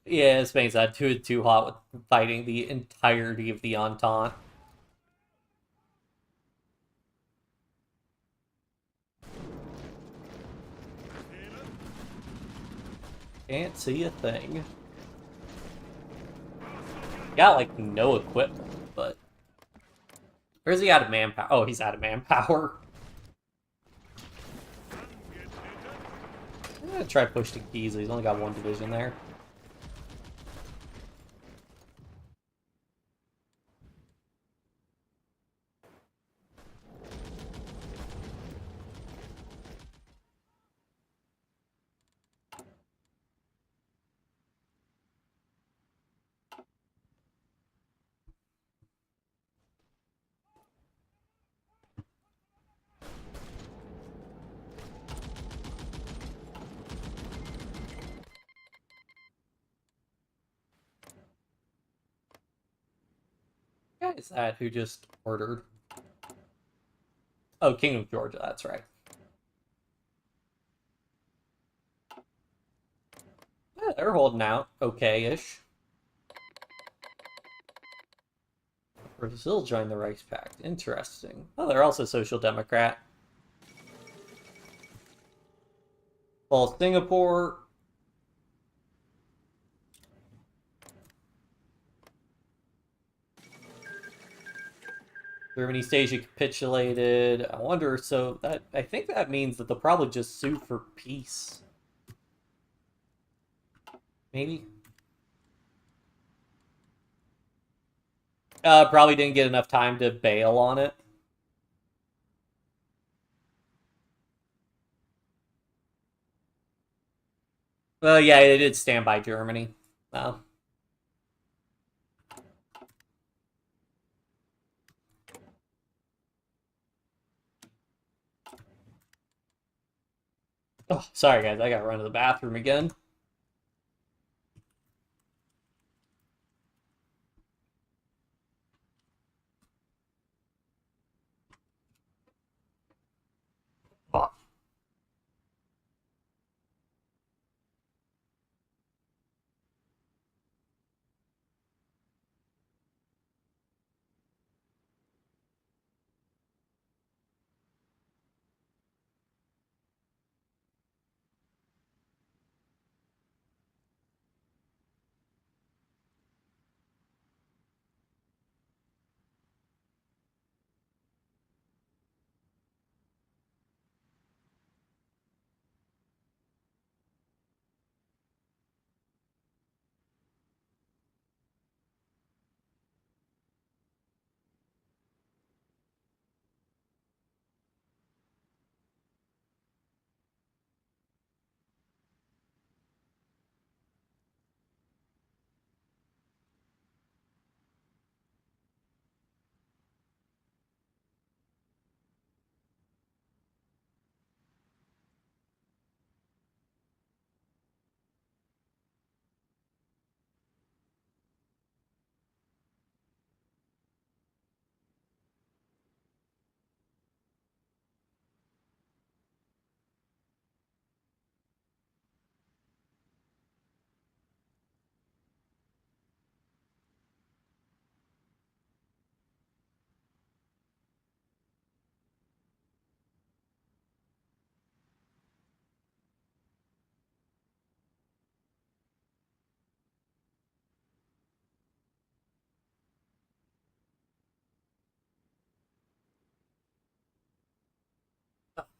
Yeah, Spain's not too hot with fighting the entirety of the Entente. Can't see a thing. Got like no equipment, but or is he out of manpower? Oh, he's out of manpower. I'm gonna try push to Giza. He's only got one division there. Guy is that who just ordered? Oh, King of Georgia. That's right. Yeah, they're holding out okay-ish. Brazil joined the Reichspakt. Interesting. Oh, they're also Social Democrat. Well, Singapore. Germany, East Asia capitulated. I wonder, so that I think that means that they'll probably just sue for peace. Maybe. Probably didn't get enough time to bail on it. Well, yeah, they did stand by Germany. Oh. Oh, sorry guys, I gotta run to the bathroom again. Oh.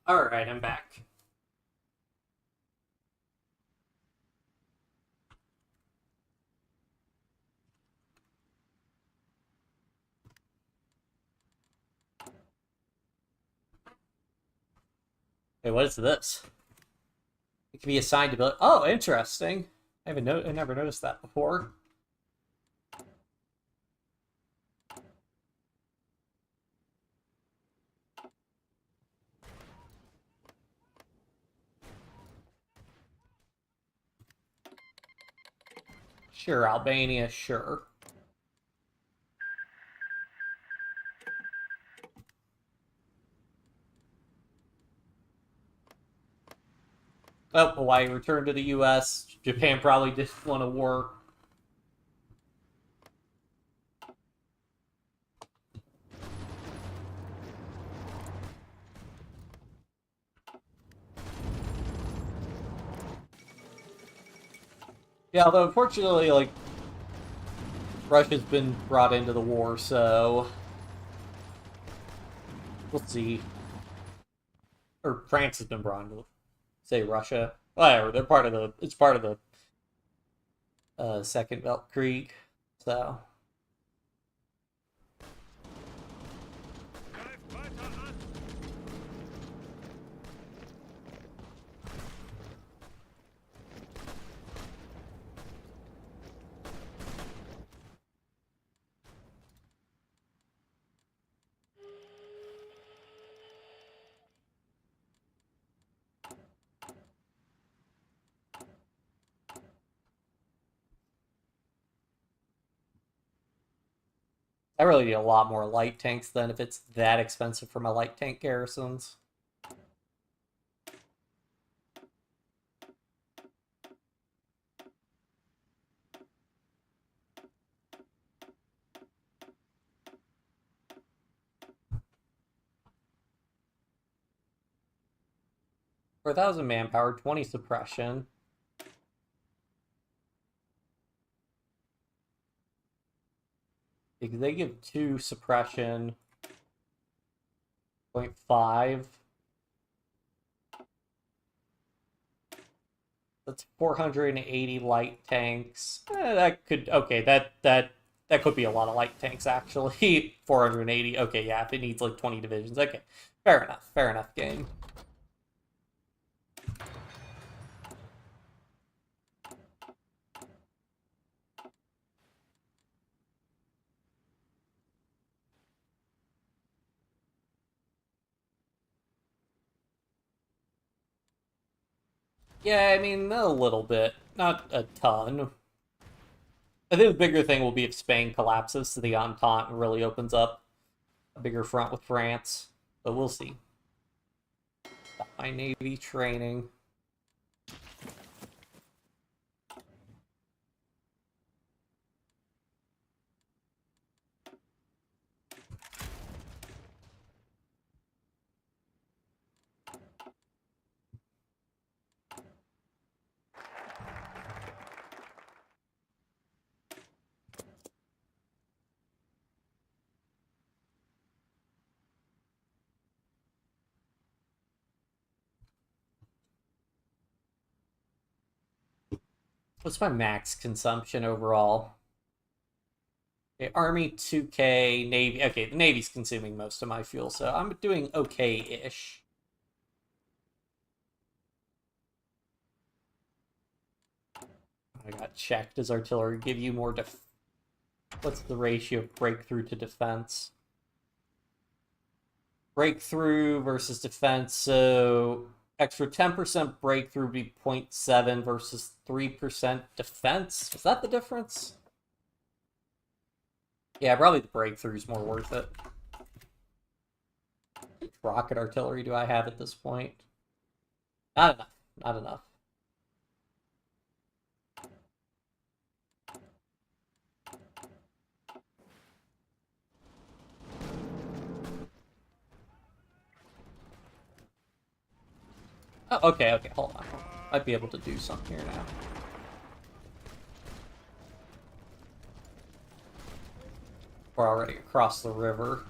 Alright, I'm back. Hey, what is this? It can be assigned to build. Oh, interesting. I never noticed that before. Sure, Albania, sure. Oh, Hawaii returned to the U.S. Japan probably didn't want to war. Yeah, although unfortunately, like, Russia's been brought into the war, so we'll see. Or France has been brought into, say, Russia. Whatever, they're part of the. It's part of the Second Weltkrieg, so. Greif weiter an! I really need a lot more light tanks then if it's that expensive for my light tank garrisons. 4,000 manpower, 20 suppression. Because they give 2 suppression, 0.5. That's 480 light tanks. That could, okay, that could be a lot of light tanks, actually. 480, okay, yeah, if it needs like 20 divisions. Okay, fair enough game. Yeah, I mean, a little bit. Not a ton. I think the bigger thing will be if Spain collapses so the Entente really opens up a bigger front with France. But we'll see. Got my Navy training. What's my max consumption overall? Okay, Army 2K, Navy. Okay, the Navy's consuming most of my fuel, so I'm doing okay-ish. I got checked. Does artillery give you more What's the ratio of breakthrough to defense? Breakthrough versus defense, so extra 10% breakthrough would be 0.7 versus 3% defense. Is that the difference? Yeah, probably the breakthrough is more worth it. How much rocket artillery do I have at this point? Not enough. Not enough. Oh, okay, hold on. Might be able to do something here now. We're already across the river.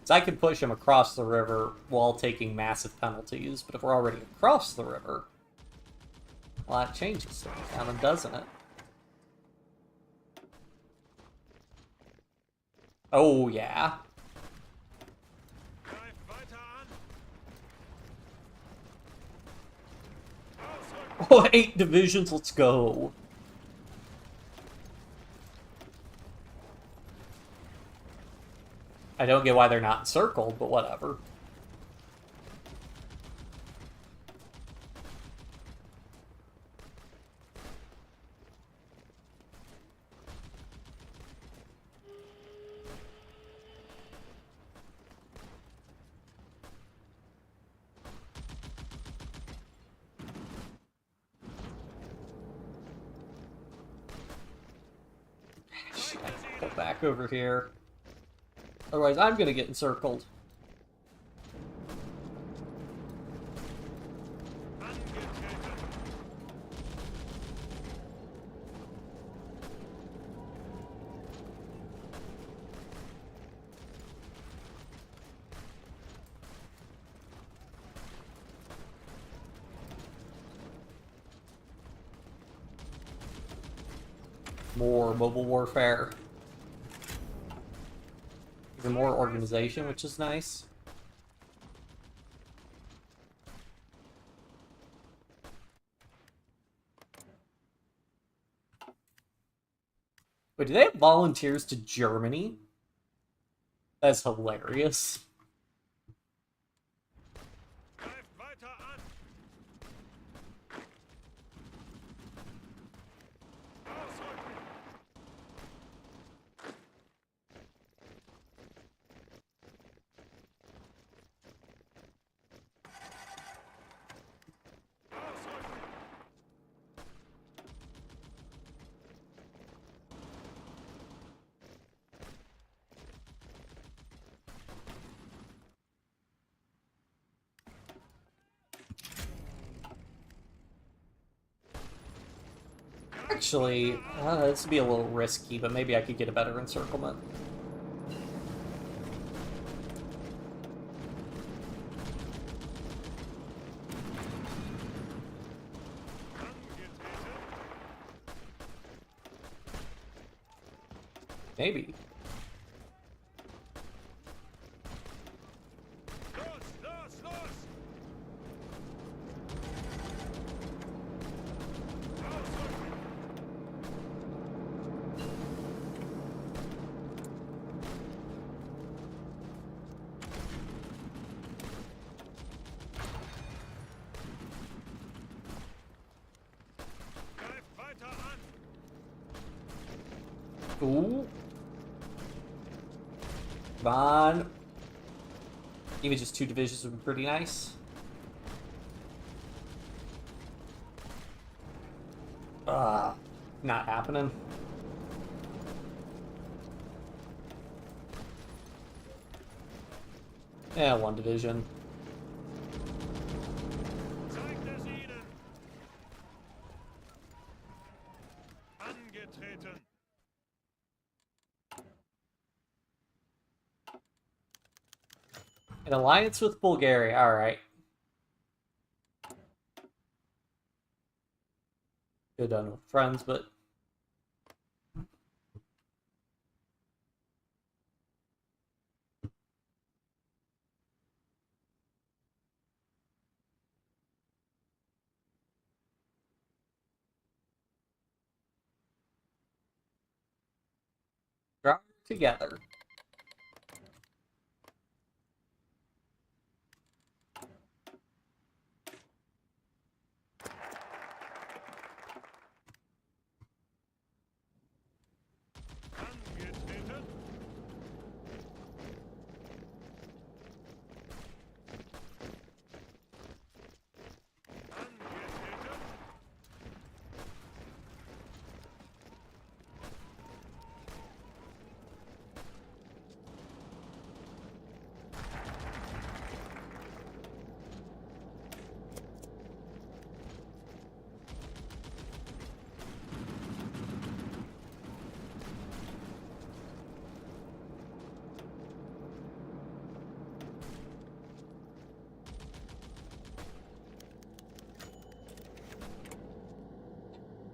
So I can push him across the river while taking massive penalties, but if we're already across the river, well, that changes things, now, doesn't it? Oh, yeah. Oh, 8 divisions, let's go. I don't get why they're not encircled, but whatever. Pull back over here. Otherwise, I'm gonna get encircled. More mobile warfare. Even more organization, which is nice. Wait, do they have volunteers to Germany? That's hilarious. Actually, this would be a little risky, but maybe I could get a better encirclement. Maybe. Ooh. Come on. Even just 2 divisions would be pretty nice. Not happening. Yeah, 1 division. Angetreten. An alliance with Bulgaria, alright. Good done with friends, but... draw together. Angetreten. Angetreten.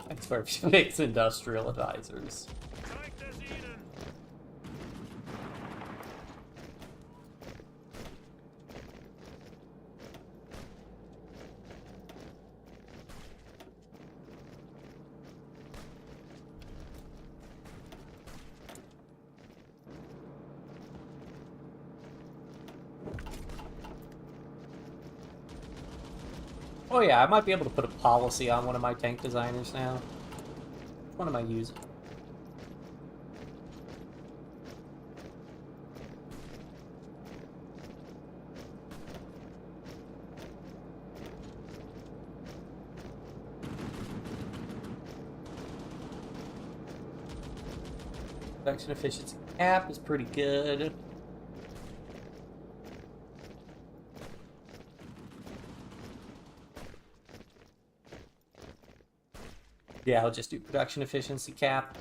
That's where she makes industrial advisors. Zeigt es ihnen. Oh yeah, I might be able to put a policy on one of my tank designers now. Which one am I using? Production efficiency cap is pretty good. Yeah, I'll just do production efficiency cap.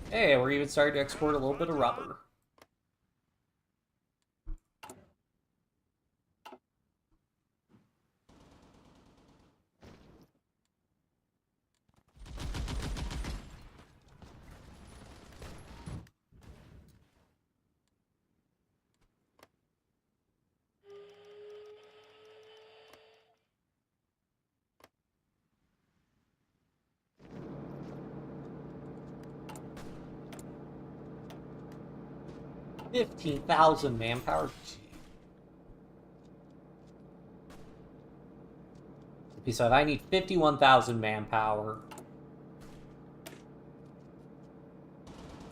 Hey, we're even starting to export a little bit of rubber. $15,000 manpower. Okay, so I need 51,000 manpower.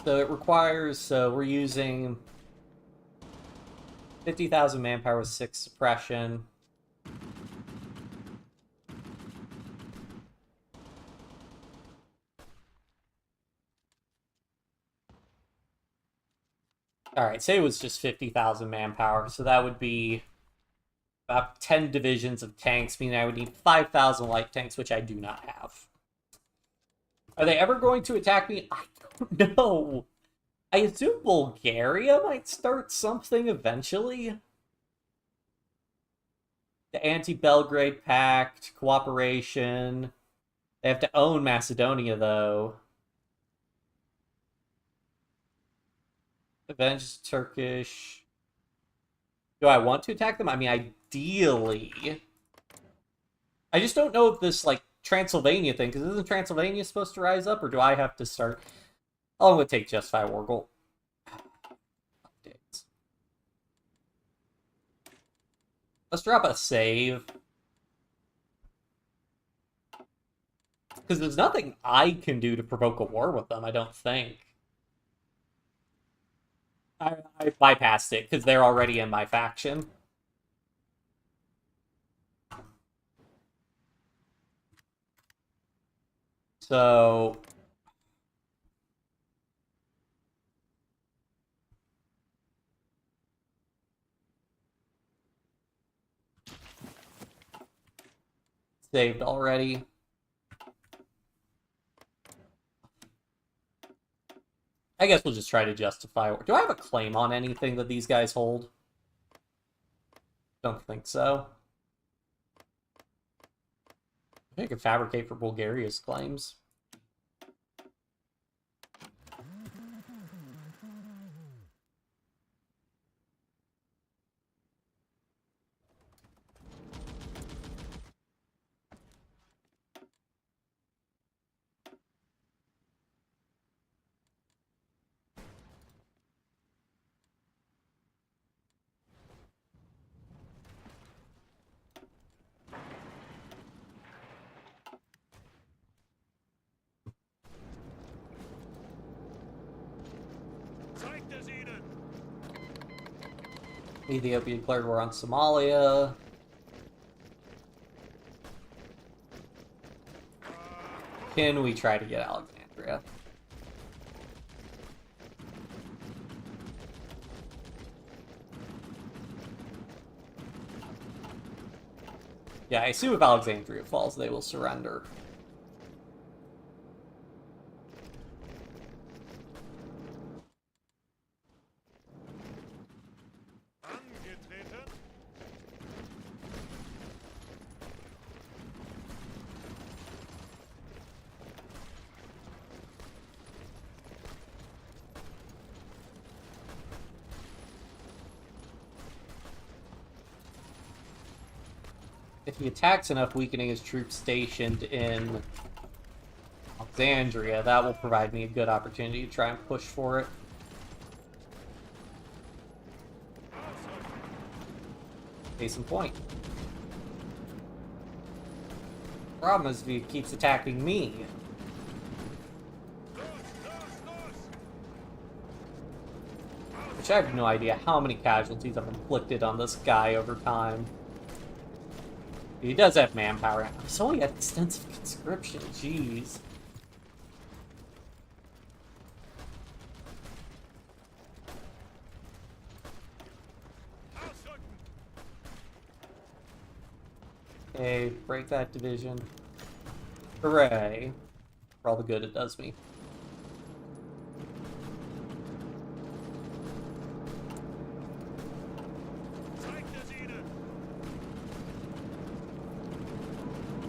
So it requires, so we're using 50,000 manpower with 6 suppression. Alright, say it was just 50,000 manpower, so that would be about 10 divisions of tanks, meaning I would need 5,000 light tanks, which I do not have. Are they ever going to attack me? I don't know. I assume Bulgaria might start something eventually. The anti-Belgrade Pact, cooperation. They have to own Macedonia, though. Avenge Turkish. Do I want to attack them? I mean, ideally. I just don't know if this, like, Transylvania thing, because isn't Transylvania supposed to rise up, or do I have to start? Oh, I'm going to take Justify War Goal. Updates. Let's drop a save. Because there's nothing I can do to provoke a war with them, I don't think. I bypassed it, because they're already in my faction. So... saved already. I guess we'll just try to justify. Do I have a claim on anything that these guys hold? Don't think so. I could fabricate for Bulgaria's claims. Ethiopia declared war on Somalia. Can we try to get Alexandria? Yeah, I assume if Alexandria falls, they will surrender. If he attacks enough, weakening his troops stationed in Alexandria, that will provide me a good opportunity to try and push for it. Case in point. Problem is if he keeps attacking me. Which I have no idea how many casualties I've inflicted on this guy over time. He does have manpower. So he had extensive conscription, jeez. Okay, break that division. Hooray. For all the good it does me.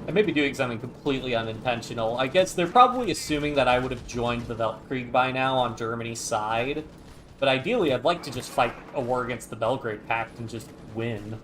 I may be doing something completely unintentional. I guess they're probably assuming that I would have joined the Weltkrieg by now on Germany's side. But ideally, I'd like to just fight a war against the Belgrade Pact and just win.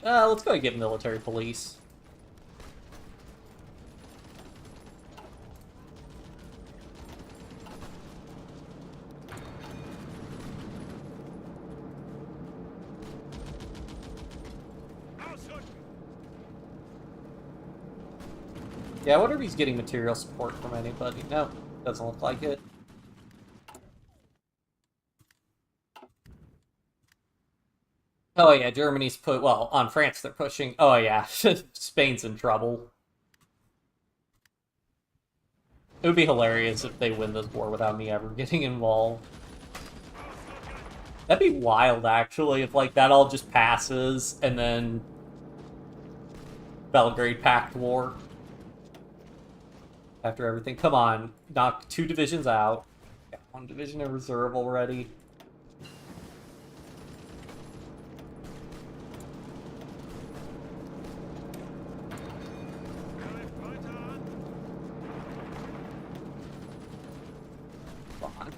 Let's go get military police. Yeah, I wonder if he's getting material support from anybody. No, doesn't look like it. Oh yeah, Germany's put, well, on France they're pushing. Oh yeah, Spain's in trouble. It would be hilarious if they win this war without me ever getting involved. That'd be wild, actually, if, like, that all just passes, and then Belgrade Pact War. After everything. Come on, knock 2 divisions out. Got 1 division in reserve already. Greift weiter an. Come on.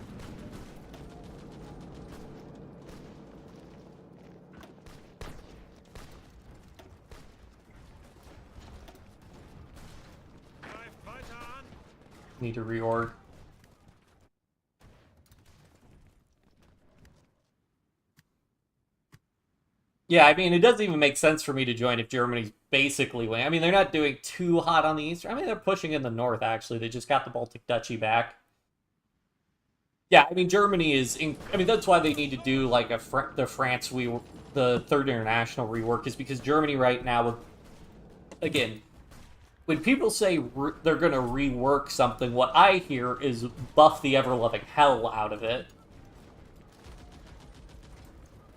Greift weiter an. Need to reorg. Yeah, I mean, it doesn't even make sense for me to join if Germany's basically winning. I mean, they're not doing too hot on the east. I mean, they're pushing in the north, actually. They just got the Baltic Duchy back. Yeah, I mean, Germany is... I mean, that's why they need to do, like, the the Third International rework, is because Germany right now, again, when people say they're going to rework something, what I hear is buff the ever-loving hell out of it.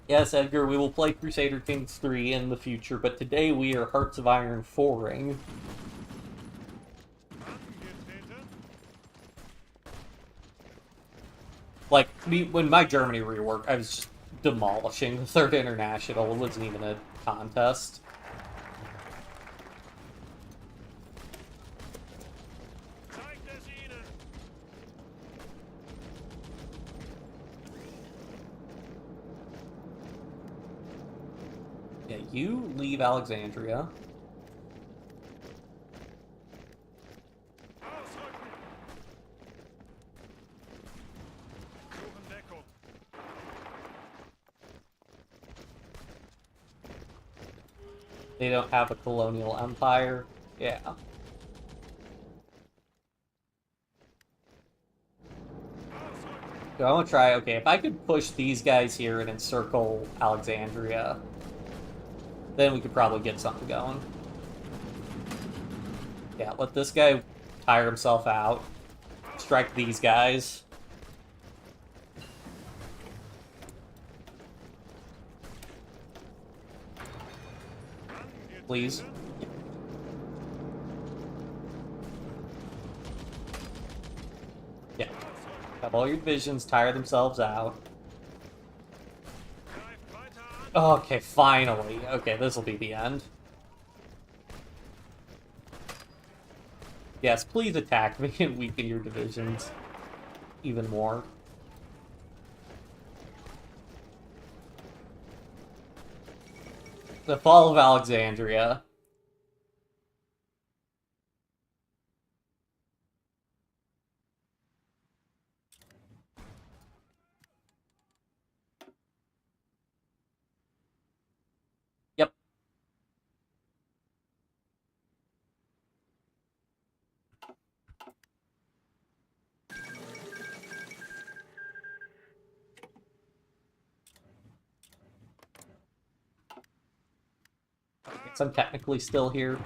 Yes, Edgar, we will play Crusader Kings 3 in the future, but today we are Hearts of Iron 4ing. Angetreten. Like, when my Germany rework, I was just demolishing the Third International. It wasn't even a contest. Zeigt es ihnen. Yeah, you leave Alexandria. Ausrücken. Suchen Deckung. They don't have a colonial empire. Yeah. Ausrücken. So I want to try, okay, if I could push these guys here and encircle Alexandria, then we could probably get something going. Yeah, let this guy tire himself out. Strike these guys. Please. Yeah. Have all your divisions tire themselves out. Greift weiter an. Okay, finally. Okay, this will be the end. Yes, please attack me and weaken your divisions even more. The fall of Alexandria. Yep. So I'm technically still here.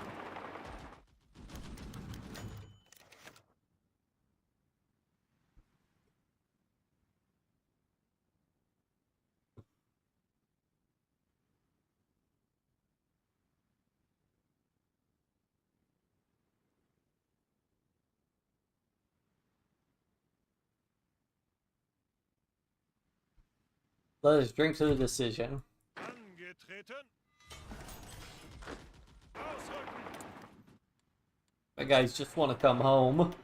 Let us drink to the decision. Angetreten. Ausrücken. My guys just want to come home.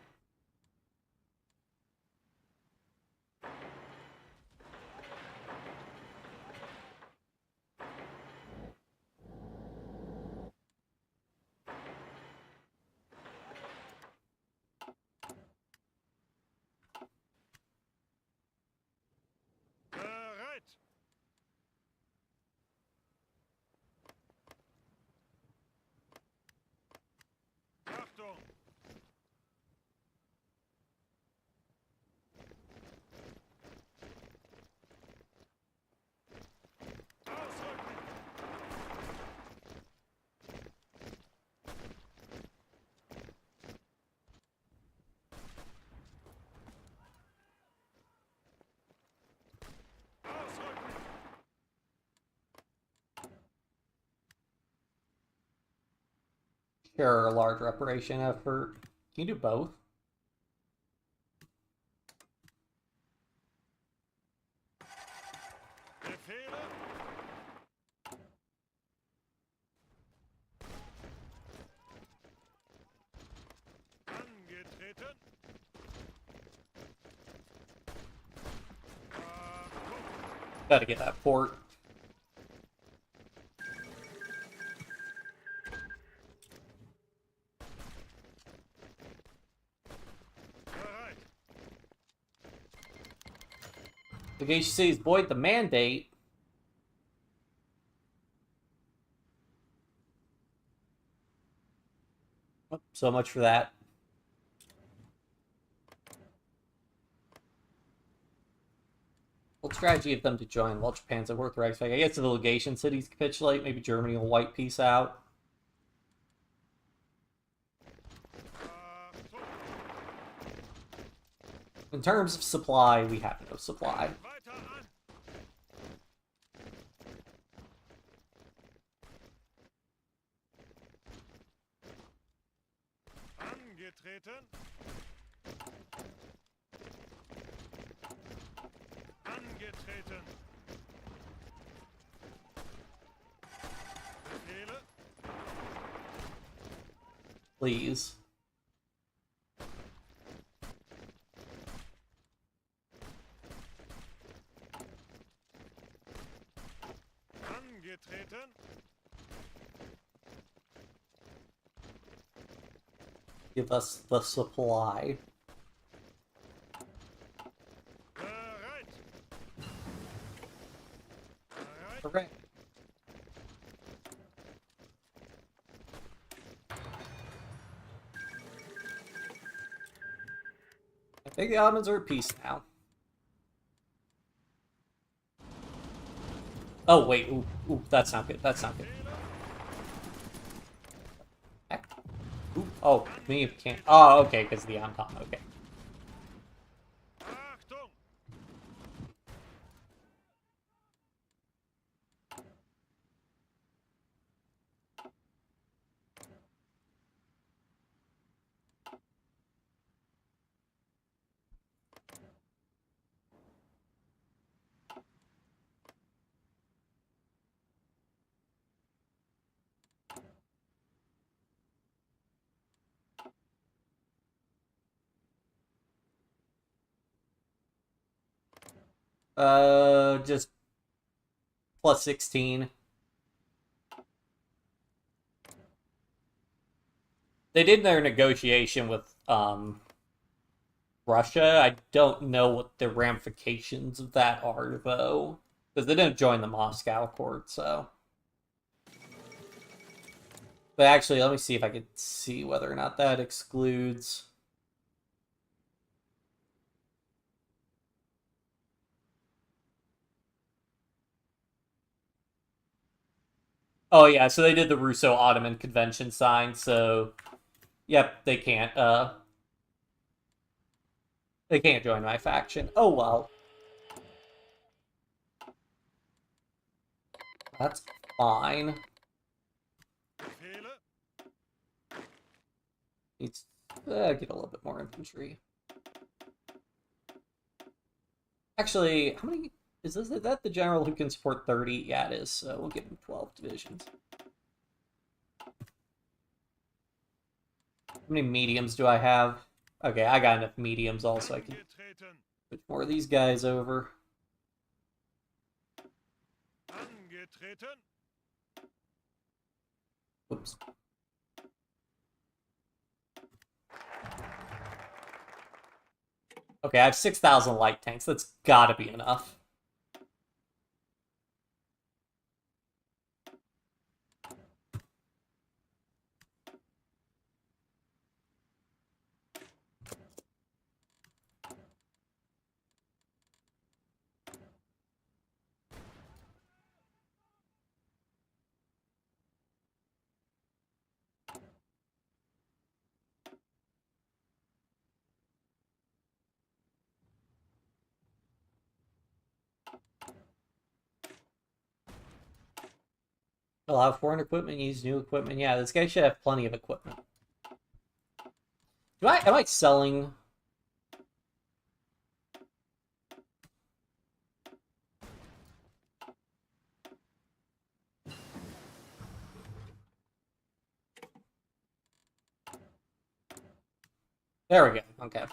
Bereit. Achtung. Sure, a large reparation effort. Can you do both? Befehle. Angetreten. Gotta get that port. Bereit. The HC's void the mandate. Oh, so much for that. What strategy of them to join while Japan's at work right? I guess the delegation cities capitulate. Maybe Germany will wipe peace out. In terms of supply, we have no supply. Weiter an. Angetreten. Angetreten. Befehle. Please. Angetreten. Give us the supply. Bereit. Bereit. Correct. I think the Ottomans are at peace now. Oh, wait. Ooh, that's not good. That's not good. Heck. Ooh, oh, me can't. Oh, okay, because of the Entente. Okay. Achtung. Just plus 16. They did their negotiation with Russia. I don't know what the ramifications of that are, though, because they didn't join the Moscow Accord. So, but actually, let me see if I could see whether or not that excludes. Oh yeah, so they did the Russo-Ottoman Convention sign. So, yep, they can't join my faction. Oh well. That's fine. Befehle. Needs get a little bit more infantry. Actually, how many is that the general who can support 30? Yeah, it is. So we'll give him 12 divisions. How many mediums do I have? Okay, I got enough mediums also. I can Angetreten. put more of these guys over. Angetreten. Oops. Okay, I have 6,000 light tanks. That's gotta be enough. Allow foreign equipment, use new equipment. Yeah, this guy should have plenty of equipment. Am I selling? There we go. Okay.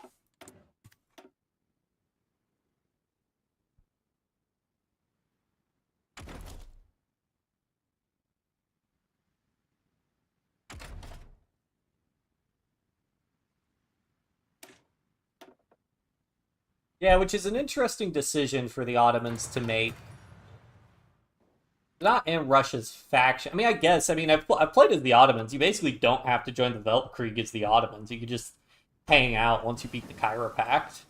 Yeah, which is an interesting decision for the Ottomans to make. Not in Russia's faction. I mean, I guess. I mean, I've played as the Ottomans. You basically don't have to join the Weltkrieg as the Ottomans. You could just hang out once you beat the Cairo Pact.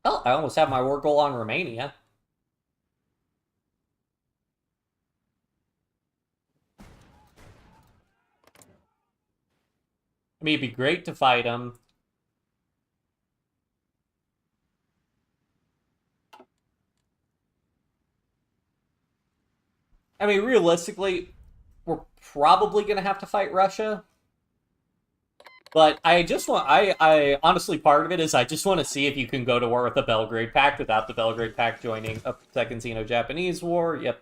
Oh, I almost have my war goal on Romania. I mean, it'd be great to fight him. I mean, realistically, we're probably going to have to fight Russia. But I honestly, part of it is I just want to see if you can go to war with the Belgrade Pact without the Belgrade Pact joining a second Sino-Japanese war. Yep.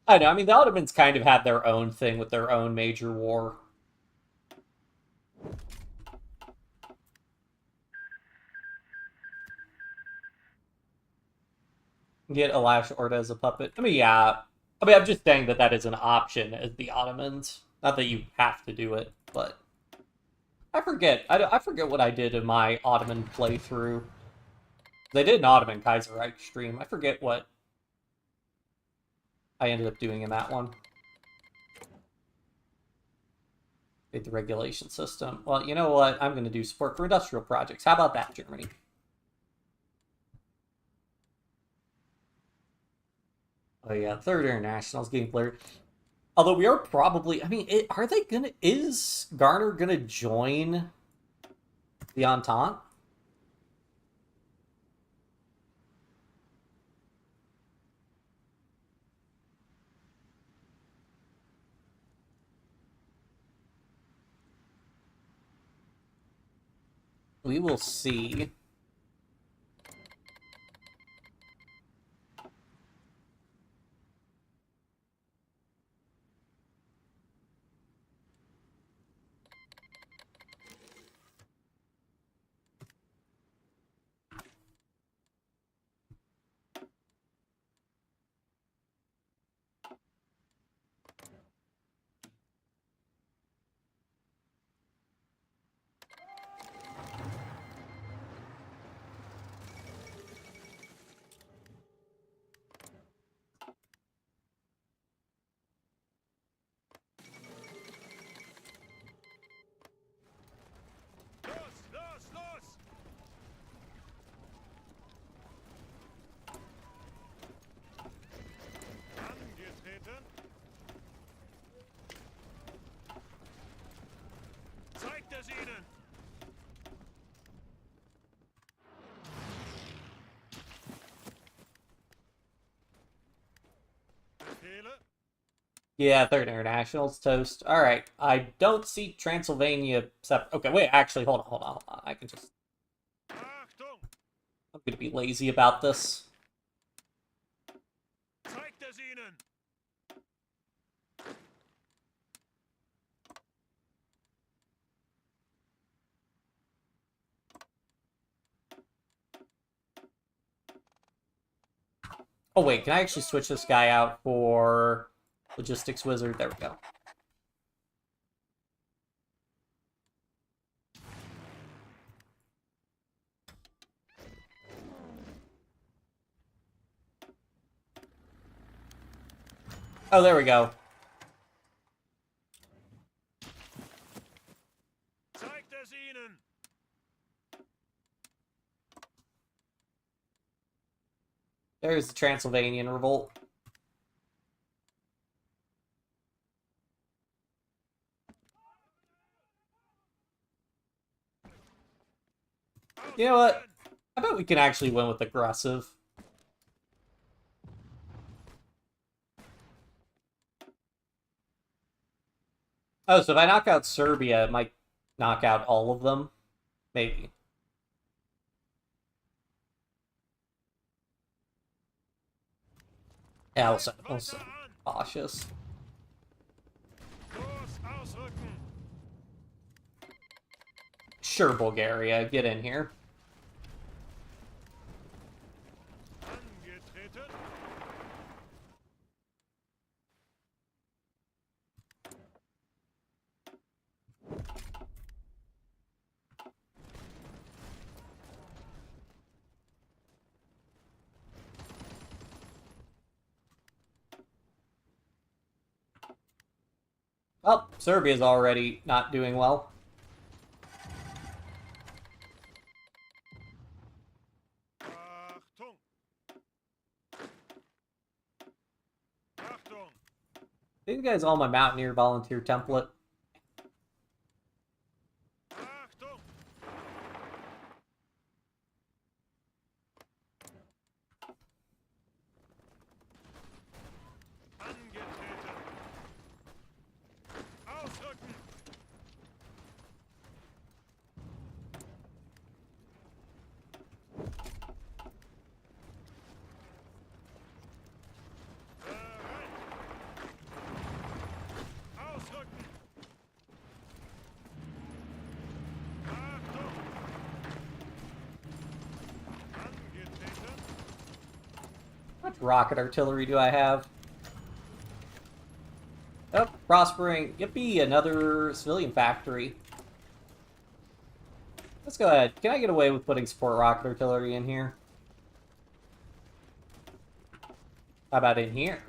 I know, I mean, the Ottomans kind of had their own thing with their own major war. Get Alash Orda as a puppet. I mean, yeah. I mean, I'm just saying that that is an option as the Ottomans. Not that you have to do it, but I forget. I forget what I did in my Ottoman playthrough. They did an Ottoman Kaiserreich stream. I forget what I ended up doing in that one. The regulation system. Well, you know what? I'm going to do support for industrial projects. How about that, Germany? Oh yeah, Third International's getting blurred. Although we are probably, I mean, are they gonna? Is Garner gonna join the Entente? We will see. Los! Angetreten. Zeigt es ihnen! Befehle? Yeah, Third International's toast. All right, I don't see Transylvania. Okay, wait. Actually, hold on. I can just. Achtung! I'm gonna be lazy about this. Zeigt es ihnen! Oh wait, can I actually switch this guy out for Logistics Wizard? There we go. Oh, there we go. Zeigt es ihnen! There's the Transylvanian revolt. You know what? I bet we can actually win with aggressive. Oh, so if I knock out Serbia, it might knock out all of them? Maybe. Yeah, we'll send cautious. Los ausrücken! Sure, Bulgaria, get in here. Angetreten! Well, Serbia's already not doing well. Achtung! Achtung! These guys all my Mountaineer volunteer template. Achtung! Angetreten! Ausrücken! Bereit! Ausrücken! Achtung! Angetreten! How much rocket artillery do I have? Oh, prospering. Yippee, another civilian factory. Let's go ahead. Can I get away with putting support rocket artillery in here? How about in here?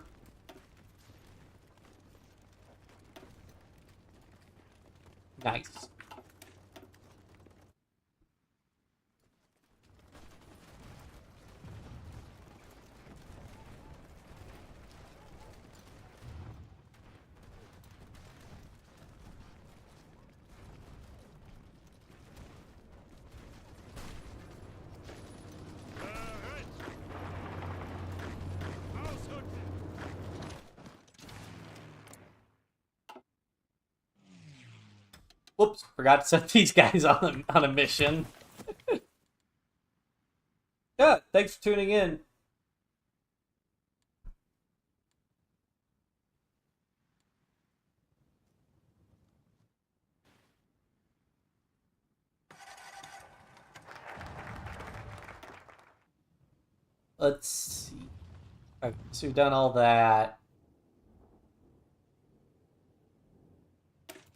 Nice. Bereit! Ausrücken! Whoops, forgot to set these guys on a mission. Yeah, thanks for tuning in. Let's see. Okay, so we've done all that.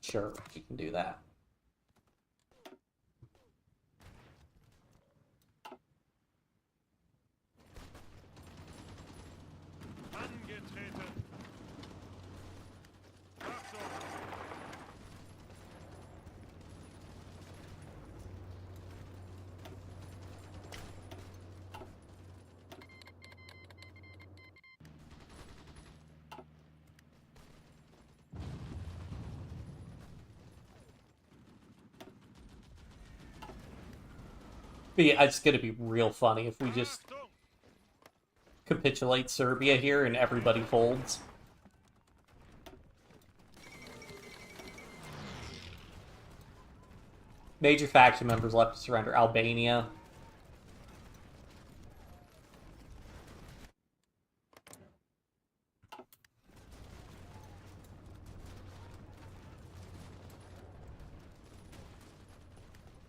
Sure, we can do that. Angetreten! Achtung! It's gonna be real funny if we just Achtung! capitulate Serbia here and everybody folds. Major faction members left to surrender. Albania.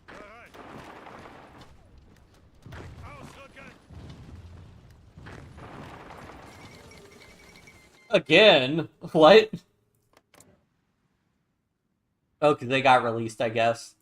Bereit! Ausrücken! Again? What? Oh, because they got released, I guess.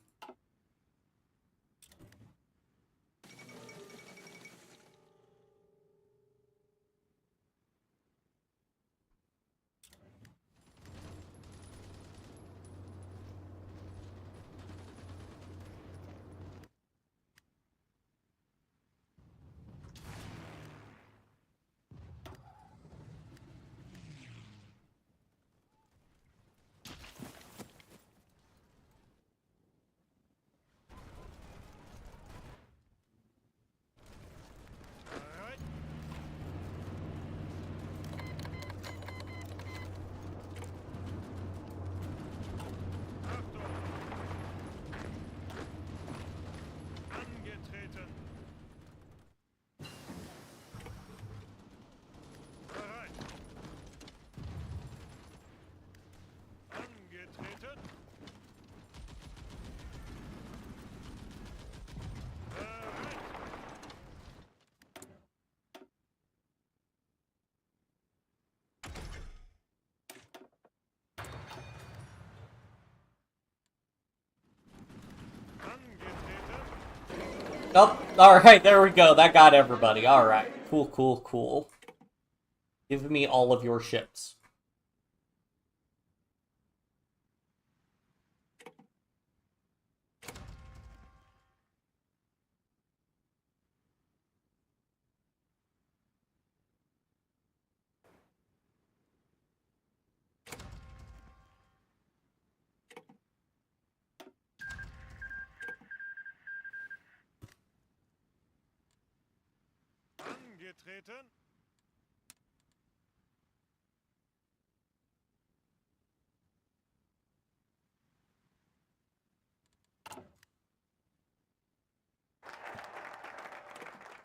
Oh, alright, there we go. That got everybody. Alright. Cool, cool, cool. Give me all of your ships. Angetreten.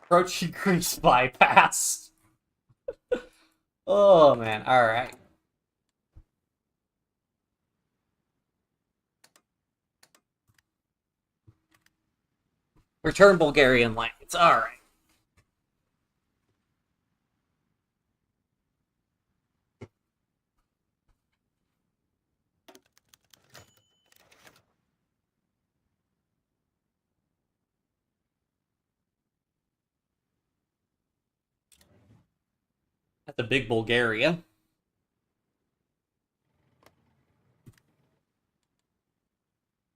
Approaching Greece bypass. Oh, man. Alright. Return Bulgarian lands. Alright. That's a big Bulgaria. How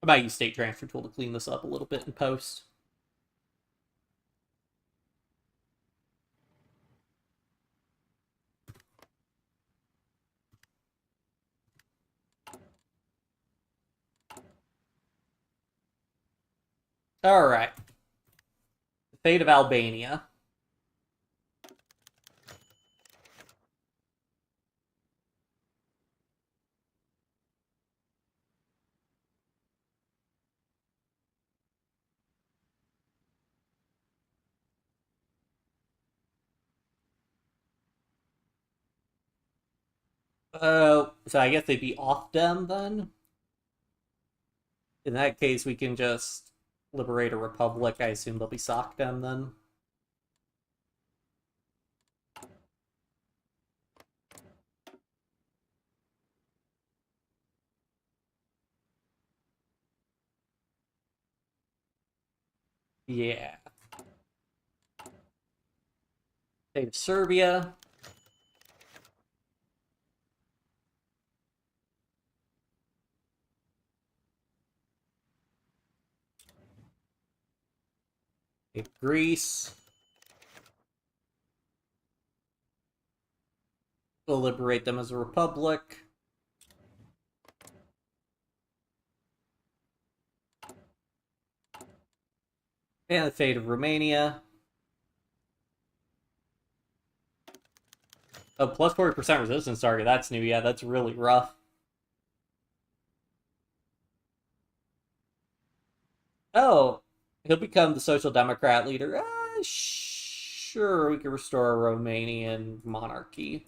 about you state transfer tool to clean this up a little bit in post? Alright. The fate of Albania. So I guess they'd be off them then? In that case, we can just liberate a republic. I assume they'll be sock them then. Yeah. State of Serbia. State of Greece. We'll liberate them as a republic. And the fate of Romania. Oh, plus 40% resistance target. That's new. Yeah, that's really rough. Oh, he'll become the Social Democrat leader. Sure, we can restore a Romanian monarchy.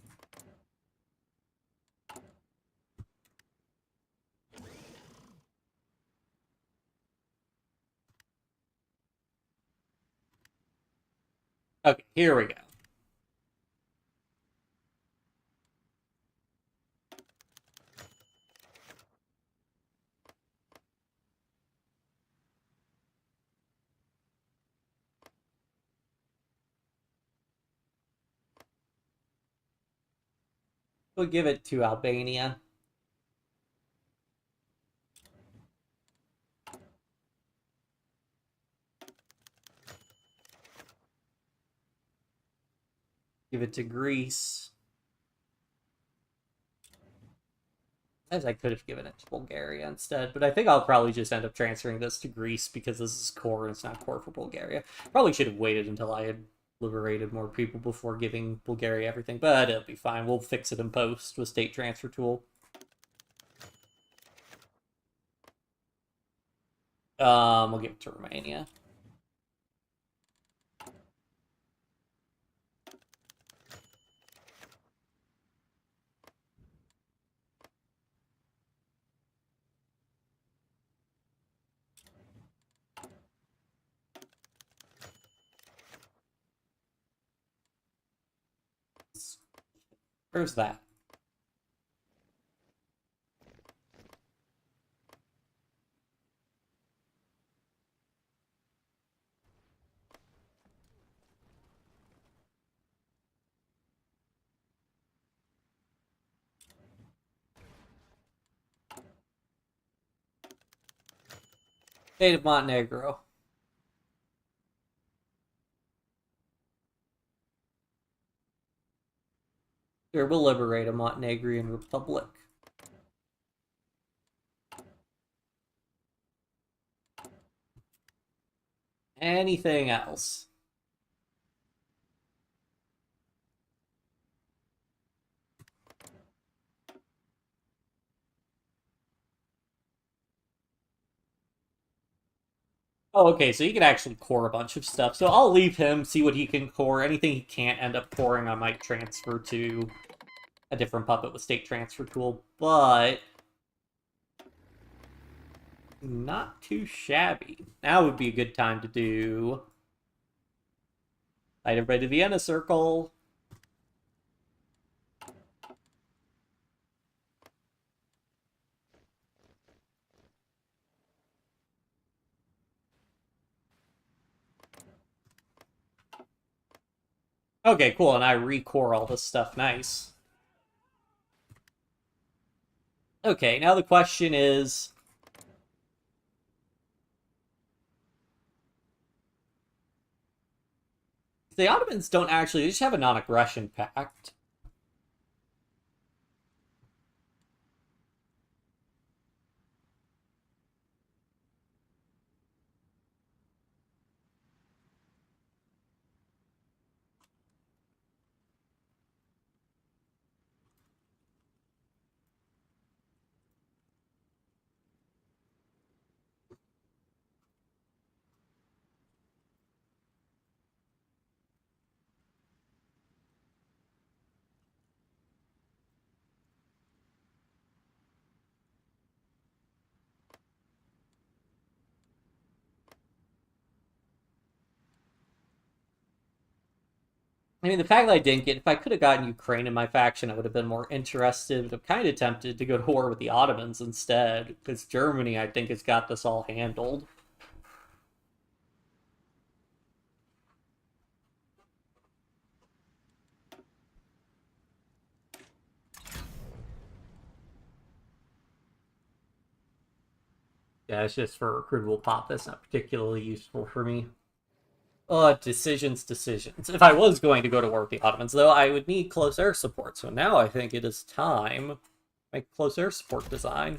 Okay, here we go. We'll give it to Albania. Give it to Greece. As I could have given it to Bulgaria instead, but I think I'll probably just end up transferring this to Greece because this is core and it's not core for Bulgaria. Probably should have waited until I had liberated more people before giving Bulgaria everything, but it'll be fine. We'll fix it in post with state transfer tool. We'll give it to Romania. Where's that? State of Montenegro. Sure, we'll liberate a Montenegrin republic. Anything else? Oh, okay, so he can actually core a bunch of stuff. So I'll leave him, see what he can core. Anything he can't end up coring, I might transfer to a different puppet with state transfer tool. But not too shabby. Now would be a good time to do... Light everybody to Vienna Circle. Okay, cool, and I recore all this stuff. Nice. Okay, now the question is... The Ottomans don't actually... They just have a non-aggression pact. I mean, the fact that I didn't get... If I could have gotten Ukraine in my faction, I would have been more interested. I'm kind of tempted to go to war with the Ottomans instead, because Germany, I think, has got this all handled. Yeah, it's just for recruitable pop. That's not particularly useful for me. Decisions. If I was going to go to war with the Ottomans, though, I would need close air support. So now I think it is time to make close air support design.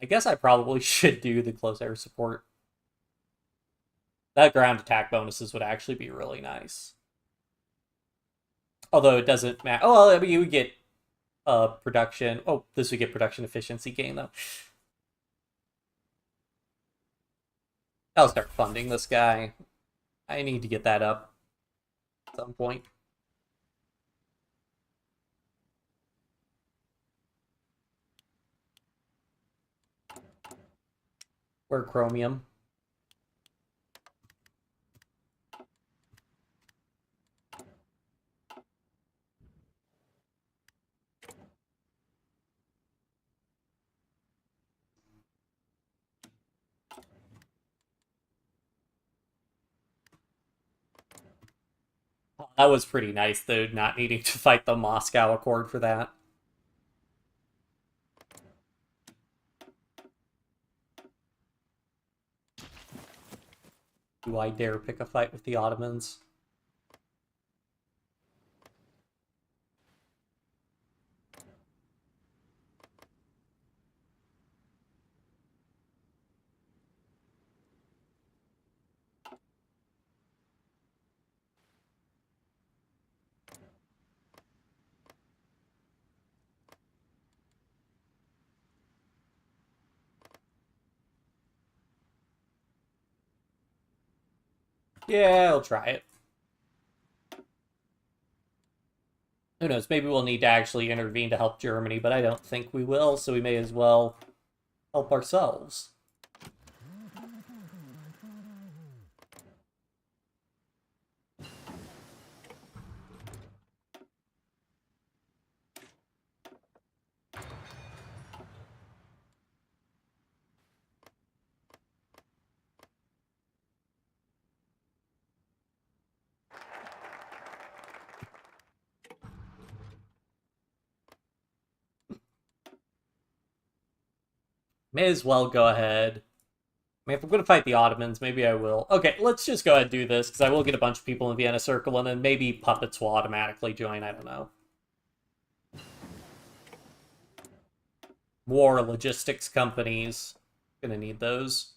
I guess I probably should do the close air support. That ground attack bonuses would actually be really nice. Although it doesn't matter. Oh, well, I mean, you would get production. Oh, this would get production efficiency gain, though. I'll start funding this guy. I need to get that up at some point. Or chromium. That was pretty nice, though, not needing to fight the Moscow Accord for that. Do I dare pick a fight with the Ottomans? Yeah, I'll try it. Who knows, maybe we'll need to actually intervene to help Germany, but I don't think we will, so we may as well help ourselves. May as well go ahead. I mean, if I'm going to fight the Ottomans, maybe I will. Okay, let's just go ahead and do this, because I will get a bunch of people in Vienna Circle, and then maybe puppets will automatically join, I don't know. War logistics companies. Gonna need those.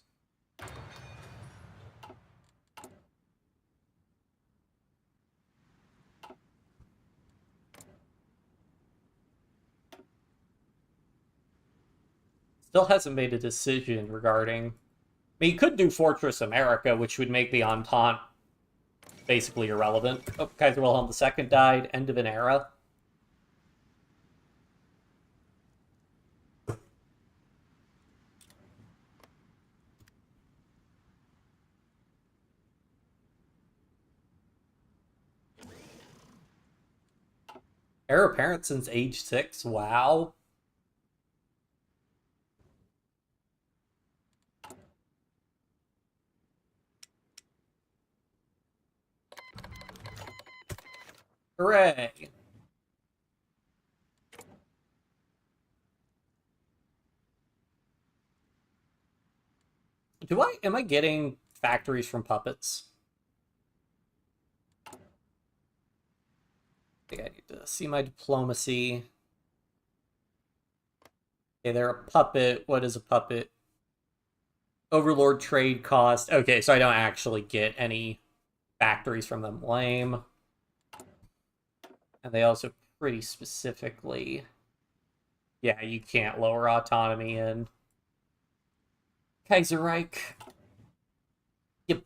Still hasn't made a decision regarding... I mean, he could do Fortress America, which would make the Entente basically irrelevant. Oh, Kaiser Wilhelm II died. End of an era. Heir apparent since age 6. Wow. Hooray. Am I getting factories from puppets? I think I need to see my diplomacy. Okay, they're a puppet. What is a puppet? Overlord trade cost. Okay, so I don't actually get any factories from them. Lame. And they also pretty specifically... Yeah, you can't lower autonomy in Kaiserreich. Yep.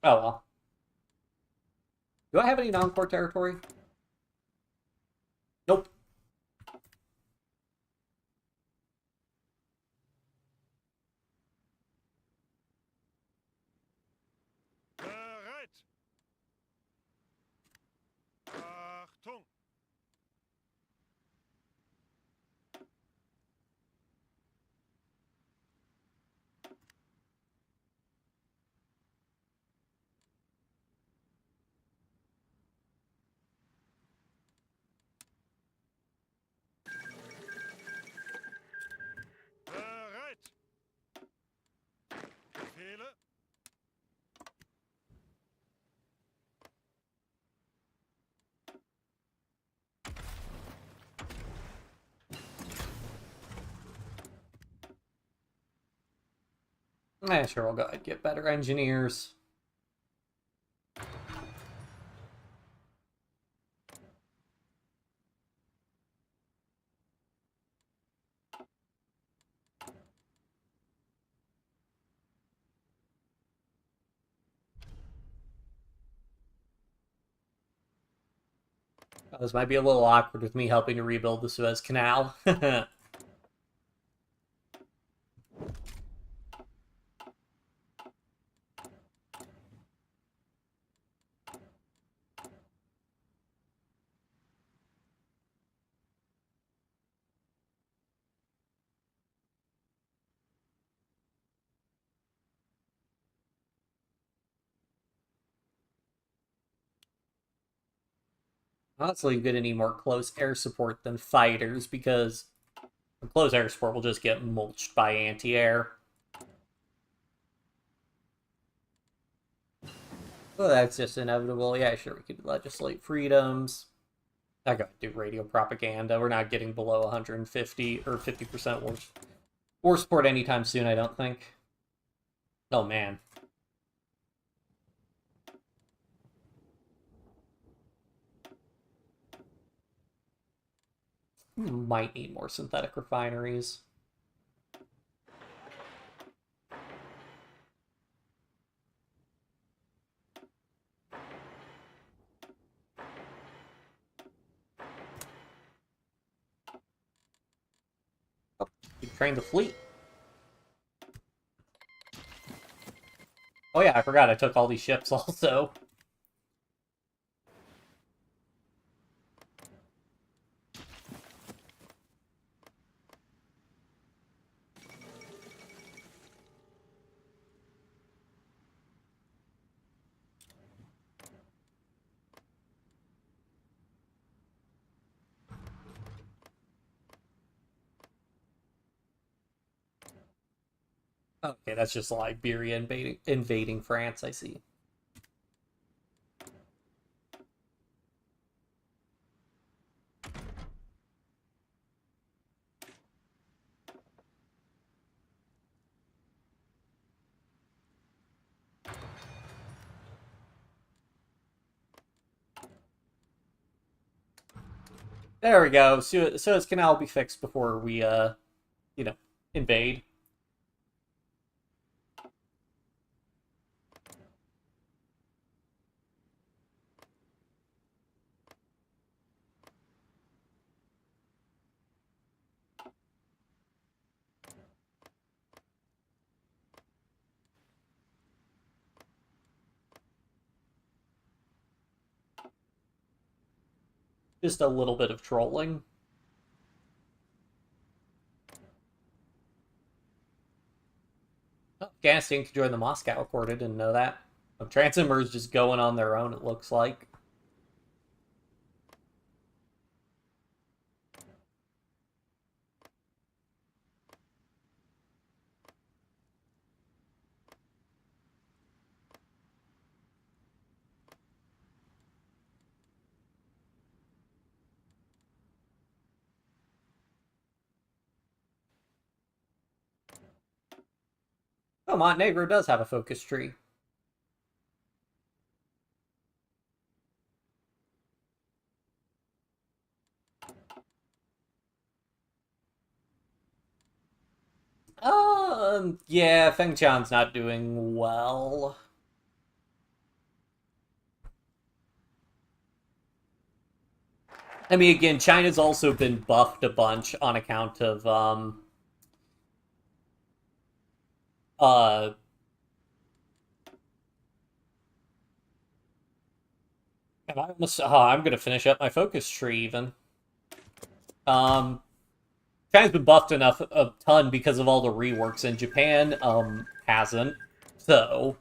Oh well. Do I have any non-core territory? Nope. Bereit. Achtung. Bereit. Befehle. Sure, we'll go ahead and get better engineers. This might be a little awkward with me helping to rebuild the Suez Canal. Honestly, I'm gonna need more close air support than fighters, because close air support will just get mulched by anti-air. Well, that's just inevitable. Yeah, sure, we could legislate freedoms. I gotta do radio propaganda. We're not getting below 150 or 50% war support anytime soon, I don't think. Oh, man. Might need more synthetic refineries. train the fleet. Oh yeah, I forgot I took all these ships also. Okay, that's just Liberia invading France, I see. There we go. Suez Canal will be fixed before we, you know, invade. Just a little bit of trolling. Oh, Afghanistan could join the Moscow Accord. I didn't know that. Transimers just going on their own, it looks like. Oh, Montenegro does have a focus tree. Yeah, Feng Chan's not doing well. I mean, again, China's also been buffed a bunch on account of, uh, I'm gonna finish up my focus tree, even. Um, China's been buffed enough a ton because of all the reworks, and Japan, hasn't. So,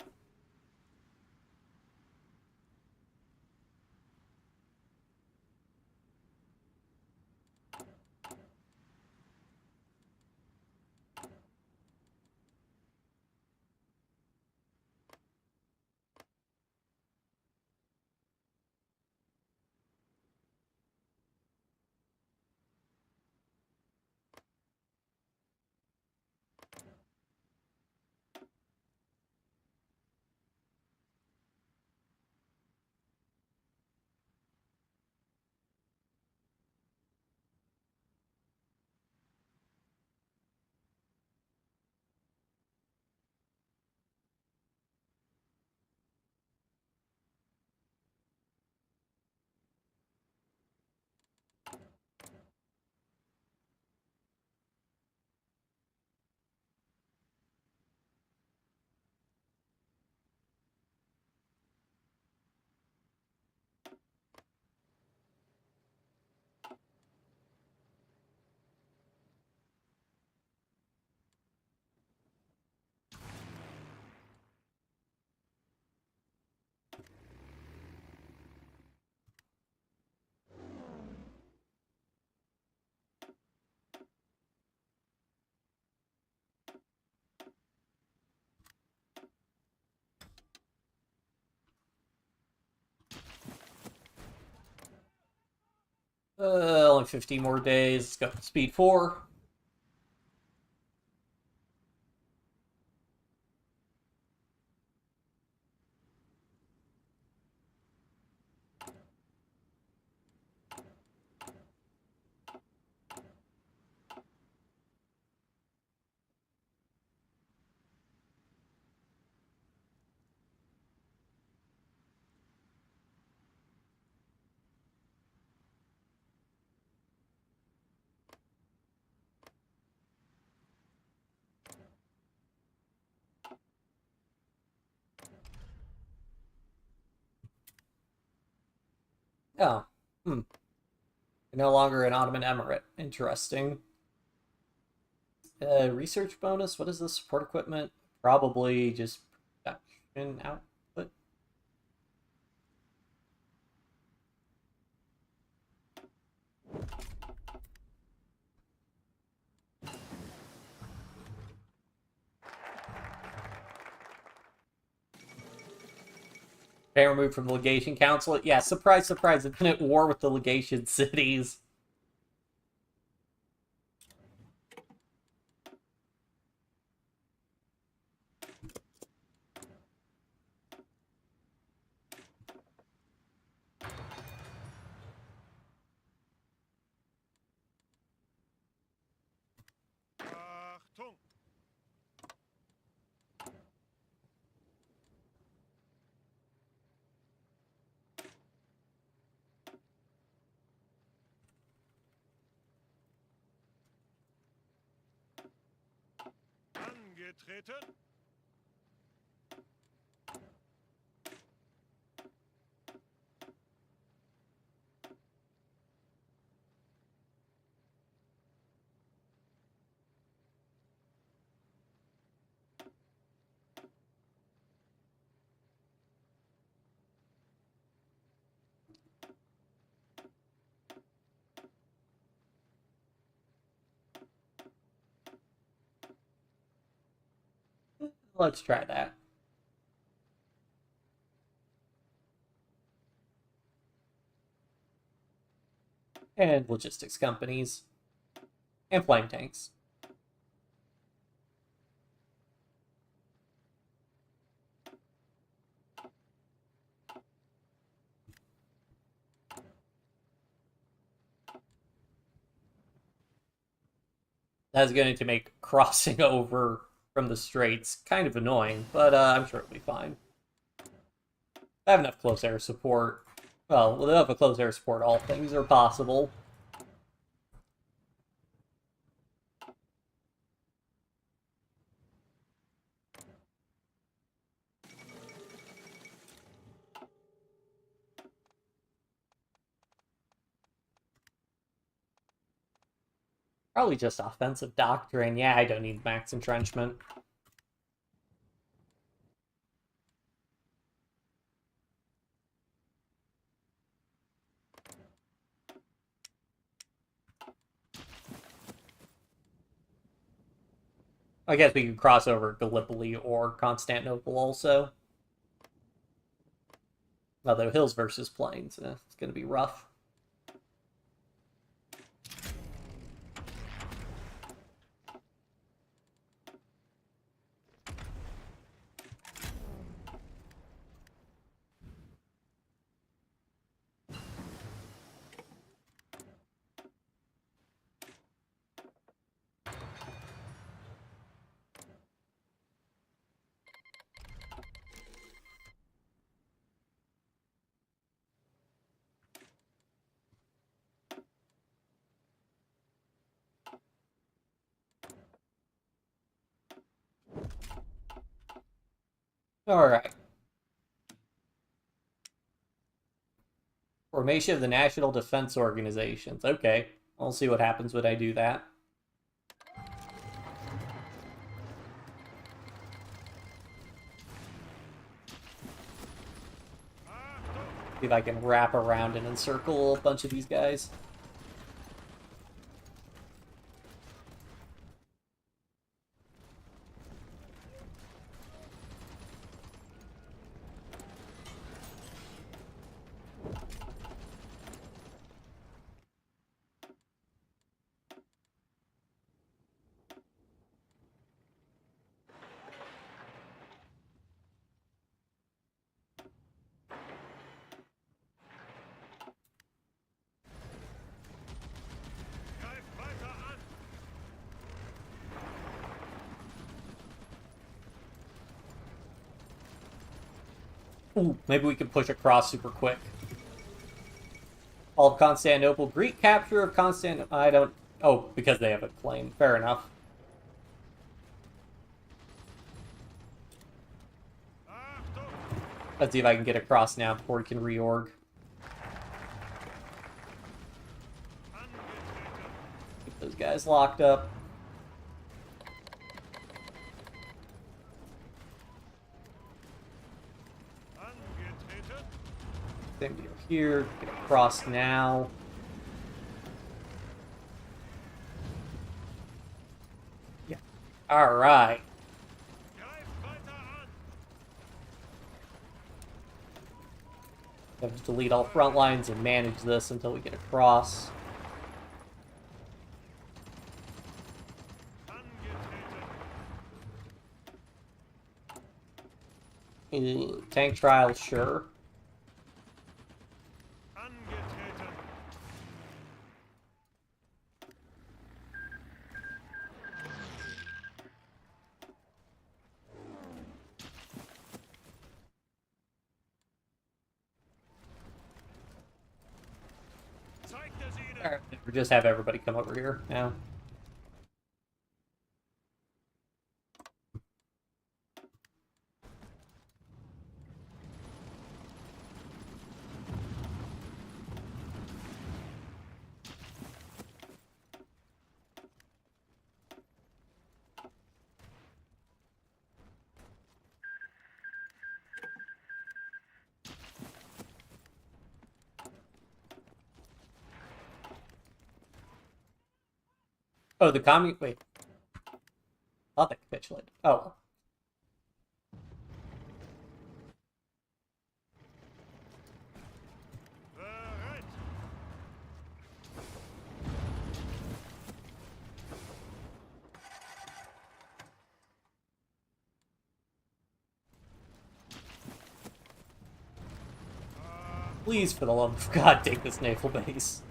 only 15 more days. Let's go. Speed 4. Oh, hmm. No longer an Ottoman Emirate. Interesting. Research bonus. What is this? Support equipment? Probably just production output. Removed from the legation council. Yeah, surprise, surprise. It's been at war with the legation cities. Achtung! Angetreten! Let's try that. And logistics companies. And flame tanks. That's going to make crossing over from the straits kind of annoying, but I'm sure it'll be fine. I have enough close air support. Well, with enough close air support, all things are possible. Probably just offensive doctrine. Yeah, I don't need max entrenchment. I guess we could cross over Gallipoli or Constantinople also. Although hills versus plains, it's going to be rough. Alright. Formation of the National Defense Organizations. Okay. I'll see what happens when I do that. See if I can wrap around and encircle a bunch of these guys. Greif weiter an! Ooh, maybe we can push across super quick. All of Constantinople. Greek capture of Constantinople. I don't... Oh, because they have a claim. Fair enough. Achtung! Let's see if I can get across now before we can reorg. Those guys locked up. Angetreten. Same deal here. Get across now. Yeah. Alright. Greif weiter an. Have to delete all front lines and manage this until we get across. Angetreten. Tank trials, sure. Angetreten. Zeigt es ihnen. Alright, or just have everybody come over here now. Oh, the wait. I'll think capitulate. Oh. Bereit. Please, for the love of God, take this naval base.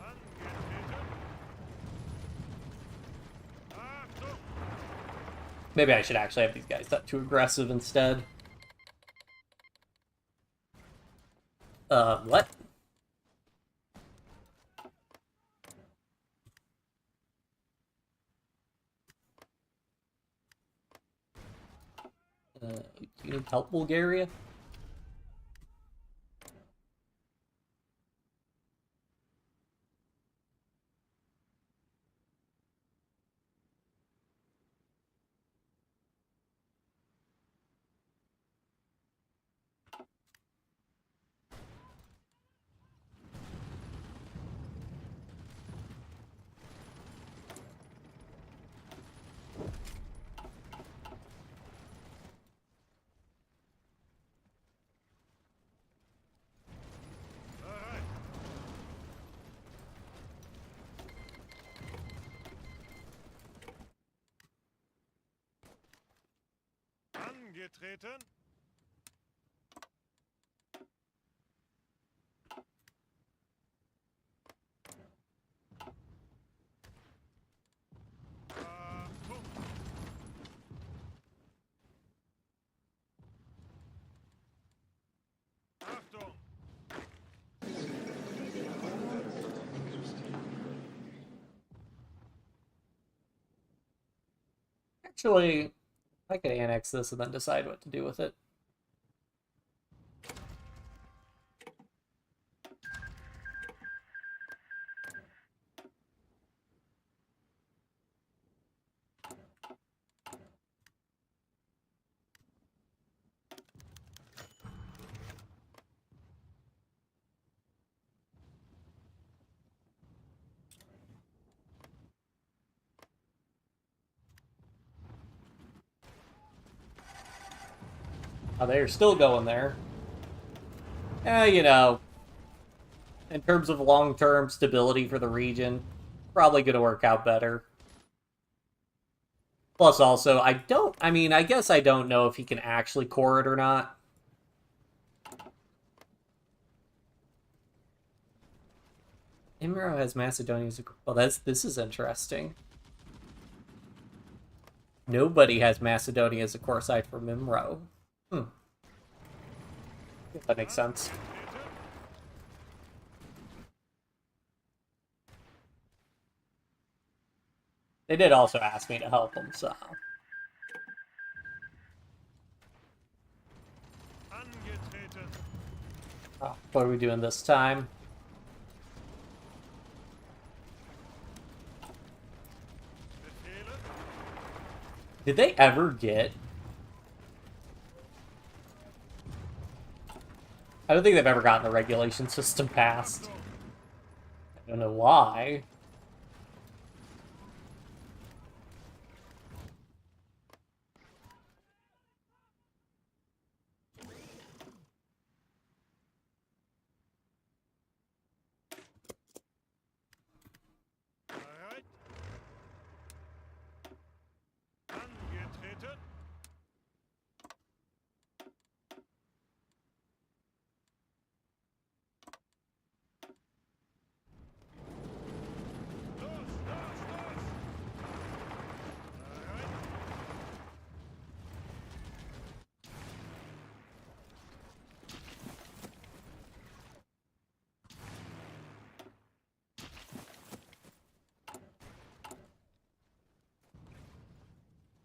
Angetreten. Achtung. Maybe I should actually have these guys not too aggressive instead. What? Do you need help, Bulgaria? Bereit. Angetreten. Achtung. Achtung. Actually, I could annex this and then decide what to do with it. Oh, they're still going there. You know, in terms of long-term stability for the region, probably going to work out better. Plus, also, I guess I don't know if he can actually core it or not. Imperial has Macedonia as a... Well, this is interesting. Nobody has Macedonia as a core site for Mimro. That makes sense. They did also ask me to help them, so... Angetreten. Oh, what are we doing this time? Did they ever get... I don't think they've ever gotten the regulation system passed. I don't know why. Bereit. Angetreten. Los, los, los. Bereit.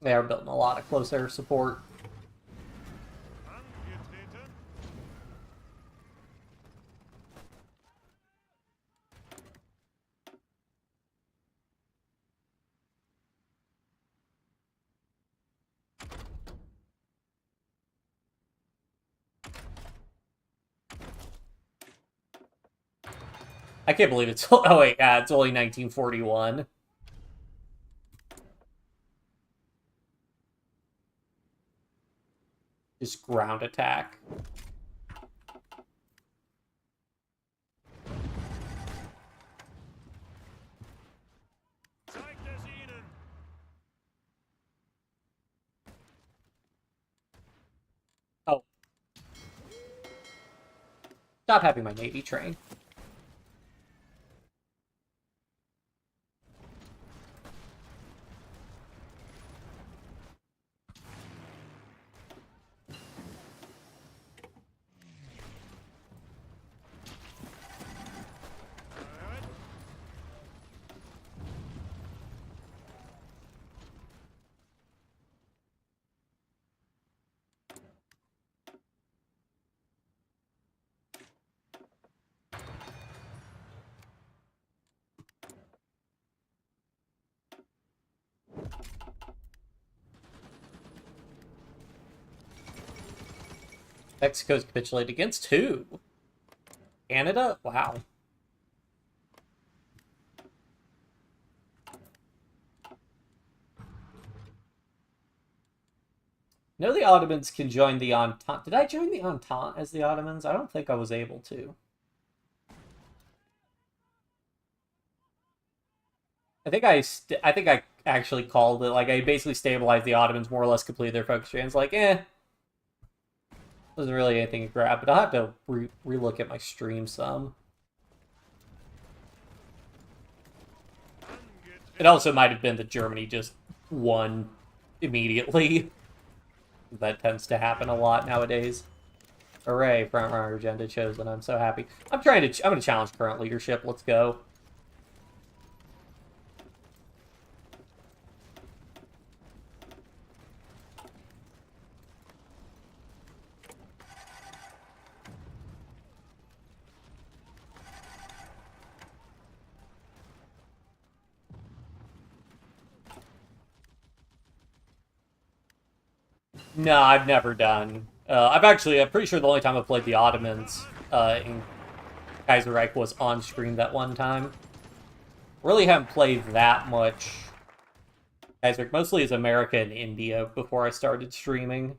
They are building a lot of close air support. Angetreten. I can't believe it's... Oh, wait, it's only 1941. Just ground attack. Zeigt es ihnen. Oh. Stop having my Navy train. Bereit. Mexico's capitulated against who? Canada? Wow. No, the Ottomans can join the Entente. Did I join the Entente as the Ottomans? I don't think I was able to. I think I actually called it. Like, I basically stabilized the Ottomans, more or less completed their focus strands. Like, wasn't really anything to grab, but I'll have to relook at my stream some. It also might have been that Germany just won immediately. That tends to happen a lot nowadays. Hooray, frontrunner agenda chosen. I'm so happy. I'm going to challenge current leadership. Let's go. No, I've never done. I'm pretty sure the only time I played the Ottomans in Kaiserreich was on stream that one time. Really haven't played that much Kaiserreich, mostly as America and India before I started streaming.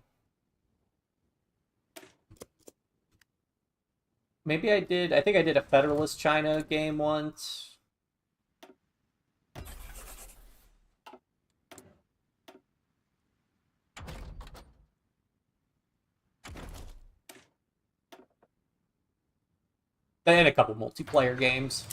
Maybe I think I did a Federalist China game once. And a couple multiplayer games.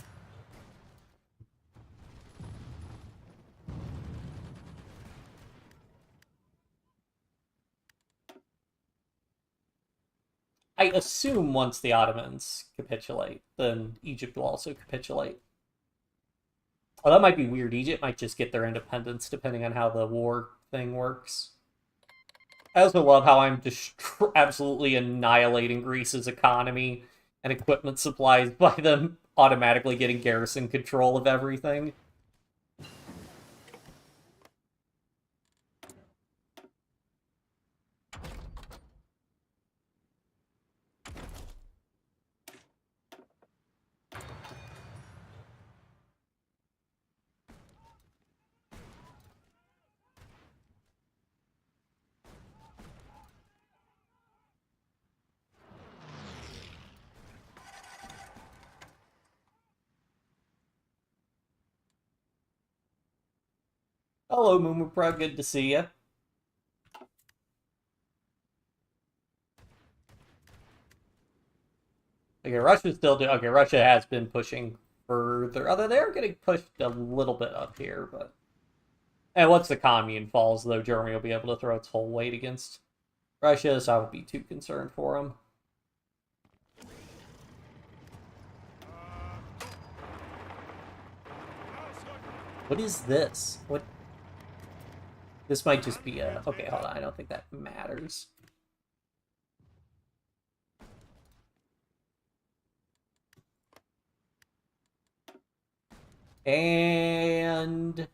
I assume once the Ottomans capitulate, then Egypt will also capitulate. Well, that might be weird. Egypt might just get their independence depending on how the war thing works. I also love how I'm just absolutely annihilating Greece's economy and equipment supplies by them automatically getting garrison control of everything. Hello, Mumupra. Good to see you. Okay, Russia's still doing. Okay, Russia has been pushing further. Although they're getting pushed a little bit up here, but. And once the commune falls, though, Germany will be able to throw its whole weight against Russia, so I would be too concerned for them. What is this? What? This might just be a... Okay, hold on. I don't think that matters. And...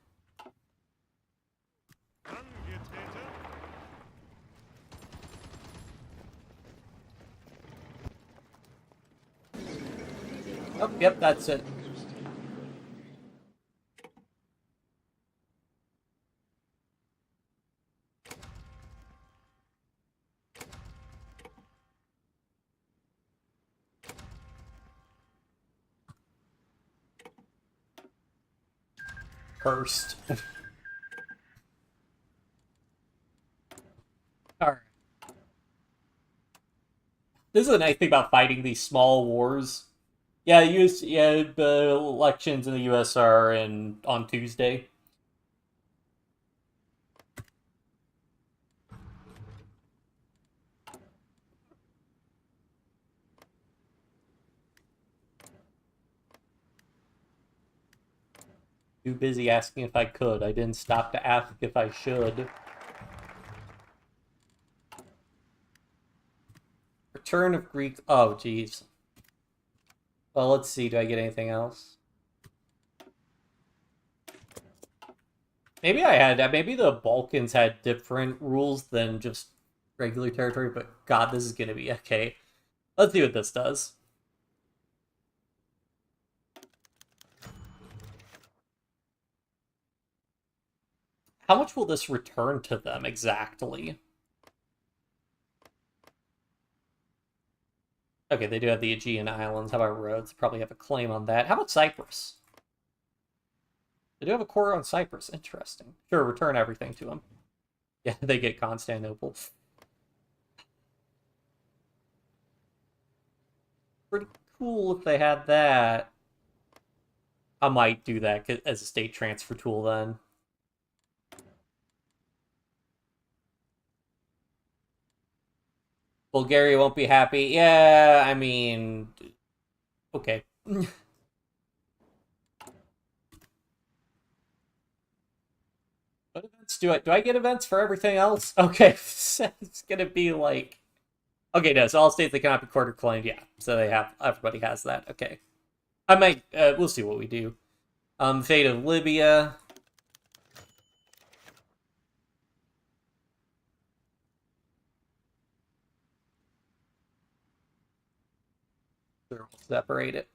Oh, yep, that's it. Cursed. Alright. This is a nice thing about fighting these small wars. Yeah, the elections in the US are on Tuesday. Too busy asking if I could. I didn't stop to ask if I should. Return of Greek... Oh, jeez. Well, let's see. Do I get anything else? Maybe I had... Maybe the Balkans had different rules than just regular territory, but God, this is going to be... Okay. Let's see what this does. How much will this return to them exactly? Okay, they do have the Aegean Islands. How about Rhodes? Probably have a claim on that. How about Cyprus? They do have a core on Cyprus. Interesting. Sure, return everything to them. Yeah, they get Constantinople. Pretty cool if they had that. I might do that as a state transfer tool then. Bulgaria won't be happy. Yeah, I mean... Okay. What events do I get events for everything else? Okay, it's gonna be like... Okay, no, so all states that cannot be quarter claimed, yeah. So everybody has that, okay. I might, we'll see what we do. Fate of Libya. Sure, we'll separate it.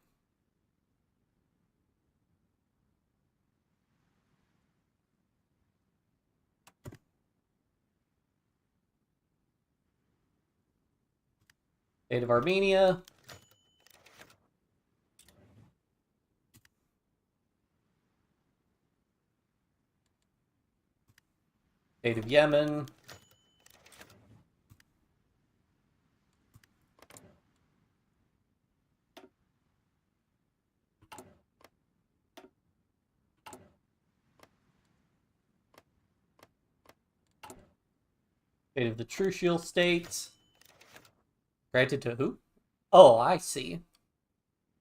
Fate of Armenia. Fate of Yemen. Fate of the Trucial States. Granted to who? Oh, I see.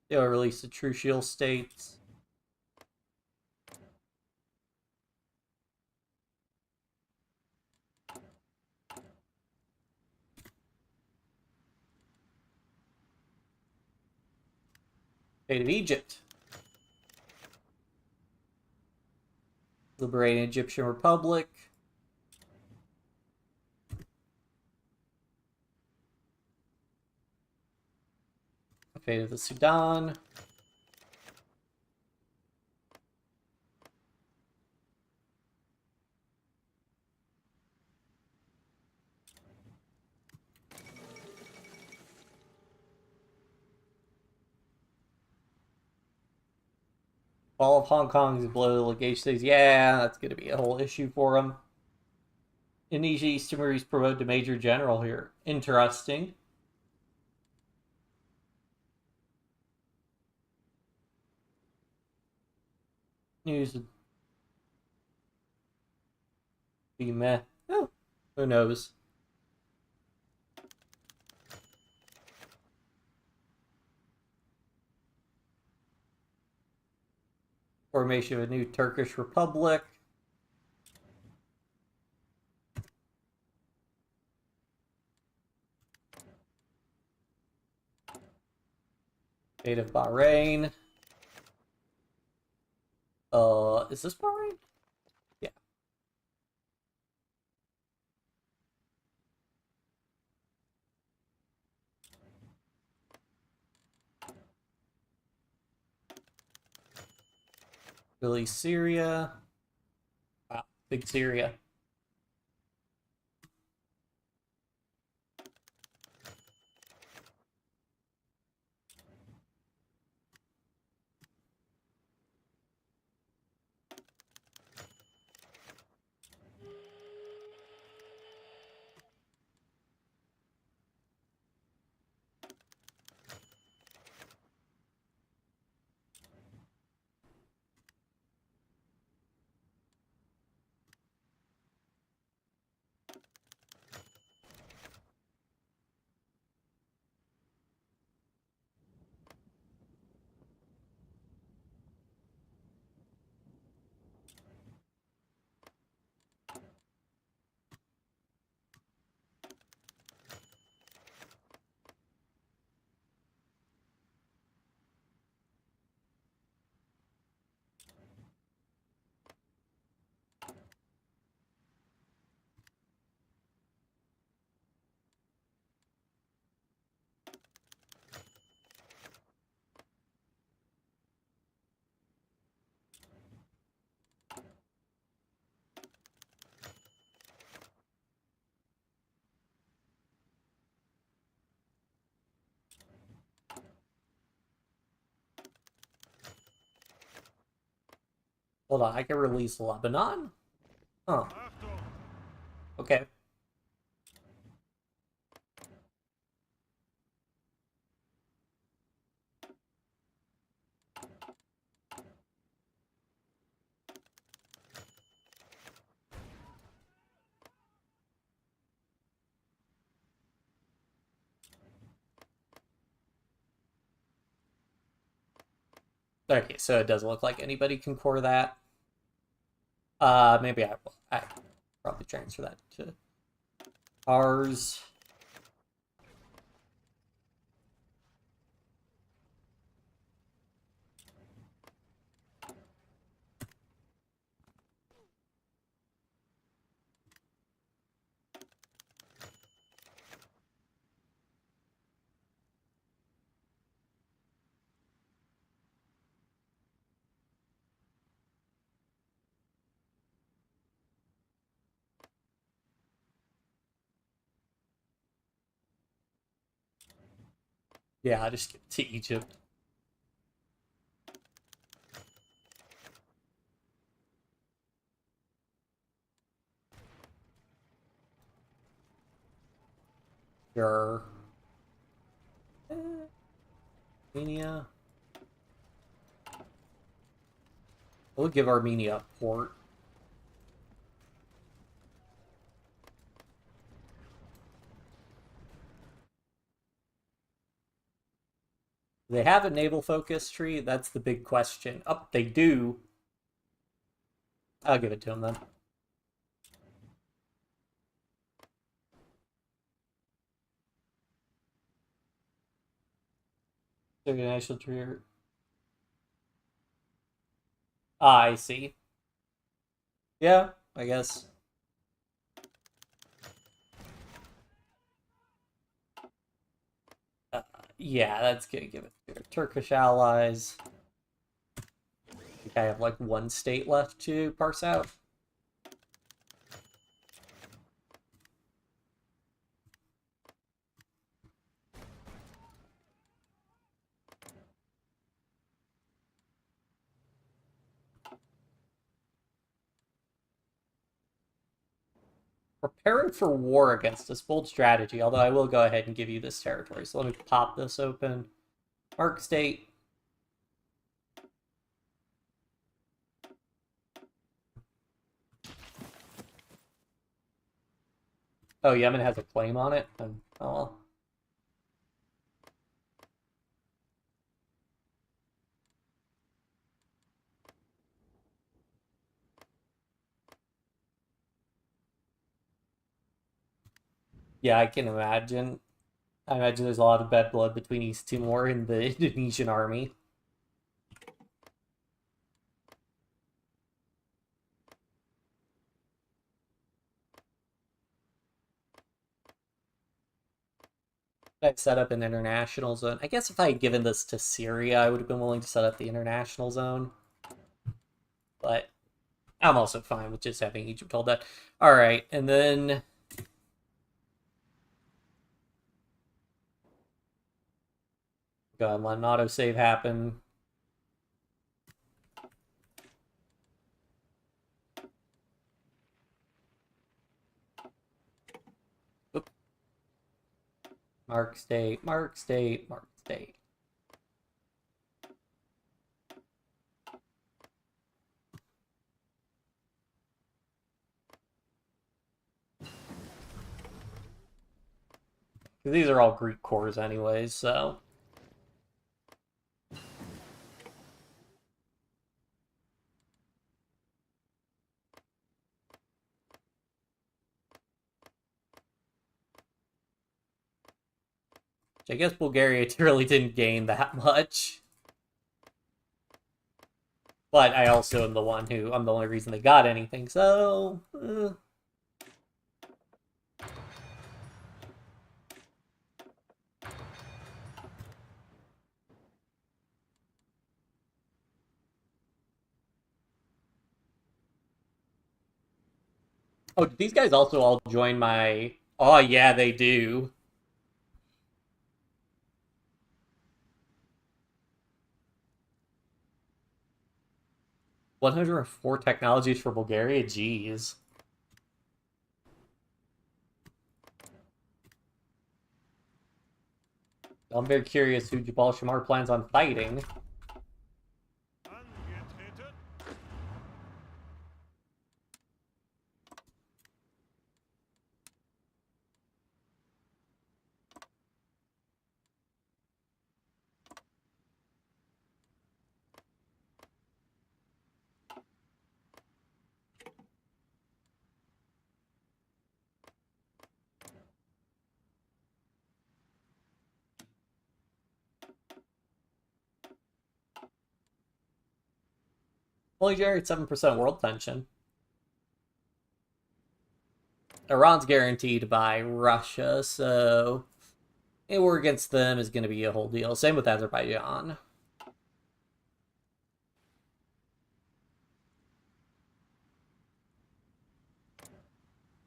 They'll release the Trucial States. Fate of Egypt. Liberating Egyptian Republic. Fate of the Sudan. Fall of Hong Kong's below legation states. Yeah, that's going to be a whole issue for him. Indonesia East Timorese promoted to Major General here. Interesting. News would be meh. Oh, who knows? Formation of a new Turkish Republic. State of Bahrain. Is this Bahrain? Yeah. Really, Syria. Wow, big Syria. Hold on, I can release Lebanon? Huh. Achtung! Okay. Okay, so it doesn't look like anybody can core that. Maybe I will. I probably transfer that to ours. Yeah, I just get to Egypt. Sure. Armenia. We'll give Armenia a port. Do they have a naval focus tree? That's the big question. Oh, they do. I'll give it to them then. National tree. Ah, I see. Yeah, I guess. Yeah, that's gonna give it to their Turkish allies. I think I have like one state left to parse out. Preparing for war against us. Bold strategy, although I will go ahead and give you this territory. So let me pop this open. Mark state. Oh, Yemen has a claim on it? Oh, well. Yeah, I can imagine. I imagine there's a lot of bad blood between East Timor and the Indonesian army. I've set up an international zone. I guess if I had given this to Syria, I would have been willing to set up the international zone. But I'm also fine with just having Egypt hold that. Alright, and then... Go ahead and let an autosave happen. Oop. Mark state, mark state, mark state. These are all Greek cores anyways, so... I guess Bulgaria really didn't gain that much. But I also am the one who... I'm the only reason they got anything, so... Oh, did these guys also all join my... Oh, yeah, they do. "104 technologies for Bulgaria? Jeez. I'm very curious who Jabal Shamar plans on fighting. Angetreten. Only generate 7% world tension. Iran's guaranteed by Russia, so a war against them is going to be a whole deal. Same with Azerbaijan. I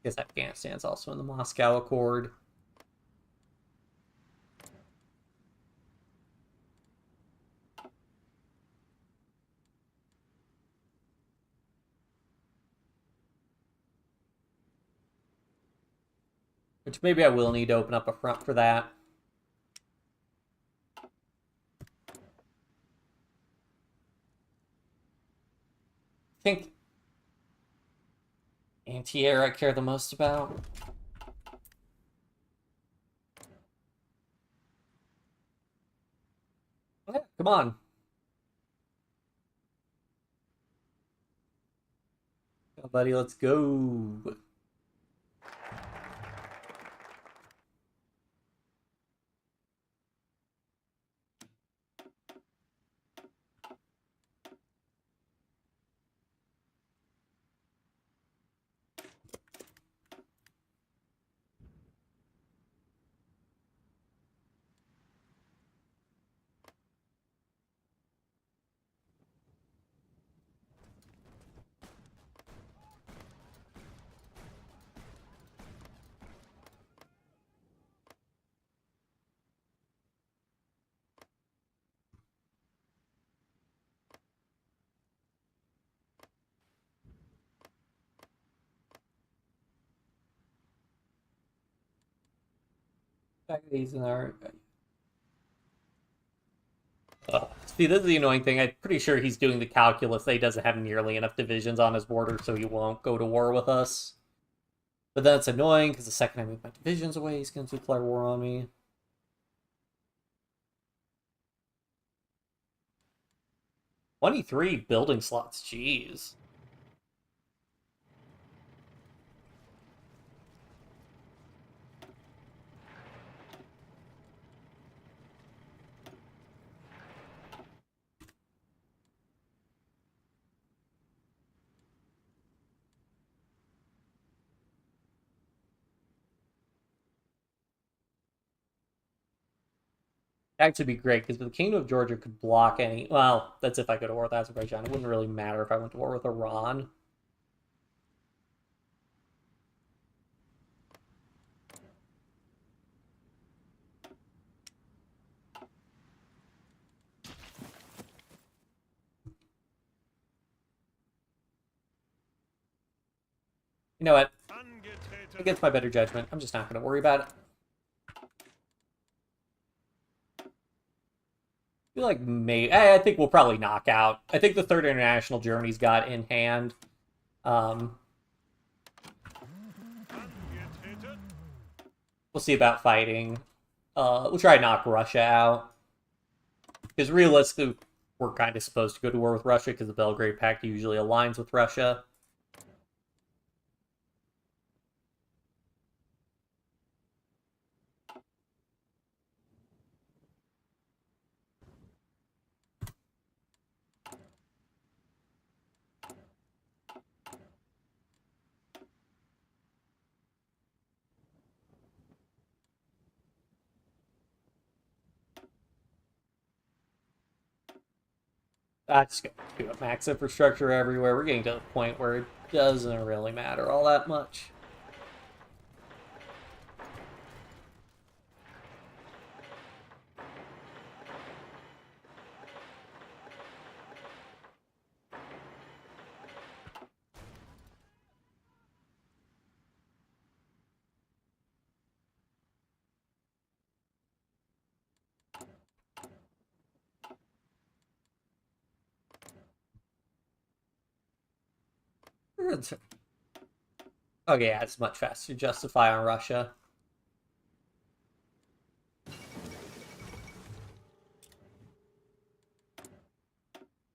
guess Afghanistan's also in the Moscow Accord. Which maybe I will need to open up a front for that. I think anti-air I care the most about. Yeah, come on. Oh, buddy, let's go. He's in our. See, this is the annoying thing. I'm pretty sure he's doing the calculus that he doesn't have nearly enough divisions on his border, so he won't go to war with us. But that's annoying, because the second I move my divisions away, he's going to declare war on me. "23 building slots, jeez. Actually be great, because the Kingdom of Georgia could block any... Well, that's if I go to war with Azerbaijan. It wouldn't really matter if I went to war with Iran. You know what? Against my better judgment, I'm just not going to worry about it. I feel like I think we'll probably knock out. I think the Third International Germany's got in hand. We'll see about fighting. We'll try to knock Russia out. Because realistically, we're kind of supposed to go to war with Russia because the Belgrade Pact usually aligns with Russia. Just gonna do a max infrastructure everywhere. We're getting to the point where it doesn't really matter all that much. Okay, yeah, it's much faster to justify on Russia.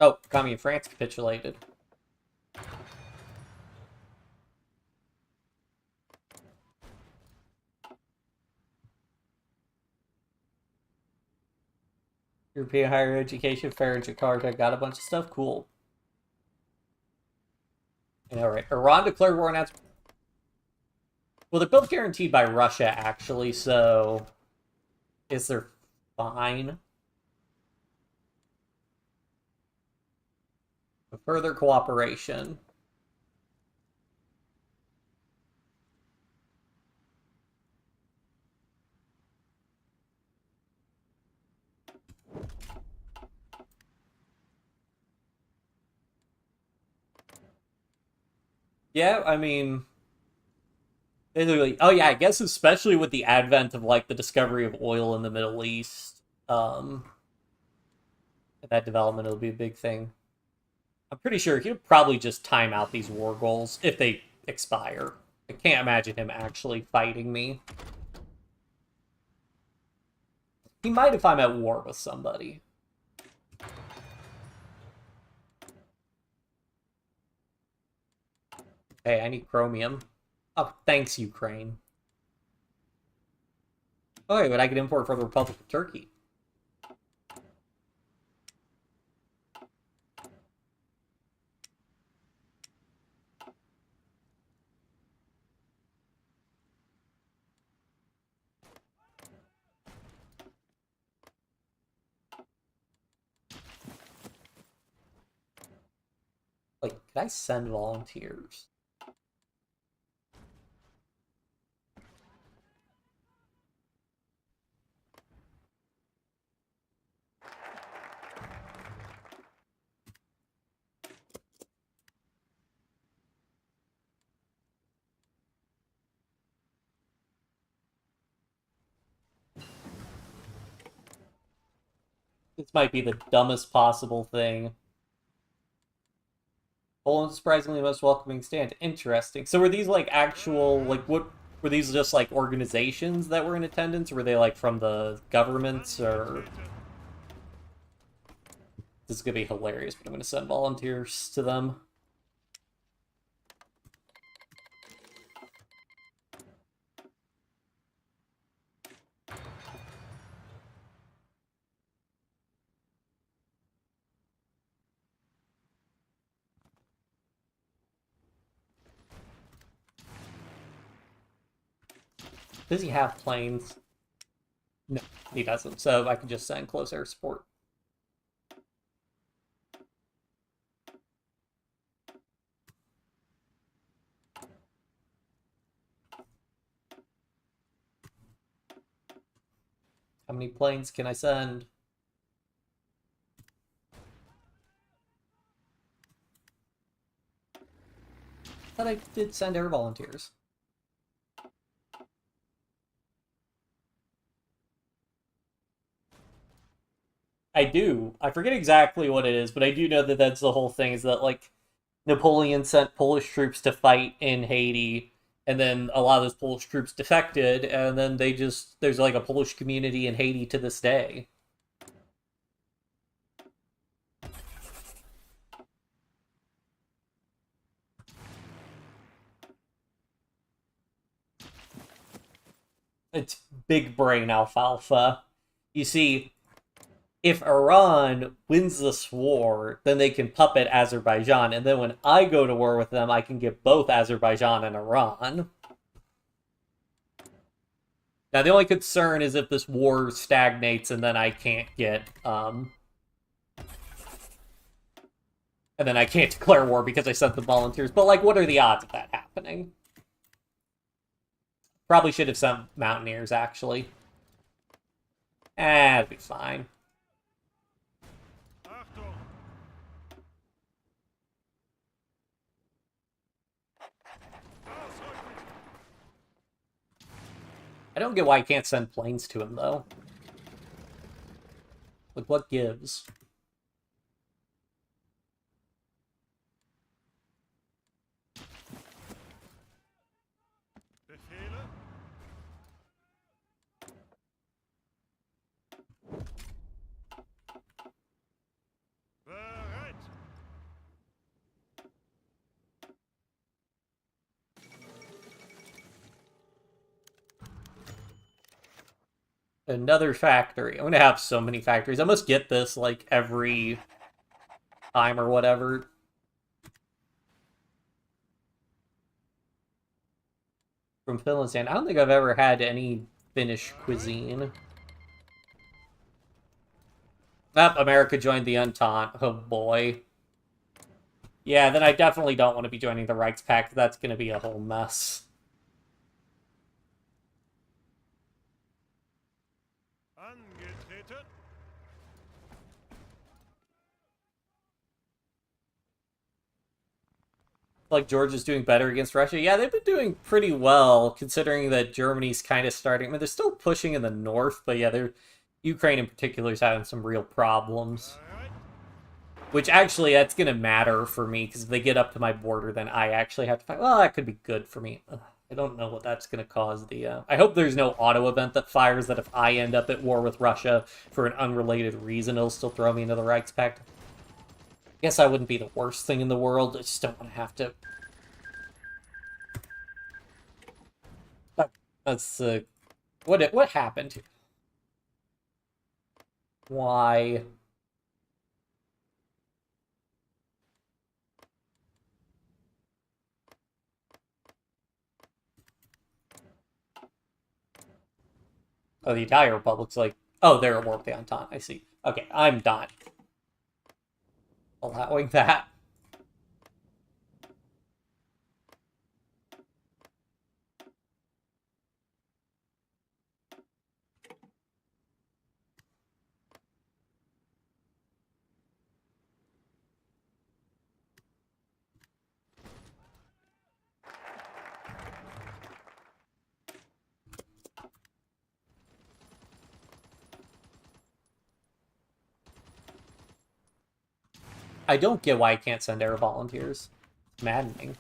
Oh, Communist France capitulated. European higher education fair in Jakarta. Got a bunch of stuff. Cool. All right. Iran declared war on Azerbaijan. Well, they're both guaranteed by Russia, actually, so... Is there fine? Further cooperation. Yeah, I mean... Basically, oh yeah, I guess especially with the advent of, like, the discovery of oil in the Middle East, that development will be a big thing. I'm pretty sure he'll probably just time out these war goals if they expire. I can't imagine him actually fighting me. He might if I'm at war with somebody. Hey, I need chromium. Oh, thanks, Ukraine. Okay, but I can import from the Republic of Turkey. Like, could I send volunteers? This might be the dumbest possible thing. Poland's surprisingly most welcoming stand. Interesting. So were these like actual, like, what were these just like organizations that were in attendance? Or were they like from the governments, or this is gonna be hilarious, but I'm gonna send volunteers to them. Does he have planes? No, he doesn't. So I can just send close air support. How many planes can I send? I thought I did send air volunteers. I do. I forget exactly what it is, but I do know that that's the whole thing, is that, like, Napoleon sent Polish troops to fight in Haiti, and then a lot of those Polish troops defected, and then there's like a Polish community in Haiti to this day. It's big brain alfalfa. You see, if Iran wins this war, then they can puppet Azerbaijan, and then when I go to war with them, I can get both Azerbaijan and Iran. Now, the only concern is if this war stagnates and then I can't get, and then I can't declare war because I sent the volunteers. But, like, what are the odds of that happening? Probably should have sent mountaineers, actually. It'd be fine. Achtung! Ausrücken! I don't get why I can't send planes to him, though. Like, what gives? Befehle? Bereit! Another factory. I'm gonna have so many factories. I must get this, like, every time or whatever. From Finland. I don't think I've ever had any Finnish cuisine. America joined the Entente. Oh boy. Yeah, then I definitely don't want to be joining the Reichspakt. That's going to be a whole mess. Angetreten! Like, Georgia's doing better against Russia. Yeah, they've been doing pretty well, considering that Germany's kind of starting. I mean, they're still pushing in the north, but yeah, Ukraine in particular is having some real problems. Bereit! Which, actually, that's going to matter for me, because if they get up to my border, then I actually have to fight. Well, that could be good for me. Ugh, I don't know what that's going to cause the... I hope there's no auto event that fires that if I end up at war with Russia for an unrelated reason, it'll still throw me into the Reichspakt. Guess I wouldn't be the worst thing in the world. I just don't want to have to... That's, what happened here? Why... Oh, the Italian Republic's like... Oh, they're at war with the Entente. I see. Okay, I'm not allowing that. I don't get why I can't send air volunteers. It's maddening.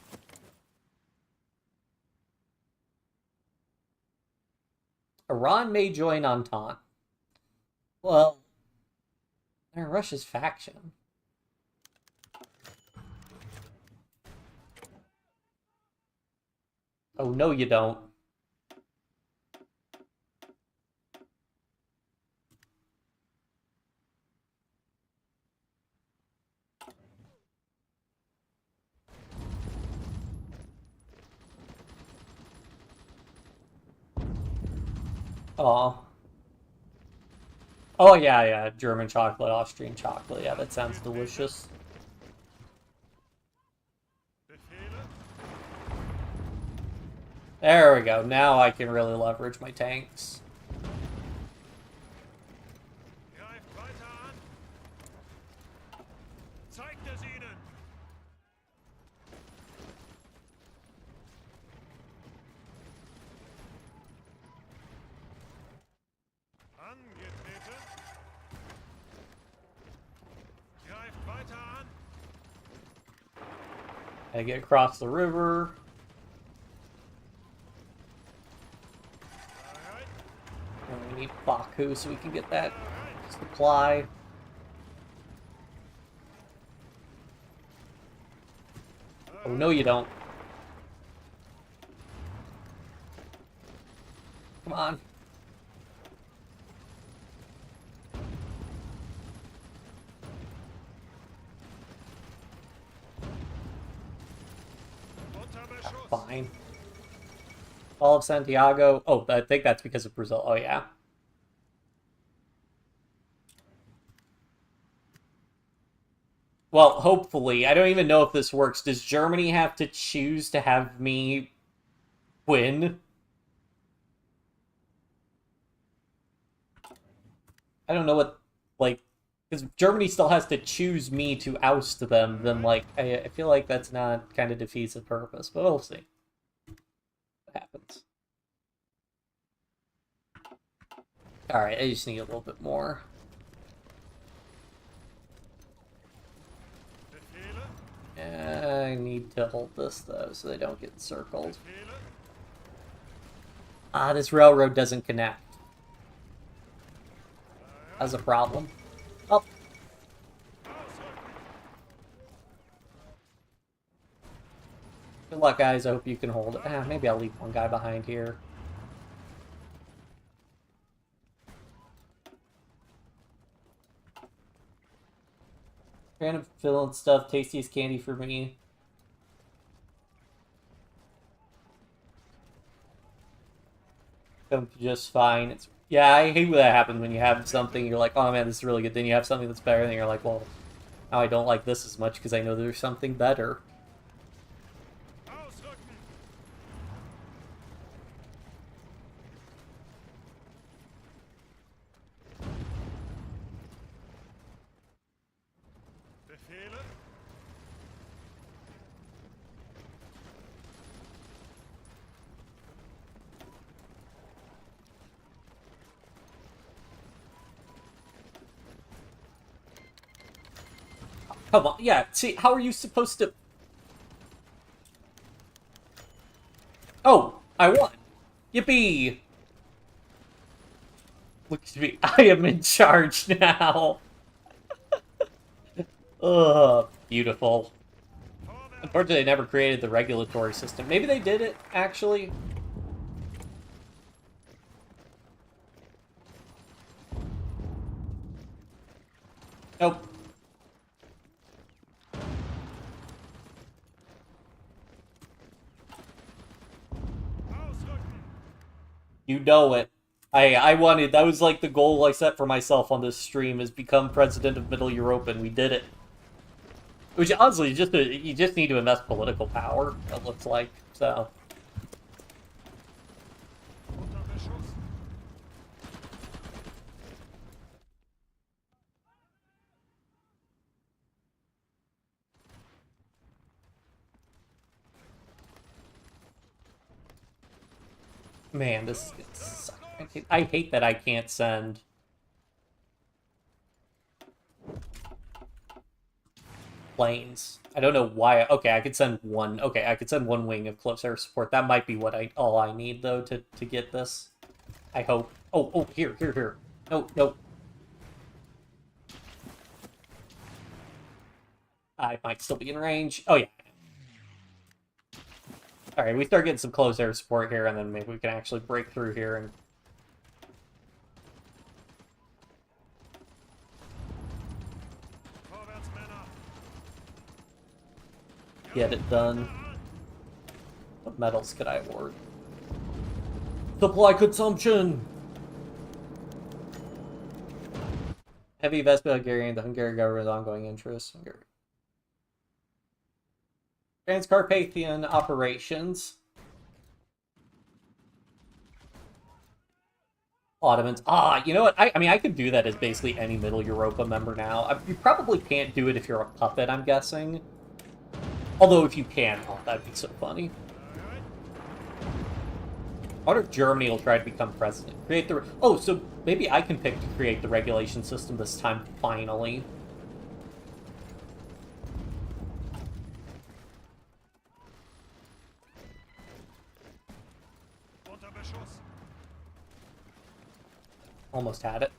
Iran may join Entente. Well, they're Russia's faction. Oh, no you don't. Oh. Oh, yeah, yeah. German chocolate, Austrian chocolate. Yeah, that sounds delicious. There we go. Now I can really leverage my tanks. I get across the river. And we need Baku so we can get that supply. Oh, no you don't. Come on. Fine. All of Santiago. Oh, I think that's because of Brazil. Oh, yeah. Well, hopefully. I don't even know if this works. Does Germany have to choose to have me win? I don't know what, like, because Germany still has to choose me to oust them, then, like, I feel like that's not kind of defeats the purpose, but we'll see what happens. Alright, I just need a little bit more. I need to hold this, though, so they don't get encircled. Ah, this railroad doesn't connect. That's a problem. Oh. Good luck, guys. I hope you can hold it. Maybe I'll leave one guy behind here. Random filling stuff, tastiest candy for me. Come just fine. It's yeah, I hate when that happens when you have something, you're like, oh man, this is really good. Then you have something that's better, and you're like, well, now I don't like this as much because I know there's something better. Come on, yeah, see, how are you supposed to... Oh, I won. Yippee! Look at me, I am in charge now. Ugh, beautiful. Unfortunately, they never created the regulatory system. Maybe they did it, actually. Nope. You know it. I wanted, that was like the goal I set for myself on this stream, is become president of Middle Europe, and we did it. Which, honestly, you just need to invest political power, it looks like, so... Man, this is gonna suck. I hate that I can't send. planes. I don't know why. Okay, I could send one. Okay, I could send one wing of close air support. That might be what all I need though to get this. I hope. Oh, here. No. I might still be in range. Oh yeah. All right, we start getting some close air support here, and then maybe we can actually break through here and. Get it done. What medals could I award? Supply consumption! Heavy Vespa Hungarian, the Hungarian government's ongoing interest. Transcarpathian operations. Ottomans. Ah, you know what? I mean, I could do that as basically any Middle Europa member now. You probably can't do it if you're a puppet, I'm guessing. Although, if you can, oh, that'd be so funny. I wonder if Germany will try to become president. Create the... Oh, so maybe I can pick to create the regulation system this time, finally. Almost had it.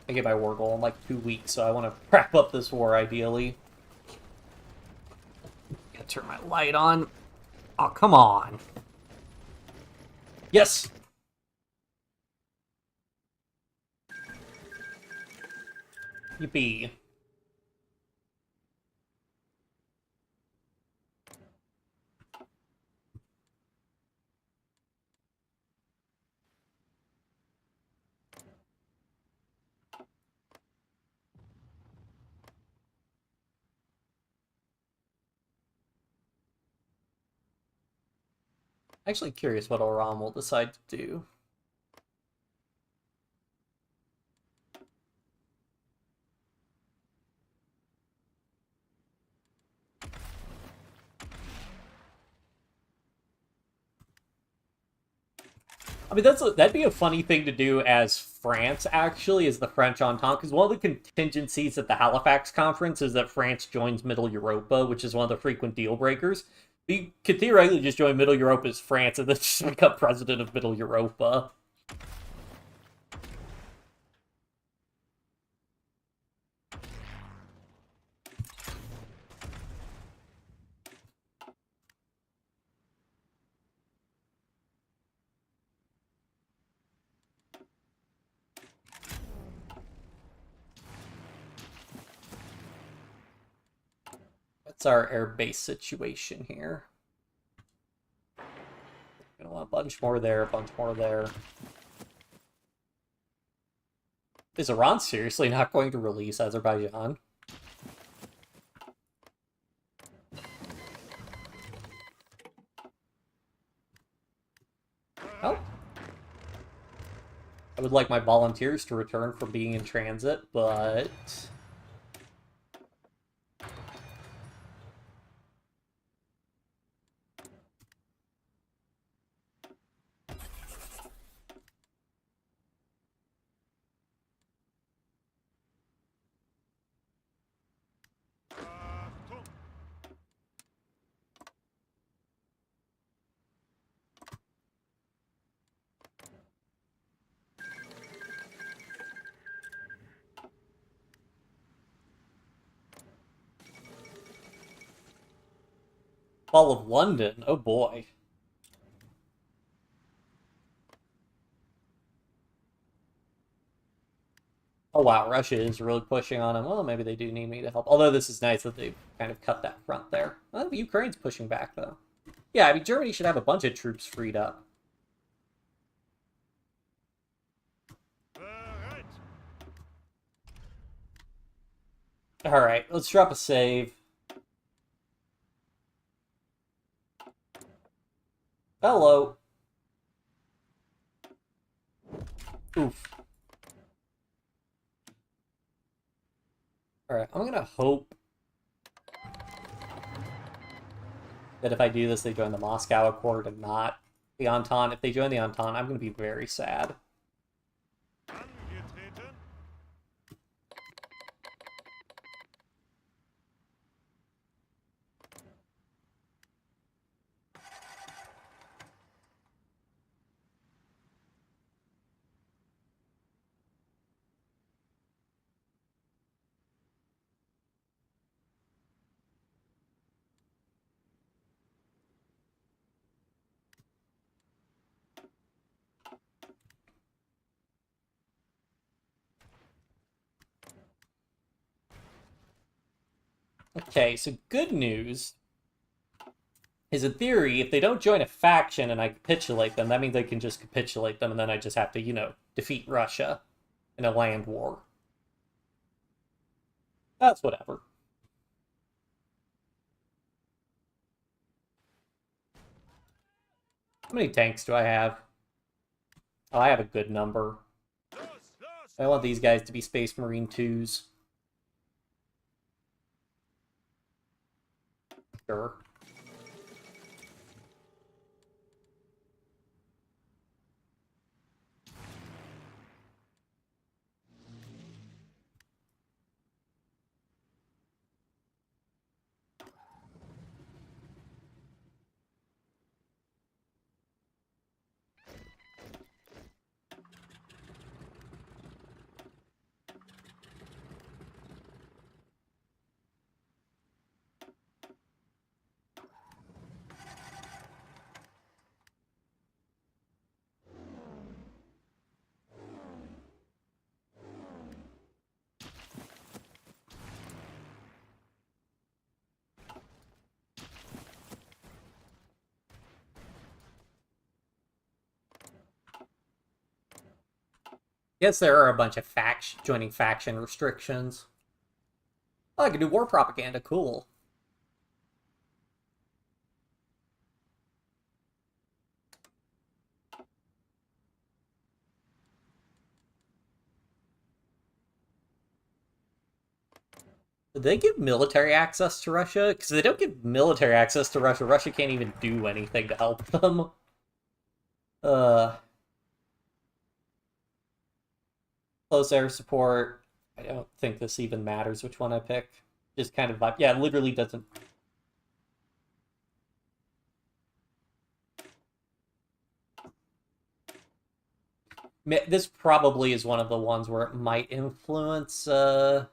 I get my war goal in like 2 weeks, so I want to wrap up this war, ideally. Gotta turn my light on. Oh, come on. Yes! Yippee. Actually curious what Oran will decide to do. I mean, that'd be a funny thing to do as France, actually, as the French Entente, because one of the contingencies at the Halifax Conference is that France joins Middle Europa, which is one of the frequent deal breakers. You could theoretically just join Middle Europa as France and then just become president of Middle Europa. That's our air base situation here. Gonna want a bunch more there, a bunch more there. Is Iran seriously not going to release Azerbaijan? Oh. I would like my volunteers to return from being in transit, but... Fall of London? Oh boy. Oh wow, Russia is really pushing on them. Well, maybe they do need me to help. Although this is nice that they've kind of cut that front there. Well, Ukraine's pushing back, though. Yeah, I mean, Germany should have a bunch of troops freed up. Alright, let's drop a save. Hello. Oof. Alright, I'm gonna hope that if I do this, they join the Moscow Accord and not the Entente. If they join the Entente, I'm gonna be very sad. Okay, so good news is, in theory, if they don't join a faction and I capitulate them, that means I can just capitulate them, and then I just have to, you know, defeat Russia in a land war. That's whatever. How many tanks do I have? Oh, I have a good number. I want these guys to be Space Marine 2s. Sure. Guess there are a bunch of joining faction restrictions. Oh, I can do war propaganda. Cool. Did they give military access to Russia? Because if they don't give military access to Russia, Russia can't even do anything to help them. Uh, Close air support. I don't think this even matters which one I pick. Just kind of vibe. Yeah, it literally doesn't. This probably is one of the ones where it might influence, whatever.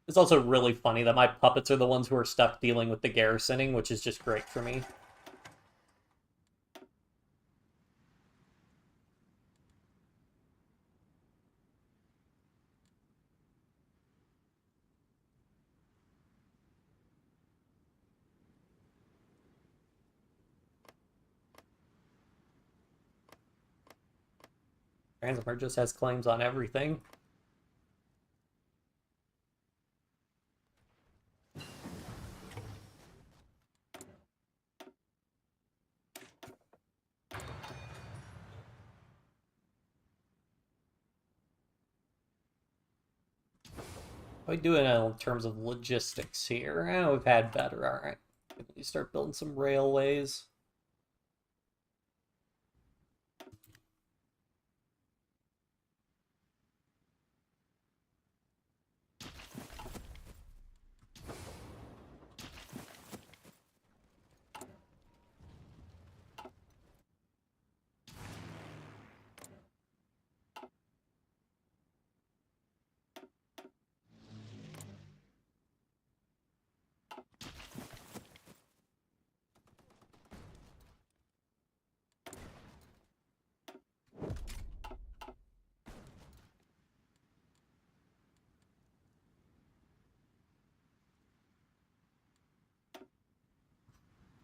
It's also really funny that my puppets are the ones who are stuck dealing with the garrisoning, which is just great for me. Transfer just has claims on everything. What are we doing in terms of logistics here? We've had better. All right. We start building some railways.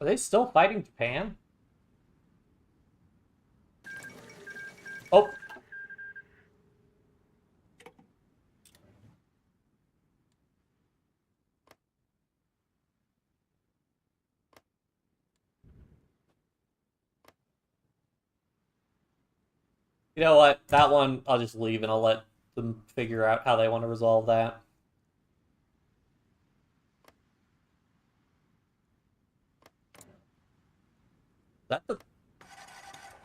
Are they still fighting Japan? Oh. You know what? That one, I'll just leave and I'll let them figure out how they want to resolve that. That the...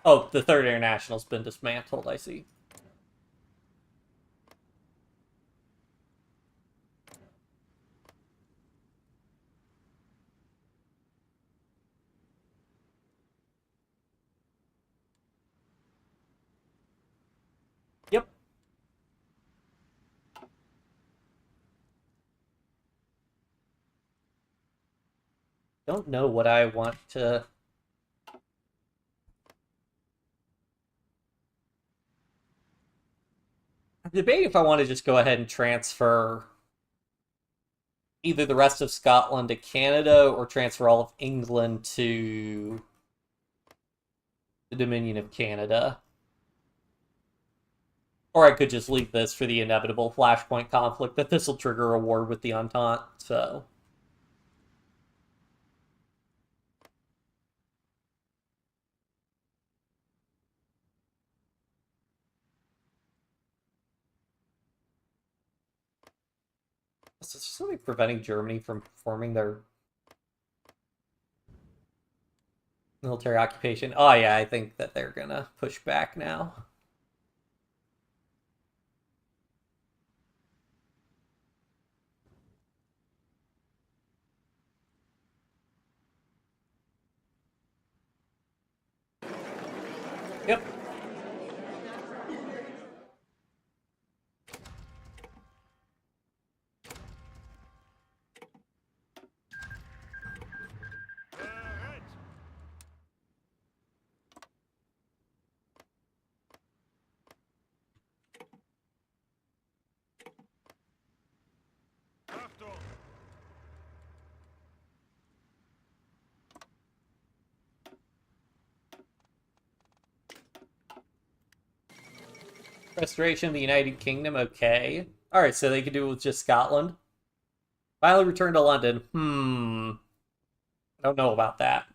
Oh, the Third International's been dismantled, I see. Yep. don't know what I want to... I'm debating if I want to just go ahead and transfer either the rest of Scotland to Canada or transfer all of England to the Dominion of Canada. Or I could just leave this for the inevitable Flashpoint conflict that this will trigger a war with the Entente, so... Is there something preventing Germany from performing their military occupation? Oh yeah, I think that they're gonna push back now. Yep. Bereit. Achtung. Restoration of the United Kingdom, okay. Alright, so they could do it with just Scotland. Finally return to London. I don't know about that.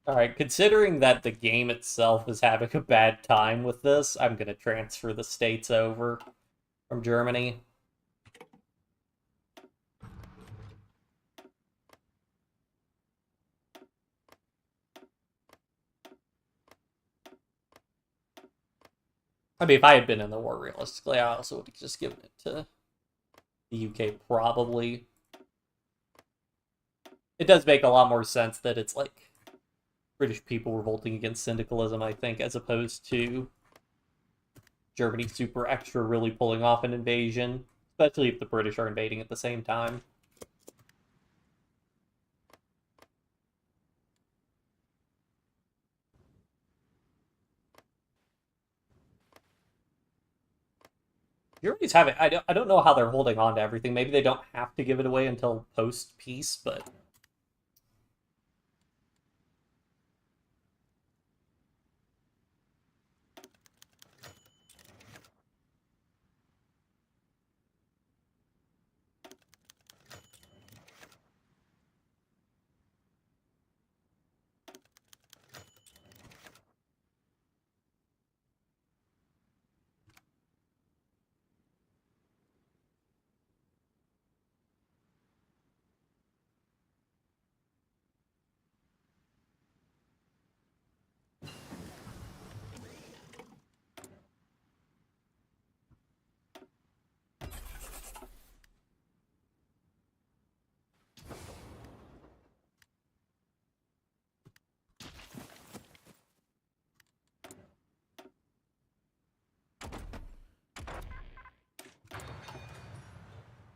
Alright, considering that the game itself is having a bad time with this, I'm gonna transfer the states over from Germany. I mean, if I had been in the war, realistically, I also would have just given it to the UK, probably. It does make a lot more sense that it's, like, British people revolting against syndicalism, I think, as opposed to Germany super extra really pulling off an invasion, especially if the British are invading at the same time. Germany's having... I don't know how they're holding on to everything. Maybe they don't have to give it away until post-peace, but...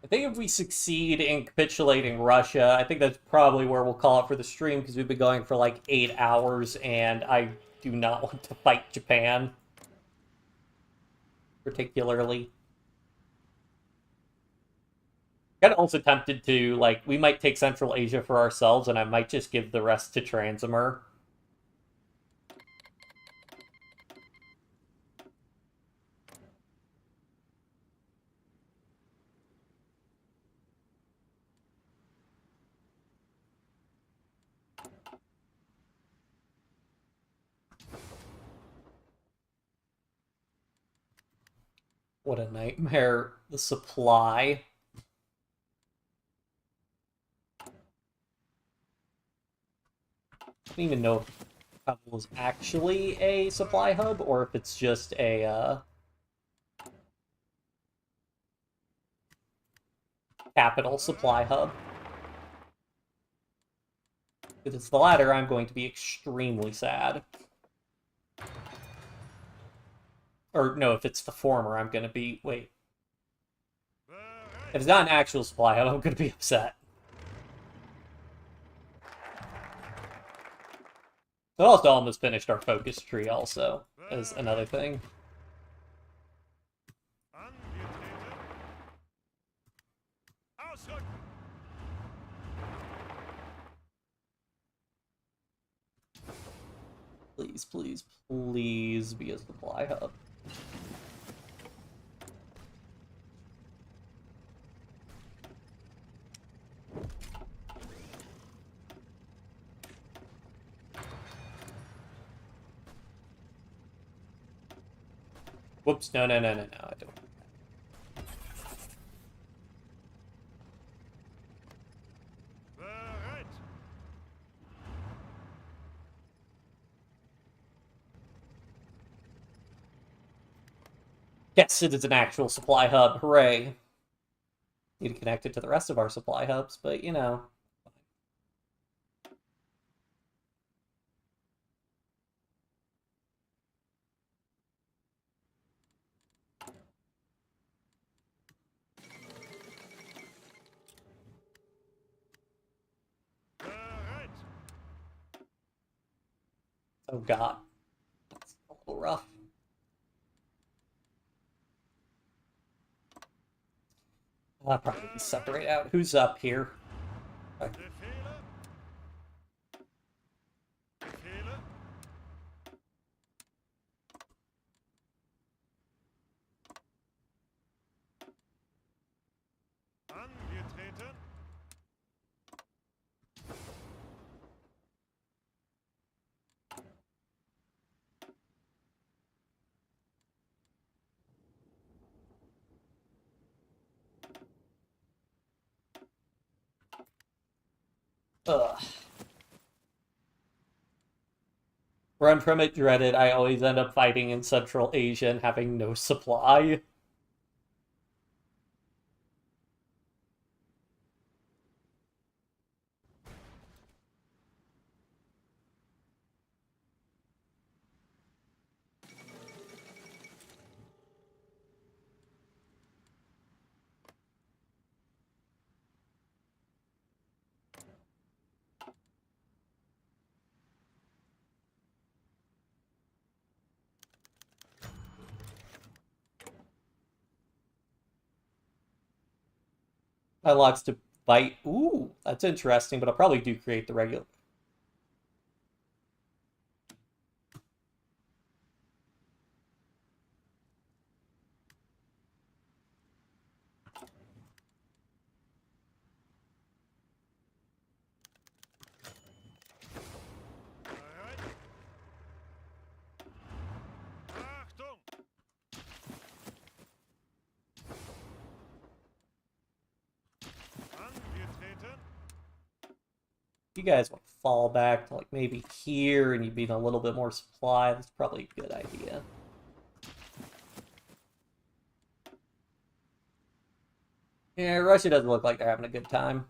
I think if we succeed in capitulating Russia, I think that's probably where we'll call it for the stream, because we've been going for like 8 hours, and I do not want to fight Japan. Particularly. Kind of also tempted to, like, we might take Central Asia for ourselves, and I might just give the rest to Transimir. What a nightmare. The supply. I don't even know if Kabul is actually a supply hub, or if it's just a, capital supply hub. If it's the latter, I'm going to be extremely sad. Or no, if it's the former, I'm gonna be... Wait. Bereit. If it's not an actual supply hub, I'm gonna be upset. We also almost finished our focus tree also, as another thing. Angetreten. Ausrücken. Please, please, please be a supply hub. Whoops, no, no, no, no, no, I don't. Bereit. Yes, it is an actual supply hub, hooray. Need to connect it to the rest of our supply hubs, but you know. Bereit. Oh god. That's a little rough. I'll probably separate out. Who's up here? Befehle. Befehle. Angetreten. Ugh. Run from it, dread it. I always end up fighting in Central Asia and having no supply. My lots to fight. Ooh, that's interesting, but I'll probably do create the regular. Bereit. Achtung. Angetreten. You guys want to fall back to like maybe here and you'd be in a little bit more supply. That's probably a good idea. Yeah, Russia doesn't look like they're having a good time.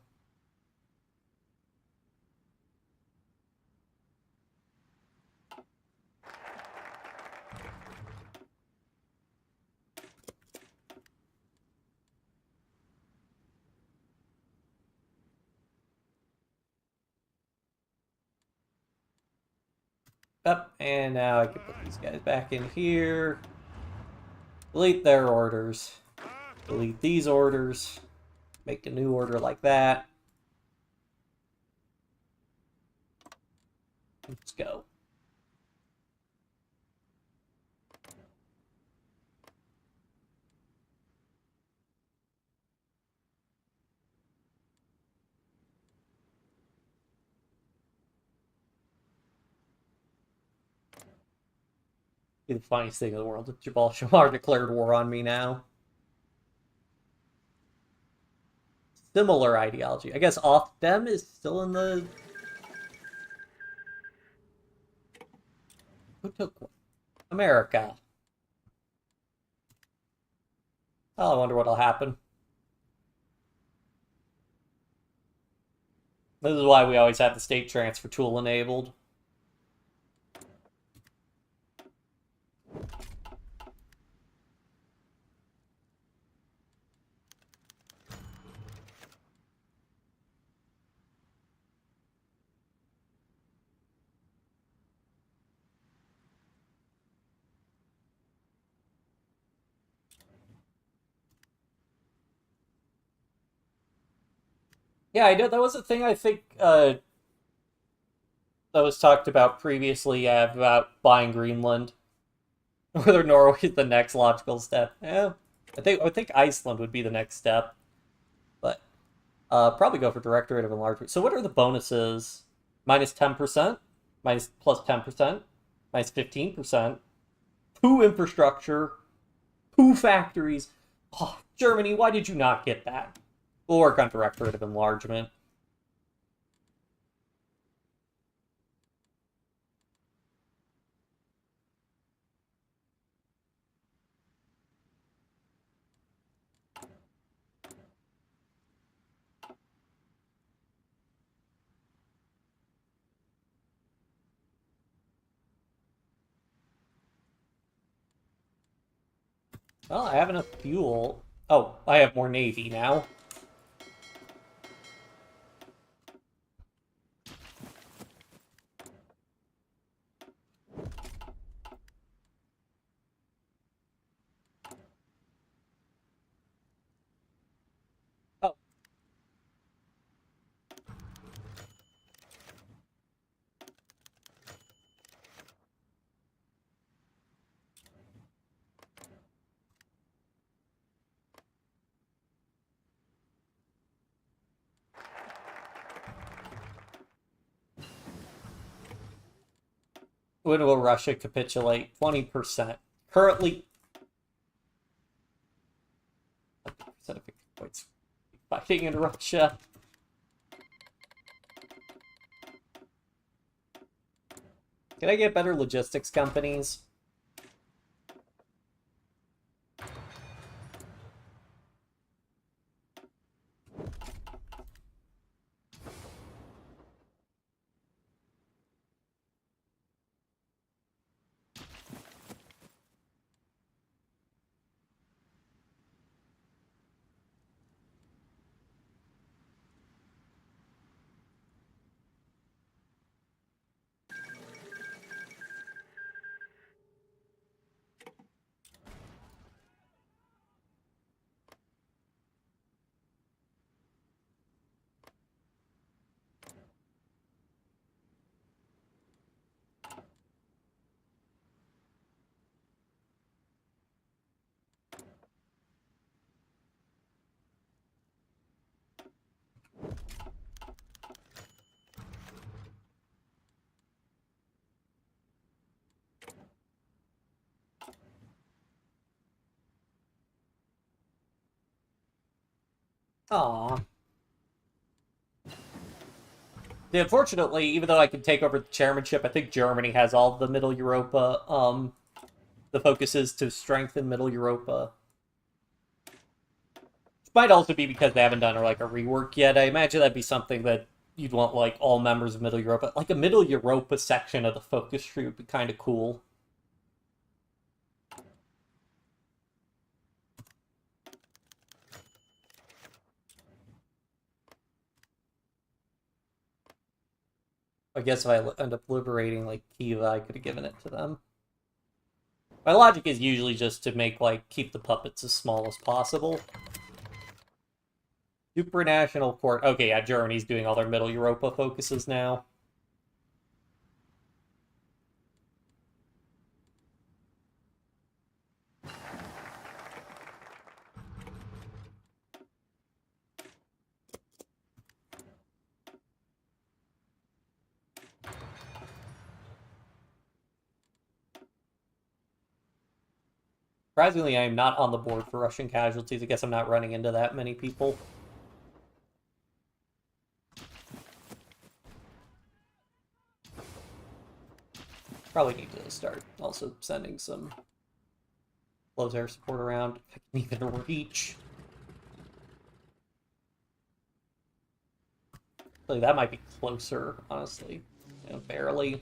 Up, and now I can put these guys back in here. Delete their orders. Achtung. Delete these orders. Make a new order like that. Let's go. Be the funniest thing in the world if Jabal Shamar declared war on me now. Similar ideology. I guess off them is still in the... Who took one? America. Oh, I wonder what'll happen. This is why we always have the state transfer tool enabled. Yeah, I know that was a thing I think that was talked about previously, yeah, about buying Greenland. Whether Norway is the next logical step. Yeah. I think Iceland would be the next step. But probably go for Directorate of Enlargement. So what are the bonuses? Minus 10%, minus plus 10%, minus 15%, poo infrastructure, poo factories. Oh, Germany, why did you not get that? We'll work on Directorate of Enlargement. Well, I have enough fuel. Oh, I have more navy now. Oh, when will Russia capitulate? 20%. Currently, 20% of points fighting in Russia. Can I get better logistics companies? Aww. Yeah, unfortunately, even though I can take over the chairmanship, I think Germany has all the Middle Europa. The focus is to strengthen Middle Europa. Which might also be because they haven't done like a rework yet. I imagine that'd be something that you'd want like all members of Middle Europa, like a Middle Europa section of the focus tree would be kind of cool. I guess if I end up liberating like Kiva, I could have given it to them. My logic is usually just to make like keep the puppets as small as possible. Supranational court. Okay, yeah, Germany's doing all their Middle Europa focuses now. Surprisingly, I am not on the board for Russian casualties. I guess I'm not running into that many people. Probably need to start also sending some close air support around. If I can even reach. Like, that might be closer, honestly. You know, barely.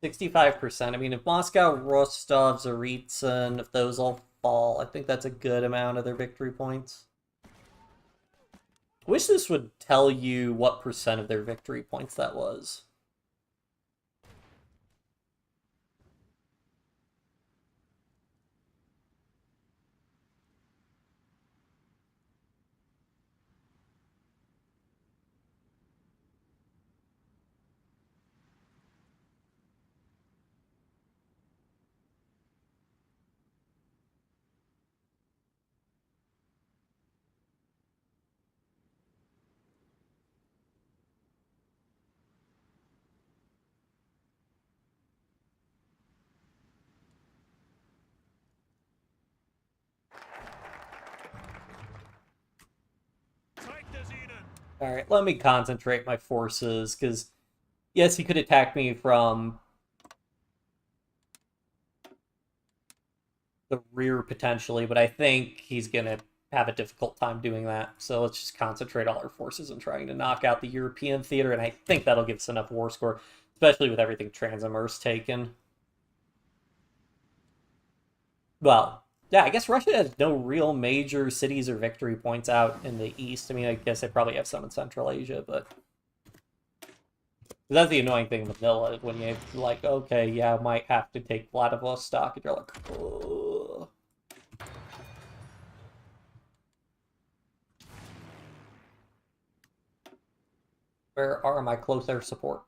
65%. I mean, if Moscow, Rostov, Tsaritsyn, if those all fall, I think that's a good amount of their victory points. I wish this would tell you what percent of their victory points that was. Alright, let me concentrate my forces, because, yes, he could attack me from the rear, potentially, but I think he's going to have a difficult time doing that. So let's just concentrate all our forces on trying to knock out the European theater, and I think that'll give us enough war score, especially with everything Transimmer's taken. Well, yeah, I guess Russia has no real major cities or victory points out in the east. I mean, I guess they probably have some in Central Asia, but that's the annoying thing in Manila, when you're like, okay, yeah, I might have to take Vladivostok, and you're like, oh. Where are my close air support?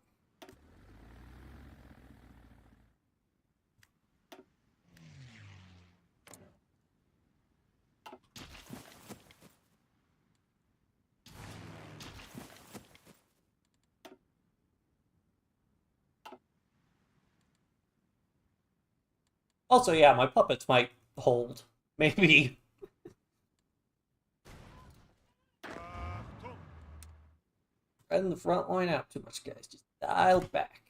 Also, yeah, my puppets might hold. Maybe. Spreading the front line out too much, guys. Just dial back.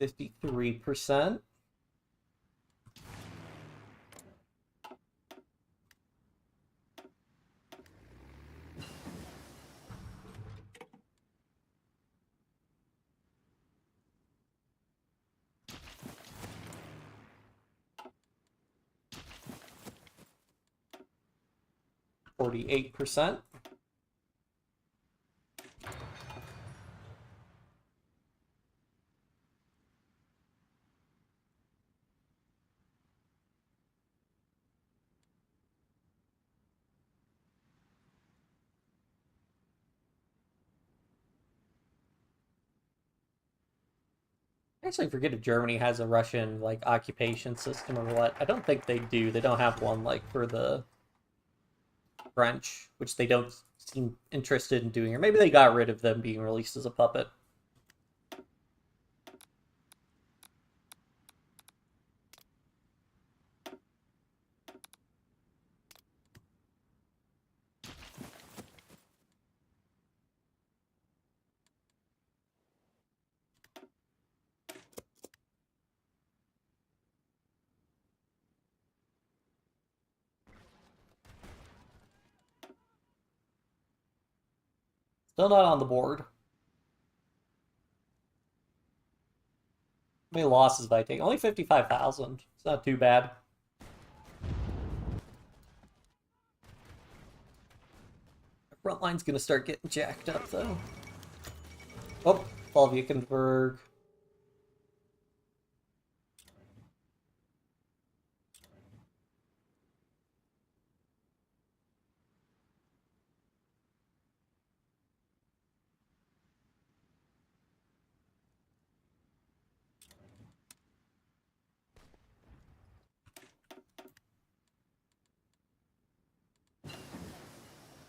%53%. %48%. I actually forget if Germany has a Russian, like, occupation system or what. I don't think they do. They don't have one, like, for the French, which they don't seem interested in doing. Or maybe they got rid of them being released as a puppet. Still not on the board. How many losses did I take? Only 55,000. It's not too bad. The front line's gonna start getting jacked up, though. Oh, Volvikenberg.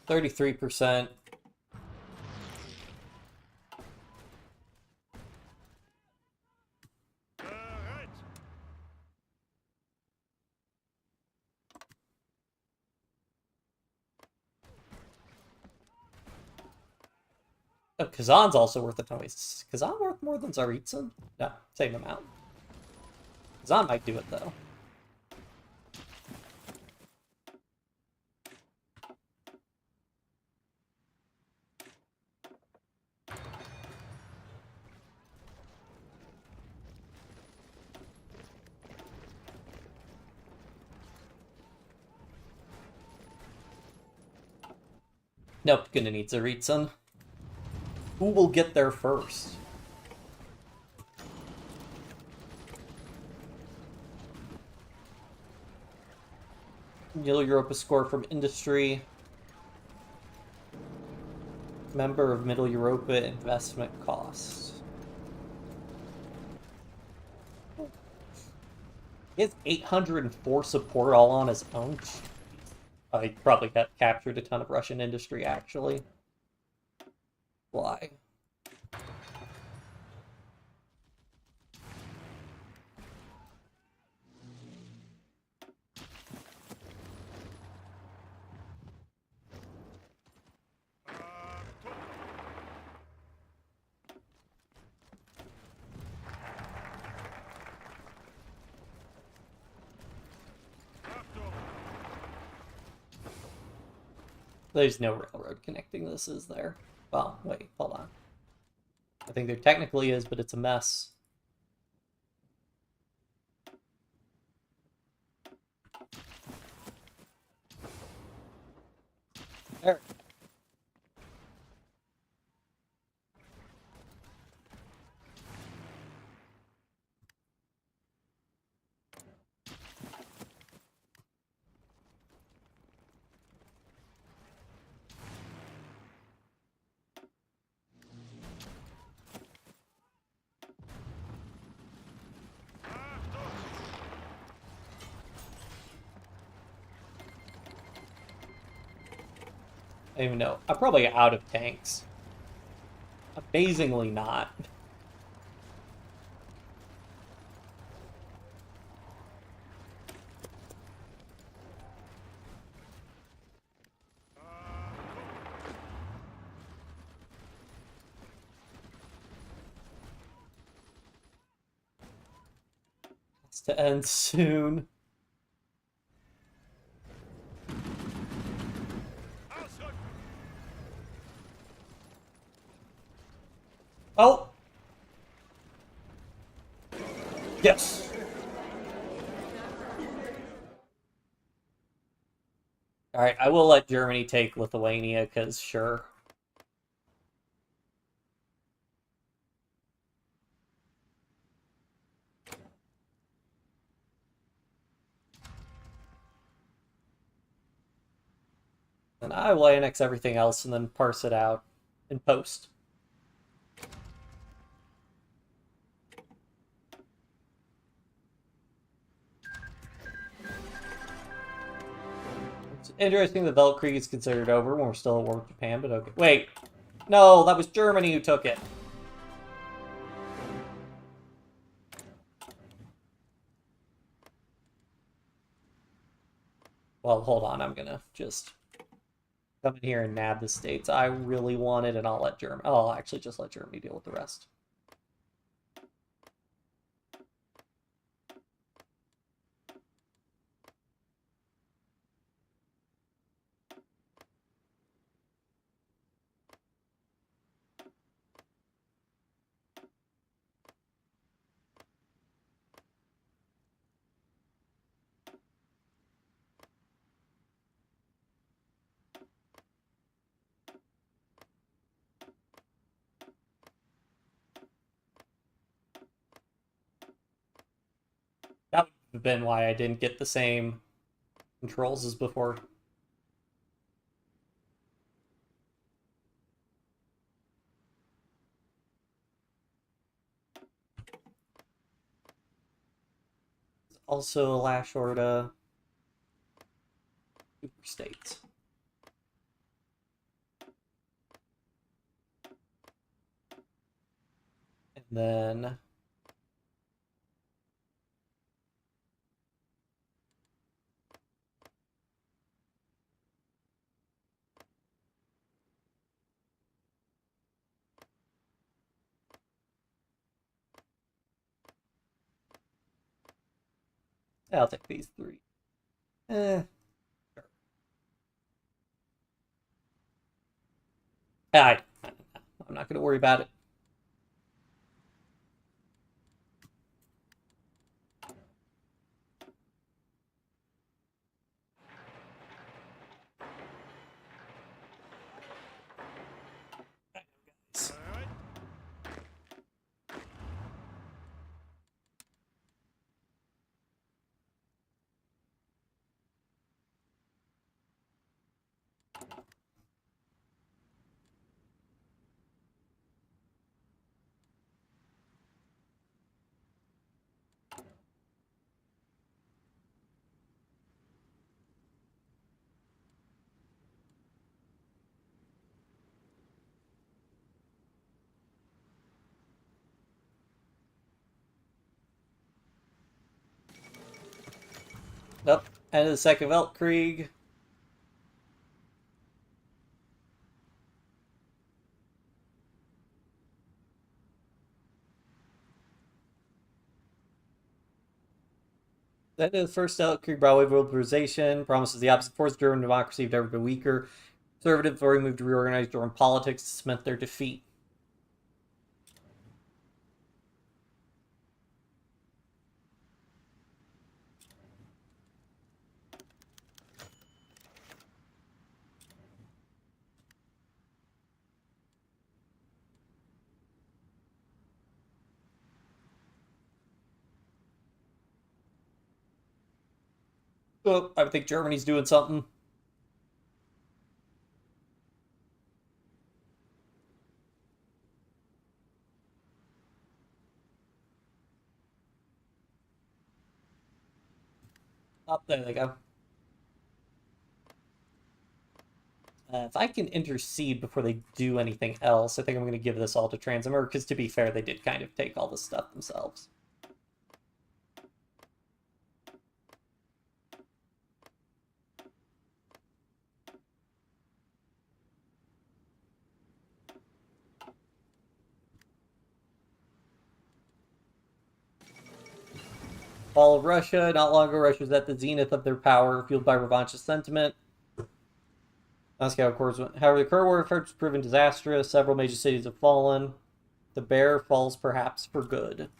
%33%. Oh, Kazan's also worth a ton. Is Kazan worth more than Tsaritsyn? No, same amount. Kazan might do it, though. Nope, gonna need Tsaritsyn. Who will get there first? Middle Europa score from industry. Member of Middle Europa investment cost. He has 804 support all on his own. He probably got captured a ton of Russian industry, actually. Why? There's no railroad connecting this, is there? Well, wait, hold on. I think there technically is, but it's a mess. There. I don't even know. I'm probably out of tanks. Amazingly not. It's to end soon. Oh! Yes! Alright, I will let Germany take Lithuania, because sure. And I will annex everything else and then parse it out in post. It's interesting the Weltkrieg is considered over when we're still at war with Japan, but okay. Wait, no, that was Germany who took it. Well, hold on, I'm gonna just come in here and nab the states I really wanted, and I'll let Germany... Oh, I'll actually just let Germany deal with the rest. That would have been why I didn't get the same controls as before. Also a lash order super states. And then I'll take these three. Sure. I'm not going to worry about it. Nope. End of the Second Weltkrieg. End of the First Weltkrieg brought wave of globalization, promises the opposite force. German democracy have never been weaker. Conservatives already moved to reorganize German politics to cement their defeat. Well, I think Germany's doing something. Oh, there they go. If I can intercede before they do anything else, I think I'm going to give this all to Transimer, because to be fair, they did kind of take all this stuff themselves. Fall of Russia. Not long ago, Russia was at the zenith of their power, fueled by revanchist sentiment. Moscow, of course, however, the current war effort has proven disastrous. Several major cities have fallen. The bear falls perhaps for good.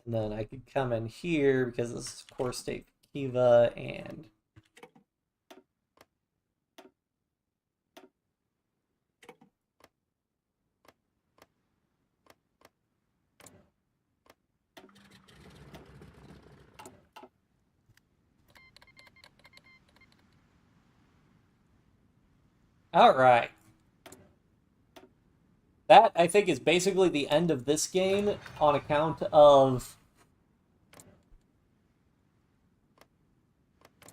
And then I could come in here because this is core state Kiva and all right. That, I think, is basically the end of this game on account of...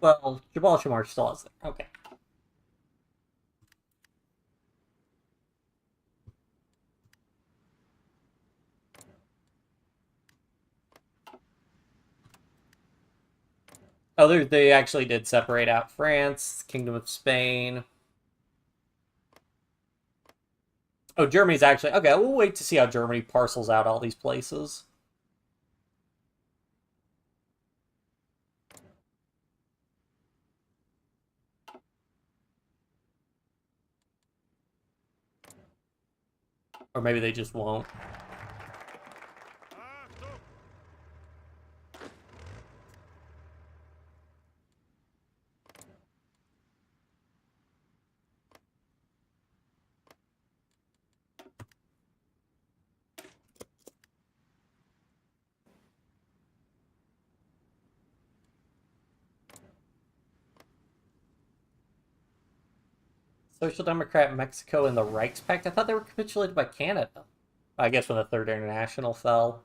Well, Jabal Shamar still is there. Okay. Oh, they actually did separate out France, Kingdom of Spain. Oh, Germany's actually... Okay, we'll wait to see how Germany parcels out all these places. Or maybe they just won't. Social Democrat Mexico and the Reichspakt? I thought they were capitulated by Canada. I guess when the Third International fell.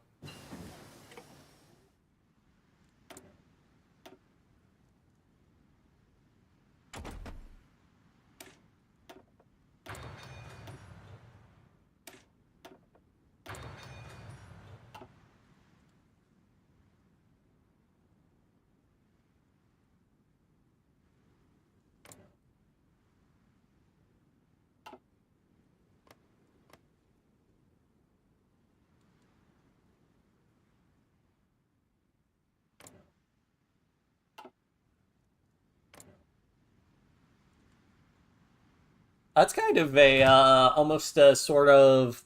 That's kind of a almost a sort of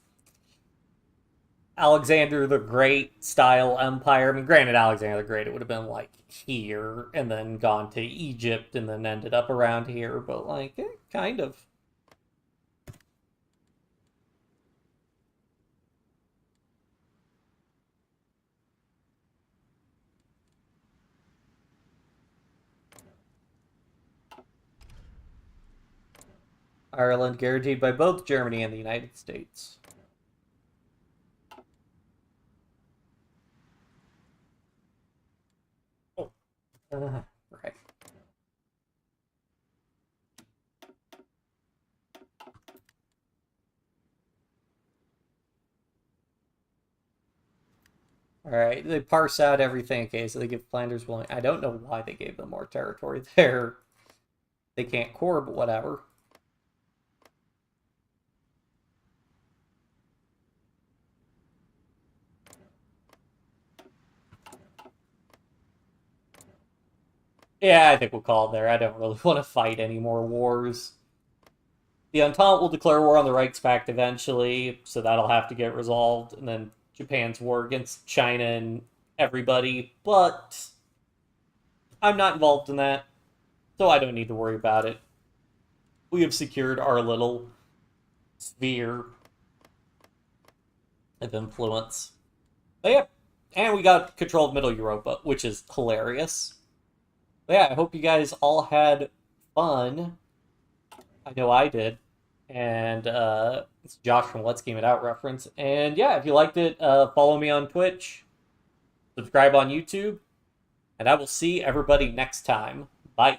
Alexander the Great style empire. I mean, granted, Alexander the Great, it would have been like here and then gone to Egypt and then ended up around here, but like, kind of. Ireland guaranteed by both Germany and the United States. Oh, right. Alright, they parse out everything. Okay, so they give Flanders willing. I don't know why they gave them more territory there. They can't core, but whatever. Yeah, I think we'll call it there. I don't really want to fight any more wars. The Entente will declare war on the Reichspakt eventually, so that'll have to get resolved. And then Japan's war against China and everybody. But I'm not involved in that, so I don't need to worry about it. We have secured our little sphere of influence. But yeah, and we got control of Middle Europa, which is hilarious. But yeah, I hope you guys all had fun. I know I did. And it's Josh from Let's Game It Out reference. And yeah, if you liked it, follow me on Twitch, subscribe on YouTube, and I will see everybody next time. Bye.